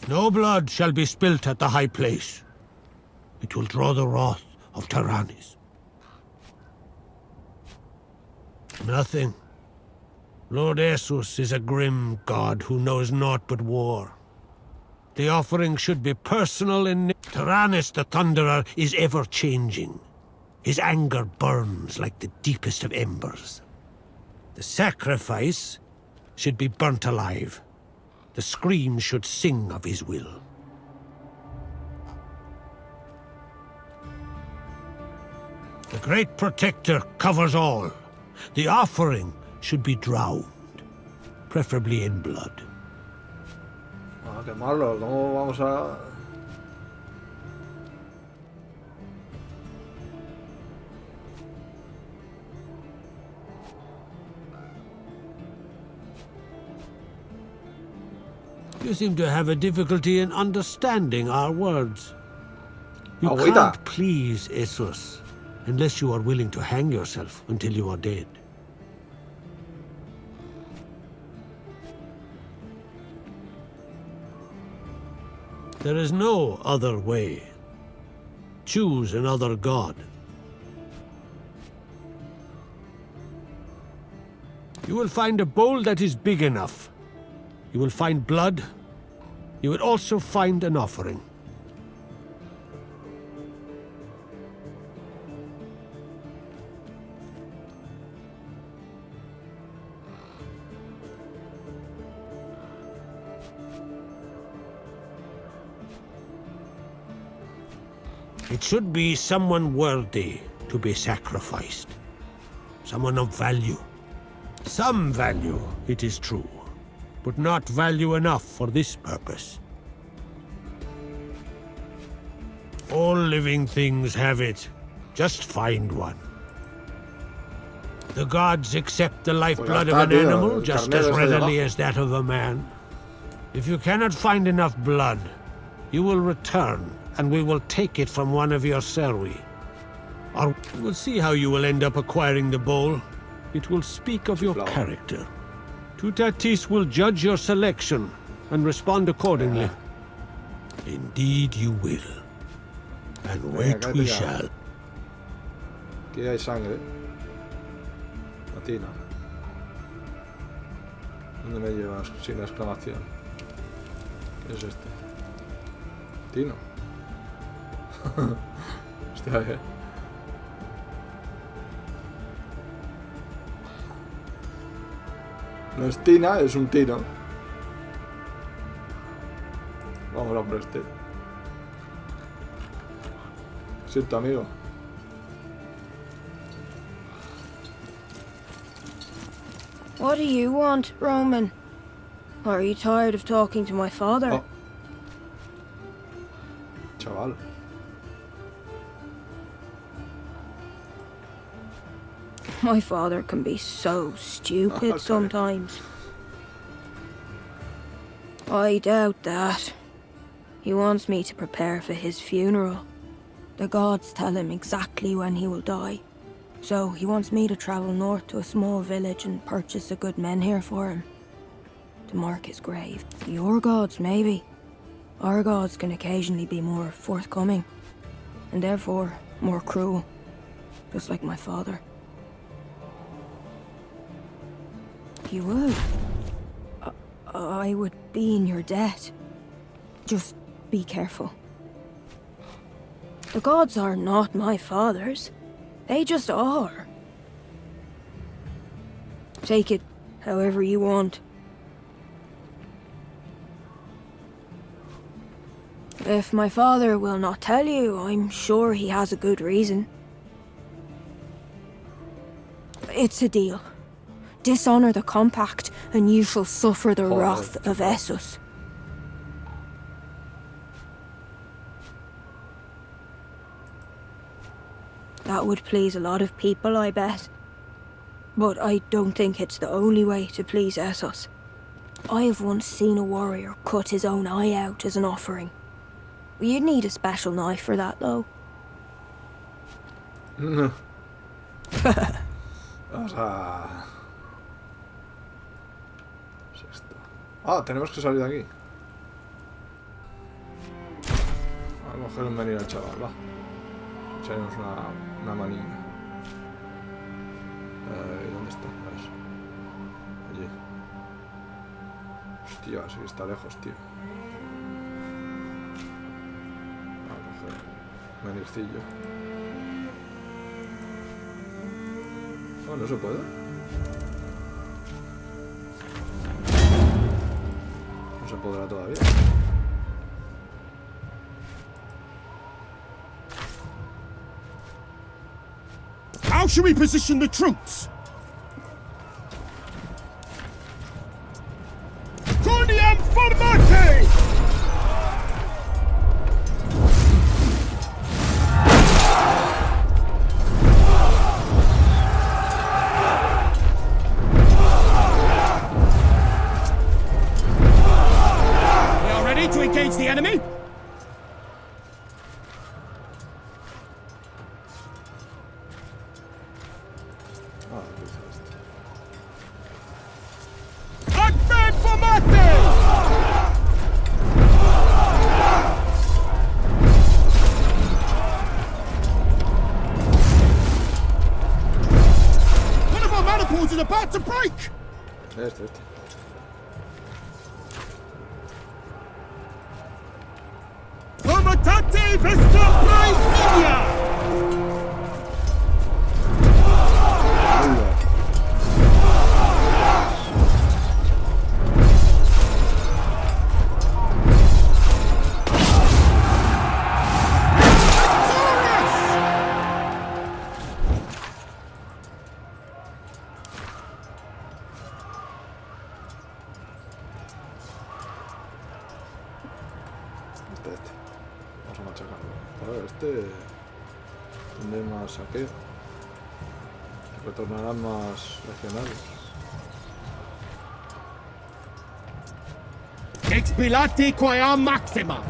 No blood shall be spilt at the high place. It will draw the wrath of Taranis. Nothing. Lord Essos is a grim god who knows naught but war. The offering should be personal in... Taranis the Thunderer is ever-changing. His anger burns like the deepest of embers. The sacrifice should be burnt alive. The scream should sing of his will. The Great Protector covers all. The offering should be drowned, preferably in blood. Ah, quemarlo. ¿Cómo vamos a...? You seem to have a difficulty in understanding our words. You Agüita. can't please Essos unless you are willing to hang yourself until you are dead. There is no other way. Choose another god. You will find a bowl that is big enough. You will find blood. You will also find an offering. It should be someone worthy to be sacrificed. Someone of value. Some value, it is true, but not value enough for this purpose. All living things have it. Just find one. The gods accept the lifeblood of an animal just as readily as that of a man. If you cannot find enough blood, you will return, and we will take it from one of your serwi. Or we'll see how you will end up acquiring the bowl. It will speak of your character. Tutatis will judge your selection and respond accordingly. Indeed you will. And wait we shall. Aquí hay sangre. Latina. ¿Dónde me llevas sin exclamación? ¿Qué es este? Tino. Hostia, No es Tina, es un tino. Vamos a por este. Siento, amigo. What do you want, Roman? Are you tired of talking to my father? Oh. Chaval. My father can be so stupid sometimes. I doubt that. He wants me to prepare for his funeral. The gods tell him exactly when he will die. So he wants me to travel north to a small village and purchase a good menhir for him. To mark his grave. Your gods, maybe. Our gods can occasionally be more forthcoming. And therefore, more cruel. Just like my father. You would. I would be in your debt. Just be careful. The gods are not my father's. They just are. Take it however you want. If my father will not tell you, I'm sure he has a good reason. It's a deal. Dishonor the compact, and you shall suffer the wrath of Essos. That would please a lot of people, I bet. But I don't think it's the only way to please Essos. I have once seen a warrior cut his own eye out as an offering. You'd need a special knife for that, though. Vamos a... Sexto. Ah, tenemos que salir de aquí. Vamos a coger un menhir al chaval, va. Echaremos una manilla. ¿Dónde está? Eso. Allí. Hostia, sí que está lejos, tío. Vamos a coger un menhircillo. Oh, no se puede. No se podrá todavía. How should we position the troops? Cordium formate! We are ready to engage the enemy? About to break! Este. Comatate Vesta Praesidia! Vamos a machacarlo. A ver, tendré más saqueo. Retornarán más legionarios. Expilati quia maxima!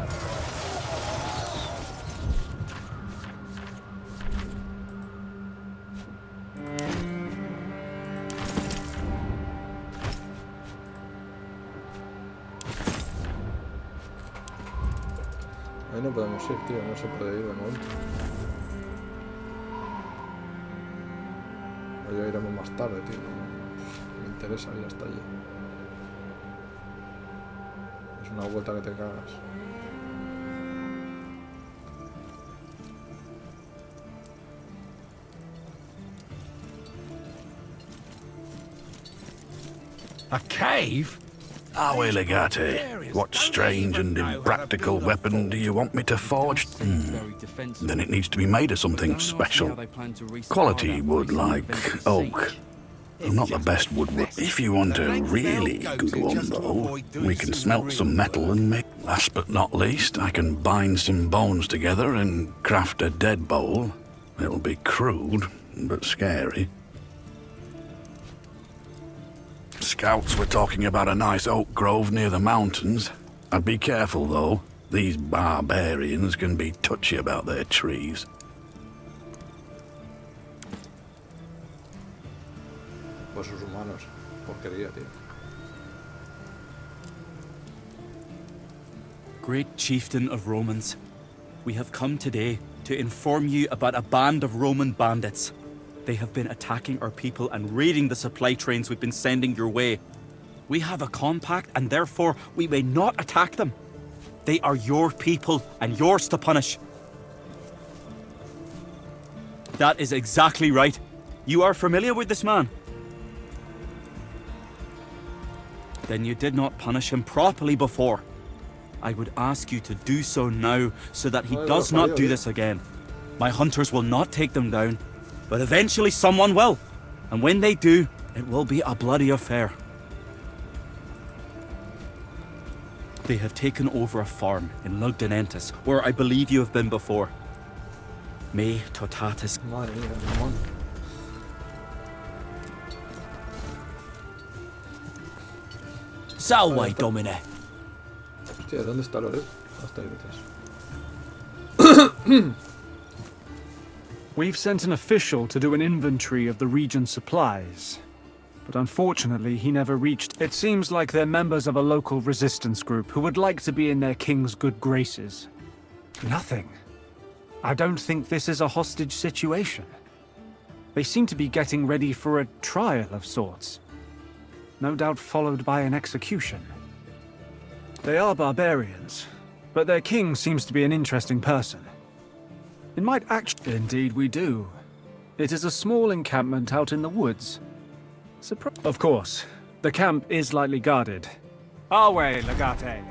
Ahí no podemos ir, tío, no se puede ir de momento. O ya iremos más tarde, tío. No me interesa ir hasta allí. Es una vuelta que te cagas. A cave? Awe legate. What strange and impractical weapon do you want me to forge? Then it needs to be made of something special. Quality wood like oak. Not the best wood. If you want a really good one, though, we can smelt some metal and make... Last but not least, I can bind some bones together and craft a dead bowl. It'll be crude, but scary. Scouts were talking about a nice oak grove near the mountains. I'd be careful, though. These barbarians can be touchy about their trees. Esos humanos. Porquería, tío. Great chieftain of Romans, we have come today to inform you about a band of Roman bandits. They have been attacking our people and raiding the supply trains we've been sending your way. We have a compact and therefore we may not attack them. They are your people and yours to punish. That is exactly right. You are familiar with this man? Then you did not punish him properly before. I would ask you to do so now so that he does not do this again. My hunters will not take them down, but eventually someone will. And when they do, it will be a bloody affair. They have taken over a farm in Lugdunense, where I believe you have been before. Me totatis. Salve, Domine. Hostia, ¿dónde está Lore? Hasta ahí detrás. We've sent an official to do an inventory of the region's supplies. But unfortunately, he never reached. It seems like they're members of a local resistance group who would like to be in their king's good graces. Nothing. I don't think this is a hostage situation. They seem to be getting ready for a trial of sorts. No doubt followed by an execution. They are barbarians, but their king seems to be an interesting person. It might actually... Indeed we do. It is a small encampment out in the woods. Of course, the camp is lightly guarded. Our way, Legate.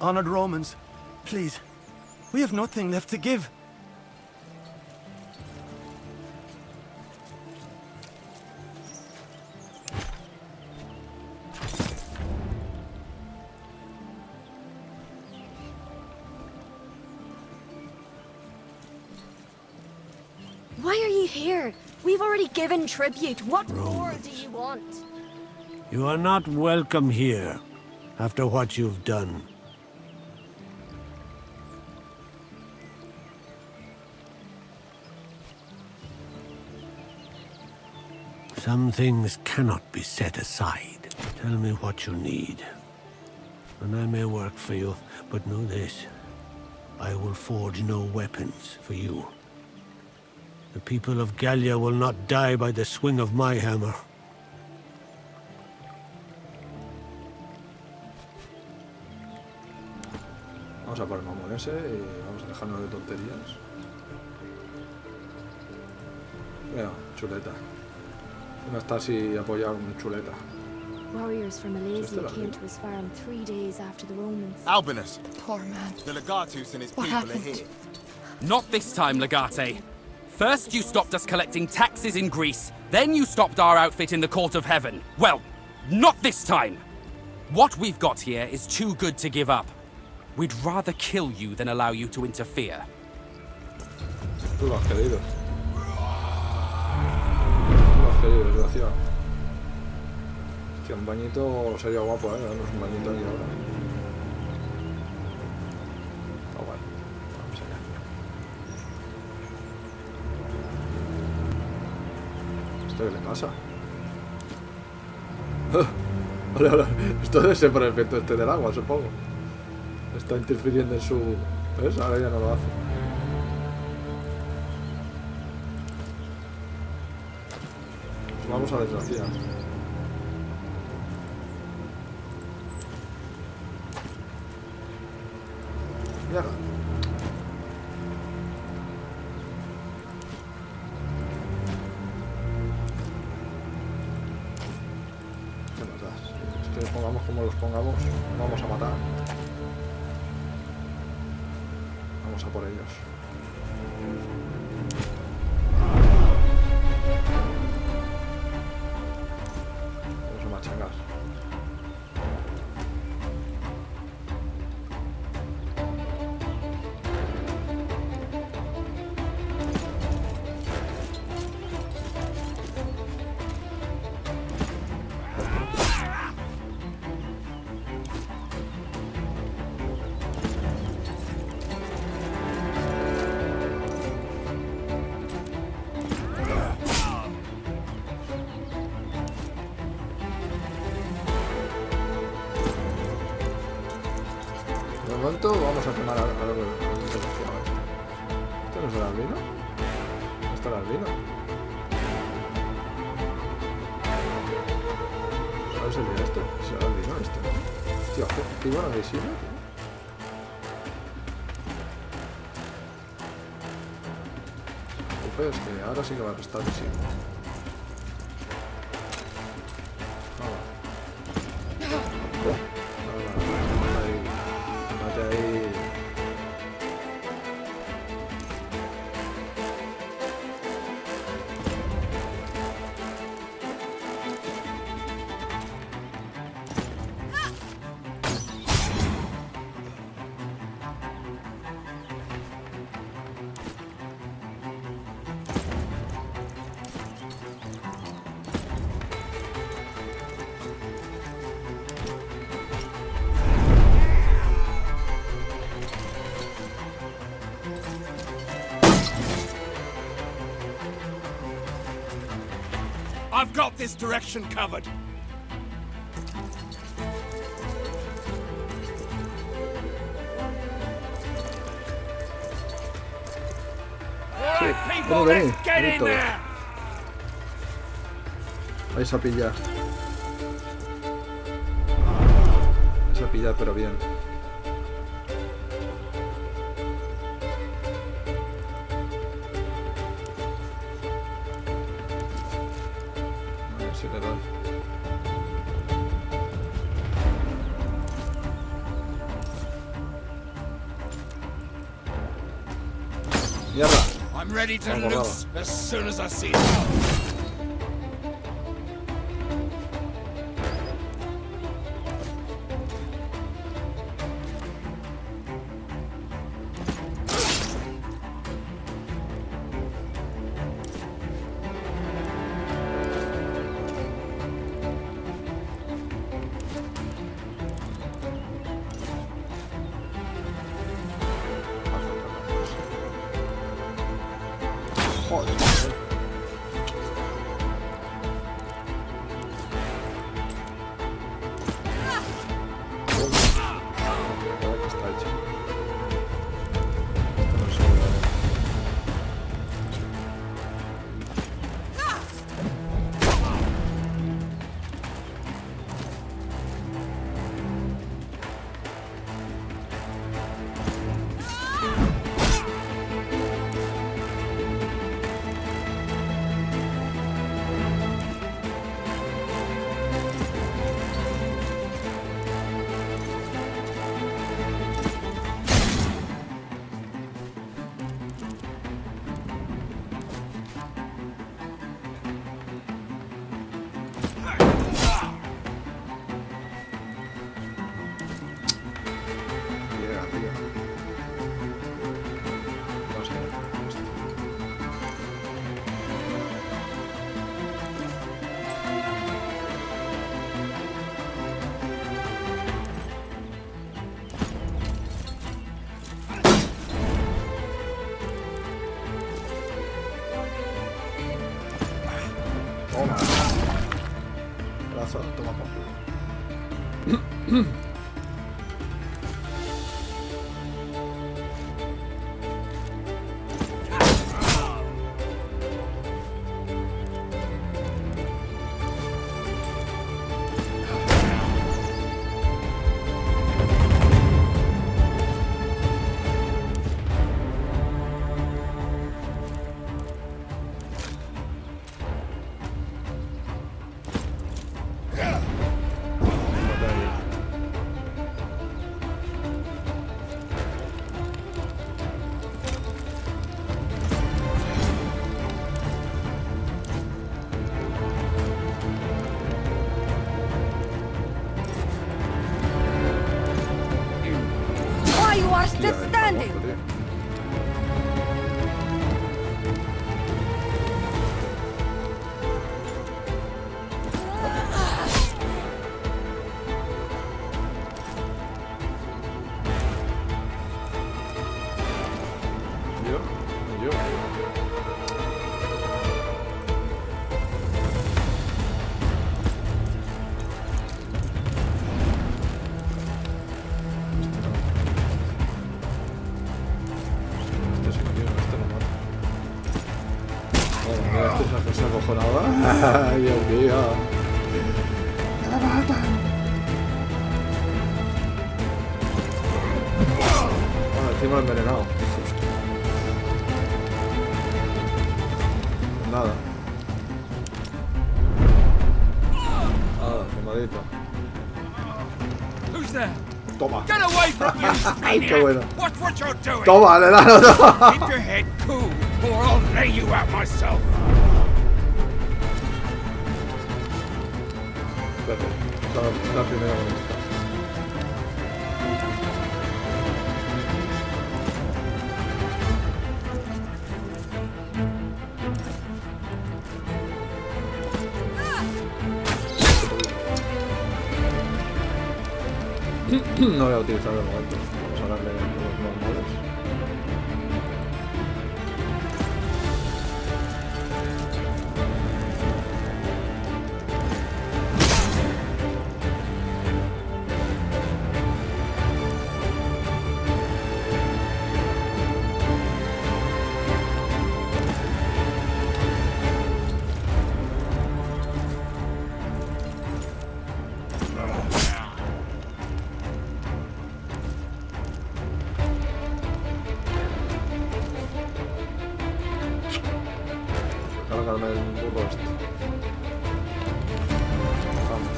Honored Romans, please, we have nothing left to give. Why are you here? We've already given tribute. What more do you want? You are not welcome here, after what you've done. Some things cannot be set aside. Tell me what you need, and I may work for you, but know this. I will forge no weapons for you. The people of Galia will not die by the swing of my hammer. Vamos a por el mamón ese y vamos a dejarnos de tonterías. Mira, chuleta. No está así apoyado con chuleta. Warriors from Malaysia came to his farm 3 days after the Romans. Albinus! Poor man. The Legatus and his What people happened? are here. Not this time, Legate. First you stopped us collecting taxes in Greece, then you stopped our outfit in the Court of Heaven. Well, not this time! What we've got here is too good to give up. We'd rather kill you than allow you to interfere. Tú lo has querido. Tú lo has querido, desgraciado. Hostia, un bañito sería guapo, darnos un bañito aquí ahora. Está guay. Vamos allá. ¿Esto qué le pasa? Hola. Esto debe ser por el efecto este del agua, supongo. Está interfiriendo en su... ¿Ves? Ahora ya no lo hace. Pues vamos a desgraciar. Es que los pongamos como los pongamos, nos vamos a matar. Vamos a por ellos. Vamos a machacar. Vamos a quemar a los desgraciados. ¿Este no es el albino? ¿Este es el albino? ¿Sabes el de este? ¿Es el albino este? Hostia, qué bueno visible, tío. Es que ahora sí que va a estar visible. I've got this direction covered. Sí, People, let's get in there. Vais a pillar. Vais a pillar, pero bien. A ver si le doy. Mierda. I'm ready to Vamos, loose as soon as I see it. Toma por culo. stood standing. Ay, Dios mío. ¡Me matan! Encima envenenado. Nada. Quemadito. Toma. Ay, qué bueno. Toma, le da, toma. Keep your head cool, or I'll lay you out myself. La primera con esta. No voy a utilizar de momento. Vamos a darle los normales. Cargarme el burro este. Vamos.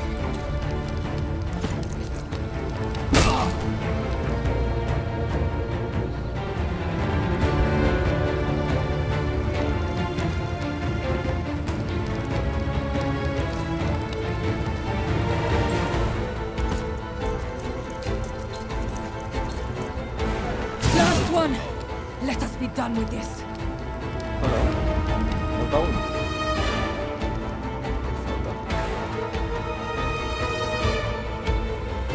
Last one. Let us be done with this. Falta uno.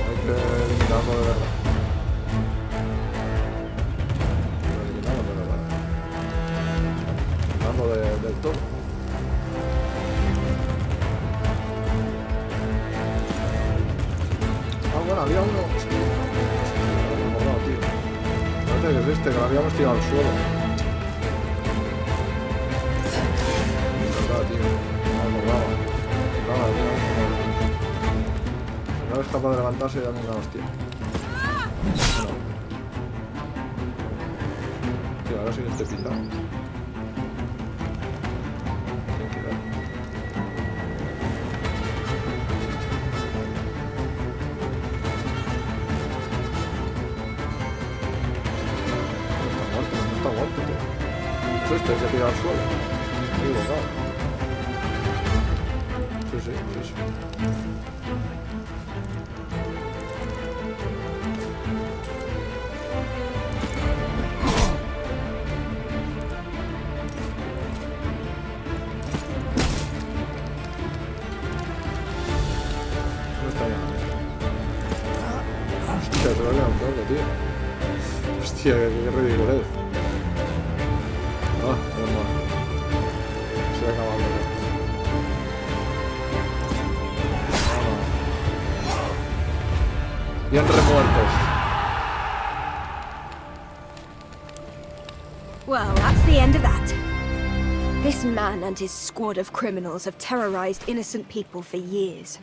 Hay que eliminarlo de verdad. Eliminarlo de verdad. Eliminarlo del todo. Ah, bueno, había uno. No, tío. Parece que es este, que lo habíamos tirado al suelo. No es capaz de levantarse y darme una hostia. No. Tío, ahora sí que estoy pintado. Sin quedar. No está muerto, tío. Eso este hay que tirar al suelo. Me he equivocado. Sí. No está ya. Hostia, se lo ha levantado, tío. Hostia, qué ridiculez. Ah, normal. Se ha acabado. Bien remuertos. Well, that's the end of that. This man and his squad of criminals have terrorized innocent people for years.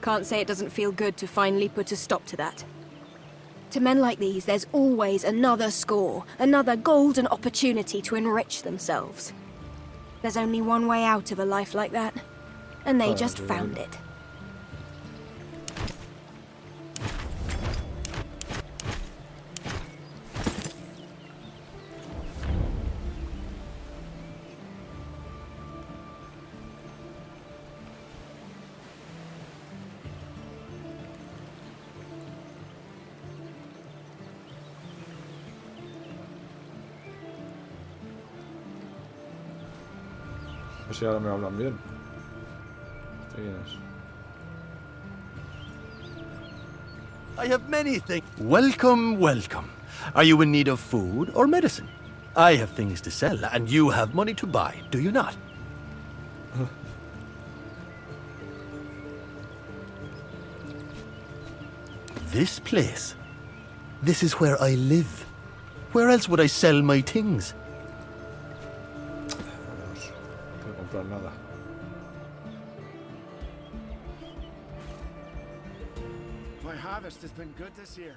Can't say it doesn't feel good to finally put a stop to that. To men like these, there's always another score, another golden opportunity to enrich themselves. There's only one way out of a life like that, and they just found it. ver si ahora me hablan bien. ¿Este quién es? I have many things. Welcome, welcome. Are you in need of food or medicine? I have things to sell, and you have money to buy, do you not? This place. This is where I live. Where else would I sell my things? No puedo comprar nada. My harvest has been good this year.